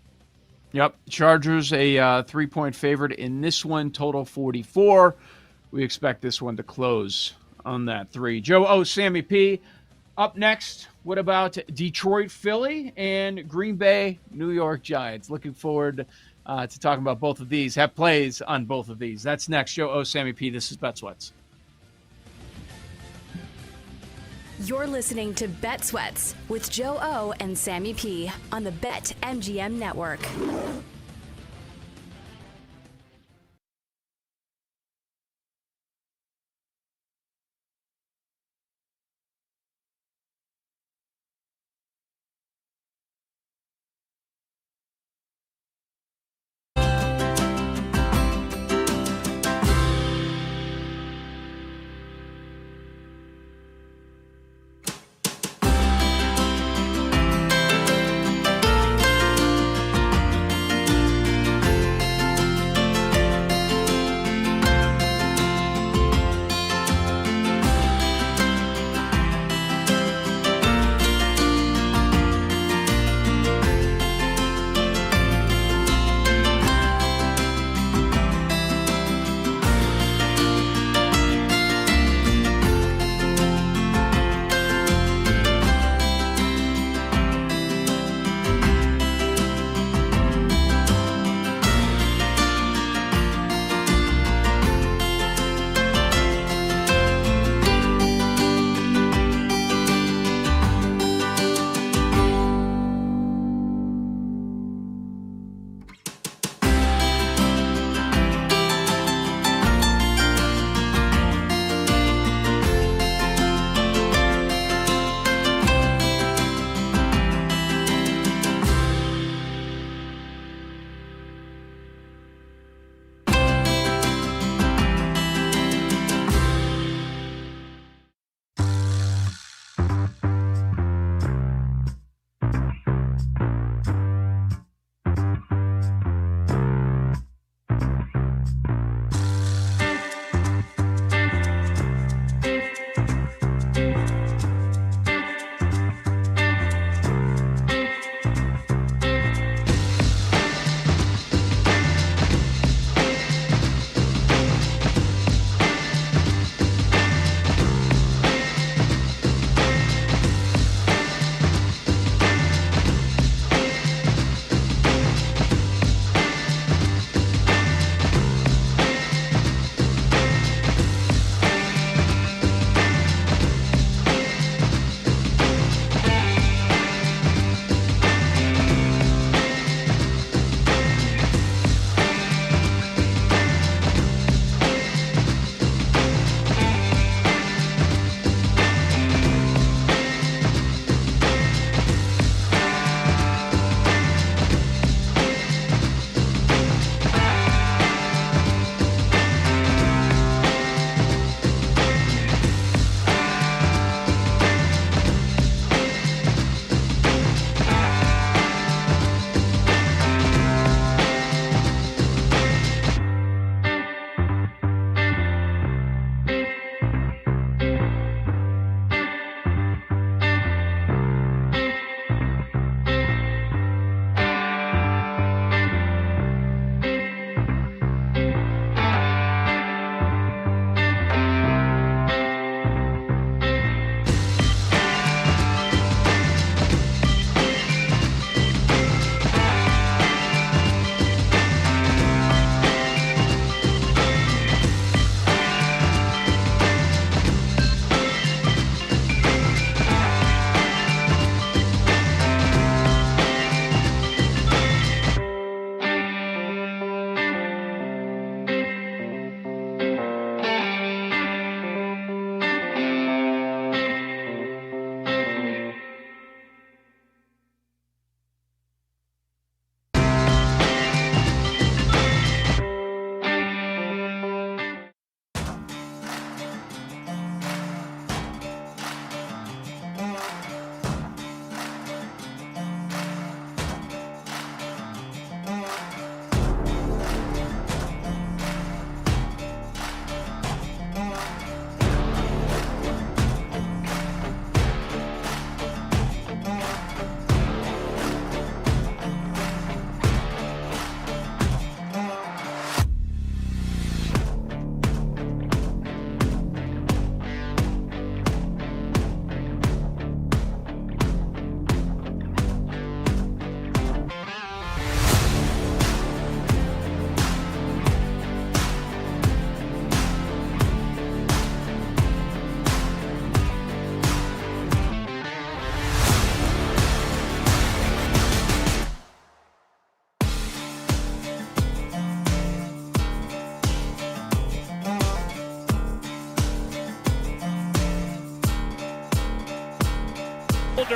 Yep. Chargers a 3-point favorite in this one, total 44. We expect this one to close on that 3. Joe O, Sammy P. Up next, what about Detroit, Philly, and Green Bay, New York Giants? Looking forward to talking about both of these. Have plays on both of these. That's next. Joe O, Sammy P. This is Bet Sweats. You're listening to Bet Sweats with Joe O and Sammy P on the BetMGM Network.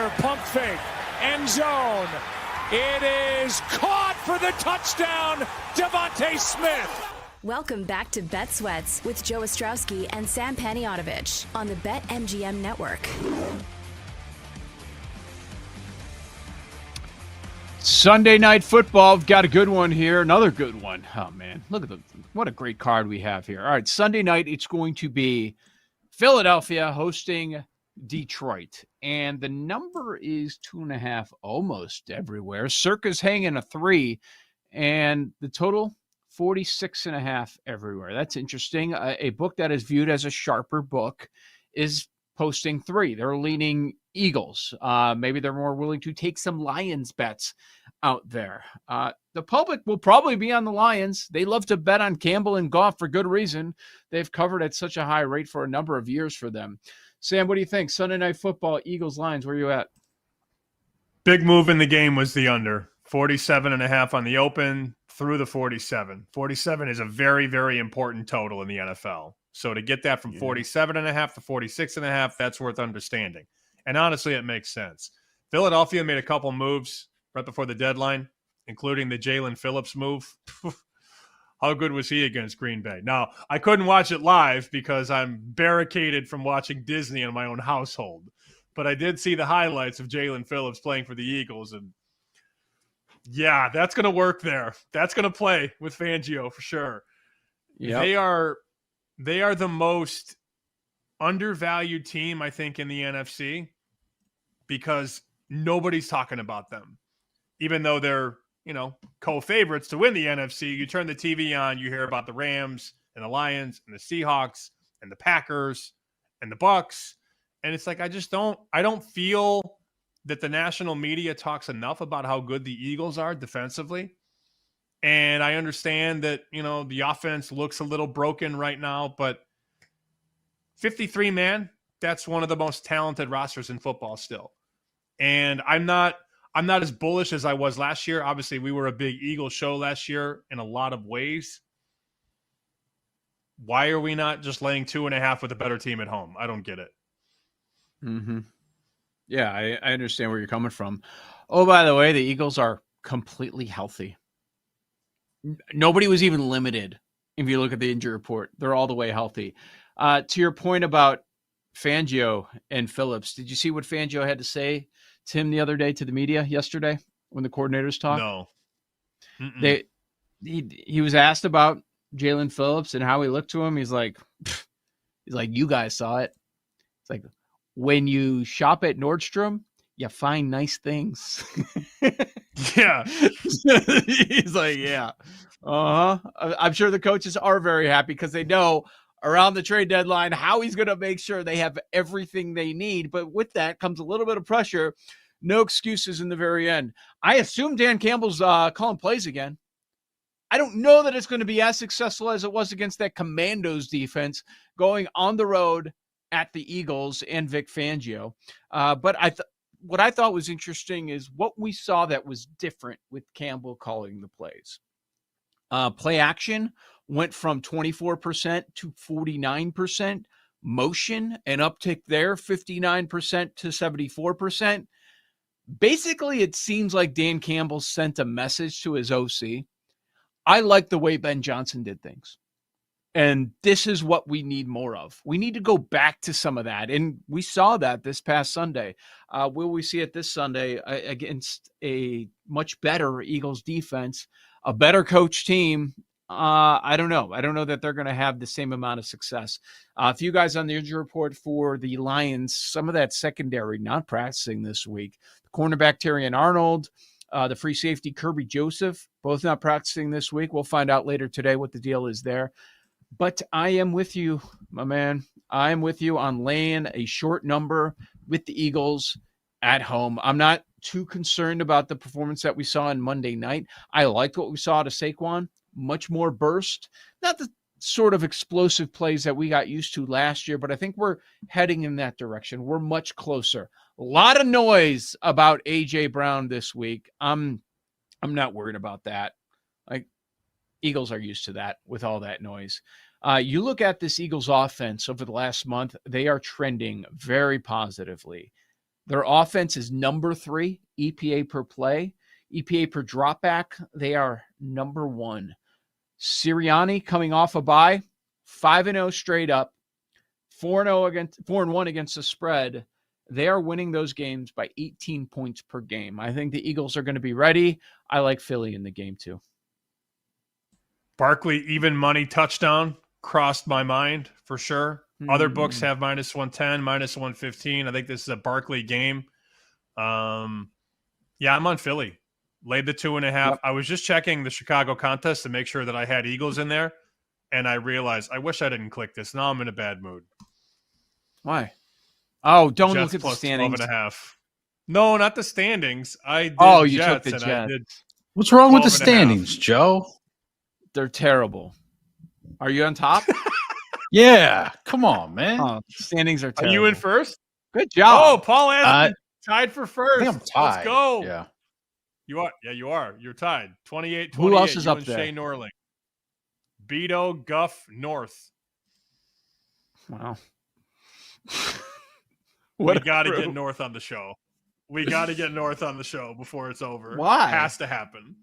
Miller, pump fake, end zone. It is caught for the touchdown, Devontae Smith. Welcome back to Bet Sweats with Joe Ostrowski and Sam Paniotovich on the BetMGM Network. Sunday Night Football. We've got a good one here. Another good one. Oh, man. Look at what a great card we have here. All right, Sunday night, it's going to be Philadelphia hosting Detroit. And the number is 2.5 almost everywhere. Circa's hanging a 3. And the total, 46.5 everywhere. That's interesting. A book that is viewed as a sharper book is posting 3. They're leaning Eagles. Maybe they're more willing to take some Lions bets out there. The public will probably be on the Lions. They love to bet on Campbell and Goff for good reason. They've covered at such a high rate for a number of years for them. Sam, what do you think? Sunday Night Football, Eagles, Lions, where are you at? Big move in the game was the under. 47.5 on the open through the 47. 47 is a very, very important total in the NFL. So to get that from 47.5 to 46.5, that's worth understanding. And honestly, it makes sense. Philadelphia made a couple moves right before the deadline, including the Jalen Phillips move. How good was he against Green Bay? Now, I couldn't watch it live because I'm barricaded from watching Disney in my own household. But I did see the highlights of Jalen Phillips playing for the Eagles. And yeah, that's going to work there. That's going to play with Fangio for sure. Yep. They are the most undervalued team, I think, in the NFC because nobody's talking about them. Even though they're, co-favorites to win the NFC, you turn the TV on, you hear about the Rams and the Lions and the Seahawks and the Packers and the Bucks. And it's like, I don't feel that the national media talks enough about how good the Eagles are defensively. And I understand that, the offense looks a little broken right now, but 53 man, that's one of the most talented rosters in football still. And I'm not as bullish as I was last year. Obviously, we were a big Eagles show last year in a lot of ways. Why are we not just laying 2.5 with a better team at home? I don't get it. Mm-hmm. Yeah, I understand where you're coming from. Oh, by the way, the Eagles are completely healthy. Nobody was even limited. If you look at the injury report, they're all the way healthy. To your point about Fangio and Phillips, did you see what Fangio had to say to him the other day to the media yesterday when the coordinators talked? No. He was asked about Jalen Phillips and how he looked to him. He's like, you guys saw it. It's like, when you shop at Nordstrom, you find nice things. Yeah. He's like, yeah. I'm sure the coaches are very happy because they know around the trade deadline how he's going to make sure they have everything they need. But with that comes a little bit of pressure. No excuses in the very end. I assume Dan Campbell's calling plays again. I don't know that it's going to be as successful as it was against that Commandos defense going on the road at the Eagles and Vic Fangio. But what I thought was interesting is what we saw that was different with Campbell calling the plays. Play action went from 24% to 49%. Motion, an uptick there, 59% to 74%. Basically, it seems like Dan Campbell sent a message to his OC. I like the way Ben Johnson did things. And this is what we need more of. We need to go back to some of that. And we saw that this past Sunday. Will we see it this Sunday against a much better Eagles defense, a better coach team? I don't know. I don't know that they're going to have the same amount of success. A few guys on the injury report for the Lions, some of that secondary not practicing this week. The cornerback Terrion Arnold, the free safety Kirby Joseph, both not practicing this week. We'll find out later today what the deal is there. But I am with you, my man. I am with you on laying a short number with the Eagles at home. I'm not too concerned about the performance that we saw on Monday night. I liked what we saw to Saquon. Much more burst. Not the sort of explosive plays that we got used to last year, but I think we're heading in that direction. We're much closer. A lot of noise about A.J. Brown this week. I'm not worried about that. Eagles are used to that with all that noise. You look at this Eagles offense over the last month, they are trending very positively. Their offense is number 3 EPA per play, EPA per dropback. They are number 1. Sirianni coming off a bye, 5-0 straight up, 4-1 against the spread. They are winning those games by 18 points per game. I think the Eagles are going to be ready. I like Philly in the game too. Barkley even money touchdown crossed my mind for sure. Other books have -110, -115. I think this is a Barkley game. Yeah, I'm on Philly. Laid the 2.5. Yep. I was just checking the Chicago contest to make sure that I had Eagles in there, and I realized I wish I didn't click this. Now I'm in a bad mood. Why? Oh, don't Jets look at the standings. 12.5. No, not the standings. I did you Jets, took the Jets. What's wrong with the standings, Joe? They're terrible. Are you on top? Yeah, come on, man. Oh, standings are terrible. Are you in first? Good job. Oh, Paul Aston tied for first. I think I'm tied. Let's go. Yeah. You are. Yeah, you are. You're tied. 28-28. Who else is up and there? Shea Norling. Beto, Guff, North. Wow. We got to get North on the show. We got to get North on the show before it's over. Why? Has to happen.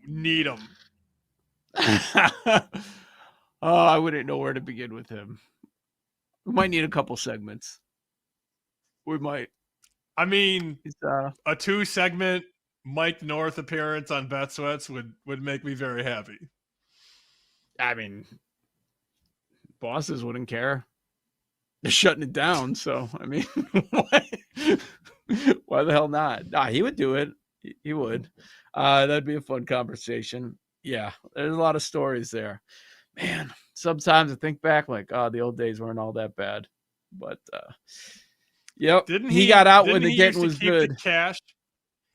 Need him. I wouldn't know where to begin with him. We might need a couple segments. We might. I mean, a 2-segment Mike North appearance on Bet Sweats would make me very happy. I mean, bosses wouldn't care. They're shutting it down, so I mean, why the hell not? Nah, he would do it. He would. That'd be a fun conversation. Yeah, there's a lot of stories there. Man, sometimes I think back like, the old days weren't all that bad. But yep, he got out when the getting was good. Cash.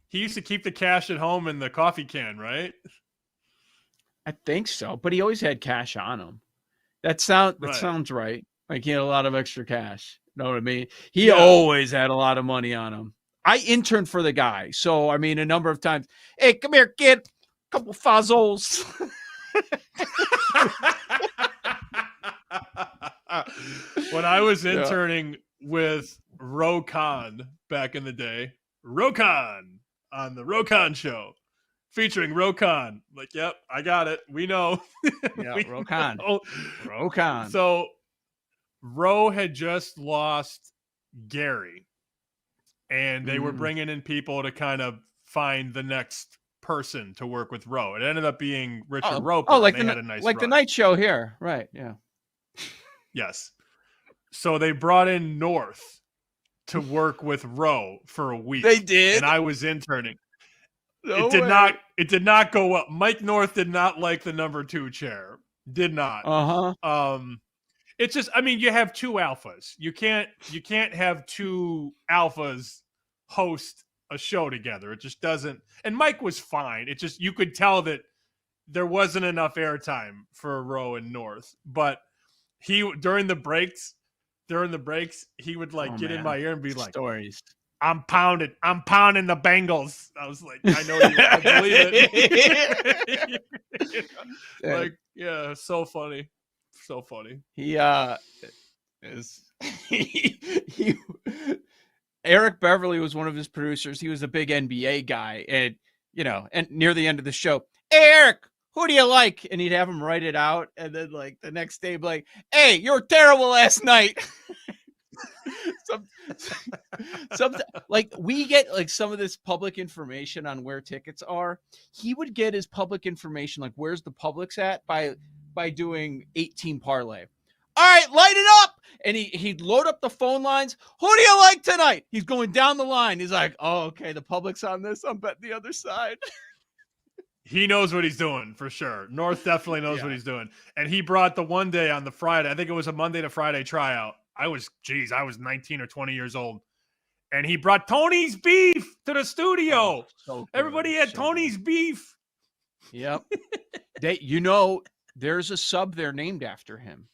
He used to keep the cash at home in the coffee can, right? I think so, but he always had cash on him. That sounds right. Like he had a lot of extra cash. You know what I mean? He always had a lot of money on him. I interned for the guy, so I mean, a number of times. Hey, come here, kid. Couple fuzzles. When I was interning with Rokon back in the day, Rokon on the Rokon show, featuring Rokon. Like, yep, I got it. We know. Yeah, Rokon. Rokon. So Ro had just lost Gary, and they were bringing in people to kind of find the next person to work with Ro. It ended up being Richard Roper. Oh, like they had a nice the night show here, right? Yeah. Yes. So they brought in North to work with Ro for a week. They did, and I was interning. No it did way. not. It did not go well. Mike North did not like the number 2 chair. Did not. It's just. I mean, you have 2 alphas. You can't have 2 alphas host a show together. It just doesn't. And Mike was fine. It just, you could tell that there wasn't enough airtime for Ro and North. But he during the breaks, he would get in my ear and be like, stories. I'm pounding the Bengals. I was like, I know you. I believe it. Yeah, so funny. So funny. He Eric Beverly was one of his producers. He was a big NBA guy. And, and near the end of the show, hey, Eric, who do you like? And he'd have him write it out. And then the next day, be like, hey, you were terrible last night. We get some of this public information on where tickets are. He would get his public information, like where's the Publix at, by doing 18 parlay. All right, light it up. And he'd load up the phone lines. Who do you like tonight? He's going down the line. He's like, oh, okay, the Publix on this. I'm betting the other side. He knows what he's doing for sure. North definitely knows what he's doing. And he brought the one day on the Friday. I think it was a Monday to Friday tryout. I was 19 or 20 years old. And he brought Tony's beef to the studio. Oh, so everybody had Tony's beef. Yep. There's a sub there named after him.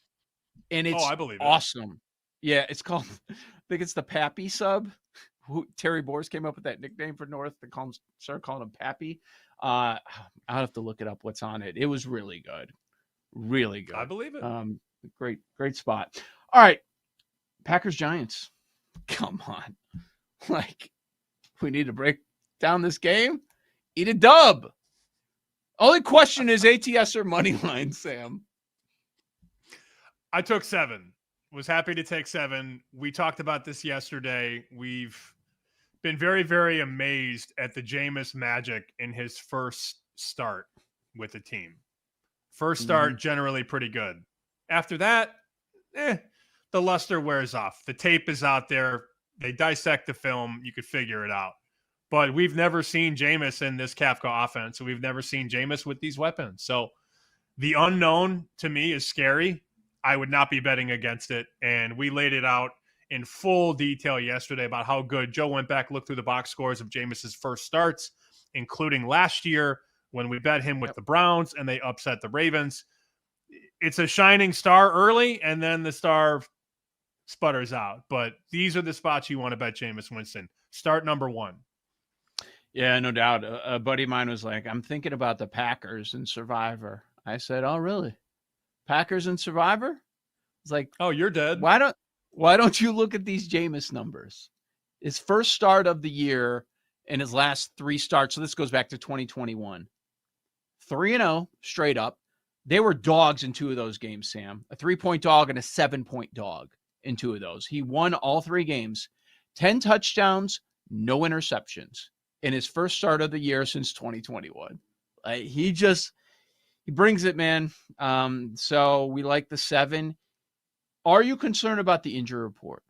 And it's I believe awesome. Yeah, it's called, I think it's the Pappy sub. Terry Bors came up with that nickname for North. They started calling him Pappy. I'll have to look it up what's on it. It was really good. Really good. I believe it. Great spot. All right. Packers Giants. Come on. Like, we need to break down this game. Eat a dub. Only question is ATS or money line, Sam. I took 7. Was happy to take 7. We talked about this yesterday. We've been very, very amazed at the Jameis magic in his first start with the team. First start, generally pretty good. After that, the luster wears off. The tape is out there. They dissect the film. You could figure it out. But we've never seen Jameis in this Kafka offense. So we've never seen Jameis with these weapons. So the unknown to me is scary. I would not be betting against it. And we laid it out in full detail yesterday about how good. Joe went back, looked through the box scores of Jameis's first starts, including last year when we bet him with the Browns and they upset the Ravens. It's a shining star early, and then the star sputters out. But these are the spots you want to bet Jameis Winston. Start number 1. Yeah, no doubt. A buddy of mine was like, I'm thinking about the Packers and Survivor. I said, oh, really? Packers and Survivor? It's like, oh, you're dead. Why don't you look at these Jameis numbers? His first start of the year and his last 3 starts. So this goes back to 2021. 3-0 straight up. They were dogs in 2 of those games, Sam. A 3-point dog and a 7-point dog in 2 of those. He won all 3 games. 10 touchdowns, no interceptions in his first start of the year since 2021. He brings it, man. So we like the 7. Are you concerned about the injury report?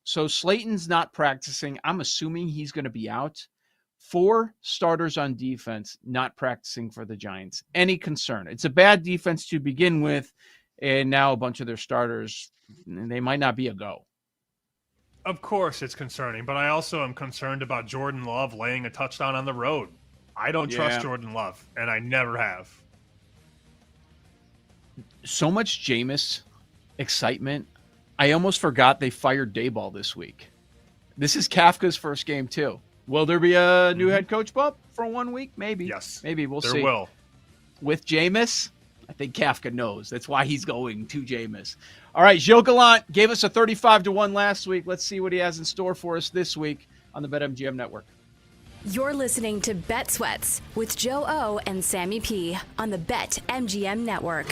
So Slayton's not practicing. I'm assuming he's going to be out. 4 starters on defense not practicing for the Giants. Any concern? It's a bad defense to begin with, and now a bunch of their starters, they might not be a go. Of course it's concerning, but I also am concerned about Jordan Love laying a touchdown on the road. I don't trust Jordan Love, and I never have. So much Jameis excitement. I almost forgot they fired Dayball this week. This is Kafka's first game, too. Will there be a new head coach, Bob, for 1 week? Maybe. Yes. Maybe. We'll see. There will. With Jameis, I think Kafka knows. That's why he's going to Jameis. All right, Gilles Gallant gave us a 35-1 last week. Let's see what he has in store for us this week on the BetMGM Network. You're listening to Bet Sweats with Joe O and Sammy P on the BetMGM Network.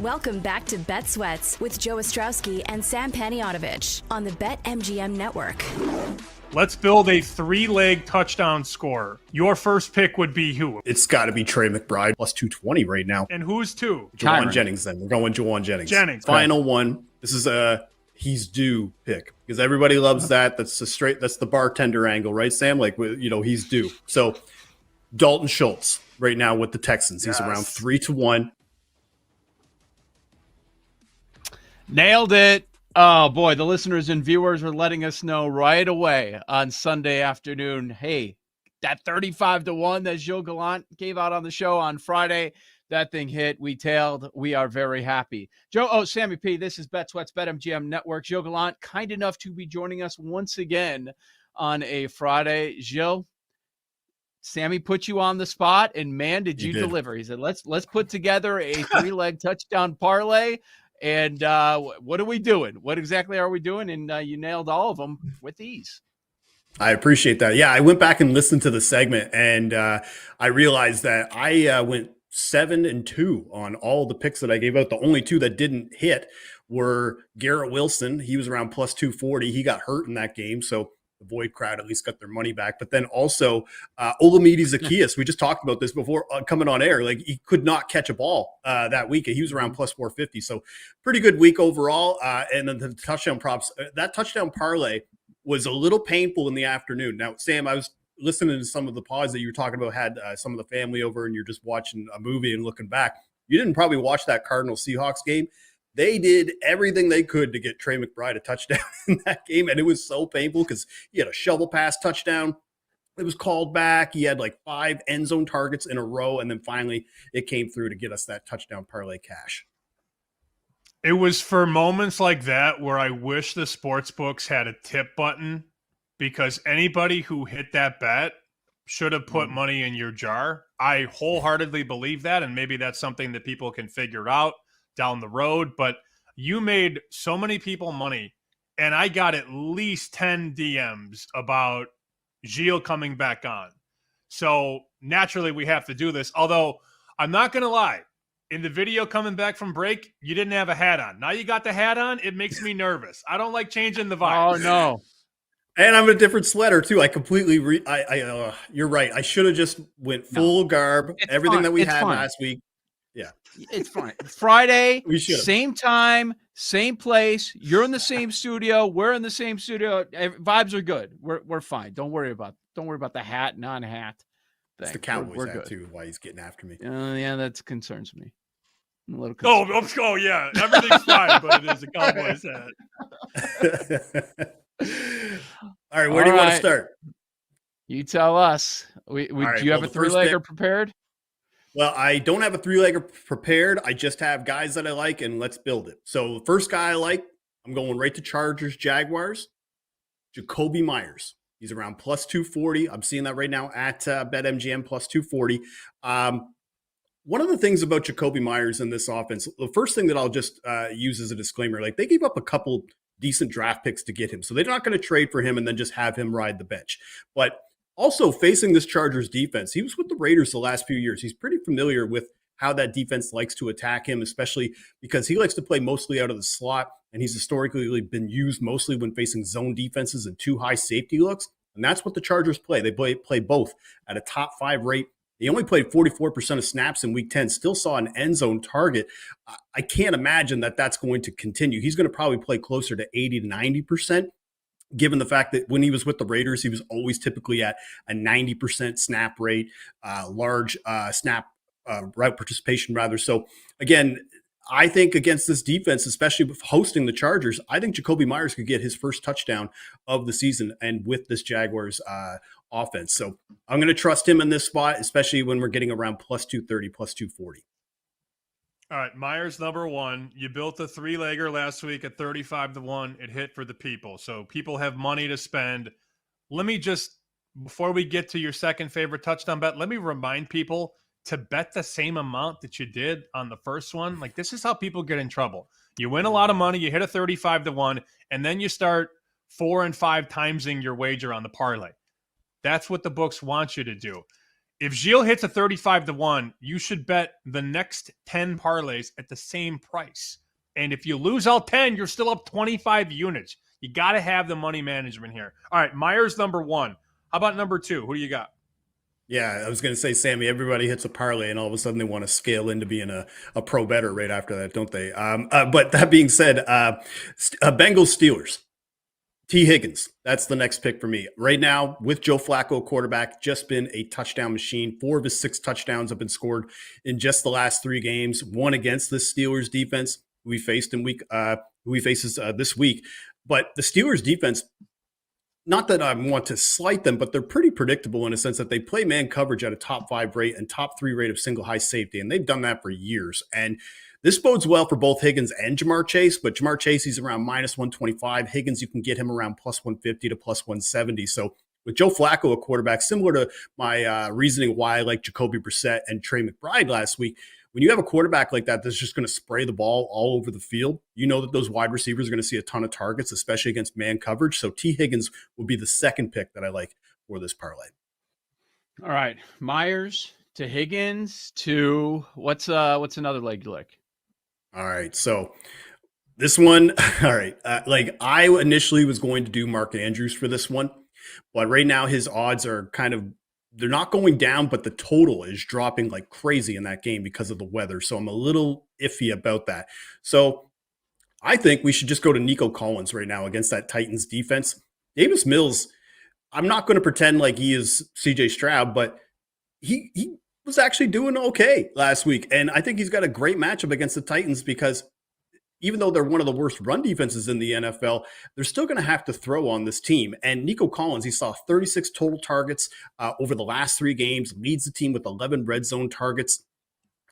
Welcome back to Bet Sweats with Joe Ostrowski and Sam Paniotovich on the BetMGM Network. Let's build a 3-leg touchdown score. Your first pick would be who? It's got to be Trey McBride, plus 220 right now. And who's 2? Jawan Jennings, then. We're going Jawan Jennings. Final one. This is a he's due pick because everybody loves that. That's the bartender angle, right, Sam? Like, he's due. So Dalton Schultz right now with the Texans. He's around 3-1. Nailed it. Oh, boy. The listeners and viewers were letting us know right away on Sunday afternoon. Hey, that 35-1 that Gilles Gallant gave out on the show on Friday, that thing hit. We tailed. We are very happy. Sammy P, this is Bet Sweats, BetMGM Network. Gilles Gallant, kind enough to be joining us once again on a Friday. Gilles, Sammy put you on the spot, and man, did you deliver. He said, let's put together a 3-leg touchdown parlay. And what are we doing? What exactly are we doing? And you nailed all of them with ease. I appreciate that. Yeah, I went back and listened to the segment, and I realized that I went 7-2 on all the picks that I gave out. The only 2 that didn't hit were Garrett Wilson. He was around plus 240. He got hurt in that game, so the Void crowd at least got their money back. But then also Olamide Zaccheaus. We just talked about this before coming on air. Like, he could not catch a ball that week. He was around plus 450. So pretty good week overall. And then the touchdown props, that touchdown parlay was a little painful in the afternoon. Now, Sam, I was listening to some of the pods that you were talking about, had some of the family over and you're just watching a movie and looking back. You didn't probably watch that Cardinals-Seahawks game. They did everything they could to get Trey McBride a touchdown in that game, and it was so painful because he had a shovel pass touchdown. It was called back. He had like 5 end zone targets in a row, and then finally it came through to get us that touchdown parlay cash. It was for moments like that where I wish the sports books had a tip button, because anybody who hit that bet should have put money in your jar. I wholeheartedly believe that, and maybe that's something that people can figure out down the road. But you made so many people money, and I got at least 10 DMs about Gilles coming back on. So naturally we have to do this. Although I'm not going to lie, in the video coming back from break, you didn't have a hat on. Now you got the hat on. It makes me nervous. I don't like changing the vibe. Oh, no. And I'm a different sweater too. I completely you're right. I should have just went full garb. Everything that we had last week. Yeah. It's fine. Friday, same time, same place. You're in the same studio. We're in the same studio. Vibes are good. We're fine. Don't worry about the hat, non-hat thing. It's the Cowboys hat too, why he's getting after me. Yeah, that concerns me. I'm a little concerned. Oh yeah. Everything's fine, but it is a Cowboys hat. All right, where do you want to start? You tell us. Do you have a 3-legger prepared? Well, I don't have a 3-legger prepared. I just have guys that I like, and let's build it. So the first guy I like, I'm going right to Chargers, Jaguars, Jacoby Myers. He's around plus 240. I'm seeing that right now at BetMGM plus 240. One of the things about Jacoby Myers in this offense, the first thing that I'll just use as a disclaimer, like, they gave up a couple decent draft picks to get him. So they're not going to trade for him and then just have him ride the bench. But also facing this Chargers defense, he was with the Raiders the last few years. He's pretty familiar with how that defense likes to attack him, especially because he likes to play mostly out of the slot, and he's historically been used mostly when facing zone defenses and 2 high safety looks. And that's what the Chargers play. They play both at a top 5 rate. He only played 44% of snaps in Week 10, still saw an end zone target. I can't imagine that that's going to continue. He's going to probably play closer to 80 to 90%. Given the fact that when he was with the Raiders, he was always typically at a 90% snap rate, large snap route participation rather. So again, I think against this defense, especially with hosting the Chargers, I think Jacoby Myers could get his first touchdown of the season and with this Jaguars offense. So I'm going to trust him in this spot, especially when we're getting around plus 230, plus 240. All right, Myers number 1. You built a 3-legger last week at 35-1. It hit for the people. So people have money to spend. Let me just, before we get to your second favorite touchdown bet, let me remind people to bet the same amount that you did on the first one. Like, this is how people get in trouble. You win a lot of money, you hit a 35-1, and then you start 4 and 5 timesing your wager on the parlay. That's what the books want you to do. If Gilles hits a 35-1, you should bet the next 10 parlays at the same price. And if you lose all 10, you're still up 25 units. You got to have the money management here. All right, Myers number 1. How about number 2? Who do you got? Yeah, I was going to say, Sammy, everybody hits a parlay and all of a sudden they want to scale into being a pro bettor right after that, don't they? But that being said, Bengals Steelers. T. Higgins, that's the next pick for me. Right now, with Joe Flacco quarterback, just been a touchdown machine. 4 of his 6 touchdowns have been scored in just the last 3 games. One against the Steelers defense we faced who he faces this week. But the Steelers defense, not that I want to slight them, but they're pretty predictable in a sense that they play man coverage at a top 5 rate and top 3 rate of single high safety. And they've done that for years. And this bodes well for both Higgins and Jamar Chase, but Jamar Chase, he's around minus 125. Higgins, you can get him around plus 150 to plus 170. So with Joe Flacco, a quarterback, similar to my reasoning why I like Jacoby Brissett and Trey McBride last week, when you have a quarterback like that that's just going to spray the ball all over the field, you know that those wide receivers are going to see a ton of targets, especially against man coverage. So T. Higgins will be the second pick that I like for this parlay. All right, Myers to Higgins to what's another leg you like? All right, so this one, all right, like I initially was going to do Mark Andrews for this one, but right now his odds are they're not going down, but the total is dropping like crazy in that game because of the weather. So I'm a little iffy about that. So I think we should just go to Nico Collins right now against that Titans defense. Davis Mills, I'm not going to pretend like he is CJ Stroud, but he was actually doing okay last week. And I think he's got a great matchup against the Titans because even though they're one of the worst run defenses in the NFL, they're still going to have to throw on this team. And Nico Collins, he saw 36 total targets over the last 3 games, leads the team with 11 red zone targets.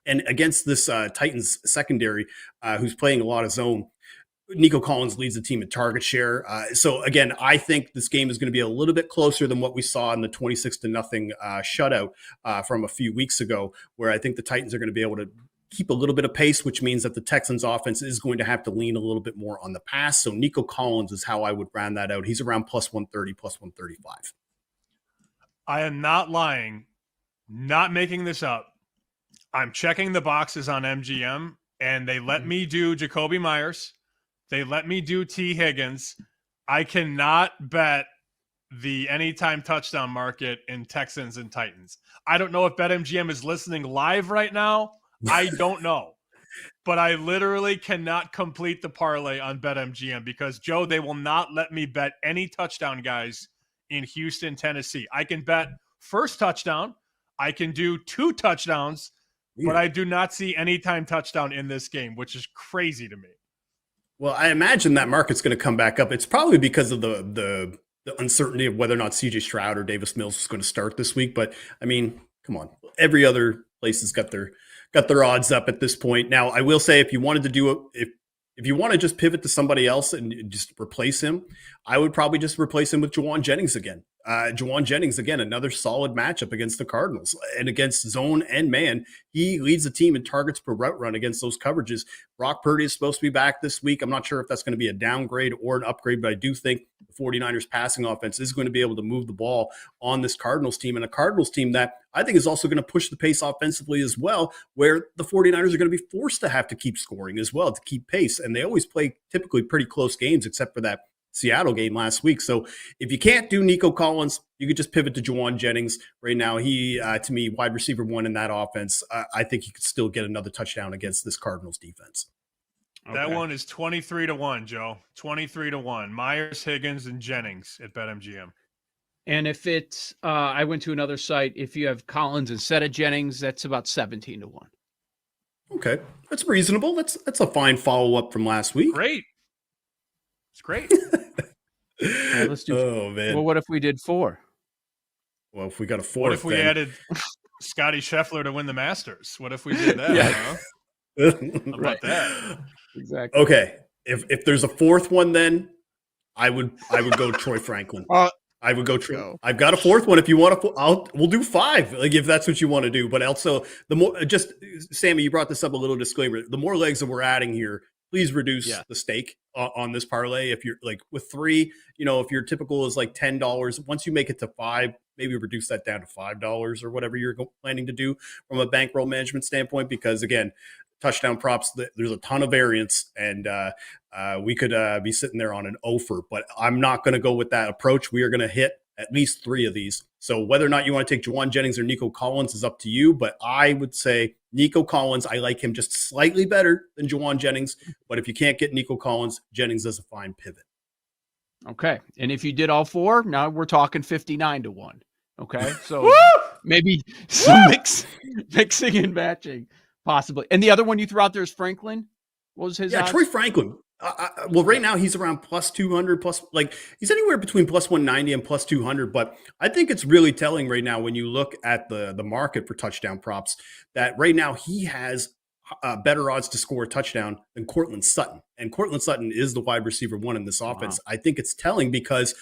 And against this Titans secondary, who's playing a lot of zone, Nico Collins leads the team in target share. So again, I think this game is going to be a little bit closer than what we saw in the 26-0 shutout from a few weeks ago, where I think the Titans are going to be able to keep a little bit of pace, which means that the Texans offense is going to have to lean a little bit more on the pass. So Nico Collins is how I would round that out. He's around plus 130, plus 135. I am not lying, not making this up. I'm checking the boxes on MGM, and they let me do Jacoby Myers. They let me do T. Higgins. I cannot bet the anytime touchdown market in Texans and Titans. I don't know if BetMGM is listening live right now. I don't know. But I literally cannot complete the parlay on BetMGM because, Joe, they will not let me bet any touchdown guys in Houston, Tennessee. I can bet first touchdown. I can do 2 touchdowns, but I do not see anytime touchdown in this game, which is crazy to me. Well, I imagine that market's going to come back up. It's probably because of the uncertainty of whether or not CJ Stroud or Davis Mills is going to start this week. But I mean, come on, every other place has got their odds up at this point. Now, I will say, if you wanted to do it, if you want to just pivot to somebody else and just replace him, I would probably just replace him with Juwan Jennings again. Juwan Jennings, again, another solid matchup against the Cardinals. And against zone and man, he leads the team in targets per route run against those coverages. Brock Purdy is supposed to be back this week. I'm not sure if that's going to be a downgrade or an upgrade, but I do think the 49ers passing offense is going to be able to move the ball on this Cardinals team, and a Cardinals team that I think is also going to push the pace offensively as well, where the 49ers are going to be forced to have to keep scoring as well to keep pace. And they always play typically pretty close games, except for that Seattle game last week. So if you can't do Nico Collins, you could just pivot to Juwan Jennings. Right now, he, to me, wide receiver 1 in that offense. I think he could still get another touchdown against this Cardinals defense. Okay. That one is 23-1, Joe. 23-1. Myers, Higgins, and Jennings at BetMGM. And if it's, I went to another site. If you have Collins instead of Jennings, that's about 17-1. Okay, that's reasonable. That's a fine follow up from last week. Great. It's great. Right, let's do. Oh man. Well, what if we did 4? Well, if we got a 4th, what if we added Scotty Scheffler to win the Masters? What if we did that? Yeah. How about that? Exactly. Okay. If there's a 4th one, then I would go Troy Franklin. I would go Troy. I've got a 4th one. If you want to, we'll do 5. Like if that's what you want to do. But also, the more, just Sammy, you brought this up, a little disclaimer. The more legs that we're adding here, please reduce the stake. on this parlay. If you're like with 3, if your typical is like $10, once you make it to 5, maybe reduce that down to $5 or whatever you're planning to do from a bankroll management standpoint. Because again, touchdown props, there's a ton of variance, and we could be sitting there on an offer. But I'm not going to go with that approach. We are going to hit at least 3 of these. So whether or not you want to take Juwan Jennings or Nico Collins is up to you. But I would say Nico Collins, I like him just slightly better than Juwan Jennings. But if you can't get Nico Collins, Jennings is a fine pivot. Okay. And if you did all 4, now we're talking 59-1. Okay. So maybe some mixing and matching possibly. And the other one you threw out there is Franklin. What was his odds? Troy Franklin. Well, right now he's around plus 200, he's anywhere between plus 190 and plus 200. But I think it's really telling right now when you look at the market for touchdown props that right now he has better odds to score a touchdown than Cortland Sutton. And Cortland Sutton is the wide receiver 1 in this offense. Wow. I think it's telling because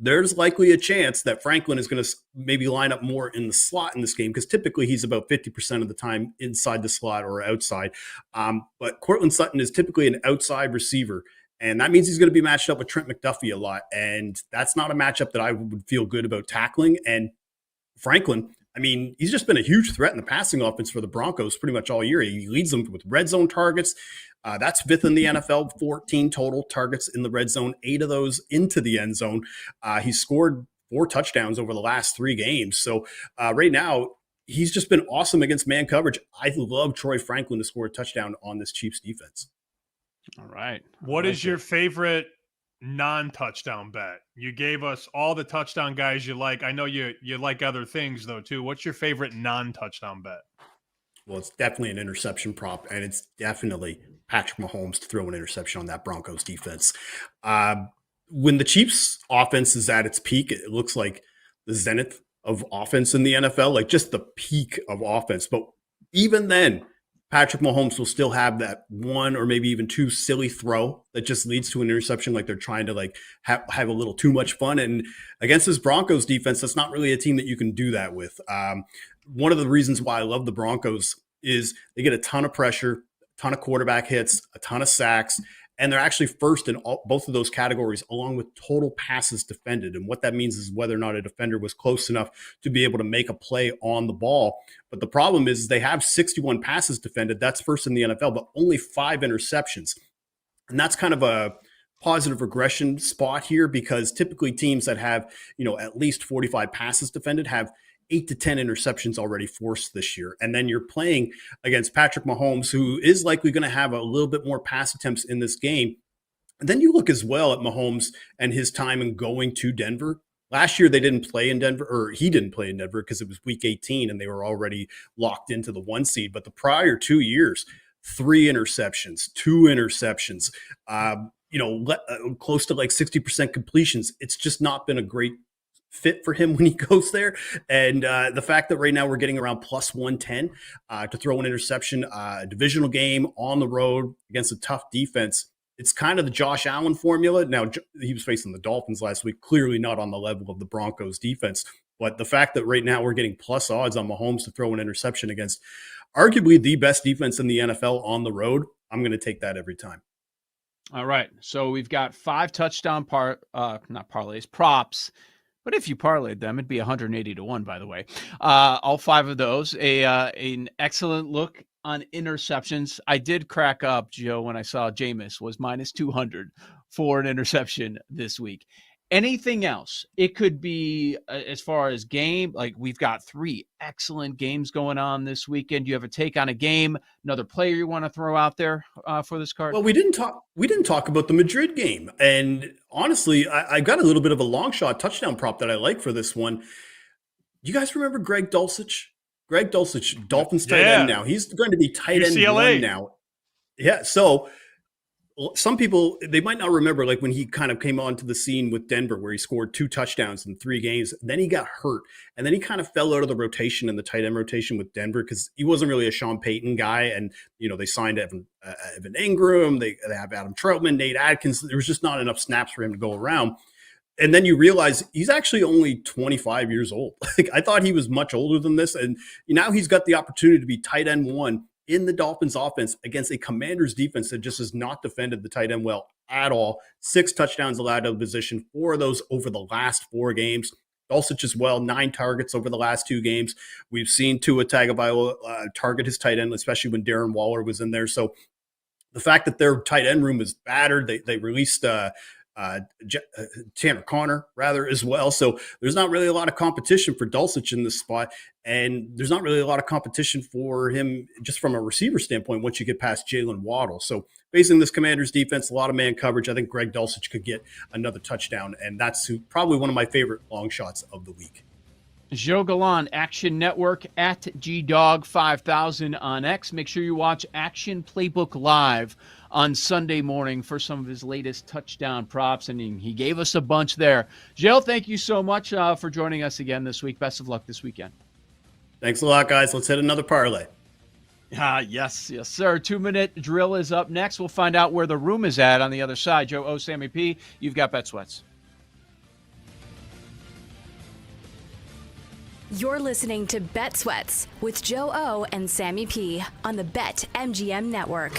there's likely a chance that Franklin is going to maybe line up more in the slot in this game, because typically he's about 50% of the time inside the slot or outside. But Cortland Sutton is typically an outside receiver, and that means he's going to be matched up with Trent McDuffie a lot. And that's not a matchup that I would feel good about tackling. And Franklin, I mean, he's just been a huge threat in the passing offense for the Broncos pretty much all year. He leads them with red zone targets. That's 5th in the NFL, 14 total targets in the red zone, 8 of those into the end zone. He scored 4 touchdowns over the last 3 games. So right now, he's just been awesome against man coverage. I love Troy Franklin to score a touchdown on this Chiefs defense. All right. What is your favorite non-touchdown bet? You gave us all the touchdown guys you like. I know you like other things though too. What's your favorite non-touchdown bet? Well, it's definitely an interception prop, and it's definitely Patrick Mahomes to throw an interception on that Broncos defense. When the Chiefs offense is at its peak, it looks like the zenith of offense in the NFL, like just the peak of offense. But even then, Patrick Mahomes will still have that 1 or maybe even 2 silly throw that just leads to an interception, like they're trying to like have a little too much fun. And against this Broncos defense, that's not really a team that you can do that with. One of the reasons why I love the Broncos is they get a ton of pressure, a ton of quarterback hits, a ton of sacks, and they're actually first in both of those categories, along with total passes defended. And what that means is whether or not a defender was close enough to be able to make a play on the ball. But the problem is they have 61 passes defended. That's first in the NFL, but only 5 interceptions. And that's kind of a positive regression spot here, because typically teams that have, at least 45 passes defended have 8 to 10 interceptions already forced this year. And then you're playing against Patrick Mahomes, who is likely going to have a little bit more pass attempts in this game. And then you look as well at Mahomes and his time in going to Denver. Last year, they didn't play in Denver, or he didn't play in Denver because it was week 18 and they were already locked into the 1 seed. But the prior 2 years, 3 interceptions, 2 interceptions, close to like 60% completions. It's just not been a great fit for him when he goes there. And the fact that right now we're getting around plus 110 to throw an interception, a divisional game on the road against a tough defense, it's kind of the Josh Allen formula. Now, he was facing the Dolphins last week, clearly not on the level of the Broncos defense. But the fact that right now we're getting plus odds on Mahomes to throw an interception against arguably the best defense in the NFL on the road, I'm going to take that every time. All right. So we've got 5 touchdown props. But if you parlayed them, it'd be 180-1, by the way. All 5 of those. An excellent look on interceptions. I did crack up, Joe, when I saw Jameis was minus 200 for an interception this week. Anything else? It could be as far as game, like we've got 3 excellent games going on this weekend. You have a take on a game, another player you want to throw out there for this card? Well, we didn't talk about the Madrid game. And honestly, I got a little bit of a long shot touchdown prop that I like for this one. Do you guys remember Greg Dulcich? Greg Dulcich, Dolphins tight end now. He's going to be tight end UCLA. 1 now. Yeah, so some people, they might not remember, like when he kind of came onto the scene with Denver where he scored 2 touchdowns in 3 games. Then he got hurt. And then he kind of fell out of the rotation in the tight end rotation with Denver because he wasn't really a Sean Payton guy. And, they signed Evan Ingram. They have Adam Troutman, Nate Adkins. There was just not enough snaps for him to go around. And then you realize he's actually only 25 years old. Like I thought he was much older than this. And now he's got the opportunity to be tight end 1 in the Dolphins offense against a Commanders defense that just has not defended the tight end well. at all. 6 touchdowns allowed to the position, 4 of those over the last 4 games. Dulcich as well, 9 targets over the last 2 games. We've seen Tua Tagovailoa target his tight end, especially when Darren Waller was in there. So the fact that their tight end room is battered, they released Tanner Connor rather as well. So there's not really a lot of competition for Dulcich in this spot. And there's not really a lot of competition for him just from a receiver standpoint once you get past Jalen Waddle. So facing this Commanders defense, a lot of man coverage, I think Greg Dulcich could get another touchdown. And that's probably one of my favorite long shots of the week. Joe Gallant, Action Network at GDog5000 on X. Make sure you watch Action Playbook Live on Sunday morning for some of his latest touchdown props, and he gave us a bunch there. Joe, thank you so much for joining us again this week. Best of luck this weekend. Thanks a lot, guys. Let's hit another parlay. Yes, sir. 2-minute drill is up next. We'll find out where the room is at on the other side. Joe O, Sammy P, you've got Bet Sweats. You're listening to Bet Sweats with Joe O and Sammy P on the BetMGM Network.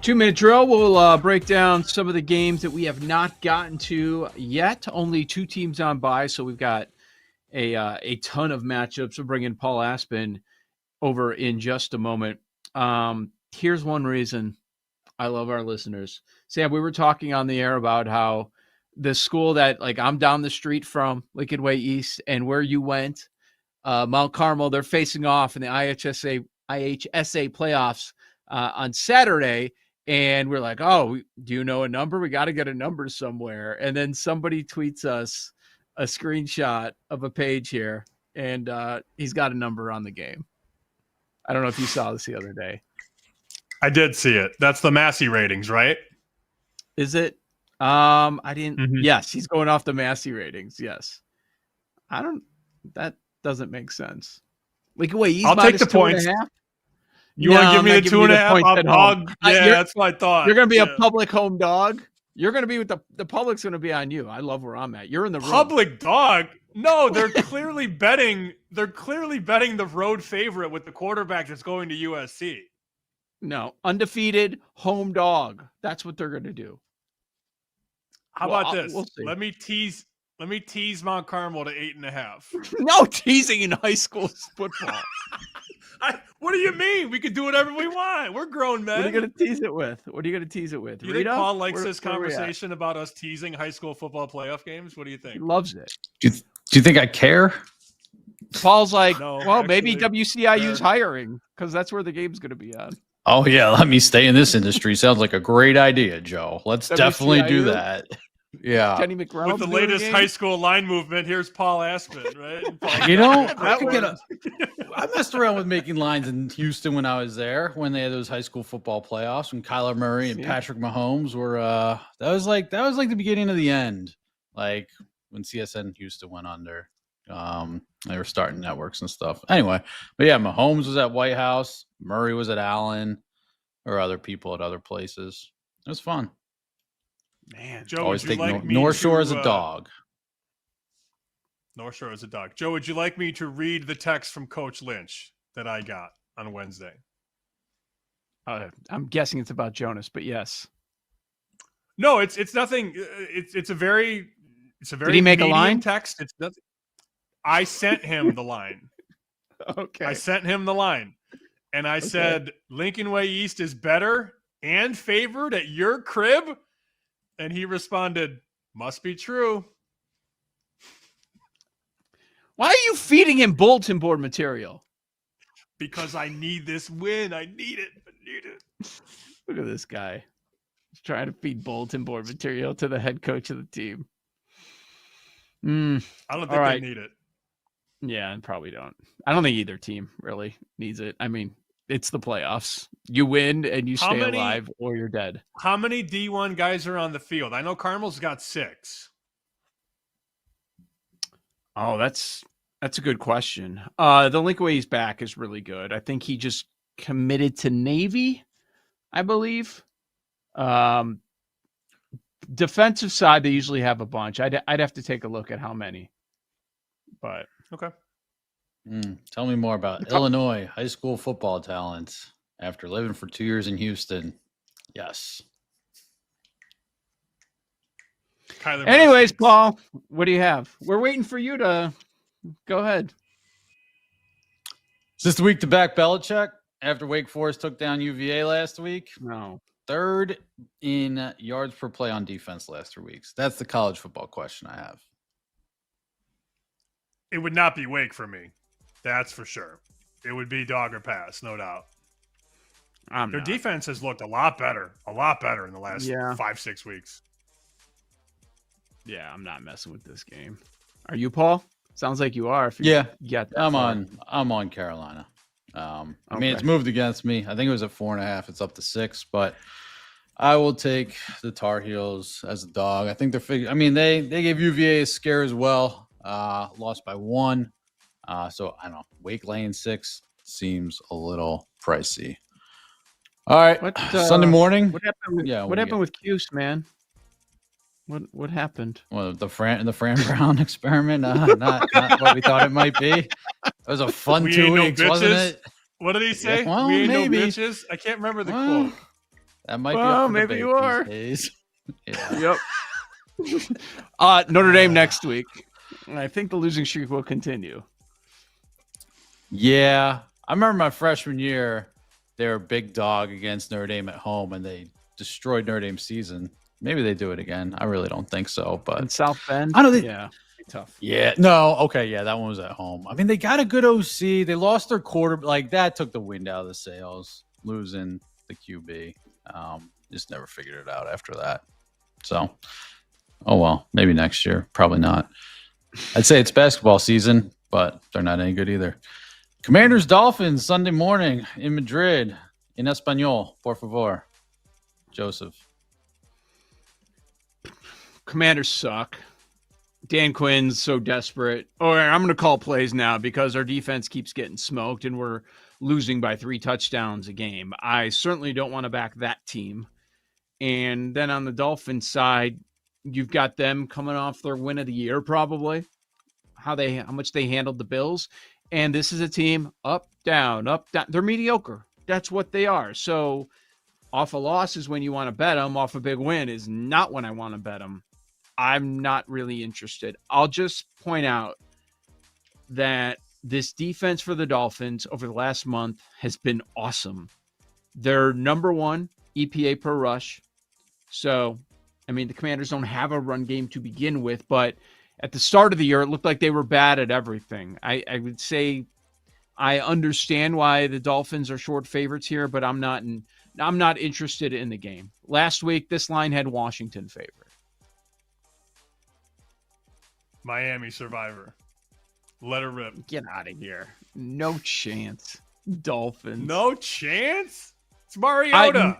2-minute drill. We'll break down some of the games that we have not gotten to yet. Only 2 teams on bye, so we've got a ton of matchups. We'll bring in Paul Aspen over in just a moment. Here's one reason I love our listeners. Sam, we were talking on the air about how the school that I'm down the street from, Lincoln Way East, and where you went, Mount Carmel, they're facing off in the IHSA playoffs on Saturday. And we're like, oh, do you know a number? We got to get a number somewhere. And then somebody tweets us a screenshot of a page here, and he's got a number on the game. I don't know if you saw this the other day. I did see it. That's the Massey ratings, right? Is it? I didn't. Mhm. Yes, he's going off the Massey ratings. Yes. That doesn't make sense. Wait, I'll take the points. You want to give me the 2.5? Yeah, that's what I thought. You're going to be a public home dog. You're going to be with the public's going to be on you. I love where I'm at. You're in the room. Public dog? No, they're clearly betting. They're clearly betting the road favorite with the quarterback that's going to USC. No, undefeated home dog. That's what they're going to do. How about this? We'll see. Let me tease Mount Carmel to 8.5. No teasing in high school football. What do you mean? We can do whatever we want. We're grown men. What are you going to tease it with? Do you think Paul likes this conversation about us teasing high school football playoff games? What do you think? He loves it. Do you think I care? Paul's like, No, well, maybe actually, WCIU's hiring because that's where the game's going to be on. Oh yeah, let me stay in this industry. Sounds like a great idea, Joe. Let's definitely do WCIU? that. Yeah. Kenny McReynolds With the doing latest game? high school line movement, here's Paul Aspen, right? You know, I messed around with making lines in Houston when I was there, when they had those high school football playoffs, when Kyler Murray and Patrick Mahomes were that was like the beginning of the end. Like when CSN Houston went under. They were starting networks and stuff. Anyway, but yeah, Mahomes was at White House, Murray was at Allen, or other people at other places. It was fun. Man, Joe, always would you take like me North Shore to, as a dog. North Shore as a dog. Joe, would you like me to read the text from Coach Lynch that I got on Wednesday? I'm guessing it's about Jonas, but yes. No, it's nothing. It's a very Did he make a medium line? text. It's nothing. I sent him the line. Okay. I sent him the line, and I said Lincoln Way East is better and favored at your crib, and he responded, "Must be true." Why are you feeding him bulletin board material? Because I need this win. I need it. I need it. Look at this guy. He's trying to feed bulletin board material to the head coach of the team. I don't think they need it. Yeah, and probably don't. I don't think either team really needs it. I mean, it's the playoffs. You win and you stay alive or you're dead. How many D1 guys are on the field? I know Carmel's got 6. Oh, that's a good question. The Lincoln Way he's back is really good. I think he just committed to Navy, I believe. Defensive side, they usually have a bunch. I'd have to take a look at how many. But okay. Tell me more about Illinois high school football talents after living for 2 years in Houston. Yes. Anyways, Paul, what do you have? We're waiting for you to go ahead. Is this the week to back Belichick after Wake Forest took down UVA last week? No. 3rd in yards per play on defense last 3 weeks. That's the college football question I have. It would not be Wake for me. That's for sure. It would be dog or pass, no doubt. Their defense has looked a lot better in the last 5-6 weeks. Yeah, I'm not messing with this game. Are you, Paul? Sounds like you are. If I'm on Carolina. I mean, it's moved against me. I think it was at 4.5. It's up to 6, but I will take the Tar Heels as a dog. I think they gave UVA a scare as well. Lost by 1. So I don't know. Wake laying 6 seems a little pricey. All right. Sunday morning. What happened with Cuse, man? What happened? Well, the Fran Brown experiment, not what we thought it might be. It was a fun 2 weeks, wasn't it? What did he say? Yeah, well, we ain't maybe. no bitches. I can't remember the quote. That might be Well, up for maybe debate you are. these days. Yeah. Yep. Notre Dame next week. I think the losing streak will continue. Yeah. I remember my freshman year, they were a big dog against Notre Dame at home, and they destroyed Notre Dame's season. Maybe they do it again. I really don't think so. But In South Bend? I don't think. Yeah. Tough. Yeah. No. Okay. Yeah. That one was at home. I mean, they got a good OC. They lost their quarter. Like, that took the wind out of the sails, losing the QB. Just never figured it out after that. So, oh well. Maybe next year. Probably not. I'd say it's basketball season, but they're not any good either. Commanders Dolphins Sunday morning in Madrid. In Espanol, por favor. Joseph. Commanders suck. Dan Quinn's so desperate. All right, I'm going to call plays now because our defense keeps getting smoked and we're losing by 3 touchdowns a game. I certainly don't want to back that team. And then on the Dolphins side, you've got them coming off their win of the year, probably. How much they handled the Bills. And this is a team up, down, up, down. They're mediocre. That's what they are. So off a loss is when you want to bet them. Off a big win is not when I want to bet them. I'm not really interested. I'll just point out that this defense for the Dolphins over the last month has been awesome. They're number 1 EPA per rush. So, I mean, the Commanders don't have a run game to begin with, but at the start of the year, it looked like they were bad at everything. I would say I understand why the Dolphins are short favorites here, but I'm not interested in the game. Last week, this line had Washington favored. Miami Survivor. Let her rip. Get out of here. No chance. Dolphins. No chance? It's Mariota.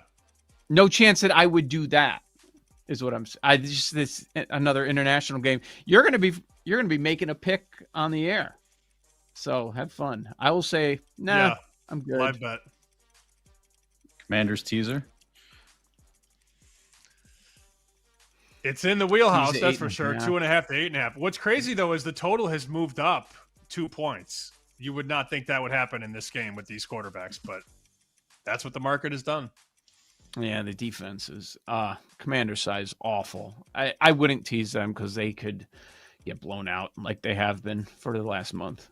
No chance that I would do that is what I'm saying. This another international game. You're going to be making a pick on the air. So have fun. I will say, nah, I'm good. My bet. Commanders teaser. It's in the wheelhouse, that's for 8.5. sure. 2.5 to 8.5. What's crazy, though, is the total has moved up 2 points. You would not think that would happen in this game with these quarterbacks, but that's what the market has done. Yeah, the defense is Commander size awful. I wouldn't tease them because they could get blown out like they have been for the last month.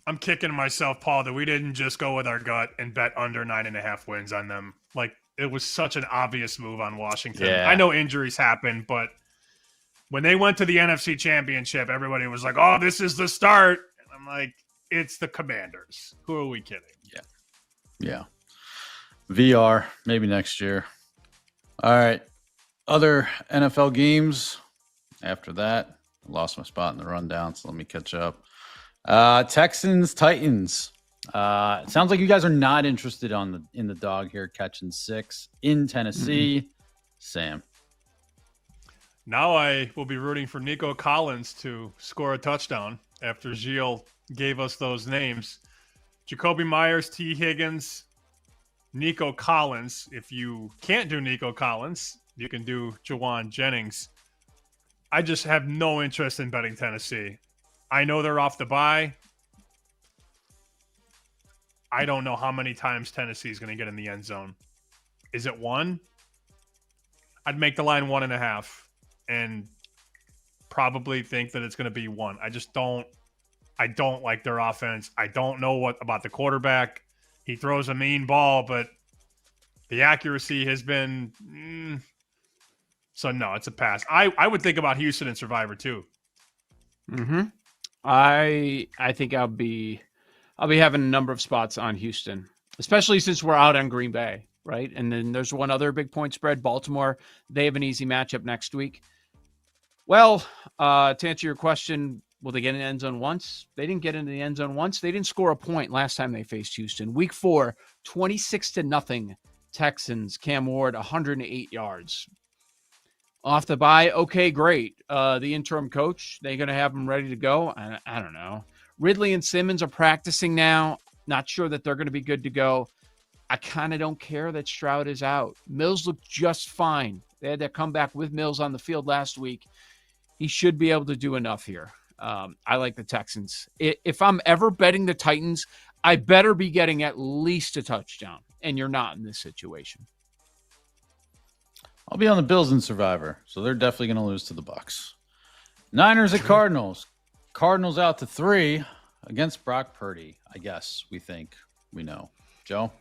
I'm kicking myself, Paul, that we didn't just go with our gut and bet under 9.5 wins on them. Like, it was such an obvious move on Washington. Yeah. I know injuries happen, but when they went to the NFC Championship, everybody was like, oh, this is the start. And I'm like, it's the Commanders. Who are we kidding? Yeah. VR, maybe next year. All right. Other NFL games after that. I lost my spot in the rundown, so let me catch up. Texans, Titans. It sounds like you guys are not interested in the dog here, catching 6 in Tennessee. Mm-hmm. Sam. Now I will be rooting for Nico Collins to score a touchdown after Gilles gave us those names. Jacoby Myers, T. Higgins, Nico Collins. If you can't do Nico Collins, you can do Jawan Jennings. I just have no interest in betting Tennessee. I know they're off the bye. I don't know how many times Tennessee is going to get in the end zone. Is it 1? I'd make the line 1.5 and probably think that it's going to be 1. I don't like their offense. I don't know what about the quarterback. He throws a mean ball, but the accuracy has been so no, it's a pass. I would think about Houston and Survivor too. Mm-hmm. I think I'll be having a number of spots on Houston, especially since we're out on Green Bay, right? And then there's one other big point spread, Baltimore. They have an easy matchup next week. Well, to answer your question, will they get in the end zone once? They didn't get into the end zone once. They didn't score a point last time they faced Houston. Week 4, 26-0 Texans. Cam Ward, 108 yards. Off the bye, okay, great. The interim coach, they're going to have them ready to go? I don't know. Ridley and Simmons are practicing now. Not sure that they're going to be good to go. I kind of don't care that Stroud is out. Mills looked just fine. They had that comeback with Mills on the field last week. He should be able to do enough here. I like the Texans. If I'm ever betting the Titans, I better be getting at least a touchdown, and you're not in this situation. I'll be on the Bills in Survivor, so they're definitely going to lose to the Bucs. Niners at Cardinals. Cardinals out to 3 against Brock Purdy. I guess we think we know. Joe?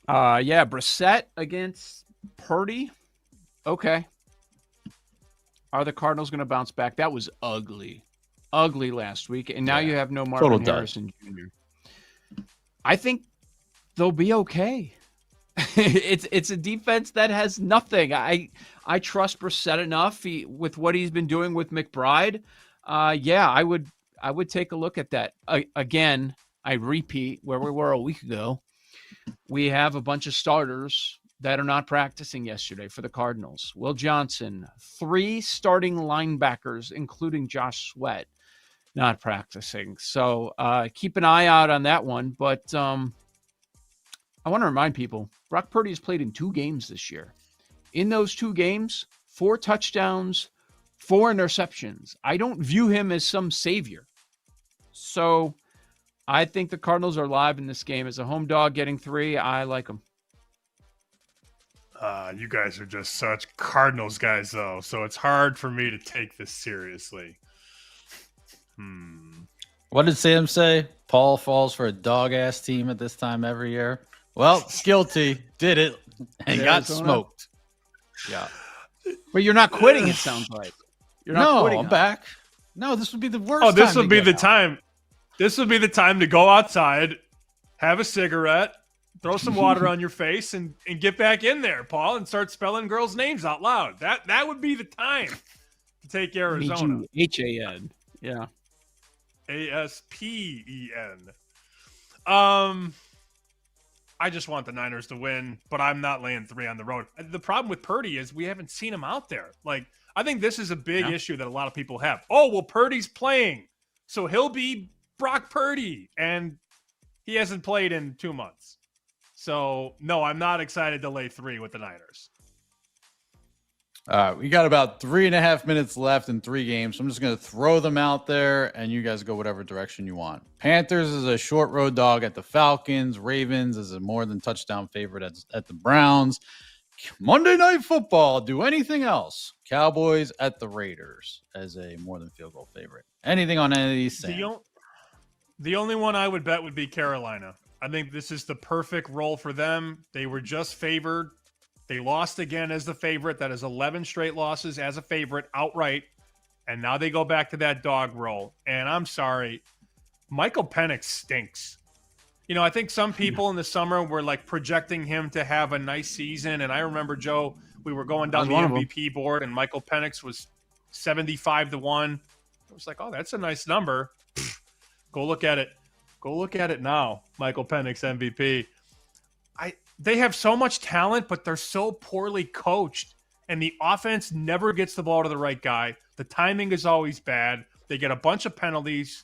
Yeah, Brissett against Purdy. Okay. Are the Cardinals going to bounce back? That was ugly last week, and now you have no Marvin Harrison Jr. I think they'll be okay. It's a defense that has nothing. I trust Brissett enough with what he's been doing with McBride. Yeah, I would take a look at that. Again, I repeat where we were a week ago. We have a bunch of starters that are not practicing yesterday for the Cardinals. Will Johnson, 3 starting linebackers, including Josh Sweat, not practicing. So keep an eye out on that one. But I want to remind people, Brock Purdy has played in 2 games this year. In those 2 games, 4 touchdowns, 4 interceptions. I don't view him as some savior. So I think the Cardinals are live in this game. As a home dog getting 3, I like them. You guys are just such Cardinals guys, though, so it's hard for me to take this seriously. What did Sam say? Paul falls for a dog-ass team at this time every year. Well, guilty. Did it and got smoked. Yeah. But you're not quitting, it sounds like. You're not quitting. I'm back. No, this would be the worst. Oh, this would be the time. This would be the time to go outside, have a cigarette, throw some water on your face, and get back in there, Paul, and start spelling girls' names out loud. That would be the time to take Arizona. H-A-N. Yeah. A-S-P-E-N. I just want the Niners to win, but I'm not laying 3 on the road. The problem with Purdy is we haven't seen him out there. Like, I think this is a big issue that a lot of people have. Oh, well, Purdy's playing, so he'll be Brock Purdy, and he hasn't played in 2 months. So, no, I'm not excited to lay 3 with the Niners. All right, we got about 3.5 minutes left in 3 games. So I'm just going to throw them out there, and you guys go whatever direction you want. Panthers is a short road dog at the Falcons. Ravens is a more than touchdown favorite at the Browns. Monday Night Football. Do anything else? Cowboys at the Raiders as a more than field goal favorite. Anything on any of these? The only one I would bet would be Carolina. I think this is the perfect role for them. They were just favored. They lost again as the favorite. That is 11 straight losses as a favorite outright. And now they go back to that dog role. And I'm sorry, Michael Penix stinks. You know, I think some people in the summer were like projecting him to have a nice season. And I remember, Joe, we were going down the MVP board and Michael Penix was 75-1. I was like, oh, that's a nice number. Go look at it. Go look at it now. Michael Penix MVP. They have so much talent, but they're so poorly coached. And the offense never gets the ball to the right guy. The timing is always bad. They get a bunch of penalties.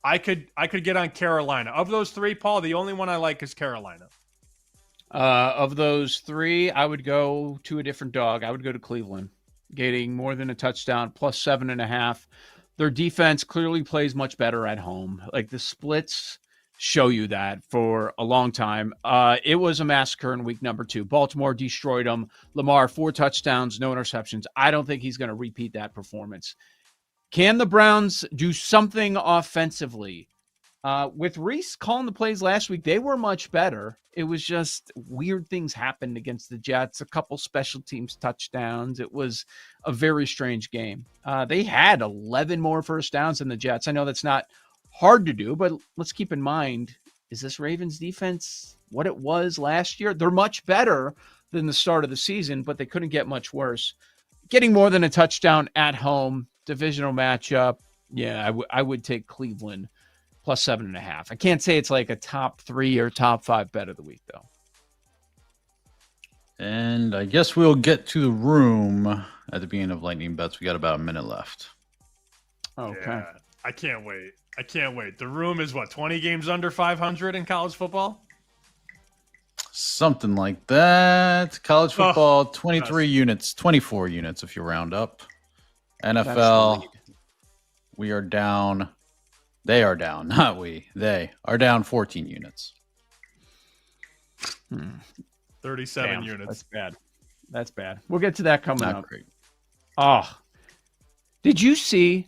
I could get on Carolina. Of those 3, Paul, the only one I like is Carolina. Of those 3, I would go to a different dog. I would go to Cleveland, getting more than a touchdown, plus 7.5. Their defense clearly plays much better at home. Like the splits show you that for a long time. It was a massacre in week number 2. Baltimore destroyed them. Lamar, 4 touchdowns, no interceptions. I don't think he's going to repeat that performance. Can the Browns do something offensively? With Reese calling the plays last week, they were much better. It was just weird things happened against the Jets, a couple special teams touchdowns. It was a very strange game. They had 11 more first downs than the Jets. I know that's not hard to do, but let's keep in mind, is this Ravens defense what it was last year? They're much better than the start of the season, but they couldn't get much worse. Getting more than a touchdown at home, divisional matchup. Yeah, I would take Cleveland plus 7.5. I can't say it's like a top 3 or top 5 bet of the week, though. And I guess we'll get to the room at the beginning of Lightning Bets. We got about a minute left. Okay. Yeah, I can't wait. The room is what, 20 games under 500 in college football? Something like that. College football, 23 units, 24 units if you round up. NFL, we are down. They are down, not we. They are down 14 units. 37 Damn, units. That's bad. That's bad. We'll get to that coming Not up. great. Oh, did you see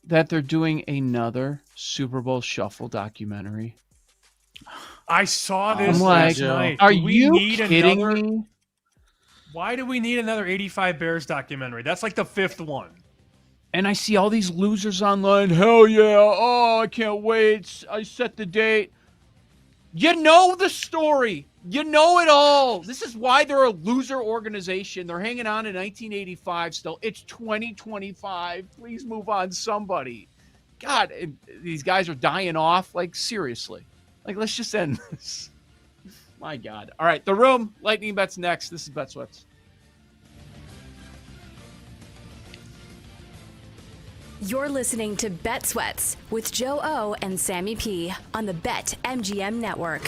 that they're doing another Super Bowl Shuffle documentary? I saw I'm this like, last night. are Do we you need kidding another? me? Why do we need another 85 Bears documentary? That's like the 5th one. And I see all these losers online. Hell yeah. Oh, I can't wait. I set the date. You know the story. You know it all. This is why they're a loser organization. They're hanging on in 1985 still. It's 2025. Please move on, somebody. God, these guys are dying off. Like, seriously. Like, let's just end this. My God. All right, The Room. Lightning Bets next. This is Bet Sweats. You're listening to Bet Sweats with Joe O and Sammy P on the BetMGM Network.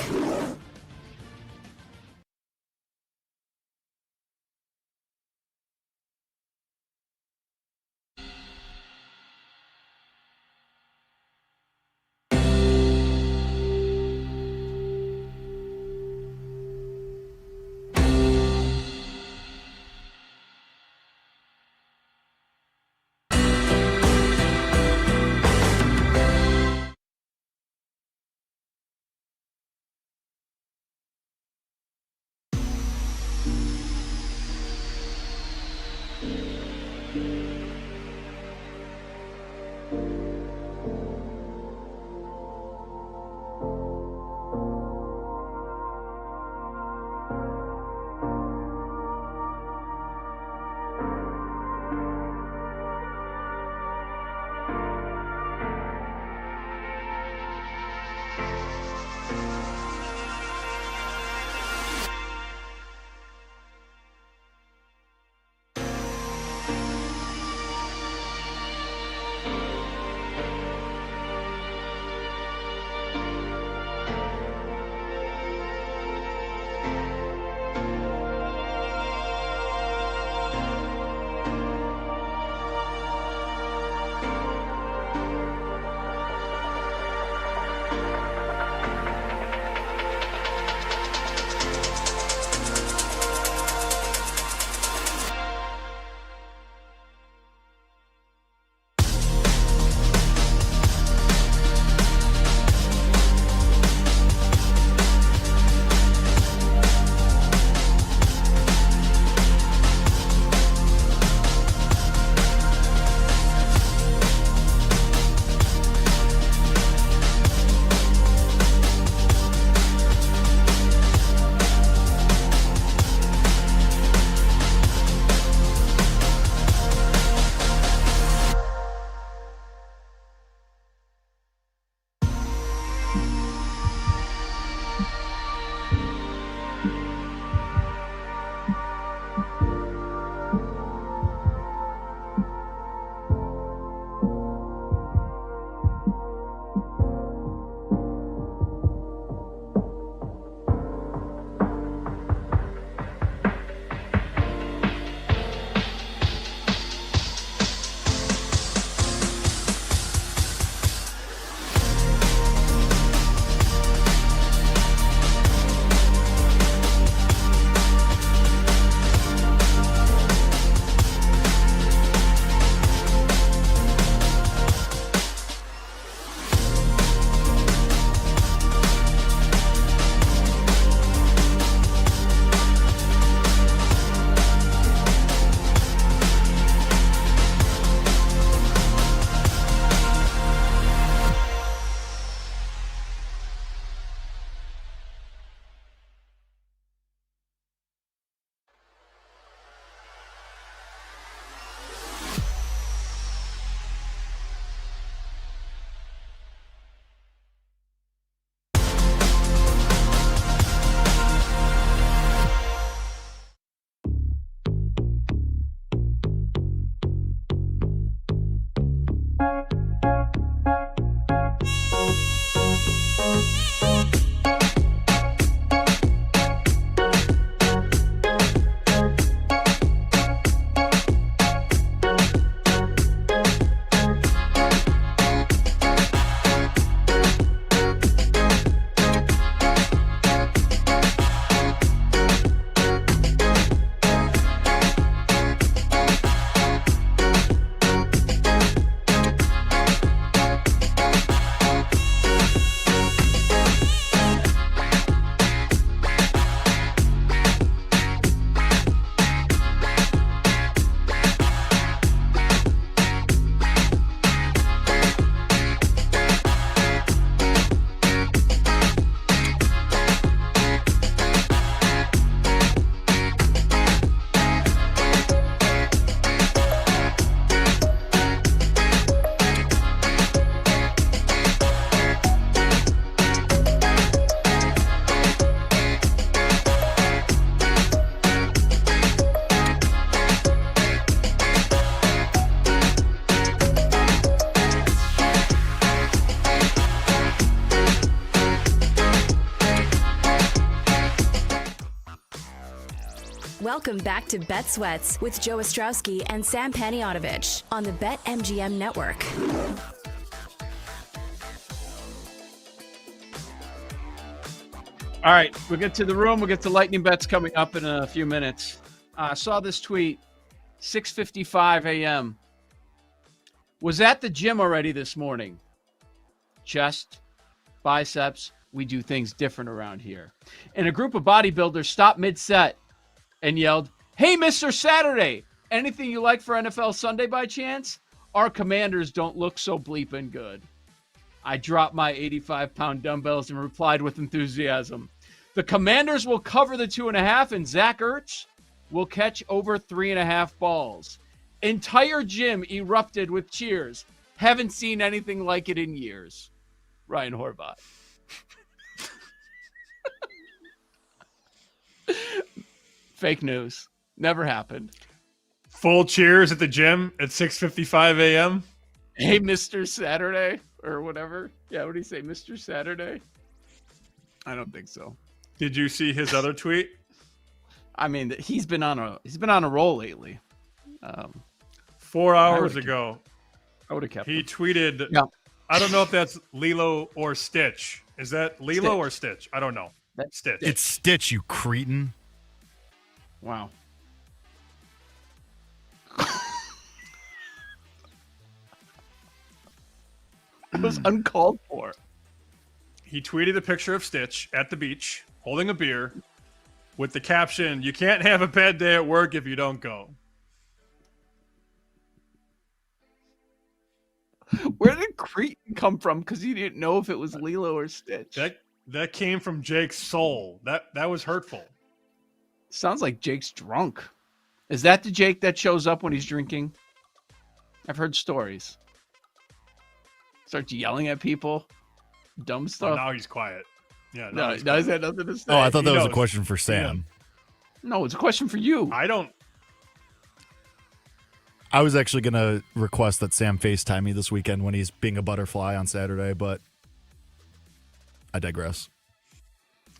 Welcome back to Bet Sweats with Joe Ostrowski and Sam Paniotovich on the BetMGM Network. All right, we'll get to the room. We'll get to lightning bets coming up in a few minutes. I saw this tweet, 6:55 a.m. Was at the gym already this morning. Chest, biceps, we do things different around here. And a group of bodybuilders stopped mid-set and yelled, "Hey, Mr. Saturday, anything you like for NFL Sunday by chance? Our Commanders don't look so bleeping good." I dropped my 85-pound dumbbells and replied with enthusiasm, "The Commanders will cover the 2.5, and Zach Ertz will catch over 3.5 balls." Entire gym erupted with cheers. Haven't seen anything like it in years. Ryan Horvath. Fake news. Never happened. Full cheers at the gym at 6:55 a.m. Hey, Mr. Saturday, or whatever. Yeah, what do you say, Mr. Saturday? I don't think so. Did you see his other tweet? I mean, he's been on a roll lately. 4 hours ago, I would have kept. He him. tweeted. Yeah. I don't know if that's Lilo or Stitch. Is that Lilo or Stitch? I don't know. That's Stitch. It's Stitch, you cretin. Wow. It was uncalled for. He tweeted a picture of Stitch at the beach holding a beer with the caption, "You can't have a bad day at work if you don't go." Where did Cretan come from? Because he didn't know if it was Lilo or Stitch. That came from Jake's soul. That was hurtful. Sounds like Jake's drunk. Is that the Jake that shows up when he's drinking? I've heard stories. Starts yelling at people. Dumb stuff. Oh, now he's quiet. Yeah. No, he's had nothing to say. Oh, I thought that was a question for Sam. No, it's a question for you. I was actually going to request that Sam FaceTime me this weekend when he's being a butterfly on Saturday, but I digress.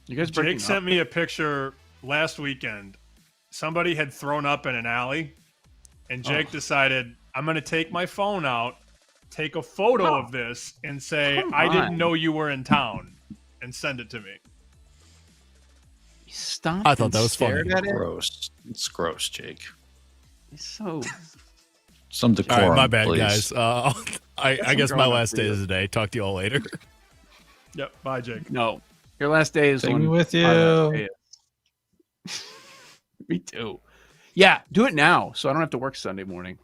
You guys Jake sent me a picture last weekend. Somebody had thrown up in an alley, and Jake decided, I'm going to take my phone out, take a photo of this, and say, I didn't know you were in town, and send it to me. Stop. I thought that was funny. Gross. It's gross, Jake. It's so... Some decorum, All right, my bad, please. guys. I guess my last day is the day. Talk to you all later. Yep. Bye, Jake. No. Your last day is Take when me with my last you. day is. Me too. Yeah, do it now so I don't have to work Sunday morning.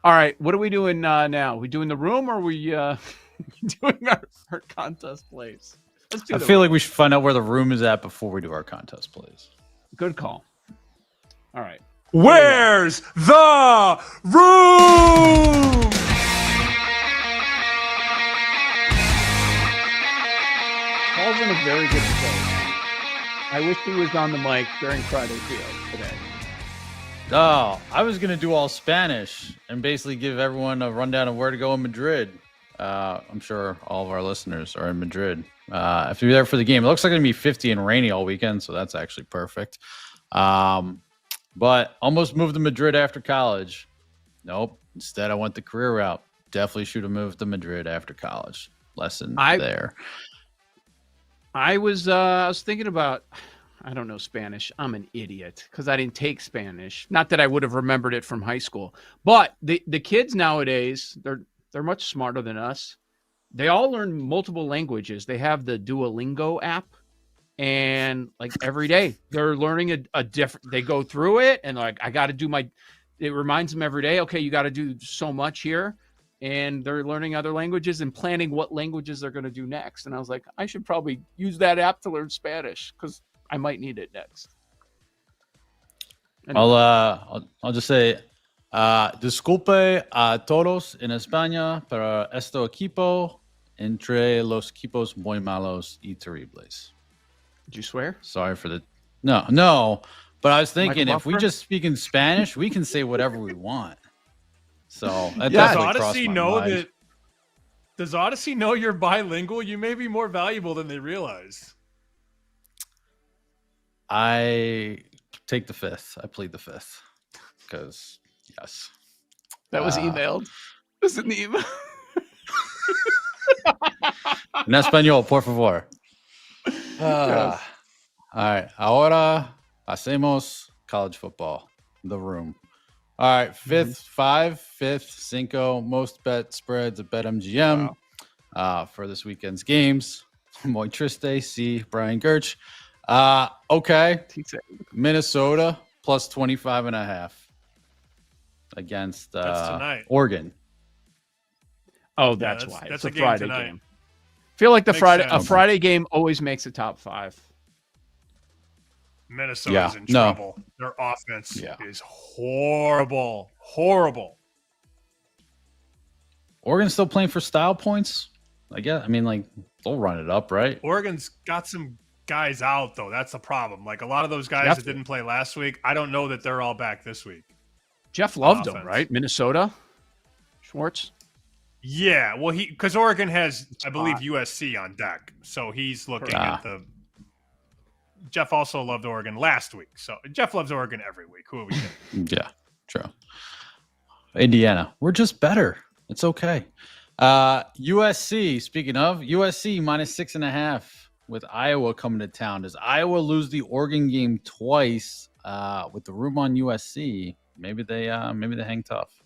All right, what are we doing now? We doing the room or are we doing our contest plays? Let's do I the feel room. like we should find out where the room is at before we do our contest plays. Good call. All right. Where's the room? Paul's in a very good place. I wish he was on the mic during Friday Field today. Oh, I was going to do all Spanish and basically give everyone a rundown of where to go in Madrid. I'm sure all of our listeners are in Madrid. If you're there for the game, it looks like it's going to be 50 and rainy all weekend, so that's actually perfect. But almost moved to Madrid after college. Nope. Instead, I went the career route. Definitely should have moved to Madrid after college. Lesson there. I was thinking about, I don't know Spanish. I'm an idiot because I didn't take Spanish. Not that I would have remembered it from high school. But the kids nowadays, they're much smarter than us. They all learn multiple languages. They have the Duolingo app. And like every day they're learning a different, they go through it and like, I got to do it reminds them every day. Okay. You got to do so much here. And they're learning other languages and planning what languages they're going to do next. And I was like, I should probably use that app to learn Spanish because I might need it next. Anyway. I'll just say, disculpe a todos en España para este equipo entre los equipos muy malos y terribles. Did you swear? Sorry for the no. But I was thinking Michael if we Buffer? just speak in Spanish, we can say whatever we want. So that Does definitely crossed Odyssey my know mind. that? Does Odyssey know you're bilingual? You may be more valuable than they realize. I take the fifth. I plead the fifth because yes, That was emailed. This is an email. En español, por favor. Yes. All right. Ahora hacemos college football. The room. All right. Fifth, cinco, most bet spreads at BetMGM for this weekend's games. Muy triste. See Brian Gertch. Okay. Minnesota plus 25.5 against That's tonight. Oregon. Oh, that's why. That's It's a a game Friday tonight. game. I feel like Makes a sense. Friday game always makes a top 5. Minnesota's in no. trouble. Their offense is horrible. Horrible. Oregon's still playing for style points. I guess. I mean, like they'll run it up, right? Oregon's got some guys out, though. That's the problem. Like a lot of those guys that didn't play last week, I don't know that they're all back this week. Jeff loved them, right? Minnesota. Schwartz. Yeah, well, because Oregon has, I believe, USC on deck, so he's looking at the. Jeff also loved Oregon last week, so Jeff loves Oregon every week. Who are we kidding? Yeah, true. Indiana, we're just better. It's okay. USC. Speaking of USC, minus 6.5 with Iowa coming to town. Does Iowa lose the Oregon game twice? With the room on USC, maybe they hang tough.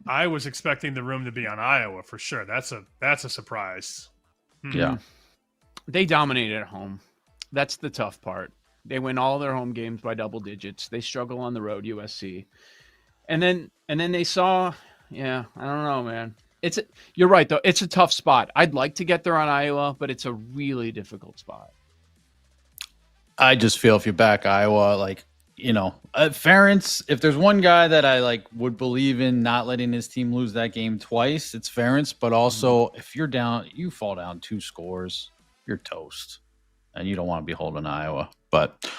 I was expecting the room to be on Iowa for sure. That's a surprise. Yeah. They dominated at home. That's the tough part. They win all their home games by double digits. They struggle on the road, USC. And then they saw, I don't know, man. You're right though. It's a tough spot. I'd like to get there on Iowa, but it's a really difficult spot. I just feel if you back Iowa, like, Ferentz, if there's one guy that I would believe in not letting his team lose that game twice, it's Ferentz. But also, if you're down, you fall down 2 scores, you're toast, and you don't want to be holding Iowa. But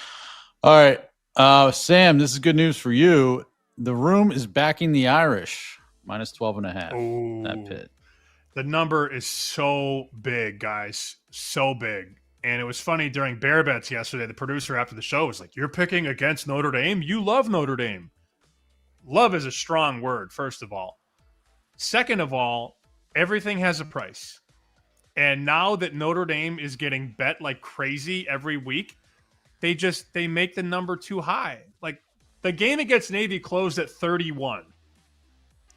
all right, Sam, this is good news for you. The room is backing the Irish minus 12.5. That Pitt. The number is so big, guys, so big. And it was funny during Bear Bets yesterday, the producer after the show was like, "You're picking against Notre Dame? You love Notre Dame." Love is a strong word, first of all. Second of all, everything has a price. And now that Notre Dame is getting bet like crazy every week, they make the number too high. Like the game against Navy closed at 31.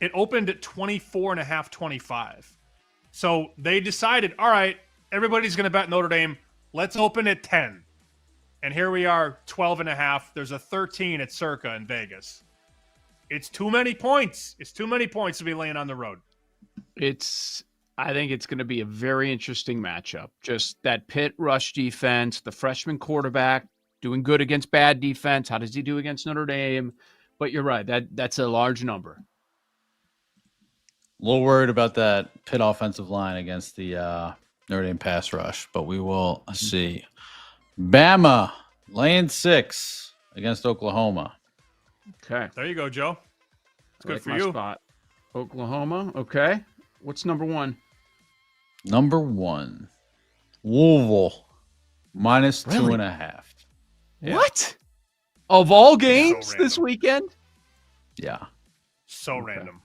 It opened at 24.5, 25. So they decided, all right, everybody's going to bet Notre Dame. Let's open at 10. And here we are, 12.5. There's a 13 at Circa in Vegas. It's too many points. It's too many points to be laying on the road. I think it's going to be a very interesting matchup. Just that Pitt rush defense, the freshman quarterback doing good against bad defense. How does he do against Notre Dame? But you're right. That's a large number. A little worried about that Pitt offensive line against the Notre Dame pass rush, but we will see. Bama laying 6 against Oklahoma. Okay. There you go, Joe. It's good for my you. Spot. Oklahoma. Okay. What's number 1? Number 1, Louisville minus 2.5. Yeah. What? Of all games this weekend? Yeah. So random.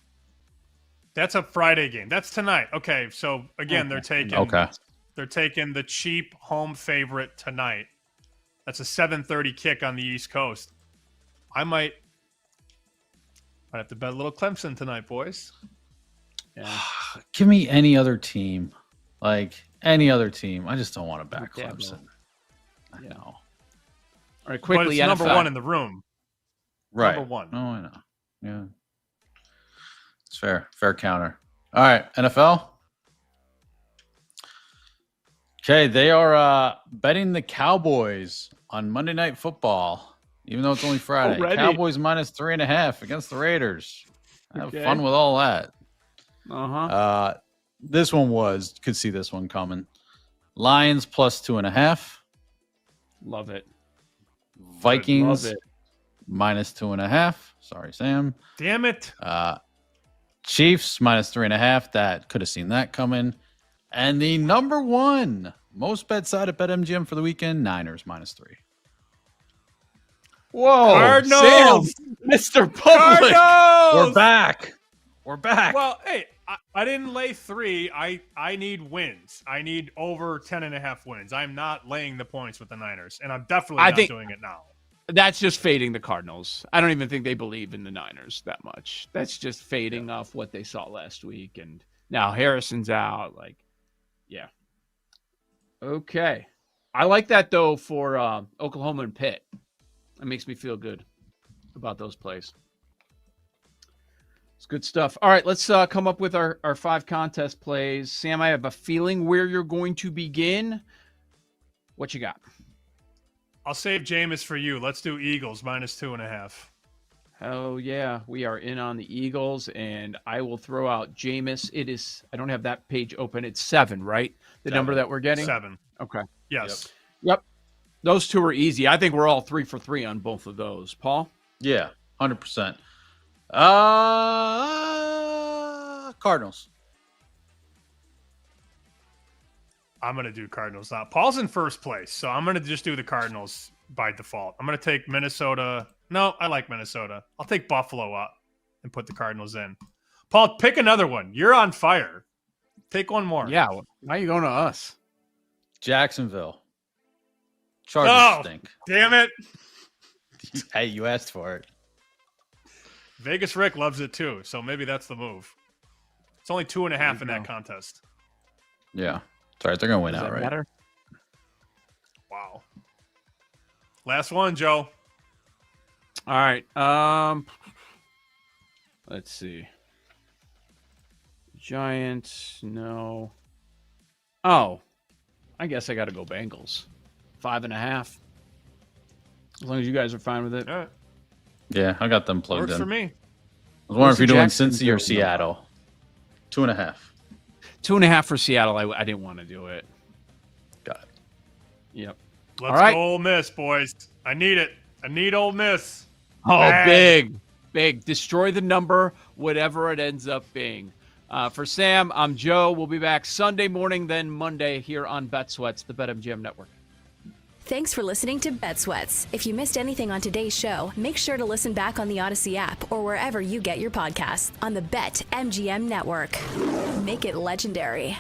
That's a Friday game. That's tonight. Okay, so again, they're taking the cheap home favorite tonight. That's a 7:30 kick on the East Coast. I might have to bet a little Clemson tonight, boys. Yeah. Give me any other team. Any other team. I just don't want to back Clemson. I know. All right, quickly. But it's number 1 in the room. Right. Number 1. Oh, I know. Yeah. It's fair. Fair counter. All right, NFL. Okay, they are betting the Cowboys on Monday Night Football, even though it's only Friday. Already? Cowboys minus 3.5 against the Raiders. Have fun with all that. This one could see this one coming. Lions plus 2.5. Love it. Vikings Love it. minus 2.5. Sorry, Sam. Damn it. Chiefs minus 3.5. That could have seen that coming. And the number 1 most bet side at BetMGM for the weekend, Niners minus 3. Whoa, Cardinals! Sam, Mr. Public. Cardinals! We're back. We're back. Well, hey, I didn't lay 3. I need wins. I need over 10.5 wins. I'm not laying the points with the Niners, and I'm definitely not doing it now. That's just fading the Cardinals. I don't even think they believe in the Niners that much. That's just fading off what they saw last week. And now Harrison's out. Like, yeah. Okay. I like that, though, for Oklahoma and Pitt. That makes me feel good about those plays. It's good stuff. All right, let's come up with our 5 contest plays. Sam, I have a feeling where you're going to begin. What you got? I'll save Jameis for you. Let's do Eagles -2.5. Hell yeah. We are in on the Eagles, and I will throw out Jameis. It is, I don't have that page open. It's 7, right? The number that we're getting? 7. Okay. Yes. Yep. Those 2 are easy. I think we're all 3 for 3 on both of those. Paul? Yeah, 100%. Cardinals. I'm going to do Cardinals now. Paul's in first place, so I'm going to just do the Cardinals by default. I'm going to take Minnesota. No, I like Minnesota. I'll take Buffalo up and put the Cardinals in. Paul, pick another one. You're on fire. Take one more. Yeah. Why are you going to us? Jacksonville. Chargers stink. Damn it. Hey, you asked for it. Vegas Rick loves it too, so maybe that's the move. It's only 2.5 in that contest. Yeah. Sorry, they're going to win Does that outright. matter? Wow. Last one, Joe. All right. Let's see. Giants, no. Oh, I guess I got to go Bengals. 5.5. As long as you guys are fine with it. All right. Yeah, I got them plugged Works in. for me. I was wondering if you're doing Cincy Jacksonville or Seattle. 2.5. 2.5 for Seattle. I didn't want to do it. Got it. Yep. Let's All right. go Ole Miss, boys. I need it. I need Ole Miss. Oh, Bang. big. Destroy the number, whatever it ends up being. For Sam, I'm Joe. We'll be back Sunday morning, then Monday here on Bet Sweats, the BetMGM Network. Thanks for listening to Bet Sweats. If you missed anything on today's show, make sure to listen back on the Odyssey app or wherever you get your podcasts on the BetMGM Network. Make it legendary.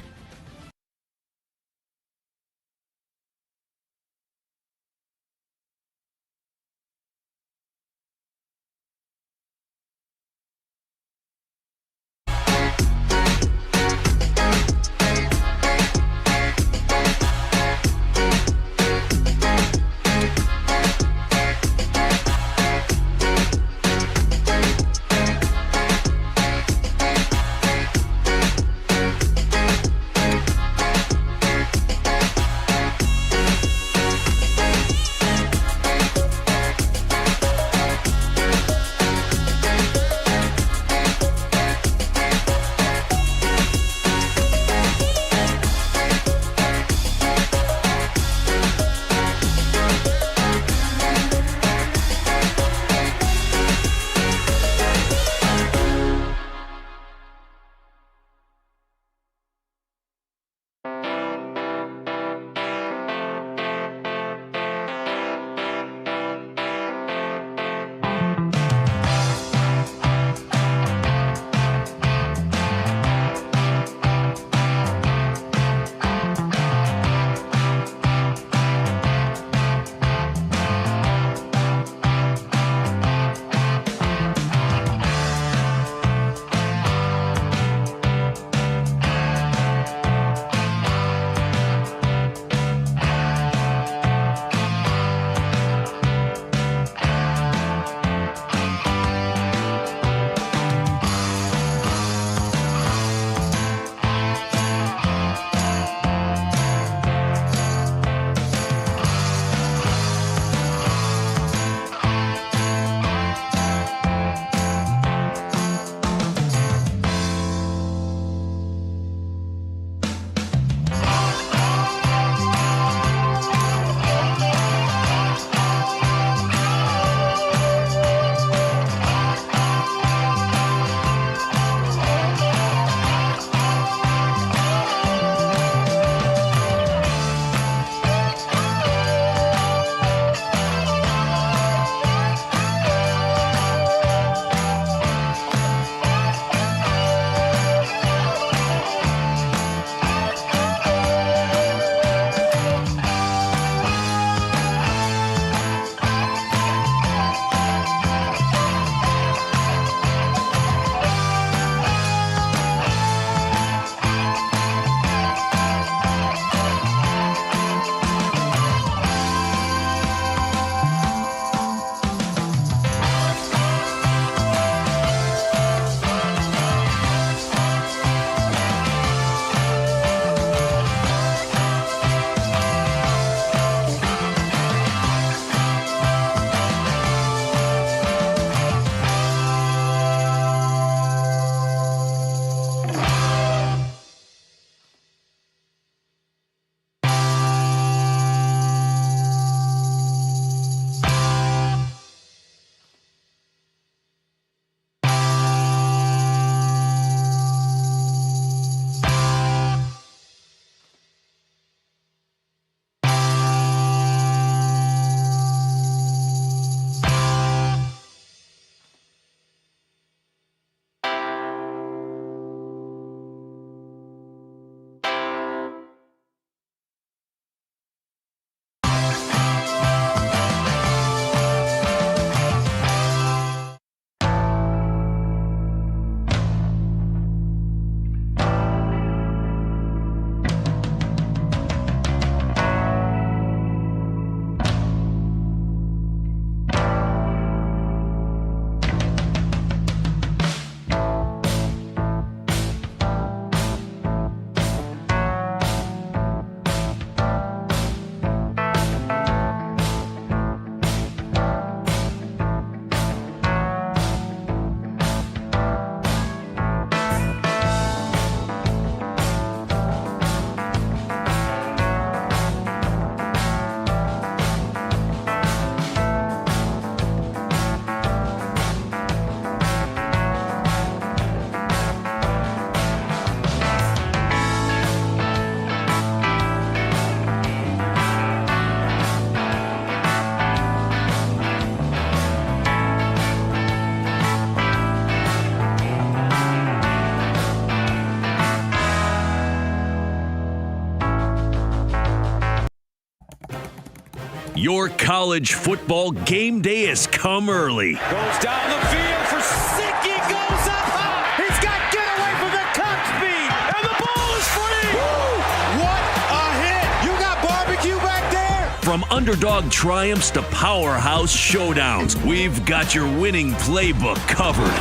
Your college football game day has come early. Goes down the field for Siki, goes up high. He's got get away from the cut speed, and the ball is free. Woo! What a hit! You got barbecue back there? From underdog triumphs to powerhouse showdowns, we've got your winning playbook covered.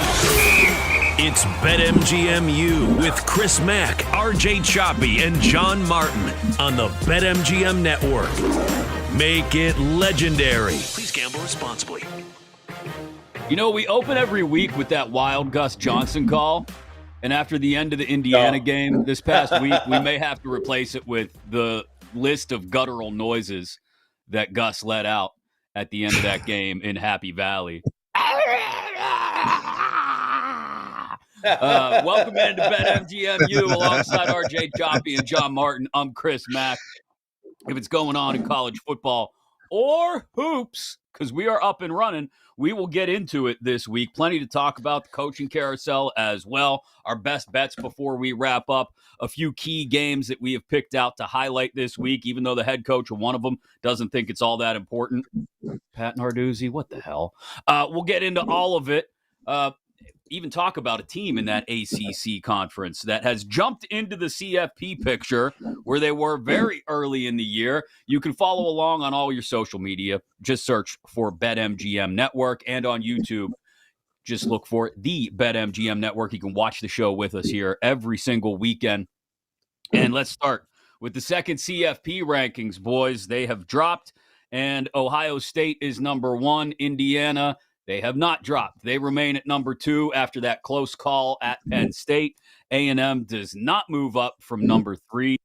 It's BetMGM with Chris Mack, RJ Choppy, and John Martin on the BetMGM Network. Make it legendary. Please gamble responsibly. You know, we open every week with that wild Gus Johnson call. And after the end of the Indiana game this past week, we may have to replace it with the list of guttural noises that Gus let out at the end of that game in Happy Valley. Welcome into BetMGMU alongside RJ Choppy and John Martin. I'm Chris Mack. If it's going on in college football or hoops, because we are up and running, we will get into it this week. Plenty to talk about, the coaching carousel as well. Our best bets before we wrap up. A few key games that we have picked out to highlight this week, even though the head coach of one of them doesn't think it's all that important. Pat Narduzzi, what the hell? We'll get into all of it. Even talk about a team in that ACC conference that has jumped into the CFP picture where they were very early in the year. You can follow along on all your social media. Just search for BetMGM Network, and on YouTube, just look for the BetMGM Network. You can watch the show with us here every single weekend. And let's start with the second CFP rankings, boys. They have dropped, and Ohio State is number 1. Indiana, they have not dropped. They remain at number 2 after that close call at Penn State. A&M does not move up from number 3.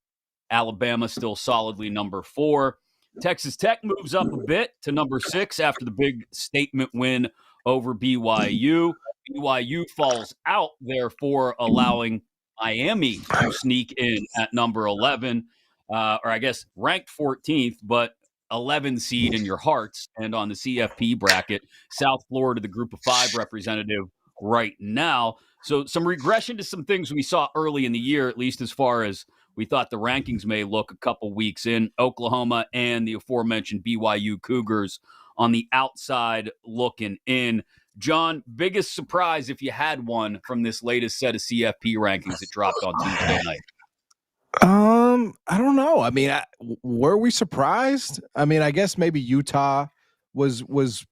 Alabama still solidly number 4. Texas Tech moves up a bit to number 6 after the big statement win over BYU. BYU falls out, therefore allowing Miami to sneak in at number 11, or I guess ranked 14th, but 11 seed in your hearts. And on the CFP bracket, South Florida, the group of 5 representative right now. So some regression to some things we saw early in the year, at least as far as we thought the rankings may look a couple weeks in. Oklahoma and the aforementioned BYU Cougars on the outside looking in. John, biggest surprise, if you had one, from this latest set of CFP rankings that dropped on Tuesday night? I don't know. I mean, were we surprised? I mean, I guess maybe Utah was